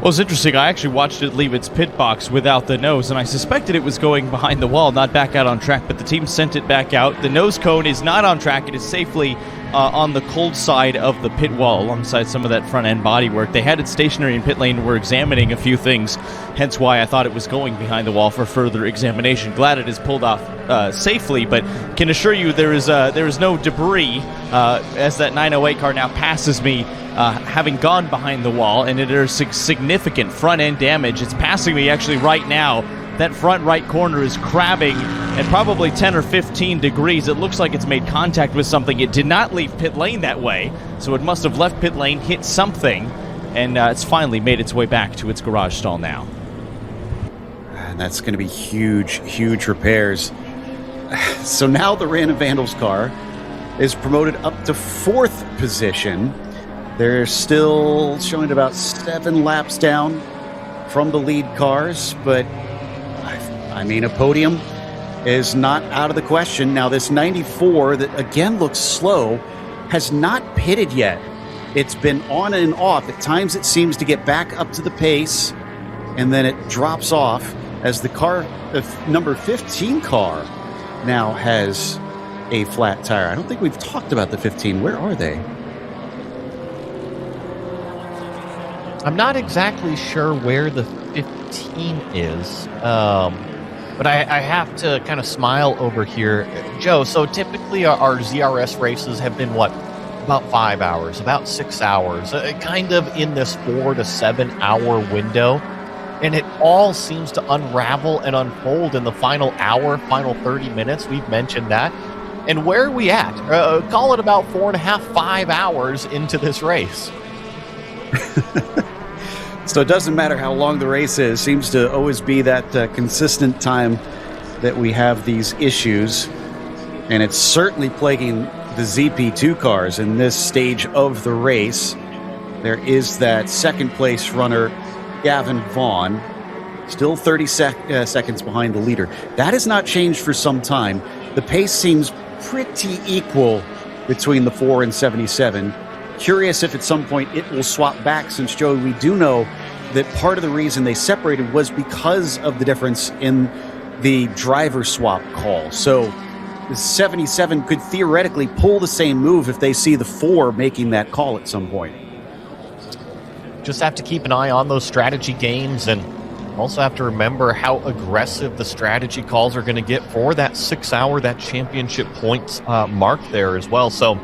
Well, it's interesting. I actually watched it leave its pit box without the nose, and I suspected it was going behind the wall, not back out on track, but the team sent it back out. The nose cone is not on track. It is safely on the cold side of the pit wall alongside some of that front-end bodywork. They had it stationary in pit lane and were examining a few things, hence why I thought it was going behind the wall for further examination. Glad it is pulled off safely, but can assure you there is no debris as that 908 car now passes me, having gone behind the wall, and it is significant front-end damage. It's passing me actually right now. That front right corner is crabbing at probably 10 or 15 degrees. It looks like it's made contact with something. It did not leave pit lane that way, so it must have left pit lane, hit something, and it's finally made its way back to its garage stall now. And that's going to be huge, huge repairs. So now the Random Vandals car is promoted up to 4th position. They're still showing about 7 laps down from the lead cars, but I mean, a podium is not out of the question. Now, this 94 that again looks slow has not pitted yet. It's been on and off. At times it seems to get back up to the pace, and then it drops off as the car, the number 15 car, now has a flat tire. I don't think we've talked about the 15. Where are they? I'm not exactly sure where the 15 is, but I have to kind of smile over here. Joe, so typically our ZRS races have been, what, about 5 hours, about 6 hours, kind of in this 4 to 7 hour window. And it all seems to unravel and unfold in the final hour, final 30 minutes. We've mentioned that. And where are we at? Call it about 4.5, 5 hours into this race. So it doesn't matter how long the race is. Seems to always be that consistent time that we have these issues. And it's certainly plaguing the ZP2 cars in this stage of the race. There is that second place runner, Gavin Vaughn, still 30 seconds behind the leader. That has not changed for some time. The pace seems pretty equal between the 4 and 77. Curious if at some point it will swap back, since, Joey, we do know that part of the reason they separated was because of the difference in the driver swap call. So the 77 could theoretically pull the same move if they see the 4 making that call at some point. Just have to keep an eye on those strategy games, and also have to remember how aggressive the strategy calls are going to get for that 6 hour, that championship points mark there as well. So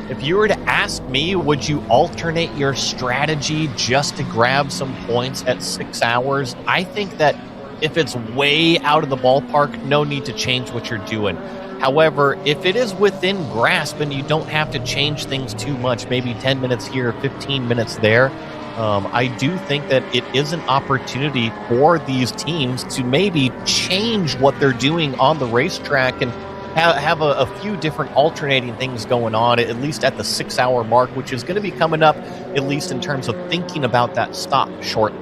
if you were to ask me, would you alternate your strategy just to grab some points at 6 hours? I think that if it's way out of the ballpark, no need to change what you're doing. However, if it is within grasp and you don't have to change things too much, maybe 10 minutes here, 15 minutes there, I do think that it is an opportunity for these teams to maybe change what they're doing on the racetrack and have a few different alternating things going on, at least at the 6 hour mark, which is going to be coming up, at least in terms of thinking about that stop shortly.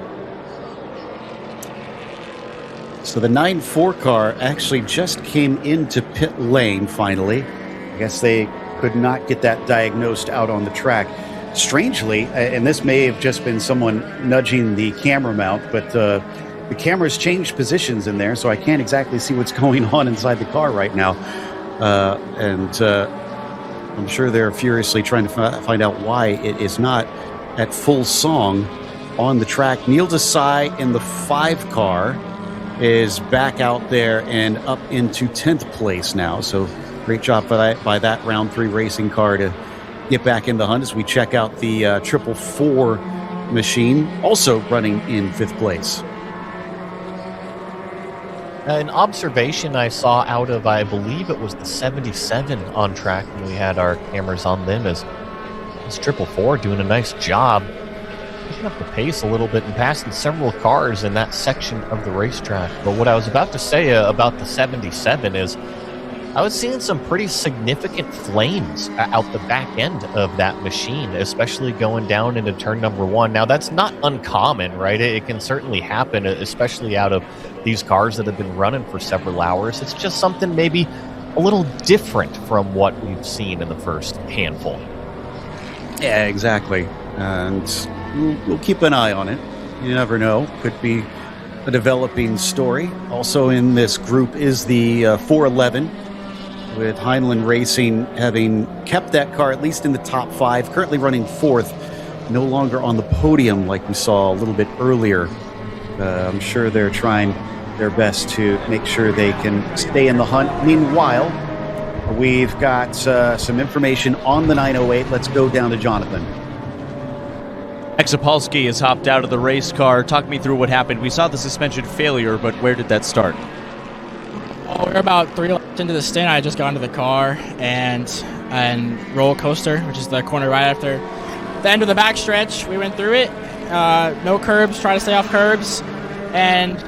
So the 9-4 car actually just came into pit lane finally. I guess they could not get that diagnosed out on the track. Strangely, and this may have just been someone nudging the camera mount, but the camera's changed positions in there, so I can't exactly see what's going on inside the car right now. And I'm sure they're furiously trying to find out why it is not at full song on the track. Neil Desai in the 5 car is back out there and up into 10th place now. So great job by that round 3 racing car to get back in the hunt as we check out the 444 machine, also running in 5th place. An observation I saw out of, I believe it was the 77 on track when we had our cameras on them, is this 444 doing a nice job pushing up the pace a little bit and passing several cars in that section of the racetrack. But what I was about to say about the 77 is I was seeing some pretty significant flames out the back end of that machine, especially going down into turn number 1. Now, that's not uncommon, right? It can certainly happen, especially out of these cars that have been running for several hours. It's just something maybe a little different from what we've seen in the first handful. Yeah, exactly. And we'll keep an eye on it. You never know. Could be a developing story. Also in this group is the 411, with Heinlein Racing having kept that car at least in the top 5, currently running 4th, no longer on the podium like we saw a little bit earlier. I'm sure they're trying their best to make sure they can stay in the hunt. Meanwhile, we've got some information on the 908. Let's go down to Jonathan. Exapolsky has hopped out of the race car. Talk me through what happened. We saw the suspension failure, but where did that start? Oh, we were about 3 laps into the stint. I just got into the car and roller coaster, which is the corner right after the end of the backstretch. We went through it. No curbs, try to stay off curbs, and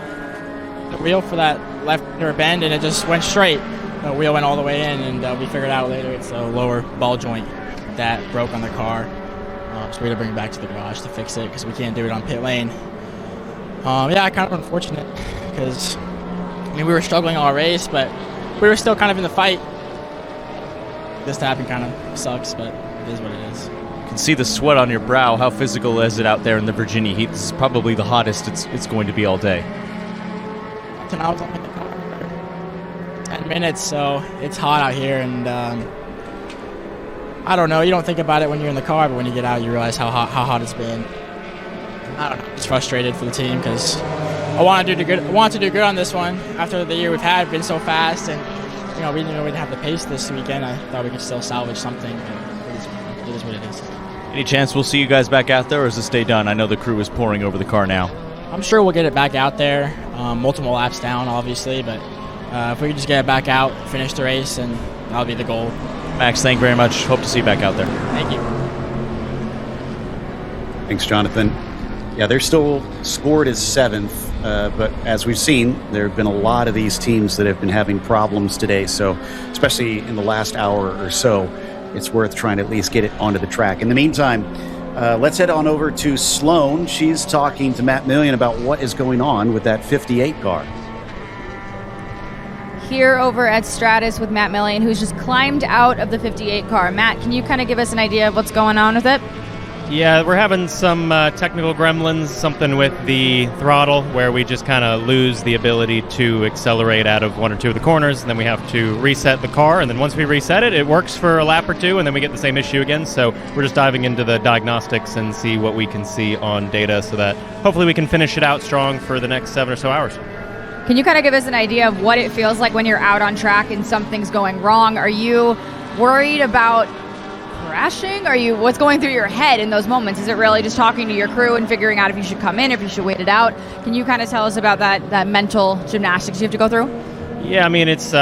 the wheel for that left rear bend, and it just went straight. The wheel went all the way in, and we figured out later it's a lower ball joint that broke on the car. So we had to bring it back to the garage to fix it because we can't do it on pit lane. Yeah, kind of unfortunate because we were struggling all race, but we were still kind of in the fight. This to happen kind of sucks, but it is what it is. You can see the sweat on your brow. How physical is it out there in the Virginia heat? This is probably the hottest it's going to be all day. And I was only in the car for 10 minutes, so it's hot out here, and I don't know. You don't think about it when you're in the car, but when you get out, you realize how hot it's been. I don't know. I'm just frustrated for the team because I want to do good. I want to do good on this one after the year we've had. Been so fast, and we didn't know we'd have the pace this weekend. I thought we could still salvage something. But it is what it is. Any chance we'll see you guys back out there, or is this day done? I know the crew is pouring over the car now. I'm sure we'll get it back out there. Multiple laps down, obviously, but if we can just get it back out, finish the race, and that'll be the goal. Max, thank you very much. Hope to see you back out there. Thank you. Thanks, Jonathan. Yeah, they're still scored as 7th, but as we've seen, there have been a lot of these teams that have been having problems today. So, especially in the last hour or so, it's worth trying to at least get it onto the track. In the meantime, let's head on over to Sloan. She's talking to Matt Million about what is going on with that 58 car. Here over at Stratus with Matt Million, who's just climbed out of the 58 car. Matt, can you kind of give us an idea of what's going on with it? Yeah, we're having some technical gremlins, something with the throttle where we just kind of lose the ability to accelerate out of one or two of the corners, and then we have to reset the car, and then once we reset it, it works for a lap or two, and then we get the same issue again. So we're just diving into the diagnostics and see what we can see on data so that hopefully we can finish it out strong for the next 7 or so hours. Can you kind of give us an idea of what it feels like when you're out on track and something's going wrong? Are you worried about crashing? What's going through your head in those moments? Is it really just talking to your crew and figuring out if you should come in, if you should wait it out? Can you kind of tell us about that mental gymnastics you have to go through? Yeah, I mean, it's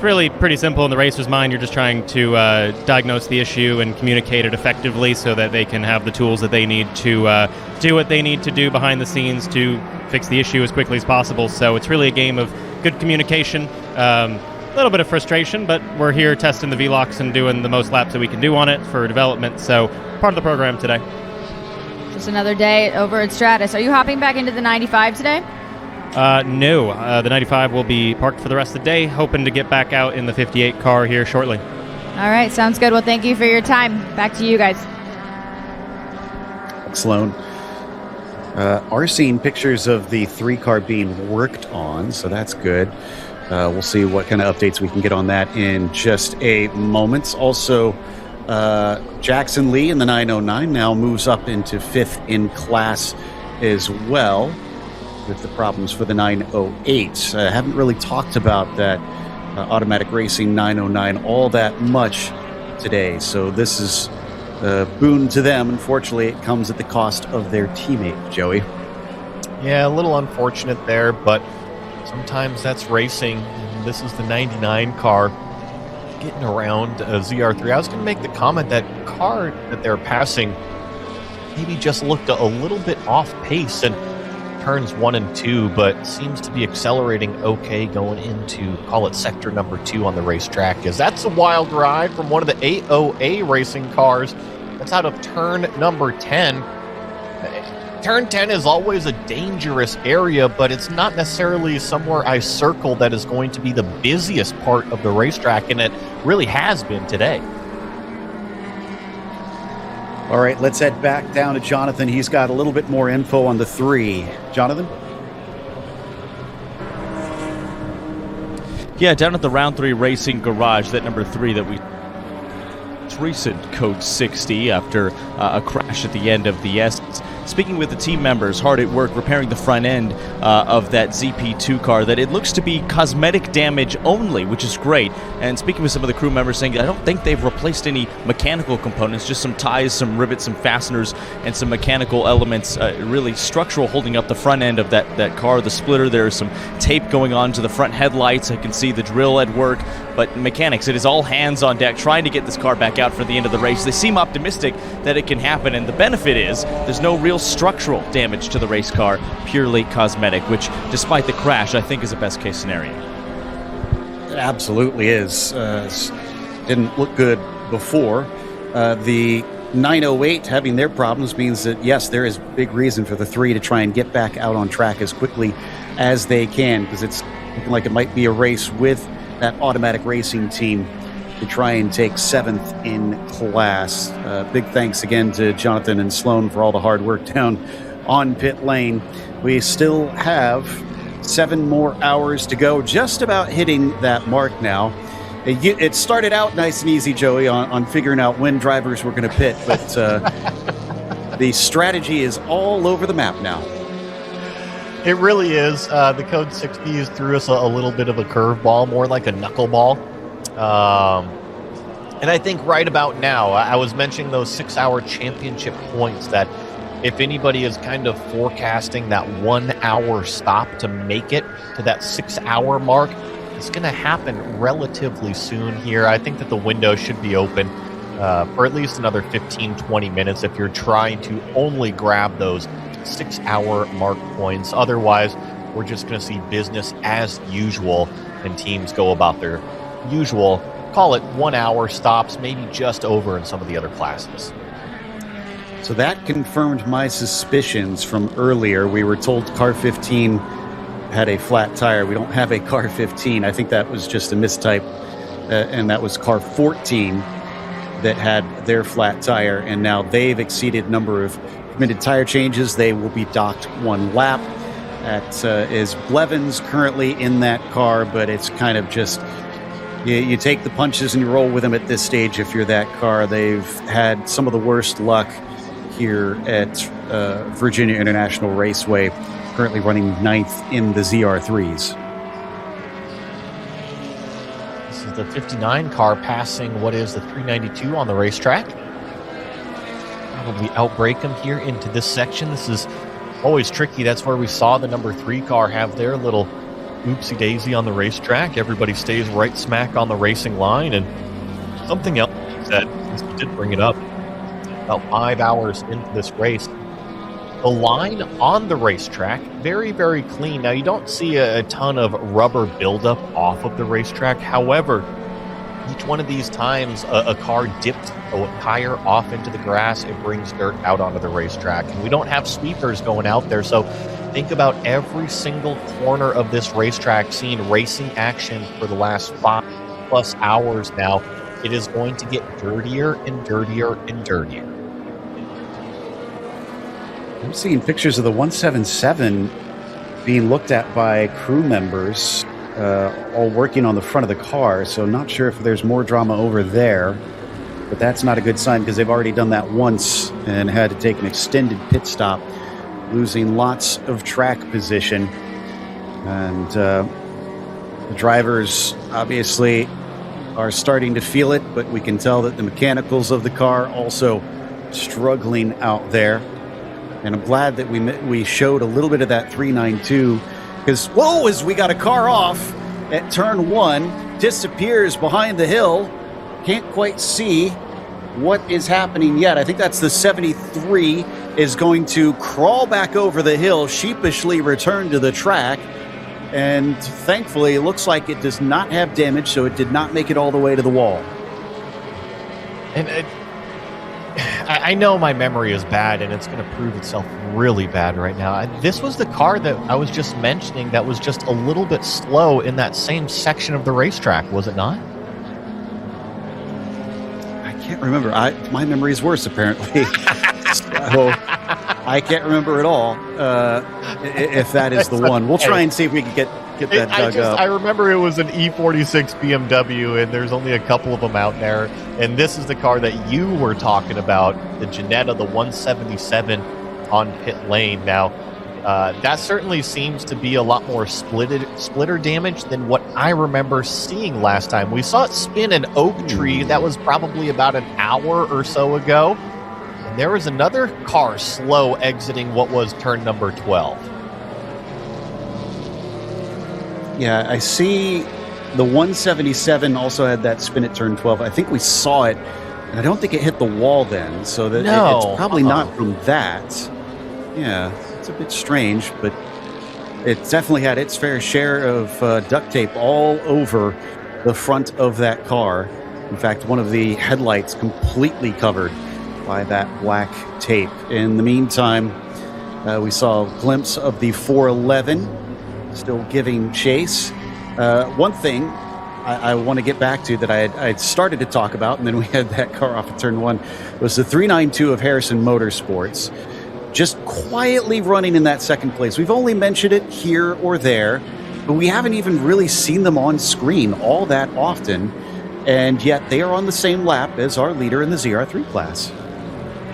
really pretty simple in the racer's mind. You're just trying to diagnose the issue and communicate it effectively so that they can have the tools that they need to do what they need to do behind the scenes to fix the issue as quickly as possible. So it's really a game of good communication, a little bit of frustration, but we're here testing the V-Locks and doing the most laps that we can do on it for development. So part of the program today. Just another day over at Stratus. Are you hopping back into the 95 today? No, the 95 will be parked for the rest of the day, hoping to get back out in the 58 car here shortly. All right, sounds good. Well, thank you for your time. Back to you guys. Sloan. Are seeing pictures of the 3 car being worked on, so that's good. We'll see what kind of updates we can get on that in just a moment. Also, Jackson Lee in the 909 now moves up into 5th in class as well with the problems for the 908. Haven't really talked about that automatic racing 909 all that much today, so this is a boon to them. Unfortunately, it comes at the cost of their teammate, Joey. Yeah, a little unfortunate there, but sometimes that's racing. This is the 99 car getting around ZR3. I was going to make the comment that car that they're passing maybe just looked a little bit off pace and turns 1 and 2, but seems to be accelerating okay going into, call it sector number 2 on the racetrack, because that's a wild ride from one of the AOA racing cars that's out of turn number 10. Turn 10 is always a dangerous area, but it's not necessarily somewhere I circle that is going to be the busiest part of the racetrack, and it really has been today. All right, let's head back down to Jonathan. He's got a little bit more info on the 3. Jonathan? Yeah, down at the Round 3 Racing Garage, that number 3 that we recent code 60 after a crash at the end of the S. Speaking with the team members, hard at work repairing the front end of that ZP2 car, that it looks to be cosmetic damage only, which is great. And speaking with some of the crew members saying, I don't think they've replaced any mechanical components, just some ties, some rivets, some fasteners, and some mechanical elements, really structural, holding up the front end of that car, the splitter. There's some tape going on to the front headlights. I can see the drill at work. But mechanics, it is all hands on deck trying to get this car back out for the end of the race. They seem optimistic that it can happen, and the benefit is there's no real structural damage to the race car, purely cosmetic, which, despite the crash, I think is a best-case scenario. It absolutely is. Didn't look good before. The 908 having their problems means that, yes, there is big reason for the 3 to try and get back out on track as quickly as they can, because it's looking like it might be a race with that automatic racing team to try and take 7th in class. Big thanks again to Jonathan and Sloan for all the hard work down on pit lane. We still have 7 more hours to go, just about hitting that mark now. It started out nice and easy, Joey, on figuring out when drivers were going to pit, but the strategy is all over the map now. It really is. The Code 60s threw us a little bit of a curveball, more like a knuckleball. And I think right about now, I was mentioning those 6-hour championship points, that if anybody is kind of forecasting that 1 hour stop to make it to that 6-hour mark, it's going to happen relatively soon here. I think that the window should be open for at least another 15, 20 minutes if you're trying to only grab those 6-hour mark points. Otherwise, we're just going to see business as usual, and teams go about their usual, call it 1 hour stops, maybe just over in some of the other classes. So that confirmed my suspicions from earlier. We were told car 15 had a flat tire. We don't have a car 15. I think that was just a mistype, and that was car 14 that had their flat tire, and now they've exceeded number of permitted tire changes. They will be docked 1 lap. That is Blevins currently in that car, but it's kind of just you take the punches and you roll with them at this stage if you're that car. They've had some of the worst luck here at Virginia International Raceway, currently running 9th in the ZR3s. This is the 59 car passing what is the 392 on the racetrack. Probably outbrake them here into this section. This is always tricky. That's where we saw the number 3 car have their little oopsie daisy on the racetrack. Everybody stays right smack on the racing line. And something else that, since we did bring it up, about 5 hours into this race, the line on the racetrack, very, very clean. Now, you don't see a ton of rubber buildup off of the racetrack. However, each one of these times a car dipped a tire off into the grass, it brings dirt out onto the racetrack. And we don't have sweepers going out there, so think about every single corner of this racetrack seeing racing action for the last 5+ hours now. It is going to get dirtier and dirtier and dirtier. I'm seeing pictures of the 177 being looked at by crew members, all working on the front of the car, so not sure if there's more drama over there, but that's not a good sign because they've already done that once and had to take an extended pit stop, losing lots of track position. And the drivers obviously are starting to feel it, but we can tell that the mechanicals of the car also struggling out there. And I'm glad that we showed a little bit of that 392, because whoa, as we got a car off at turn 1, disappears behind the hill. Can't quite see what is happening yet. I think that's the 73 is going to crawl back over the hill, sheepishly return to the track. And thankfully, it looks like it does not have damage, so it did not make it all the way to the wall. And I know my memory is bad, and it's going to prove itself really bad right now. This was the car that I was just mentioning that was just a little bit slow in that same section of the racetrack, was it not? I can't remember. My memory is worse, apparently. So I can't remember at all if that is the one. We'll try and see if we can get that dug up. I remember it was an E46 BMW, and there's only a couple of them out there. And this is the car that you were talking about, the Ginetta, the 177 on pit lane. Now, that certainly seems to be a lot more splitter damage than what I remember seeing last time. We saw it spin an oak tree. That was probably about an hour or so ago. And there was another car slow exiting what was turn number 12. Yeah, I see the 177 also had that spin at turn 12. I think we saw it, and I don't think it hit the wall then, so that it's probably not from that. Yeah, it's a bit strange, but it definitely had its fair share of duct tape all over the front of that car. In fact, one of the headlights completely covered by that black tape. In the meantime, we saw a glimpse of the 411 still giving chase. One thing I want to get back to that I started to talk about, and then we had that car off at turn 1, was the 392 of Harrison Motorsports, just quietly running in that second place. We've only mentioned it here or there, but we haven't even really seen them on screen all that often, and yet they are on the same lap as our leader in the ZR3 class.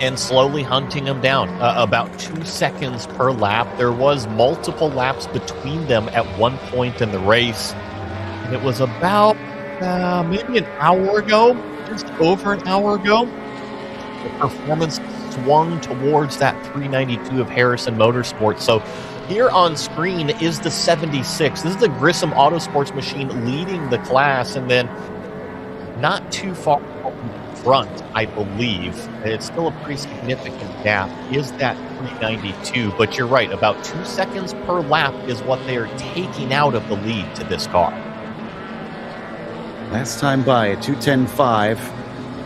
And slowly hunting them down, about 2 seconds per lap. There was multiple laps between them at one point in the race, and it was about maybe an hour ago, just over an hour ago, the performance swung towards that 392 of Harrison Motorsports. So here on screen is the 76. This is the Grissom Autosports machine leading the class, and then not too far front, I believe. It's still a pretty significant gap, is that 392. But you're right, about 2 seconds per lap is what they are taking out of the lead to this car. Last time by a 2:10.5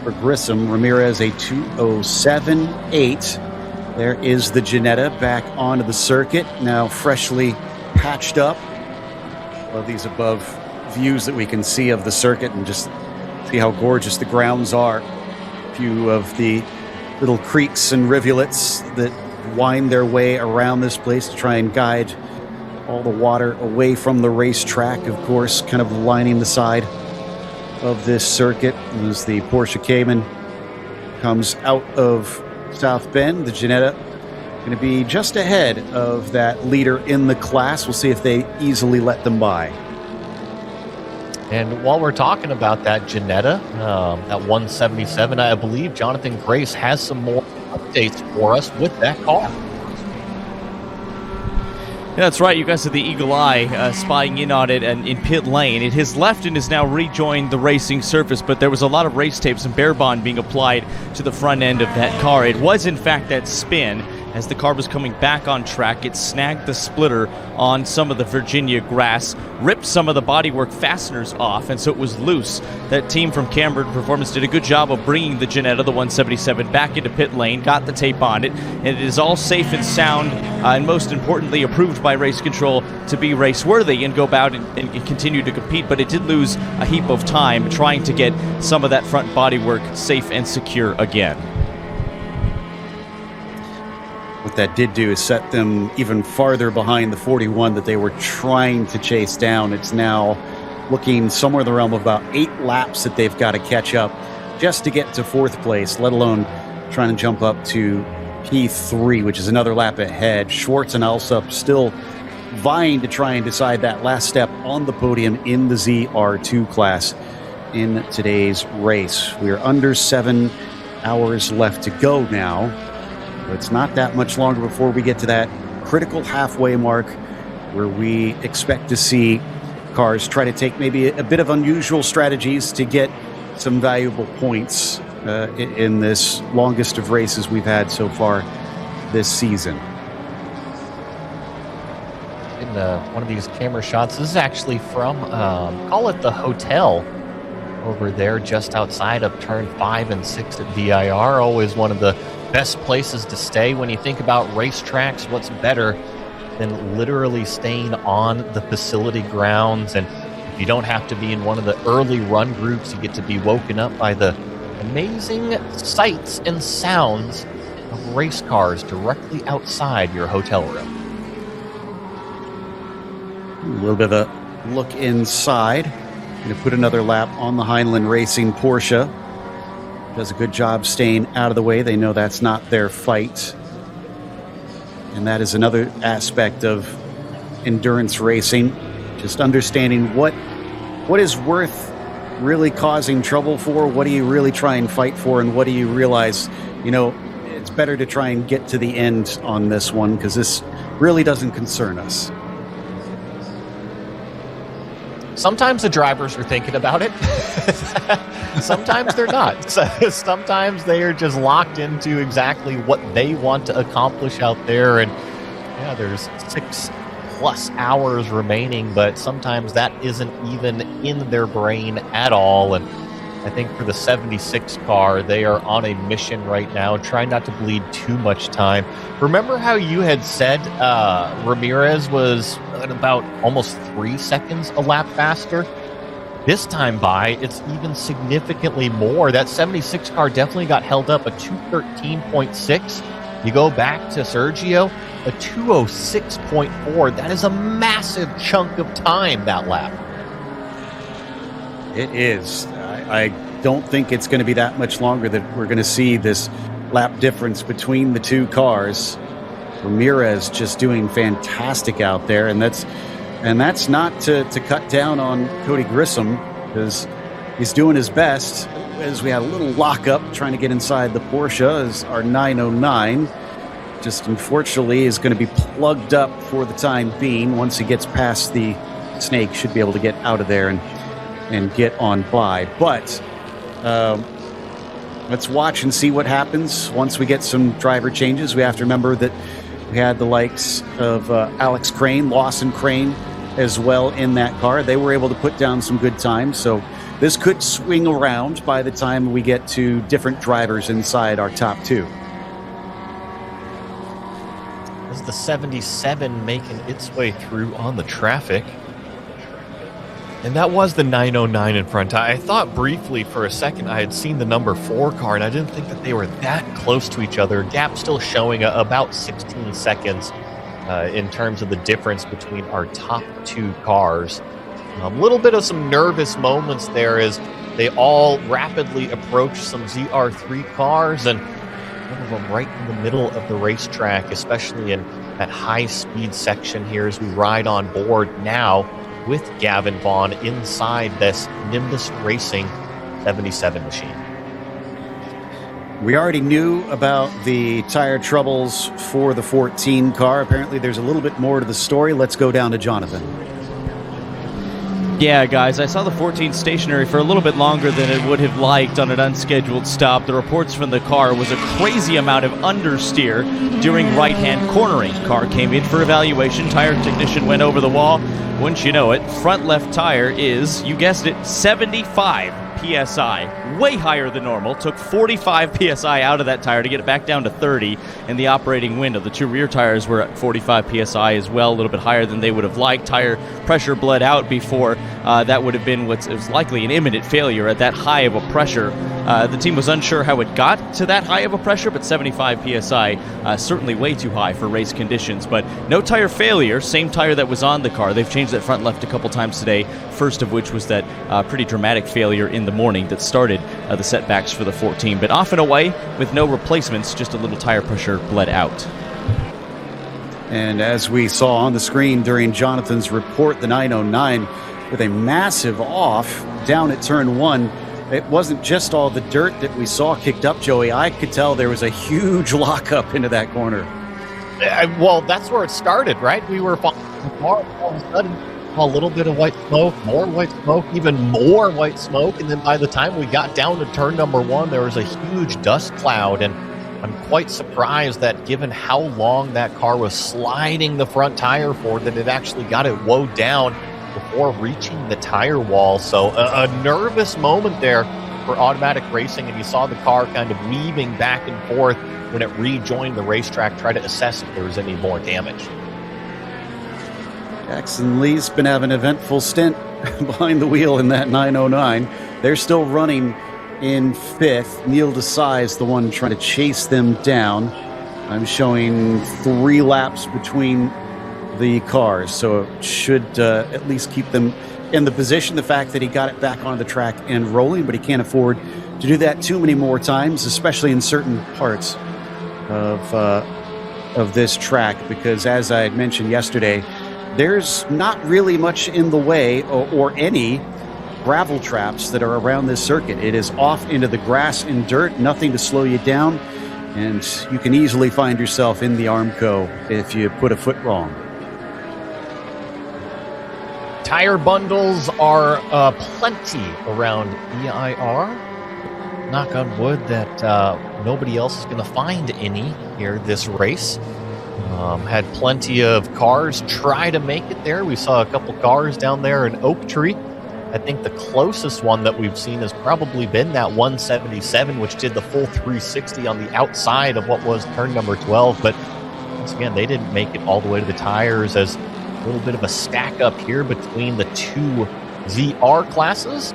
for Grissom. Ramirez a 2:07.8. There is the Ginetta back onto the circuit, now freshly patched up. Love these above views that we can see of the circuit and just see how gorgeous the grounds are. A few of the little creeks and rivulets that wind their way around this place to try and guide all the water away from the racetrack, of course, kind of lining the side of this circuit. As the Porsche Cayman comes out of South Bend, the Ginetta going to be just ahead of that leader in the class. We'll see if they easily let them by. And while we're talking about that Ginetta, at 177, I believe Jonathan Grace has some more updates for us with that car. Yeah, that's right. You guys have the eagle eye spying in on it and in pit lane. It has left and has now rejoined the racing surface, but there was a lot of race tapes and bear bond being applied to the front end of that car. It was, in fact, that spin. As the car was coming back on track, it snagged the splitter on some of the Virginia grass, ripped some of the bodywork fasteners off, and so it was loose. That team from Camberton Performance did a good job of bringing the Ginetta, the 177, back into pit lane, got the tape on it, and it is all safe and sound, and most importantly, approved by race control to be race-worthy and go about and continue to compete. But it did lose a heap of time trying to get some of that front bodywork safe and secure again. What that did do is set them even farther behind the 41 that they were trying to chase down. It's now looking somewhere in the realm of about 8 laps that they've got to catch up just to get to 4th place, let alone trying to jump up to P3, which is another lap ahead. Schwartz and Alsup still vying to try and decide that last step on the podium in the ZR2 class in today's race. We are under 7 hours left to go now. It's not that much longer before we get to that critical halfway mark where we expect to see cars try to take maybe a bit of unusual strategies to get some valuable points in this longest of races we've had so far this season. In one of these camera shots, this is actually from, call it the hotel over there just outside of turn 5 and 6 at VIR. Always one of the best places to stay when you think about racetracks. What's better than literally staying on the facility grounds? And if you don't have to be in one of the early run groups, you get to be woken up by the amazing sights and sounds of race cars directly outside your hotel room. A little bit of a look inside. Going to put another lap on the Heinlein Racing Porsche. Does a good job staying out of the way. They know that's not their fight. And that is another aspect of endurance racing. Just understanding what is worth really causing trouble for, what do you really try and fight for, and what do you realize, it's better to try and get to the end on this one because this really doesn't concern us. Sometimes the drivers are thinking about it. Sometimes they're not. Sometimes they are just locked into exactly what they want to accomplish out there. And yeah, there's 6+ hours remaining, but sometimes that isn't even in their brain at all. And I think for the 76 car, they are on a mission right now, trying not to bleed too much time. Remember how you had said Ramirez was at about almost 3 seconds a lap faster? This time by, it's even significantly more. That 76 car definitely got held up, a 213.6. You go back to Sergio, a 206.4. That is a massive chunk of time, that lap. It is. I don't think it's going to be that much longer that we're going to see this lap difference between the two cars. Ramirez just doing fantastic out there, and that's not to cut down on Cody Grissom, because he's doing his best. As we had a little lockup trying to get inside the Porsche, as our 909 just unfortunately is going to be plugged up for the time being. Once he gets past the snake, should be able to get out of there and get on by. But let's watch and see what happens once we get some driver changes. We have to remember that we had the likes of Alex Crane, Lawson Crane as well in that car. They were able to put down some good times. So this could swing around by the time we get to different drivers inside our top two. This is the 77 making its way through on the traffic. And that was the 909 in front. I thought briefly for a second I had seen the number 4 car, and I didn't think that they were that close to each other. Gap still showing about 16 seconds in terms of the difference between our top 2 cars. A little bit of some nervous moments there as they all rapidly approach some ZR3 cars, and one of them right in the middle of the racetrack, especially in that high-speed section here as we ride on board now with Gavin Vaughn inside this Nimbus Racing 77 machine. We already knew about the tire troubles for the 14 car. Apparently there's a little bit more to the story. Let's go down to Jonathan. Yeah, guys, I saw the 14 stationary for a little bit longer than it would have liked on an unscheduled stop. The reports from the car was a crazy amount of understeer during right-hand cornering. Car came in for evaluation. Tire technician went over the wall. Wouldn't you know it, front left tire is, you guessed it, 75 PSI. Way higher than normal. Took 45 PSI out of that tire to get it back down to 30. And the operating window, the 2 rear tires were at 45 PSI as well, a little bit higher than they would have liked. Tire pressure bled out before that would have been it was likely an imminent failure at that high of a pressure. The team was unsure how it got to that high of a pressure, but 75 PSI, certainly way too high for race conditions. But no tire failure, same tire that was on the car. They've changed that front left a couple times today, first of which was that pretty dramatic failure in the morning that started the setbacks for the 14. But off and away with no replacements, just a little tire pressure bled out. And as we saw on the screen during Jonathan's report, the 909 with a massive off down at turn 1. It wasn't just all the dirt that we saw kicked up, Joey. I could tell there was a huge lockup into that corner. Well, that's where it started, right? We were following the car, all of a sudden, a little bit of white smoke, more white smoke, even more white smoke, and then by the time we got down to turn number 1, there was a huge dust cloud, and I'm quite surprised that given how long that car was sliding the front tire for, that it actually got it woed down before reaching the tire wall. So a nervous moment there for automatic racing, and you saw the car kind of weaving back and forth when it rejoined the racetrack, try to assess if there was any more damage. Jackson Lee's been having an eventful stint behind the wheel in that 909. They're still running in 5th. Neil Desai is the one trying to chase them down. I'm showing 3 laps between the cars, so it should at least keep them in the position. The fact that he got it back on the track and rolling, but he can't afford to do that too many more times, especially in certain parts of this track, because as I had mentioned yesterday, there's not really much in the way or any gravel traps that are around this circuit. It is off into the grass and dirt, nothing to slow you down, and you can easily find yourself in the Armco if you put a foot wrong. Tire bundles are plenty around EIR. Knock on wood that nobody else is going to find any here this race. Had plenty of cars try to make it there. We saw a couple cars down there in Oak Tree. I think the closest one that we've seen has probably been that 177, which did the full 360 on the outside of what was turn number 12. But once again, they didn't make it all the way to the tires, as a little bit of a stack up here between the 2 ZR classes.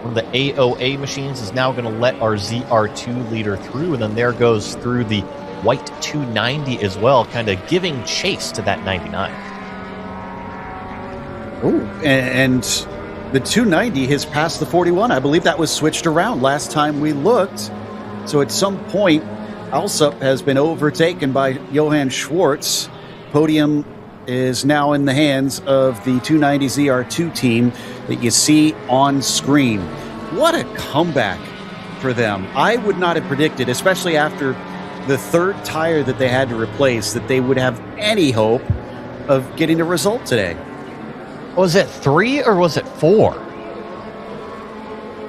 One of the AOA machines is now going to let our ZR2 leader through, and then there goes through the white 290 as well, kind of giving chase to that 99. Oh, and the 290 has passed the 41. I believe that was switched around last time we looked. So at some point, Alsup has been overtaken by Johann Schwartz. Podium is now in the hands of the 290 ZR2 team that you see on screen. What a comeback for them. I would not have predicted, especially after the 3rd tire that they had to replace, that they would have any hope of getting a result today. Was it 3 or was it 4?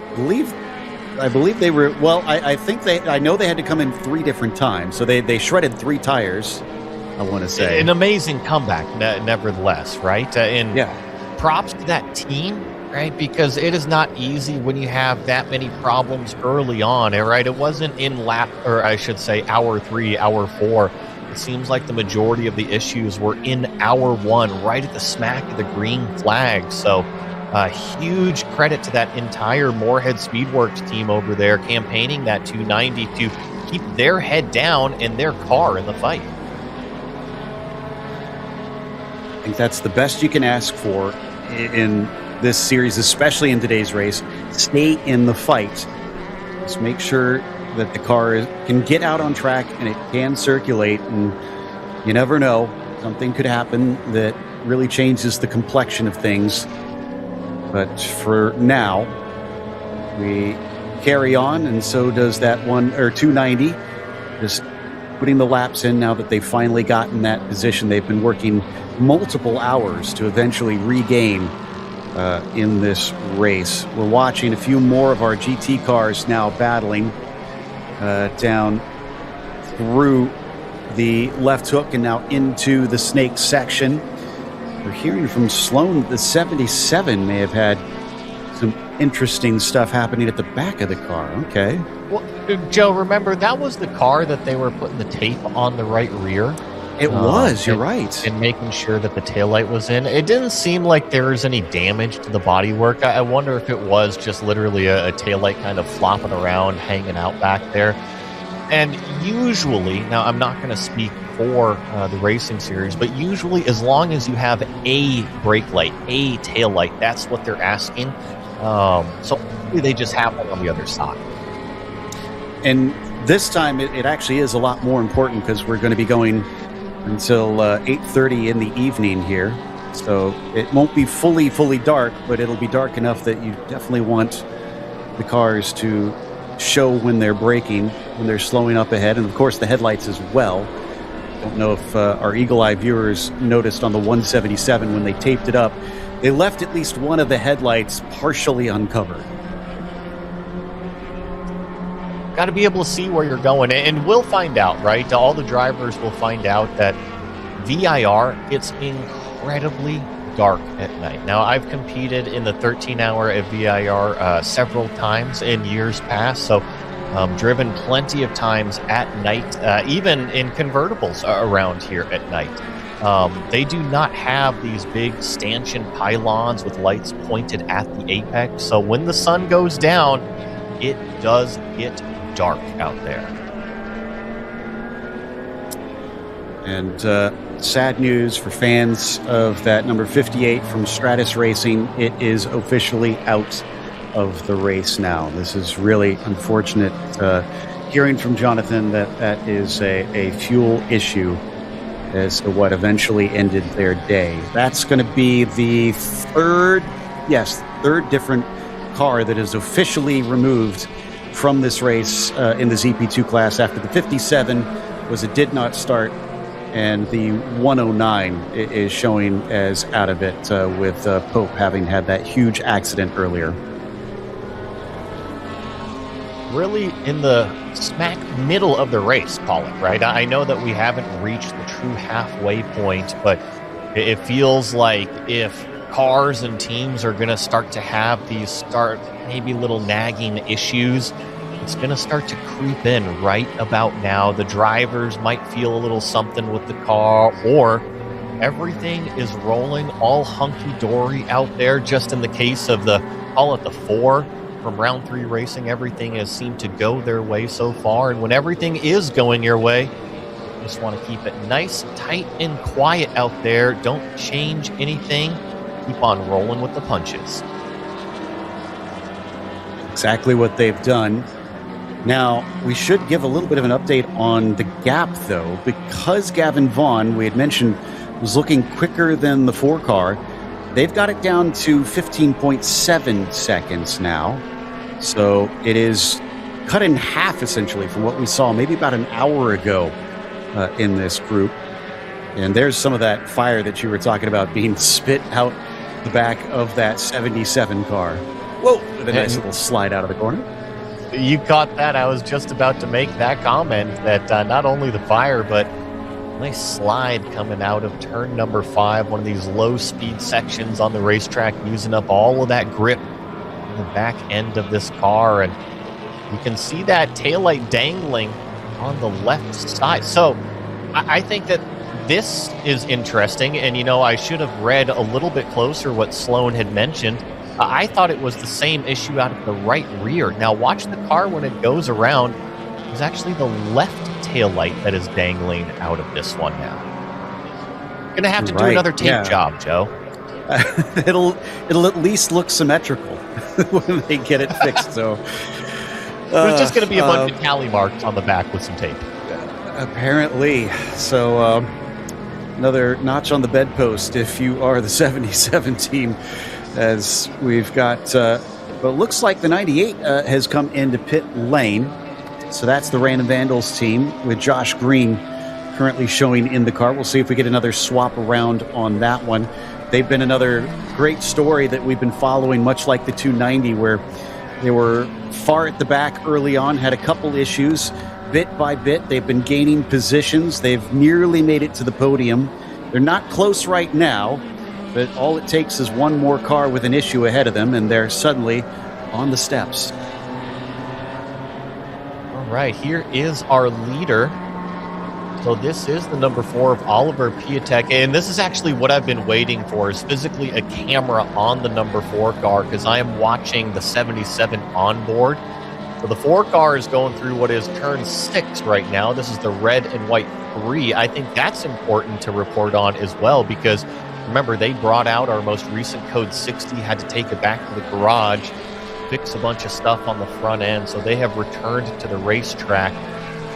I believe I believe they were. Well, I think I know they had to come in 3 different times, so they shredded 3 tires. I want to say an amazing comeback, nevertheless, right? And props to that team, right? Because it is not easy when you have that many problems early on, right? It wasn't in hour 3, hour 4. It seems like the majority of the issues were in hour 1, right at the smack of the green flag. So huge credit to that entire Moorhead Speedworks team over there campaigning that 290 to keep their head down and their car in the fight. I think that's the best you can ask for in this series, especially in today's race. Stay in the fight. Just make sure that the car can get out on track and it can circulate. And you never know, something could happen that really changes the complexion of things. But for now, we carry on, and so does that 290. Just putting the laps in now that they've finally gotten that position. They've been working multiple hours to eventually regain in this race. We're watching a few more of our GT cars now battling down through the left hook and now into the snake section. We're hearing from Sloan that the 77 may have had some interesting stuff happening at the back of the car. Okay. Well, Joe, remember, that was the car that they were putting the tape on the right rear. It was, you're right. And making sure that the taillight was in. It didn't seem like there was any damage to the bodywork. I wonder if it was just literally a taillight kind of flopping around, hanging out back there. And usually, now I'm not going to speak for the racing series, but usually as long as you have a brake light, a tail light, that's what they're asking. So they just have one on the other side. And this time it actually is a lot more important because we're going to be going until 8:30 in the evening here. So it won't be fully dark, but it'll be dark enough that you definitely want the cars to show when they're braking, when they're slowing up ahead, and of course the headlights as well. Don't know if our Eagle Eye viewers noticed on the 177 when they taped it up, they left at least one of the headlights partially uncovered. Got to be able to see where you're going, and we'll find out, right? All the drivers will find out that VIR, it's incredibly dark at night. Now, I've competed in the 13-hour at VIR several times in years past, so driven plenty of times at night, even in convertibles around here at night. They do not have these big stanchion pylons with lights pointed at the apex, so when the sun goes down, it does get dark out there. And sad news for fans of that number 58 from Stratus Racing. It is officially out of the race now. This is really unfortunate. Hearing from Jonathan that is a fuel issue as to what eventually ended their day. That's going to be the third different car that is officially removed from this race in the ZP2 class. After the 57 was a did not start, and the 109 is showing as out of it with Pope having had that huge accident earlier. Really in the smack middle of the race, call it, right? I know that we haven't reached the true halfway point, but it feels like if cars and teams are going to start to have these maybe little nagging issues, it's going to start to creep in right about now. The drivers might feel a little something with the car, or everything is rolling all hunky-dory out there. Just in the case of call it the 4 from round 3 racing, everything has seemed to go their way so far. And when everything is going your way, you just want to keep it nice, tight, and quiet out there. Don't change anything. Keep on rolling with the punches. Exactly what they've done. Now, we should give a little bit of an update on the gap, though, because Gavin Vaughn, we had mentioned, was looking quicker than the 4 car. They've got it down to 15.7 seconds now. So it is cut in half, essentially, from what we saw maybe about an hour ago in this group. And there's some of that fire that you were talking about being spit out the back of that 77 car. Whoa! With a nice little slide out of the corner. You caught that. I was just about to make that comment that not only the fire, but nice slide coming out of turn number 5, one of these low-speed sections on the racetrack, using up all of that grip on the back end of this car. And you can see that taillight dangling on the left side. So I think that this is interesting. And, I should have read a little bit closer what Sloan had mentioned. I thought it was the same issue out of the right rear. Now, watch the car when it goes around. It's actually the left taillight that is dangling out of this one now. Going to have to do another tape job, Joe. It'll at least look symmetrical when they get it fixed. So there's just going to be a bunch of tally marks on the back with some tape. Apparently. So another notch on the bedpost if you are the 77 team, as we've got, well, it looks like the 98 has come into pit lane. So that's the Random Vandals team with Josh Green currently showing in the car. We'll see if we get another swap around on that one. They've been another great story that we've been following, much like the 290, where they were far at the back early on, had a couple issues. Bit by bit, they've been gaining positions. They've nearly made it to the podium. They're not close right now, but all it takes is one more car with an issue ahead of them, and they're suddenly on the steps. All right, here is our leader. So this is the number 4 of Oliver Piatek, and this is actually what I've been waiting for, is physically a camera on the number 4 car, because I am watching the 77 onboard. So the 4 car is going through what is turn 6 right now. This is the red and white 3. I think that's important to report on as well, because remember, they brought out our most recent code 60, had to take it back to the garage, fix a bunch of stuff on the front end. So they have returned to the racetrack,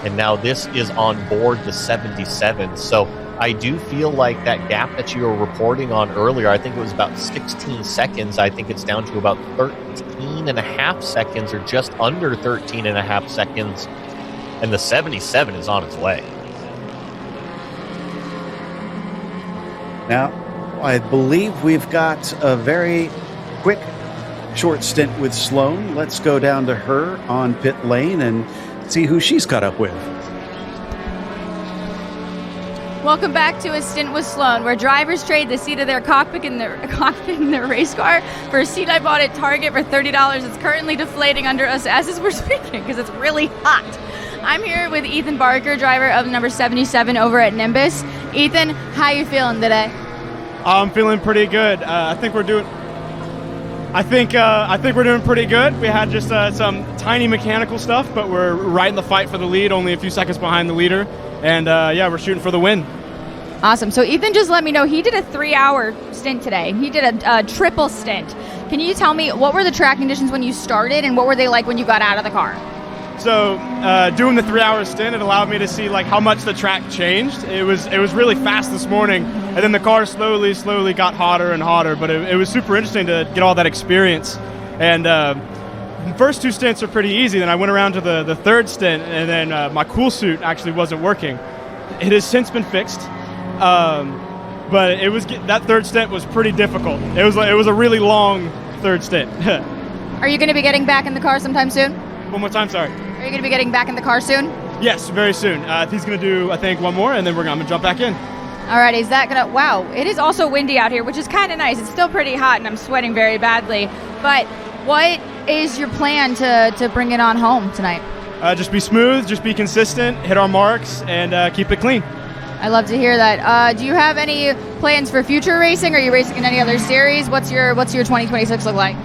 and now this is on board the 77. So I do feel like that gap that you were reporting on earlier, I think it was about 16 seconds. I think it's down to about 13 and a half seconds, or just under 13 and a half seconds. And the 77 is on its way. Now, I believe we've got a very quick, short stint with Sloan. Let's go down to her on pit lane and see who she's caught up with. Welcome back to a stint with Sloan, where drivers trade the seat of their cockpit in their race car for a seat I bought at Target for $30. It's currently deflating under us as we're speaking because it's really hot. I'm here with Ethan Barker, driver of number 77 over at Nimbus. Ethan, how you feeling today? I'm feeling pretty good. I think we're doing pretty good. We had just some tiny mechanical stuff, but we're right in the fight for the lead, only a few seconds behind the leader. And we're shooting for the win. Awesome. So Ethan just let me know he did a 3-hour stint today. He did a triple stint. Can you tell me what were the track conditions when you started, and what were they like when you got out of the car? So doing the 3-hour stint, it allowed me to see like how much the track changed. It was really fast this morning, and then the car slowly got hotter and hotter. But it was super interesting to get all that experience. And the first 2 stints are pretty easy. Then I went around to the third stint, and then my cool suit actually wasn't working. It has since been fixed, but that third stint was pretty difficult. It was a really long third stint. Are you going to be getting back in the car sometime soon? One more time, sorry. Are you going to be getting back in the car soon? Yes, very soon. He's going to do, I think, one more, and then I'm going to jump back in. All right, is that going to... Wow, it is also windy out here, which is kind of nice. It's still pretty hot, and I'm sweating very badly. But what is your plan to bring it on home tonight? Just be smooth, just be consistent, hit our marks, and keep it clean. I love to hear that. Do you have any plans for future racing? Are you racing in any other series? What's your 2026 look like?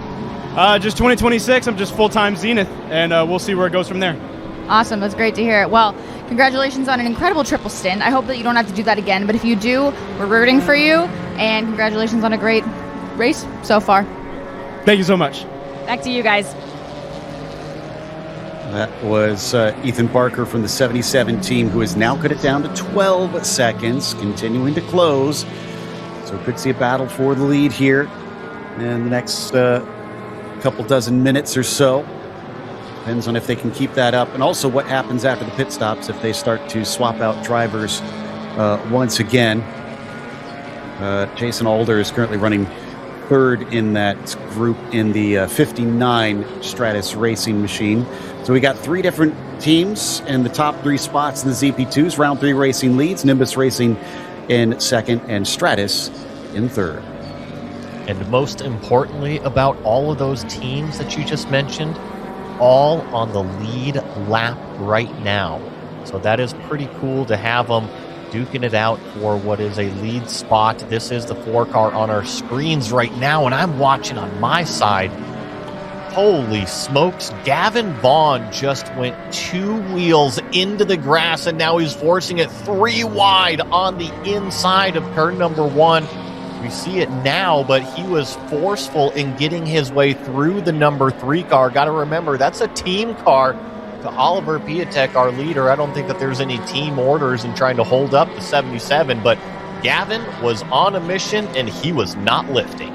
Just 2026, I'm just full-time Zenith, and we'll see where it goes from there. Awesome, that's great to hear. Well, congratulations on an incredible triple stint. I hope that you don't have to do that again, but if you do, we're rooting for you, and congratulations on a great race so far. Thank you so much. Back to you guys. That was Ethan Barker from the 77 team, who has now cut it down to 12 seconds, continuing to close. So we could see a battle for the lead here in the next couple dozen minutes or so. Depends on if they can keep that up, and also what happens after the pit stops if they start to swap out drivers once again. Jason Alder is currently running third in that group in the 59 Stratus Racing machine. So we got 3 different teams in the top 3 spots in the ZP2s. Round 3 Racing leads, Nimbus Racing in second, and Stratus in third. And most importantly about all of those teams that you just mentioned, all on the lead lap right now. So that is pretty cool to have them duking it out for what is a lead spot. This is the 4-car on our screens right now, and I'm watching on my side. Holy smokes, Gavin Vaughn just went 2 wheels into the grass, and now he's forcing it 3 wide on the inside of turn number 1. We see it now, but he was forceful in getting his way through the number 3 car. Got to remember, that's a team car to Oliver Piatek, our leader. I don't think that there's any team orders in trying to hold up the 77, but Gavin was on a mission, and he was not lifting.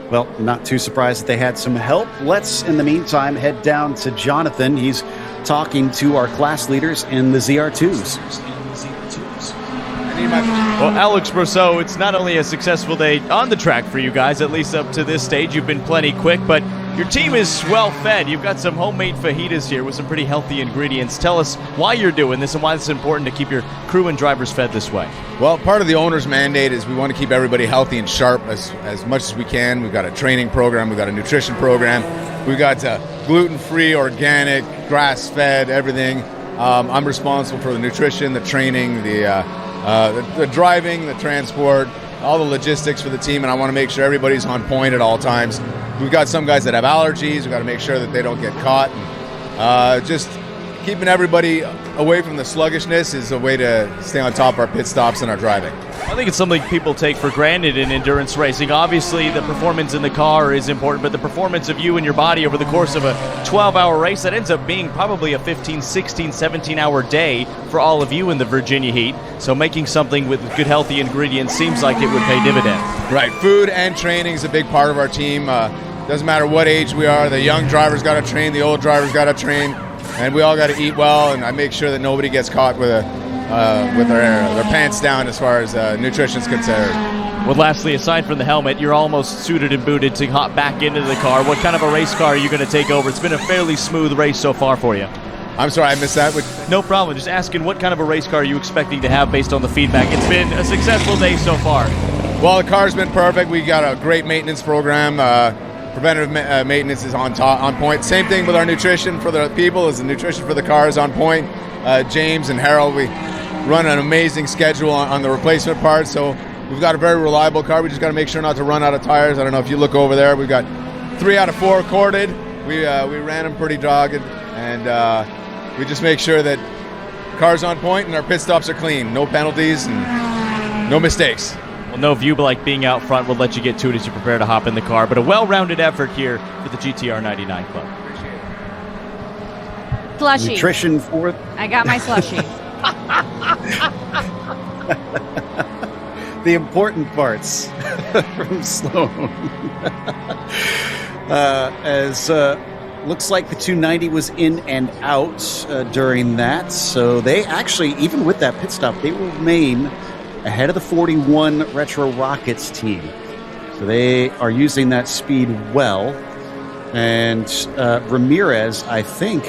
Well, not too surprised that they had some help. Let's, in the meantime, head down to Jonathan. He's talking to our class leaders in the ZR2s. Well, Alex Brousseau, it's not only a successful day on the track for you guys, at least up to this stage. You've been plenty quick, but your team is well fed. You've got some homemade fajitas here with some pretty healthy ingredients. Tell us why you're doing this and why it's important to keep your crew and drivers fed this way. Well, part of the owner's mandate is we want to keep everybody healthy and sharp as much as we can. We've got a training program, we've got a nutrition program, we've got gluten-free, organic, grass-fed, everything. I'm responsible for the nutrition, the training, the driving, the transport, all the logistics for the team, and I want to make sure everybody's on point at all times. We've got some guys that have allergies. We've got to make sure that they don't get caught. And, just keeping everybody away from the sluggishness is a way to stay on top of our pit stops and our driving. I think it's something people take for granted in endurance racing. Obviously, the performance in the car is important, but the performance of you and your body over the course of a 12-hour race, that ends up being probably a 15, 16, 17-hour day for all of you in the Virginia heat. So making something with good, healthy ingredients seems like it would pay dividends. Right. Food and training is a big part of our team. Doesn't matter what age we are. The young drivers got to train. The old drivers got to train. And we all got to eat well, and I make sure that nobody gets caught with their pants down as far as nutrition is concerned. Well, lastly, aside from the helmet, you're almost suited and booted to hop back into the car. What kind of a race car are you going to take over? It's been a fairly smooth race so far for you. I'm sorry, I missed that. No problem. Just asking, what kind of a race car are you expecting to have based on the feedback? It's been a successful day so far. Well, the car's been perfect. We got a great maintenance program. Preventative maintenance is on point. Same thing with our nutrition for the people, as the nutrition for the car is on point. James and Harold, we run an amazing schedule on the replacement parts, so we've got a very reliable car. We just got to make sure not to run out of tires. I don't know if you look over there, we've got 3 out of 4 corded. We ran them pretty dogged, and we just make sure that car's on point and our pit stops are clean. No penalties and no mistakes. Well, no view like being out front will let you get to it as you prepare to hop in the car, but a well-rounded effort here for the GTR 99 Club. Slushy. Nutrition for... I got my slushy. The important parts from Sloan. Looks like the 290 was in and out during that, so they actually, even with that pit stop, they remain ahead of the 41 Retro Rockets team. So they are using that speed well. And Ramirez, I think,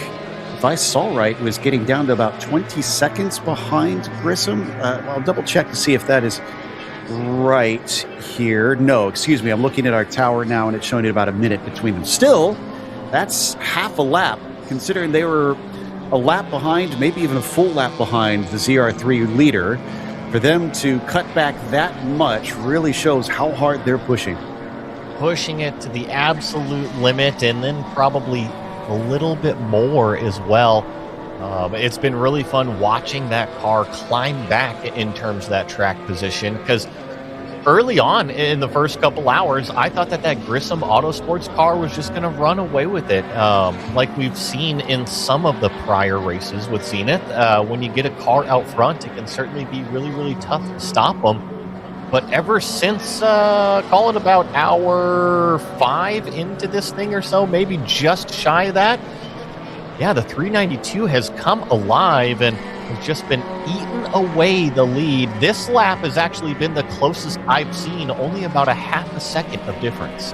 if I saw right, was getting down to about 20 seconds behind Grissom. I'll double check to see if that is right here. No, excuse me. I'm looking at our tower now, and it's showing it about a minute between them. Still, that's half a lap, considering they were a lap behind, maybe even a full lap behind the ZR3 leader. For them to cut back that much really shows how hard they're pushing. Pushing it to the absolute limit, and then probably a little bit more as well. It's been really fun watching that car climb back in terms of that track position, because early on in the first couple hours, I thought that Grissom Autosports car was just going to run away with it, like we've seen in some of the prior races with Zenith. When you get a car out front, it can certainly be really, really tough to stop them. But ever since, call it about hour 5 into this thing or so, maybe just shy of that, yeah, the 392 has come alive, and has just been eating away the lead. This lap has actually been the closest I've seen, only about a half a second of difference.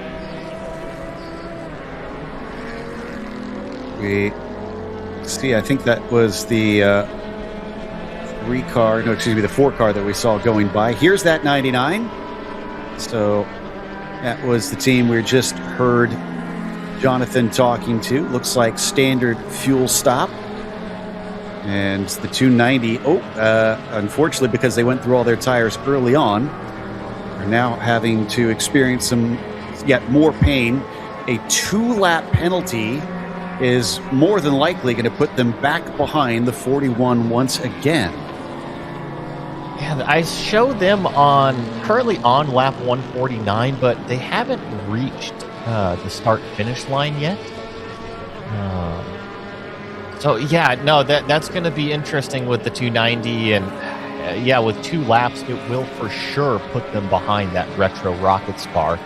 We see, I think that was the the 4 car that we saw going by. Here's that 99. So that was the team we just heard Jonathan talking to. Looks like standard fuel stop. And the 290, unfortunately, because they went through all their tires early on, are now having to experience some yet more pain. A 2-lap penalty is more than likely going to put them back behind the 41 once again. Yeah, I show them currently on lap 149, but they haven't reached the start-finish line yet. So yeah, no, that's going to be interesting with the 290, and with 2 laps, it will for sure put them behind that Retro Rockets car.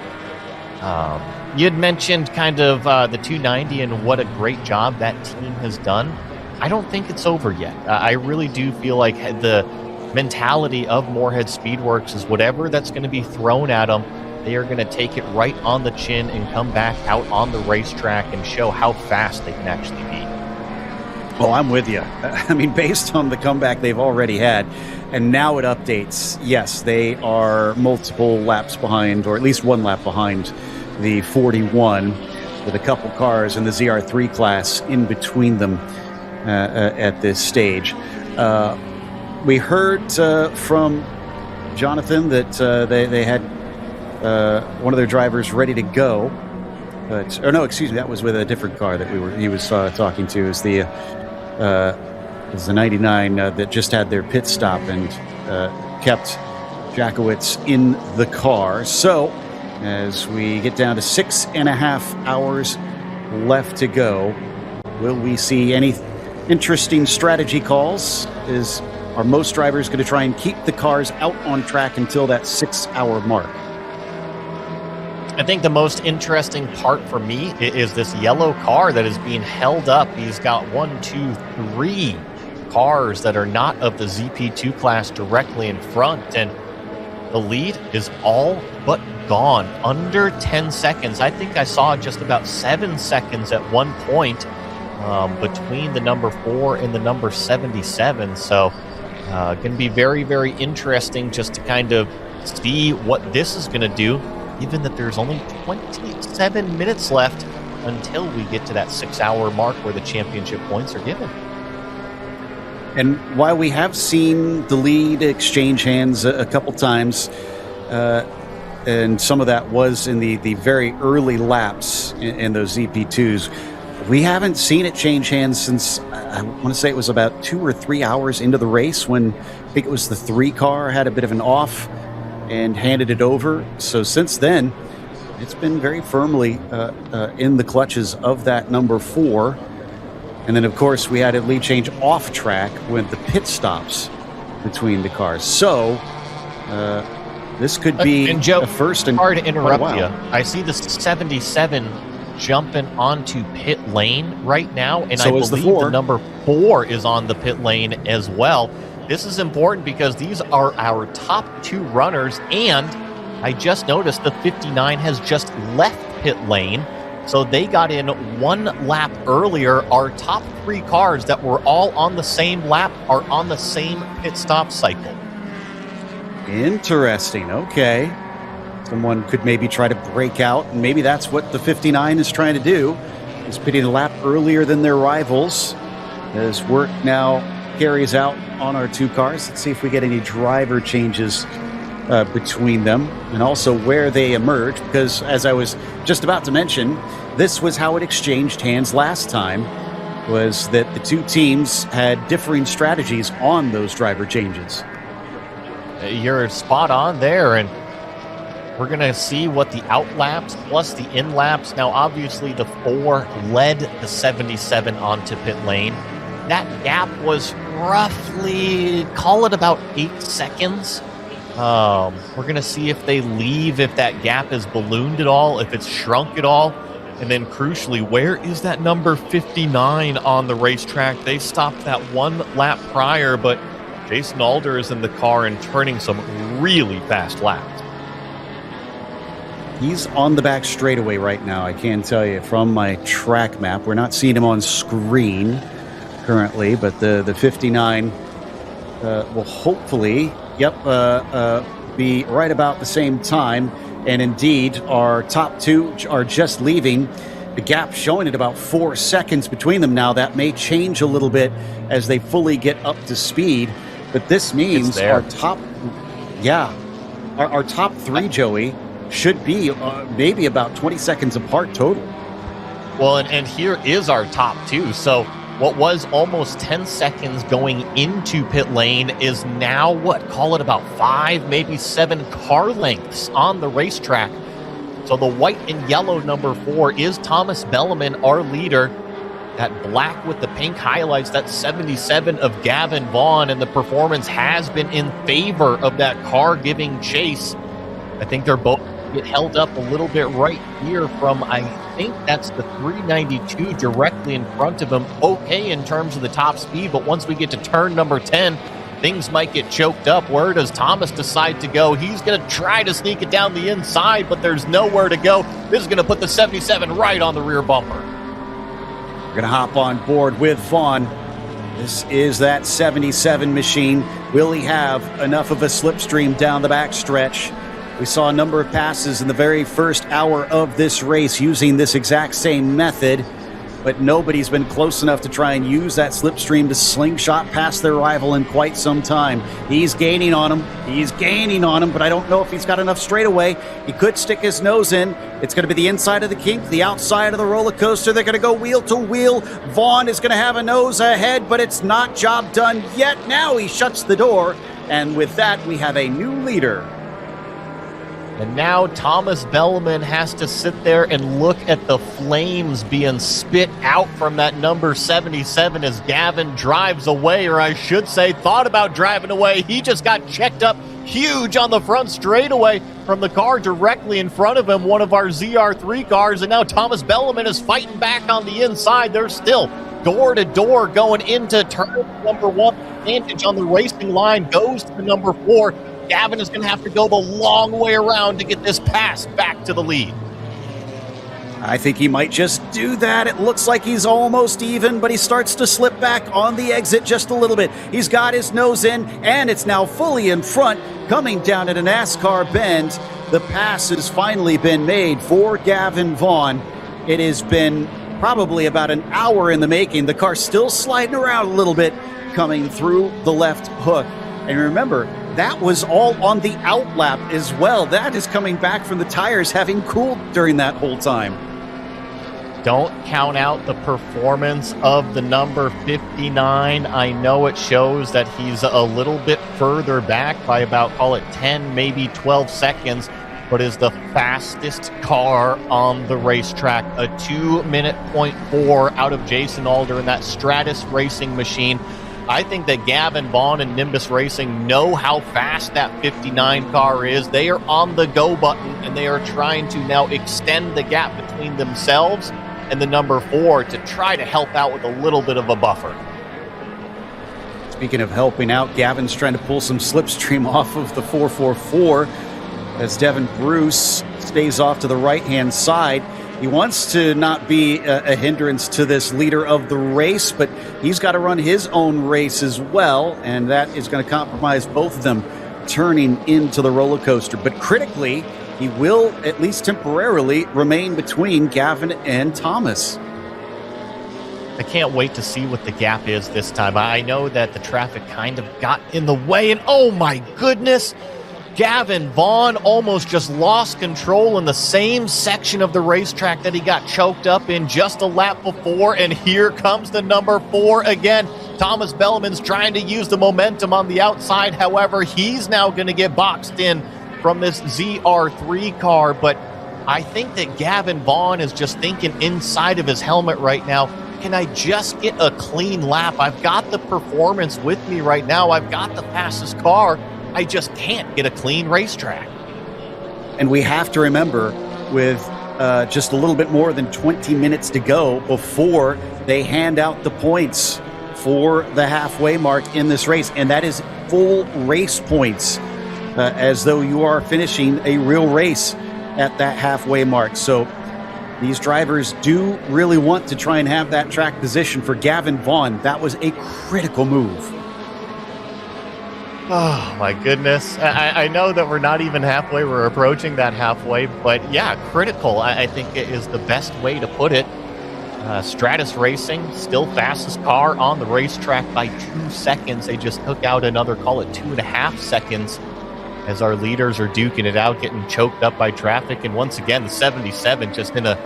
You had mentioned kind of the 290 and what a great job that team has done. I don't think it's over yet. I really do feel like the mentality of Moorhead Speedworks is whatever that's going to be thrown at them, they are going to take it right on the chin and come back out on the racetrack and show how fast they can actually be. Well, I'm with you. I mean, based on the comeback they've already had, and now it updates, yes, they are multiple laps behind, or at least 1 lap behind the 41, with a couple cars in the ZR3 class in between them at this stage. We heard from Jonathan that they had one of their drivers ready to go. That was with a different car that he was talking to. Is the 99 that just had their pit stop and kept Jackowitz in the car. So as we get down to 6.5 hours left to go, will we see any interesting strategy calls? Are most drivers going to try and keep the cars out on track until that 6-hour mark? I think the most interesting part for me is this yellow car that is being held up. He's got 3 cars that are not of the ZP2 class directly in front, and the lead is all but gone. Under 10 seconds. I think I saw just about 7 seconds at one point between the number 4 and the number 77. So going to be very, very interesting just to kind of see what this is going to do, given that there's only 27 minutes left until we get to that 6-hour mark where the championship points are given. And while we have seen the lead exchange hands a couple times, and some of that was in the very early laps in those ZP2s, we haven't seen it change hands since, I want to say it was about 2 or 3 hours into the race when I think it was the 3 car had a bit of an off and handed it over. So since then, it's been very firmly in the clutches of that number 4. And then, of course, we had a lead change off track with the pit stops between the cars. So this could be and Joe, a first. And hard to interrupt you. I see the 77 jumping onto pit lane right now, and so I believe the number 4 is on the pit lane as well. This is important because these are our top 2 runners, and I just noticed the 59 has just left pit lane. So they got in 1 lap earlier. Our top 3 cars that were all on the same lap are on the same pit stop cycle. Interesting. Okay. Someone could maybe try to break out, and maybe that's what the 59 is trying to do, is pitting a lap earlier than their rivals. As work now carries out on our 2 cars. Let's see if we get any driver changes between them, and also where they emerge, because as I was just about to mention, this was how it exchanged hands last time, was that the 2 teams had differing strategies on those driver changes. You're spot on there, and we're going to see what the out laps plus the in laps. Now, obviously, the 4 led the 77 onto pit lane. That gap was roughly, call it about 8 seconds. We're going to see if they leave, if that gap is ballooned at all, if it's shrunk at all. And then crucially, where is that number 59 on the racetrack? They stopped that one lap prior, but Jason Alder is in the car and turning some really fast laps. He's on the back straightaway right now, I can tell you, from my track map. We're not seeing him on screen currently, but the 59 will hopefully, be right about the same time. And indeed, our top two are just leaving. The gap showing at about 4 seconds between them now. That may change a little bit as they fully get up to speed. But this means our top three, Joey, should be maybe about 20 seconds apart total. Well, and here is our top two. So what was almost 10 seconds going into pit lane is now, call it about 5, maybe 7 car lengths on the racetrack. So the white and yellow number 4 is Thomas Belleman, our leader. That black with the pink highlights, that 77 of Gavin Vaughn, and the performance has been in favor of that car giving chase. I think they're both get held up a little bit right here from, I think that's the 392 directly in front of him. Okay in terms of the top speed, but once we get to turn number 10, things might get choked up. Where does Thomas decide to go? He's going to try to sneak it down the inside, but there's nowhere to go. This is going to put the 77 right on the rear bumper. We're going to hop on board with Vaughn. This is that 77 machine. Will he have enough of a slipstream down the backstretch? We saw a number of passes in the very first hour of this race using this exact same method, but nobody's been close enough to try and use that slipstream to slingshot past their rival in quite some time. He's gaining on him, but I don't know if he's got enough straightaway. He could stick his nose in. It's going to be the inside of the kink, the outside of the roller coaster. They're going to go wheel to wheel. Vaughn is going to have a nose ahead, but it's not job done yet. Now he shuts the door, and with that, we have a new leader. And now Thomas Belleman has to sit there and look at the flames being spit out from that number 77 as Gavin drives away, or I should say thought about driving away. He just got checked up huge on the front straightaway from the car directly in front of him, one of our ZR3 cars, and now Thomas Belleman is fighting back on the inside. They're still door to door going into turn number 1. Advantage on the racing line goes to the number 4. Gavin is going to have to go the long way around to get this pass back to the lead. I think he might just do that. It looks like he's almost even, but he starts to slip back on the exit just a little bit. He's got his nose in, and it's now fully in front, coming down at a NASCAR bend. The pass has finally been made for Gavin Vaughn. It has been probably about an hour in the making. The car's still sliding around a little bit, coming through the left hook. And remember, that was all on the outlap as well. That is coming back from the tires having cooled during that whole time. Don't count out the performance of the number 59. I know it shows that he's a little bit further back by about, call it 10, maybe 12 seconds, but is the fastest car on the racetrack. A 2-minute .4 out of Jason Alder in that Stratus racing machine. I think that Gavin Vaughn and Nimbus Racing know how fast that 59 car is. They are on the go button, and they are trying to now extend the gap between themselves and the number 4 to try to help out with a little bit of a buffer. Speaking of helping out, Gavin's trying to pull some slipstream off of the 444 as Devin Bruce stays off to the right-hand side. He wants to not be a hindrance to this leader of the race, but he's got to run his own race as well, and that is going to compromise both of them turning into the roller coaster. But critically, he will, at least temporarily, remain between Gavin and Thomas. I can't wait to see what the gap is this time. I know that the traffic kind of got in the way, and oh my goodness, Gavin Vaughn almost just lost control in the same section of the racetrack that he got choked up in just a lap before, and here comes the number 4 again. Thomas Belleman's trying to use the momentum on the outside. However, he's now going to get boxed in from this ZR3 car, but I think that Gavin Vaughn is just thinking inside of his helmet right now, can I just get a clean lap? I've got the performance with me right now. I've got the fastest car. I just can't get a clean racetrack. And we have to remember, with just a little bit more than 20 minutes to go before they hand out the points for the halfway mark in this race. And that is full race points, as though you are finishing a real race at that halfway mark. So these drivers do really want to try and have that track position. For Gavin Vaughn, that was a critical move. Oh, my goodness. I know that we're not even halfway. We're approaching that halfway. But, yeah, critical, I think it is the best way to put it. Stratus Racing, still fastest car on the racetrack by 2 seconds. They just took out another, call it 2.5 seconds, as our leaders are duking it out, getting choked up by traffic. And once again, the 77 just in a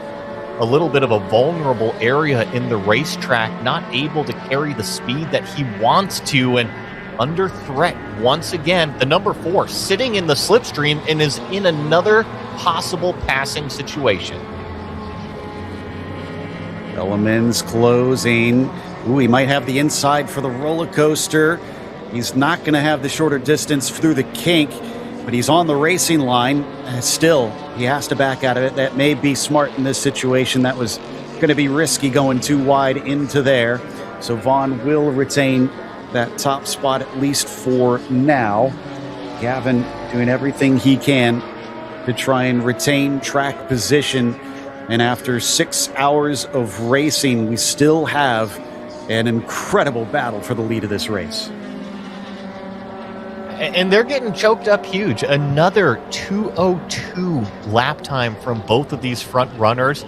little bit of a vulnerable area in the racetrack, not able to carry the speed that he wants to, and under threat once again. The number 4 sitting in the slipstream and is in another possible passing situation. Ellerman's closing. Ooh, he might have the inside for the roller coaster. He's not going to have the shorter distance through the kink, but he's on the racing line. Still, he has to back out of it. That may be smart in this situation. That was going to be risky going too wide into there. So Vaughn will retain that top spot, at least for now. Gavin doing everything he can to try and retain track position. And after 6 hours of racing, we still have an incredible battle for the lead of this race. And they're getting choked up huge. Another 2:02 lap time from both of these front runners.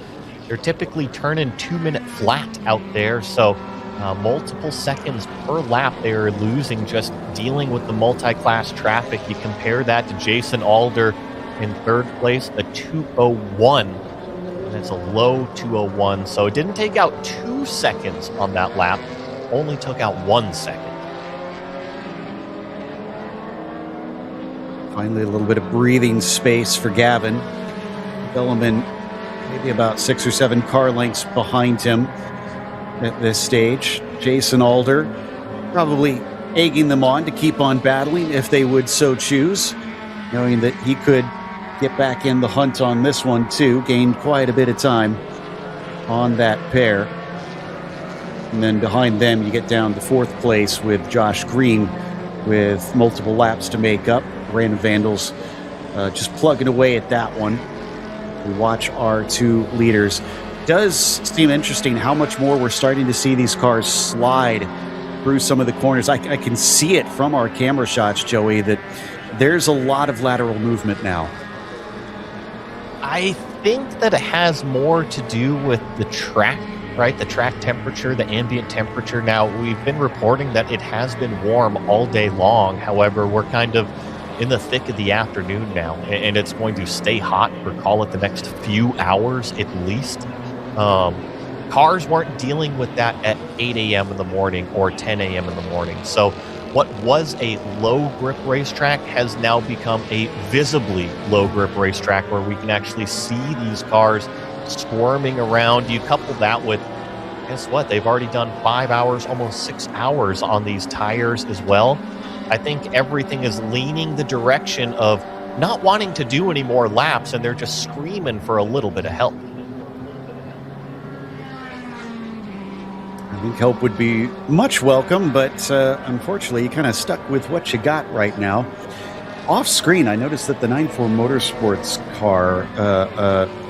They're typically turning 2-minute flat out there, so multiple seconds per lap they are losing just dealing with the multi-class traffic. You compare that to Jason Alder in third place, a 2:01, and it's a low 2:01. So it didn't take out 2 seconds on that lap, only took out 1 second. Finally, a little bit of breathing space for Gavin. Bellman maybe about 6 or 7 car lengths behind him at this stage. Jason Alder probably egging them on to keep on battling if they would so choose, knowing that he could get back in the hunt on this one too. Gained quite a bit of time on that pair. And then behind them you get down to 4th place with Josh Green with multiple laps to make up. Brandon Vandals just plugging away at that one. We watch our 2 leaders. Does seem interesting how much more we're starting to see these cars slide through some of the corners. I can see it from our camera shots, Joey, that there's a lot of lateral movement now. I think that it has more to do with the track, right? The track temperature, the ambient temperature. Now, we've been reporting that it has been warm all day long. However, we're kind of in the thick of the afternoon now, and it's going to stay hot for, call it, the next few hours at least. Cars weren't dealing with that at 8 a.m. in the morning or 10 a.m. in the morning. So what was a low grip racetrack has now become a visibly low grip racetrack where we can actually see these cars squirming around. You couple that with, guess what? They've already done 5 hours, almost 6 hours on these tires as well. I think everything is leaning the direction of not wanting to do any more laps, and they're just screaming for a little bit of help. I think help would be much welcome, but unfortunately, you kind of stuck with what you got right now. Off screen, I noticed that the 94 Motorsports car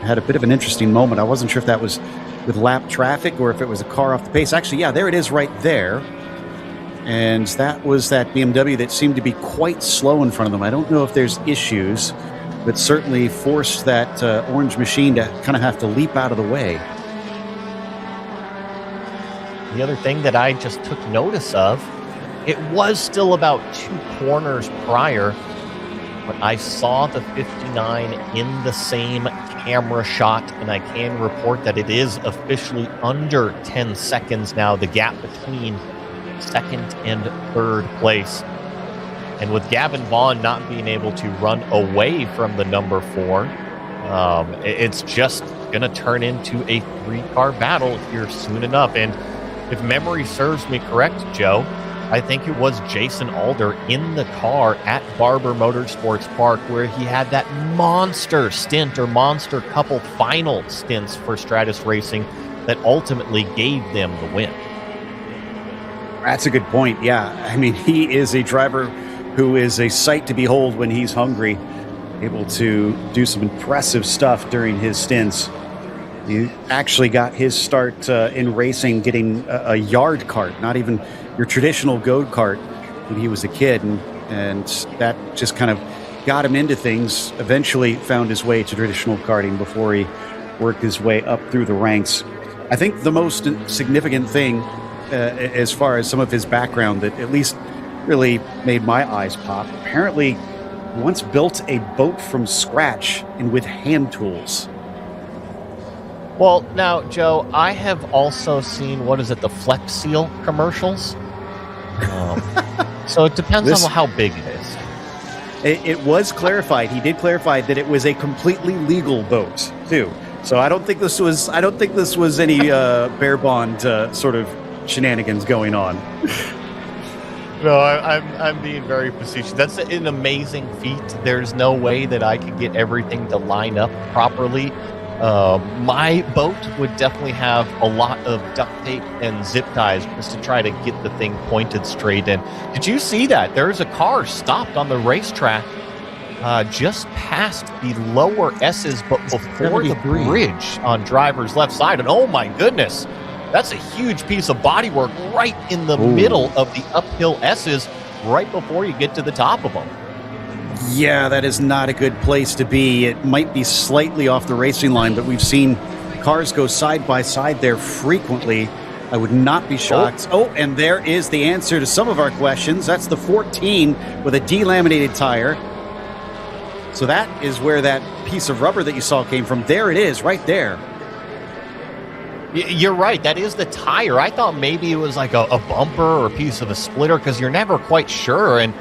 had a bit of an interesting moment. I wasn't sure if that was with lap traffic or if it was a car off the pace. Actually, yeah, there it is right there. And that was that BMW that seemed to be quite slow in front of them. I don't know if there's issues, but certainly forced that orange machine to kind of have to leap out of the way. The other thing that I just took notice of, it was still about 2 corners prior, but I saw the 59 in the same camera shot, and I can report that it is officially under 10 seconds now, the gap between 2nd and 3rd place. And with Gavin Vaughn not being able to run away from the number 4, it's just going to turn into a 3-car battle here soon enough. And if memory serves me correct, Joe, I think it was Jason Alder in the car at Barber Motorsports Park where he had that monster stint or monster couple final stints for Stratus Racing that ultimately gave them the win. That's a good point. Yeah. I mean, he is a driver who is a sight to behold when he's hungry, able to do some impressive stuff during his stints. He actually got his start in racing getting a yard cart, not even your traditional go-kart when he was a kid. And that just kind of got him into things, eventually found his way to traditional karting before he worked his way up through the ranks. I think the most significant thing as far as some of his background that at least really made my eyes pop, apparently once built a boat from scratch and with hand tools. Well, now, Joe, I have also seen, the Flex Seal commercials? So it depends on how big it is. It was clarified. He did clarify that it was a completely legal boat, too. So I don't think this was any bear bond sort of shenanigans going on. No, I'm being very facetious. That's an amazing feat. There's no way that I could get everything to line up properly. My boat would definitely have a lot of duct tape and zip ties just to try to get the thing pointed straight in. Did you see that? There's a car stopped on the racetrack just past the lower S's, but before the bridge on driver's left side. And oh my goodness, that's a huge piece of bodywork right in the middle of the uphill S's, right before you get to the top of them. Yeah, that is not a good place to be. It might be slightly off the racing line, but we've seen cars go side by side there frequently. I would not be shocked. Oh, and there is the answer to some of our questions. That's the 14 with a delaminated tire. So that is where that piece of rubber that you saw came from. There it is, right there. You're right. That is the tire. I thought maybe it was like a bumper or a piece of a splitter because you're never quite sure. And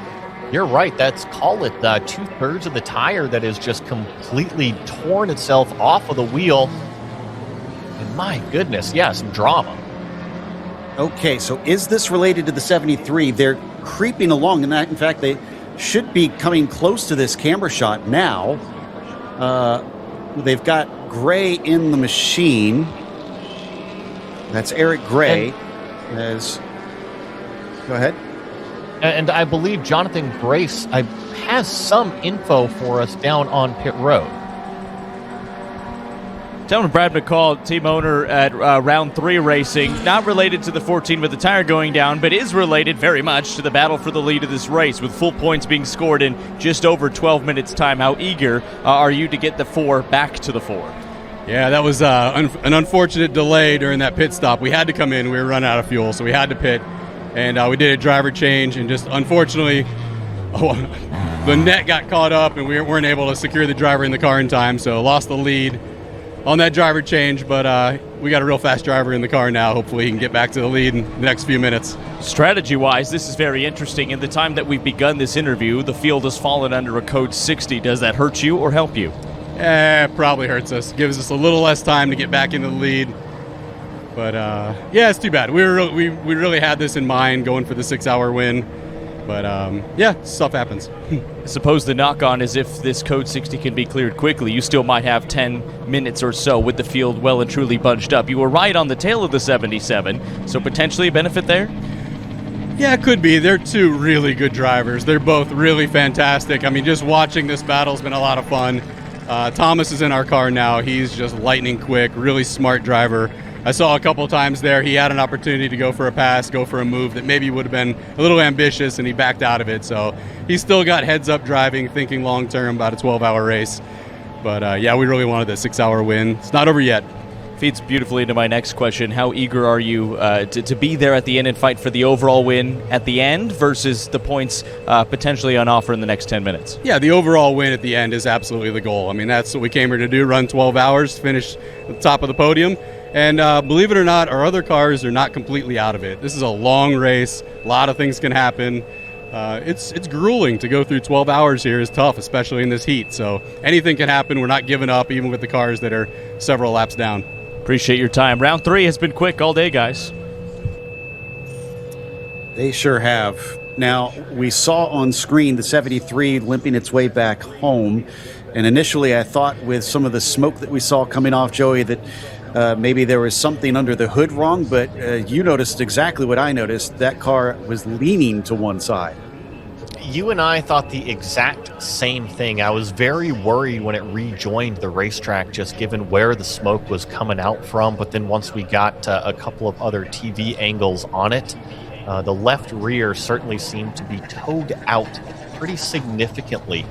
you're right. Call it 2/3 of the tire that is just completely torn itself off of the wheel. And my goodness, yeah, some drama. Okay, so is this related to the 73? They're creeping along, and in fact, they should be coming close to this camera shot now. They've got Gray in the machine. That's Eric Gray. Go ahead. And I believe Jonathan Grace has some info for us down on pit road. Gentleman Brad McCall, team owner at Round 3 Racing, not related to the 14 with the tire going down, but is related very much to the battle for the lead of this race, with full points being scored in just over 12 minutes' time. How eager are you to get the 4 back to the 4? Yeah, that was an unfortunate delay during that pit stop. We had to come in. We were running out of fuel, so we had to pit. And we did a driver change, and just unfortunately, the net got caught up, and we weren't able to secure the driver in the car in time, so lost the lead on that driver change. But we got a real fast driver in the car now. Hopefully he can get back to the lead in the next few minutes. Strategy-wise, this is very interesting. In the time that we've begun this interview, the field has fallen under a code 60. Does that hurt you or help you? Probably hurts us. Gives us a little less time to get back into the lead. But yeah, it's too bad. We really had this in mind, going for the 6-hour win. But yeah, stuff happens. I suppose the knock-on is if this code 60 can be cleared quickly, you still might have 10 minutes or so with the field well and truly bunched up. You were right on the tail of the 77, so potentially a benefit there? Yeah, it could be. They're two really good drivers. They're both really fantastic. I mean, just watching this battle's been a lot of fun. Thomas is in our car now. He's just lightning quick, really smart driver. I saw a couple times there he had an opportunity to go for a pass, go for a move that maybe would have been a little ambitious, and he backed out of it. So he's still got heads-up driving, thinking long-term about a 12-hour race. But yeah, we really wanted the 6-hour win. It's not over yet. Feeds beautifully into my next question. How eager are you to be there at the end and fight for the overall win at the end versus the points potentially on offer in the next 10 minutes? Yeah, the overall win at the end is absolutely the goal. I mean, that's what we came here to do, run 12 hours, finish at the top of the podium. And believe it or not, our other cars are not completely out of it. This is a long race. A lot of things can happen. It's grueling to go through 12 hours here is tough, especially in this heat. So anything can happen. We're not giving up, even with the cars that are several laps down. Appreciate your time. Round 3 has been quick all day, guys. They sure have. Now, we saw on screen the 73 limping its way back home. And initially, I thought with some of the smoke that we saw coming off, Joey, that maybe there was something under the hood wrong. But you noticed exactly what I noticed. That car was leaning to one side. You and I thought the exact same thing. I was very worried when it rejoined the racetrack, just given where the smoke was coming out from. But then once we got a couple of other TV angles on it, the left rear certainly seemed to be towed out pretty significantly.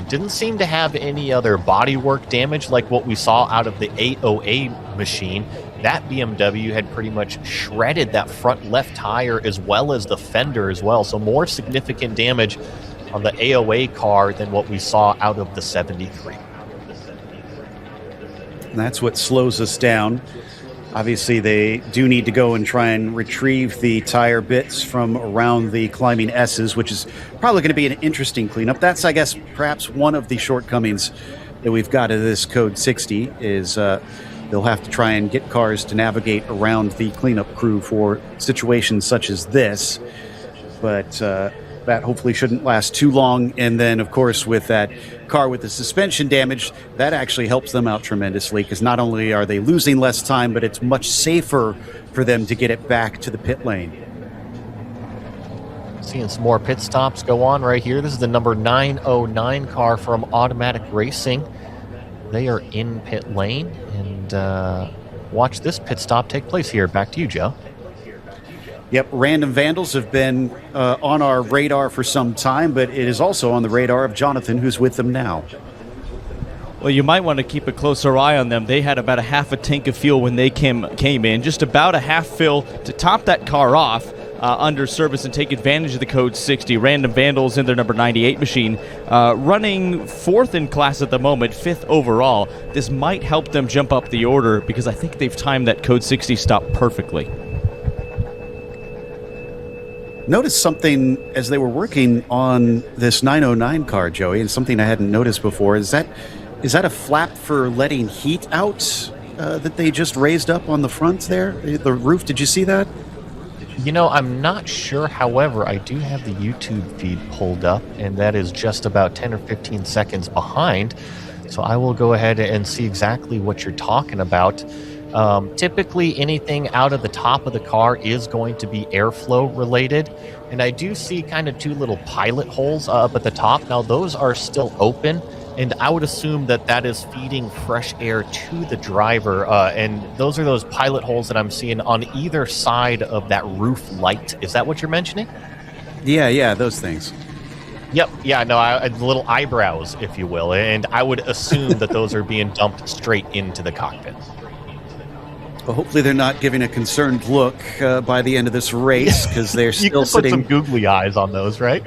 Didn't seem to have any other bodywork damage like what we saw out of the AOA machine. That BMW had pretty much shredded that front left tire as well as the fender as well. So more significant damage on the AOA car than what we saw out of the 73. And that's what slows us down. Obviously, they do need to go and try and retrieve the tire bits from around the climbing S's, which is probably going to be an interesting cleanup. That's, I guess, perhaps one of the shortcomings that we've got of this Code 60 is they'll have to try and get cars to navigate around the cleanup crew for situations such as this. But that hopefully shouldn't last too long. And then, of course, with that car with the suspension damage, that actually helps them out tremendously, because not only are they losing less time, but it's much safer for them to get it back to the pit lane. Seeing some more pit stops go on right here. This is the number 909 car from Automatic Racing. They are in pit lane, and watch this pit stop take place here. Back to you, Joe. Yep, Random Vandals have been on our radar for some time, but it is also on the radar of Jonathan, who's with them now. Well, you might want to keep a closer eye on them. They had about a half a tank of fuel when they came in, just about a half fill to top that car off under service and take advantage of the Code 60. Random Vandals in their number 98 machine, running fourth in class at the moment, fifth overall. This might help them jump up the order, because I think they've timed that Code 60 stop perfectly. Noticed something as they were working on this 909 car, Joey, and something I hadn't noticed before. Is that a flap for letting heat out that they just raised up on the front there? The roof, did you see that? You know, I'm not sure. However, I do have the YouTube feed pulled up, and that is just about 10 or 15 seconds behind. So I will go ahead and see exactly what you're talking about. Typically, anything out of the top of the car is going to be airflow related. And I do see kind of two little pilot holes up at the top. Now, those are still open. And I would assume that that is feeding fresh air to the driver. And those are those pilot holes that I'm seeing on either side of that roof light. Is that what you're mentioning? Yeah, those things. Yep. Yeah, no, little eyebrows, if you will. And I would assume that those are being dumped straight into the cockpit. Well, hopefully they're not giving a concerned look by the end of this race, because they're still sitting. You can put some googly eyes on those, right?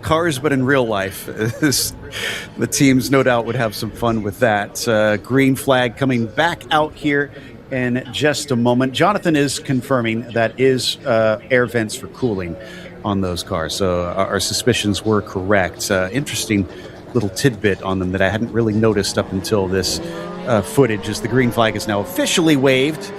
Cars, but in real life. The teams no doubt would have some fun with that. Green flag coming back out here in just a moment. Jonathan is confirming that is air vents for cooling on those cars. So our suspicions were correct. Interesting little tidbit on them that I hadn't really noticed up until this footage, as the green flag is now officially waved.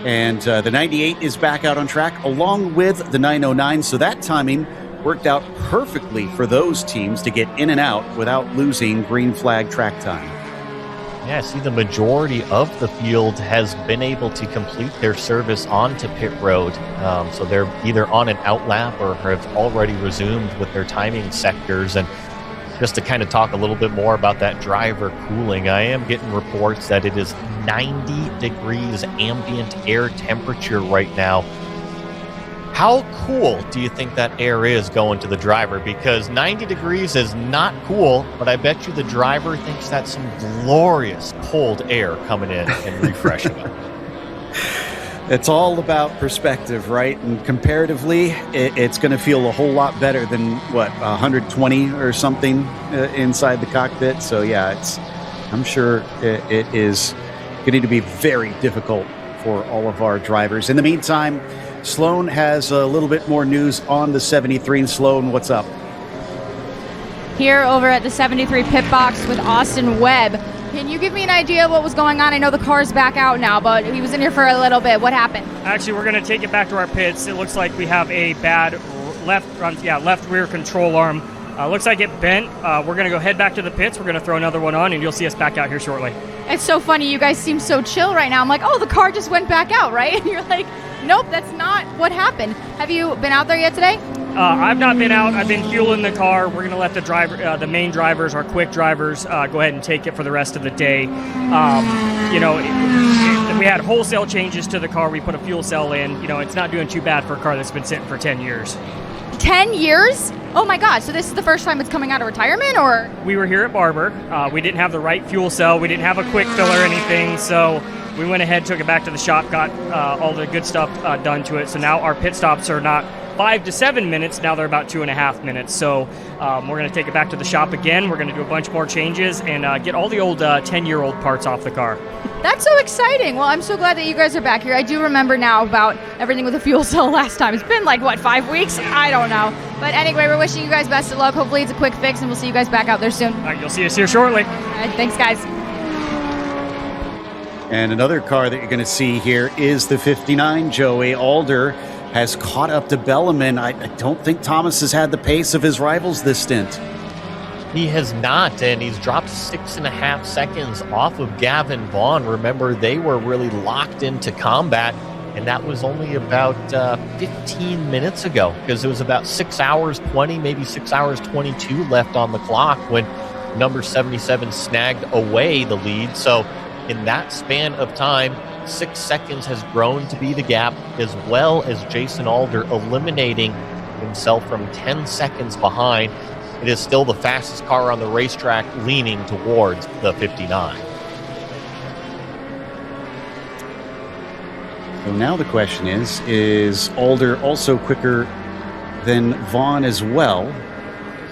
And the 98 is back out on track along with the 909. So that timing worked out perfectly for those teams to get in and out without losing green flag track time. Yeah, see, the majority of the field has been able to complete their service onto pit road. So they're either on an out lap or have already resumed with their timing sectors. And just to kind of talk a little bit more about that driver cooling, I am getting reports that it is 90 degrees ambient air temperature right now. How cool do you think that air is going to the driver? Because 90 degrees is not cool, but I bet you the driver thinks that's some glorious cold air coming in and refreshing it. It's all about perspective, right? And comparatively, it's going to feel a whole lot better than, 120 or something inside the cockpit. So, yeah, I'm sure it is going to be very difficult for all of our drivers. In the meantime, Sloan has a little bit more news on the 73. And Sloan, what's up? Here over at the 73 pit box with Austin Webb. Can you give me an idea of what was going on? I know the car's back out now, but he was in here for a little bit. What happened? Actually, we're going to take it back to our pits. It looks like we have a bad left rear control arm. Looks like it bent. We're going to go head back to the pits. We're going to throw another one on, and you'll see us back out here shortly. It's so funny. You guys seem so chill right now. I'm like, oh, the car just went back out, right? And you're like, nope, that's not what happened. Have you been out there yet today? I've not been out. I've been fueling the car. We're going to let the main drivers, our quick drivers, go ahead and take it for the rest of the day. We had wholesale changes to the car. We put a fuel cell in. It's not doing too bad for a car that's been sitting for 10 years. 10 years? Oh my God, so this is the first time it's coming out of retirement, or? We were here at Barber. We didn't have the right fuel cell. We didn't have a quick fill or anything, so we went ahead, took it back to the shop, got all the good stuff done to it. So now our pit stops are not 5 to 7 minutes. Now they're about 2.5 minutes. So we're going to take it back to the shop again. We're going to do a bunch more changes and get all the old 10-year-old parts off the car. That's so exciting. Well, I'm so glad that you guys are back here. I do remember now about everything with the fuel cell last time. It's been like, 5 weeks? I don't know. But anyway, we're wishing you guys best of luck. Hopefully it's a quick fix, and we'll see you guys back out there soon. All right, you'll see us here shortly. All right, thanks, guys. And another car that you're going to see here is the 59. Joey Alder has caught up to Bellarmine. I don't think Thomas has had the pace of his rivals this stint. He has not, and he's dropped 6.5 seconds off of Gavin Vaughn. Remember, they were really locked into combat, and that was only about 15 minutes ago, because it was about 6 hours 20, maybe 6 hours 22 left on the clock when number 77 snagged away the lead. So in that span of time, 6 seconds has grown to be the gap, as well as Jason Alder eliminating himself from 10 seconds behind. It is still the fastest car on the racetrack, leaning towards the 59. So now the question is Alder also quicker than Vaughn as well?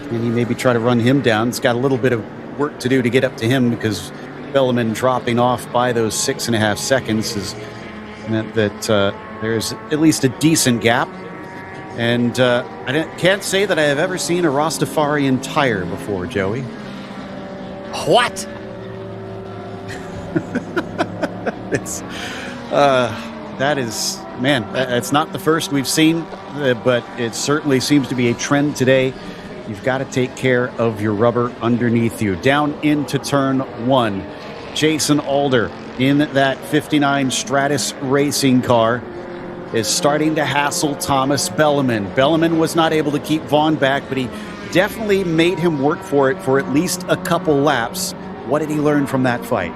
Can he maybe try to run him down? It's got a little bit of work to do to get up to him, because Bellarmine dropping off by those 6.5 seconds has meant that there's at least a decent gap. And I can't say that I have ever seen a Rastafarian tire before, Joey. What? That's not the first we've seen, but it certainly seems to be a trend today. You've got to take care of your rubber underneath you. Down into turn 1, Jason Alder in that 59 Stratus racing car is starting to hassle Thomas Bellarmine. Bellarmine was not able to keep Vaughn back, but he definitely made him work for it for at least a couple laps. What did he learn from that fight?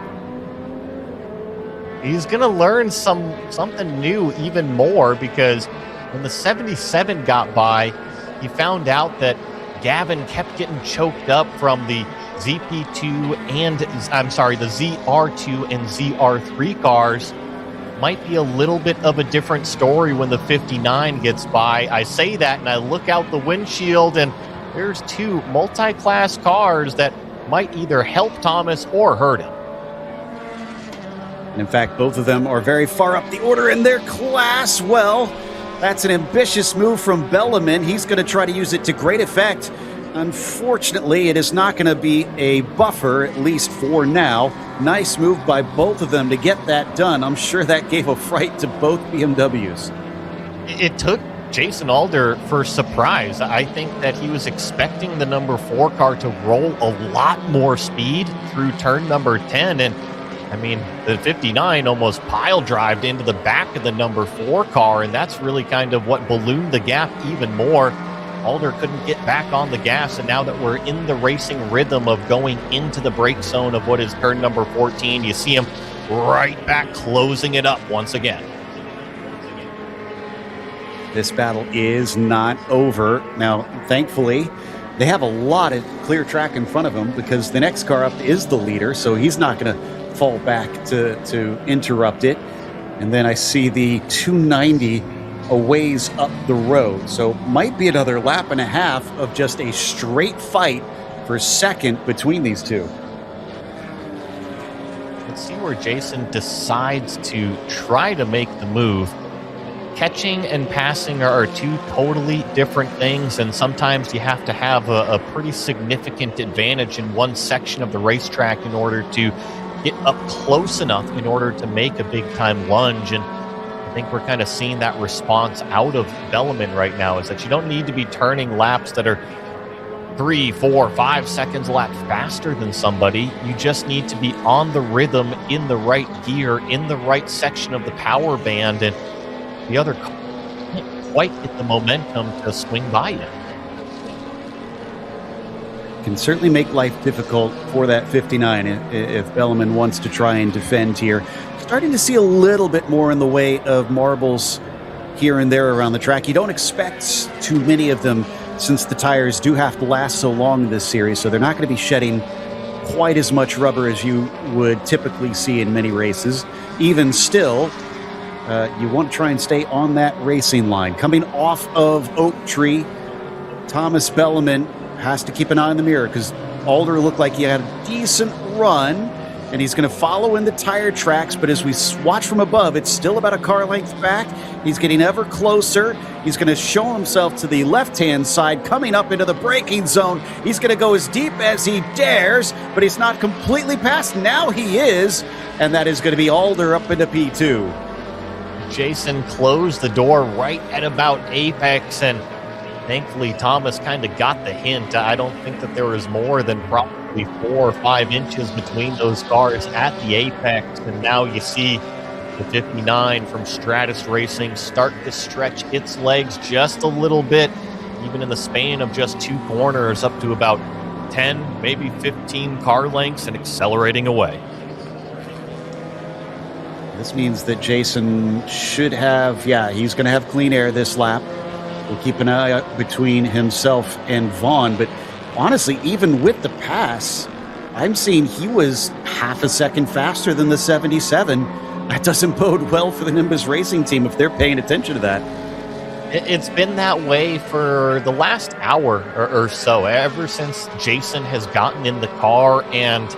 He's going to learn something new even more, because when the 77 got by, he found out that Gavin kept getting choked up from the ZR2 and ZR3 cars. Might be a little bit of a different story when the 59 gets by. I say that and I look out the windshield, and there's two multi-class cars that might either help Thomas or hurt him. And in fact, both of them are very far up the order in their class. Well, that's an ambitious move from Bellarmine. He's going to try to use it to great effect. Unfortunately, it is not going to be a buffer, at least for now. Nice move by both of them to get that done. I'm sure that gave a fright to both BMWs. It took Jason Alder for surprise. I think that he was expecting the number 4 car to roll a lot more speed through turn number 10. And I mean, the 59 almost pile drived into the back of the number 4 car. And that's really kind of what ballooned the gap even more. Alder couldn't get back on the gas, and now that we're in the racing rhythm of going into the brake zone of what is turn number 14, you see him right back closing it up once again. This battle is not over. Now, thankfully, they have a lot of clear track in front of them, because the next car up is the leader, so he's not going to fall back to interrupt it. And then I see the 290 a ways up the road. So might be another lap and a half of just a straight fight for second between these two. Let's see where Jason decides to try to make the move. catching and passing are two totally different things, and sometimes you have to have a pretty significant advantage in one section of the racetrack in order to get up close enough in order to make a big-time lunge. And I think we're kind of seeing that response out of Bellman right now, is that you don't need to be turning laps that are 3, 4, 5 seconds a lap faster than somebody. You just need to be on the rhythm, in the right gear, in the right section of the power band, and the other car can't quite get the momentum to swing by you. Can certainly make life difficult for that 59 if Bellman wants to try and defend here. Starting to see a little bit more in the way of marbles here and there around the track. You don't expect too many of them, since the tires do have to last so long in this series, so they're not going to be shedding quite as much rubber as you would typically see in many races. Even still, you want to try and stay on that racing line. Coming off of Oak Tree, Thomas Bellman has to keep an eye in the mirror, because Alder looked like he had a decent run, and he's going to follow in the tire tracks, but as we watch from above, it's still about a car length back. He's getting ever closer. He's going to show himself to the left-hand side, coming up into the braking zone. He's going to go as deep as he dares, but he's not completely past. Now he is, and that is going to be Alder up into P2. Jason closed the door right at about apex, and thankfully Thomas kind of got the hint. I don't think that there was more than probably 4 or 5 inches between those cars at the apex, and now you see the 59 from Stratus Racing start to stretch its legs just a little bit, even in the span of just 2 corners, up to about 10, maybe 15 car lengths, and accelerating away. This means that Jason should have, he's going to have clean air this lap. We'll keep an eye out between himself and Vaughn, but honestly, even with the pass, I'm seeing he was half a second faster than the 77. That doesn't bode well for the Nimbus Racing team if they're paying attention to that. It's been that way for the last hour or so, ever since Jason has gotten in the car, and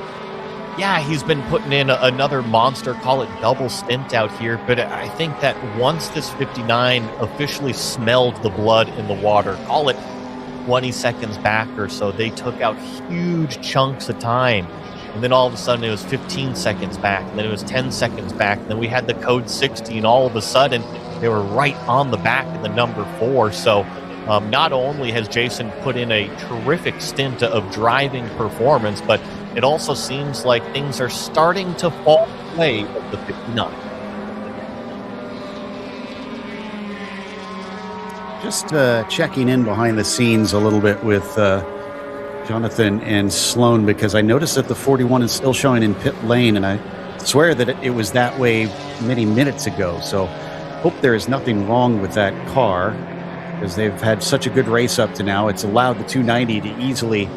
he's been putting in another monster, call it double stint out here, but I think that once this 59 officially smelled the blood in the water, call it 20 seconds back or so, they took out huge chunks of time. And then all of a sudden it was 15 seconds back, and then it was 10 seconds back, and then we had the code 60, and all of a sudden they were right on the back of the number 4. So not only has Jason put in a terrific stint of driving performance, but it also seems like things are starting to fall away of the 59. Just checking in behind the scenes a little bit with Jonathan and Sloan, because I noticed that the 41 is still showing in pit lane, and I swear that it was that way many minutes ago. So hope there is nothing wrong with that car, because they've had such a good race up to now. It's allowed the 290 to easily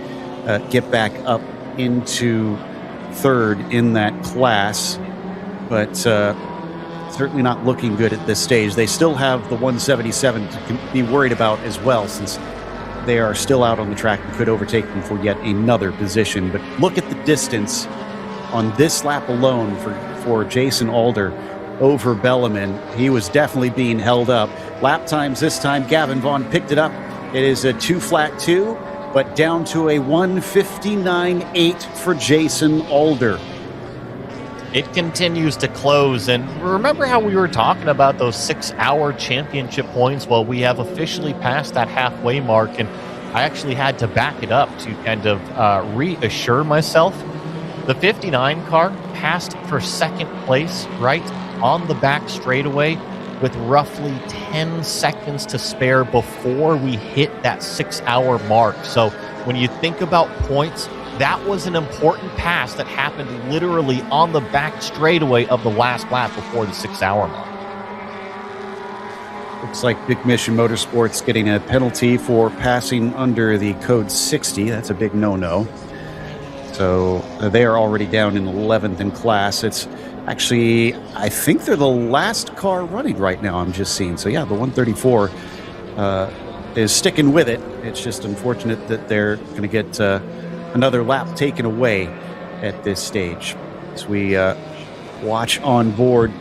get back up into third in that class, but certainly not looking good at this stage. They still have the 177 to be worried about as well, since they are still out on the track and could overtake them for yet another position. But look at the distance on this lap alone for Jason Alder over Bellman. He was definitely being held up. Lap times this time, Gavin Vaughn picked it up. It is a 2.2, but down to a 1:59.8 for Jason Alder. It continues to close, and remember how we were talking about those 6-hour championship points? Well, we have officially passed that halfway mark, and I actually had to back it up to kind of reassure myself. The 59 car passed for second place right on the back straightaway with roughly 10 seconds to spare before we hit that 6-hour mark. So when you think about points, that was an important pass that happened literally on the back straightaway of the last lap before the 6-hour mark. Looks like Big Mission Motorsports getting a penalty for passing under the code 60. That's a big no-no. So they are already down in 11th in class. It's actually, I think they're the last car running right now, I'm just seeing. So yeah, the 134 is sticking with it. It's just unfortunate that they're going to get another lap taken away at this stage. As we watch on board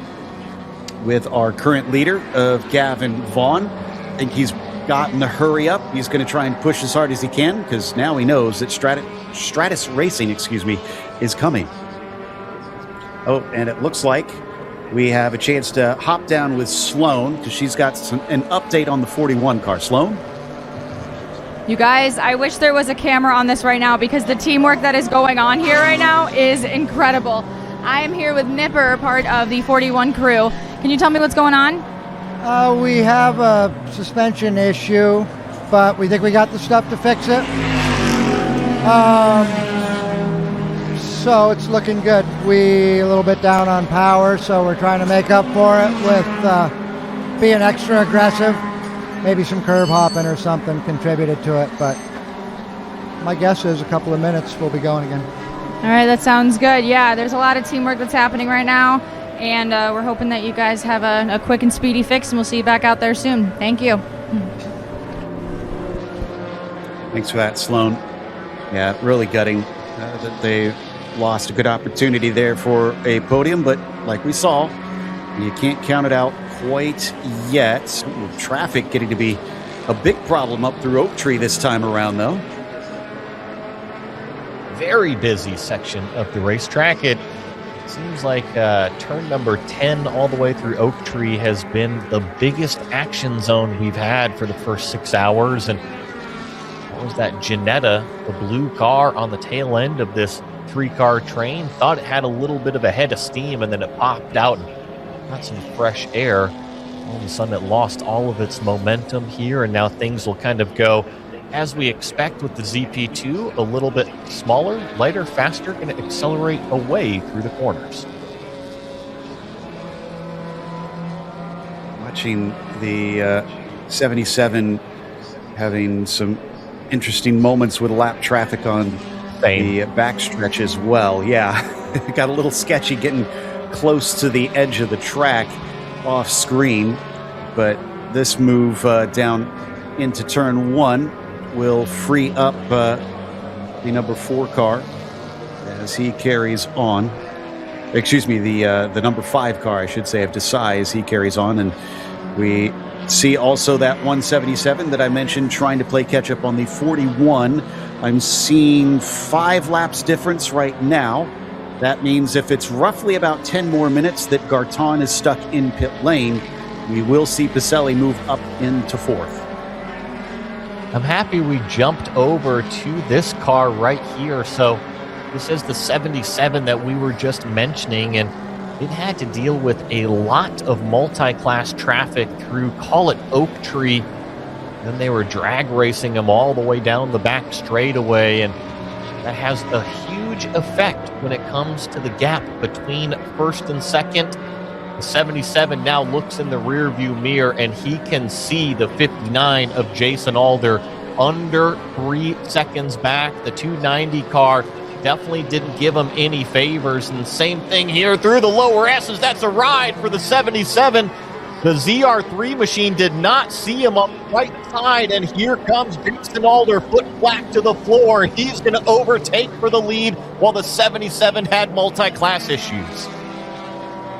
with our current leader of Gavin Vaughn. I think he's gotten the hurry up. He's going to try and push as hard as he can because now he knows that Stratus Racing, is coming. Oh, and it looks like we have a chance to hop down with Sloan because she's got an update on the 41 car. Sloan? You guys, I wish there was a camera on this right now because the teamwork that is going on here right now is incredible. I am here with Nipper, part of the 41 crew. Can you tell me what's going on? We have a suspension issue, but we think we got the stuff to fix it. So it's looking good. We a little bit down on power, so we're trying to make up for it with being extra aggressive. Maybe some curb hopping or something contributed to it, but my guess is a couple of minutes we'll be going again. All right, that sounds good. Yeah, there's a lot of teamwork that's happening right now, and we're hoping that you guys have a quick and speedy fix, and we'll see you back out there soon. Thank you. Thanks for that, Sloan. Yeah, really gutting that they lost a good opportunity there for a podium, but like we saw, you can't count it out quite yet. With traffic getting to be a big problem up through Oak Tree this time around, though. Very busy section of the racetrack. It seems like turn number 10 all the way through Oak Tree has been the biggest action zone we've had for the first 6 hours. And what was that? Janetta, the blue car on the tail end of this 3-car train, thought it had a little bit of a head of steam, and then it popped out and got some fresh air. All of a sudden it lost all of its momentum here, and now things will kind of go as we expect with the ZP2, a little bit smaller, lighter, faster, going to accelerate away through the corners. Watching the 77 having some interesting moments with lap traffic on the backstretch as well. Yeah, it got a little sketchy getting close to the edge of the track off screen, but this move down into turn 1 will free up the number 4 car as he carries on. Excuse me, the number 5 car, I should say, of Desai as he carries on. And we see also that 177 that I mentioned trying to play catch up on the 41. I'm seeing 5 laps difference right now. That means if it's roughly about 10 more minutes that Garton is stuck in pit lane, we will see Pacelli move up into 4th. I'm happy we jumped over to this car right here. So this is the 77 that we were just mentioning, and it had to deal with a lot of multi-class traffic through, call it Oak Tree. Then they were drag racing them all the way down the back straightaway, and that has a huge effect when it comes to the gap between first and second. The 77 now looks in the rearview mirror, and he can see the 59 of Jason Alder under 3 seconds back. The 290 car definitely didn't give him any favors. And same thing here through the lower S's. That's a ride for the 77. The ZR3 machine did not see him on the right side, and here comes Jason Alder, foot flat to the floor. He's going to overtake for the lead while the 77 had multi-class issues.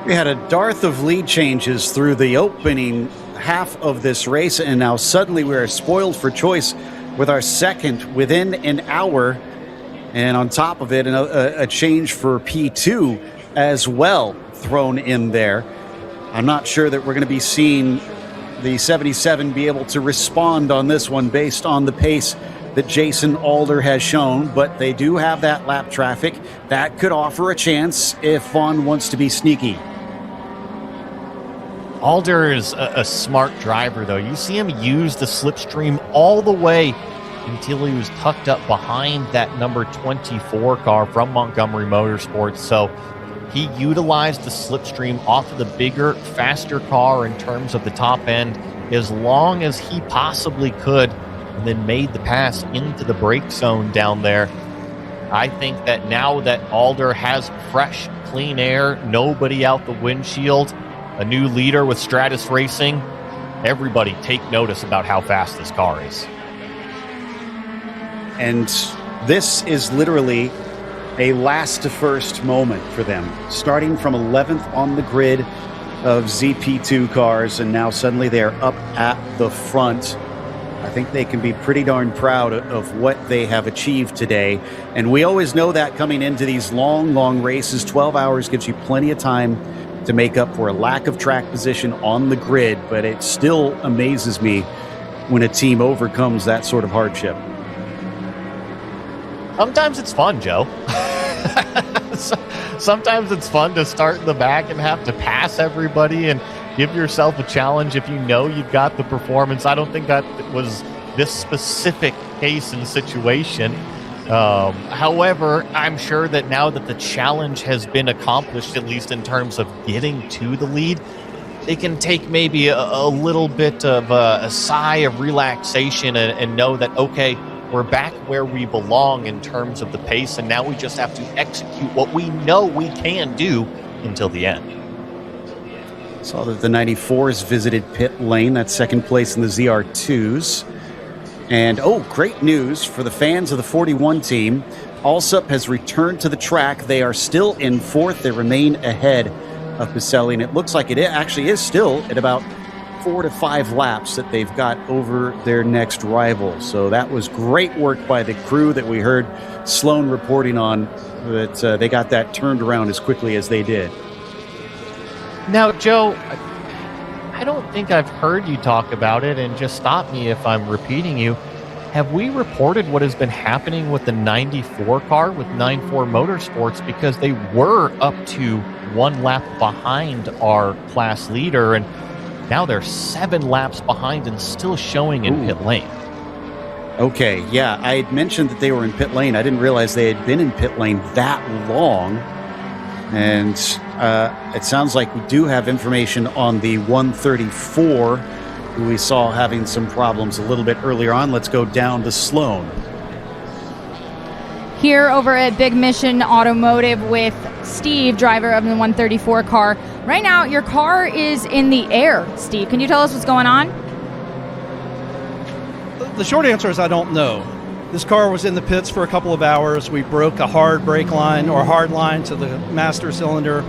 We had a dearth of lead changes through the opening half of this race, and now suddenly we are spoiled for choice with our second within an hour, and on top of it, a change for P2 as well thrown in there. I'm not sure that we're going to be seeing the 77 be able to respond on this one based on the pace that Jason Alder has shown, but they do have that lap traffic. That could offer a chance if Vaughn wants to be sneaky. Alder is a smart driver, though. You see him use the slipstream all the way until he was tucked up behind that number 24 car from Montgomery Motorsports. So he utilized the slipstream off of the bigger, faster car in terms of the top end as long as he possibly could, and then made the pass into the brake zone down there. I think that now that Alder has fresh, clean air, nobody out the windshield, a new leader with Stratus Racing, everybody take notice about how fast this car is. And this is literally a last to first moment for them. Starting from 11th on the grid, of ZP2 cars, and now suddenly they are up at the front. I think they can be pretty darn proud of what they have achieved today. And we always know that coming into these long races, 12 hours gives you plenty of time to make up for a lack of track position on the grid. But it still amazes me when a team overcomes that sort of hardship. Sometimes it's fun, Joe. Sometimes it's fun to start in the back and have to pass everybody and give yourself a challenge if you know you've got the performance. I don't think that was this specific case and situation. However, I'm sure that now that the challenge has been accomplished, at least in terms of getting to the lead, they can take maybe a little bit of a sigh of relaxation and know that, okay, we're back where we belong in terms of the pace, and now we just have to execute what we know we can do until the end. Saw that the 94s visited pit lane. That's second place in the ZR2s. And, great news for the fans of the 41 team. Alsup has returned to the track. They are still in fourth. They remain ahead of Pacelli, and it looks like it actually is still at about 4 to 5 laps that they've got over their next rival. So that was great work by the crew that we heard Sloan reporting on, that they got that turned around as quickly as they did. Now, Joe, I don't think I've heard you talk about it, and just stop me if I'm repeating you. Have we reported what has been happening with the 94 car with 94 Motorsports? Because they were up to 1 lap behind our class leader, and now they're 7 laps behind and still showing in pit lane. Okay, yeah, I had mentioned that they were in pit lane. I didn't realize they had been in pit lane that long. And it sounds like we do have information on the 134, who we saw having some problems a little bit earlier on. Let's go down to Sloan. Here over at Big Mission Automotive with Steve, driver of the 134 car. Right now, your car is in the air. Steve, can you tell us what's going on? The short answer is I don't know. This car was in the pits for a couple of hours. We broke a hard brake line or hard line to the master cylinder.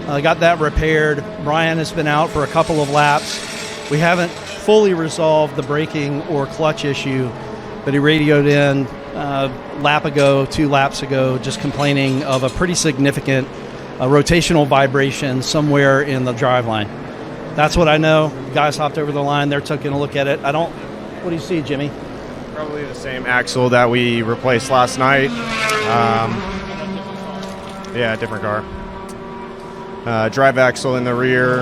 Got that repaired. Brian has been out for a couple of laps. We haven't fully resolved the braking or clutch issue, but he radioed in lap ago, 2 laps ago, just complaining of a pretty significant rotational vibration somewhere in the driveline. That's what I know. Guys hopped over the line. They're taking a look at it. What do you see, Jimmy? Probably the same axle that we replaced last night. Different car. Drive axle in the rear.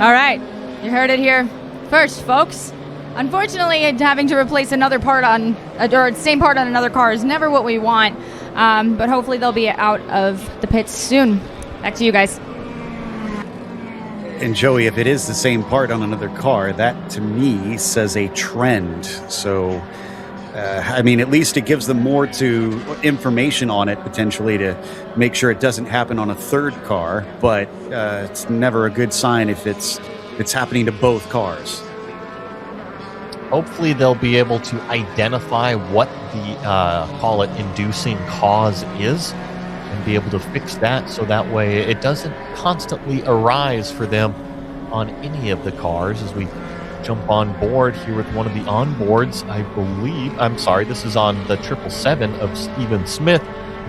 All right, you heard it here first, folks. Unfortunately, having to replace another part on, or same part on another car is never what we want, but hopefully they'll be out of the pits soon. Back to you guys. And Joey, if it is the same part on another car, that to me says a trend. So, at least it gives them more information on it, potentially, to make sure it doesn't happen on a third car. But it's never a good sign if it's happening to both cars. Hopefully they'll be able to identify what the call it inducing cause is and be able to fix that, so that way it doesn't constantly arise for them on any of the cars. As we jump on board here with one of the onboards, this is on the 777 of Steven Smith.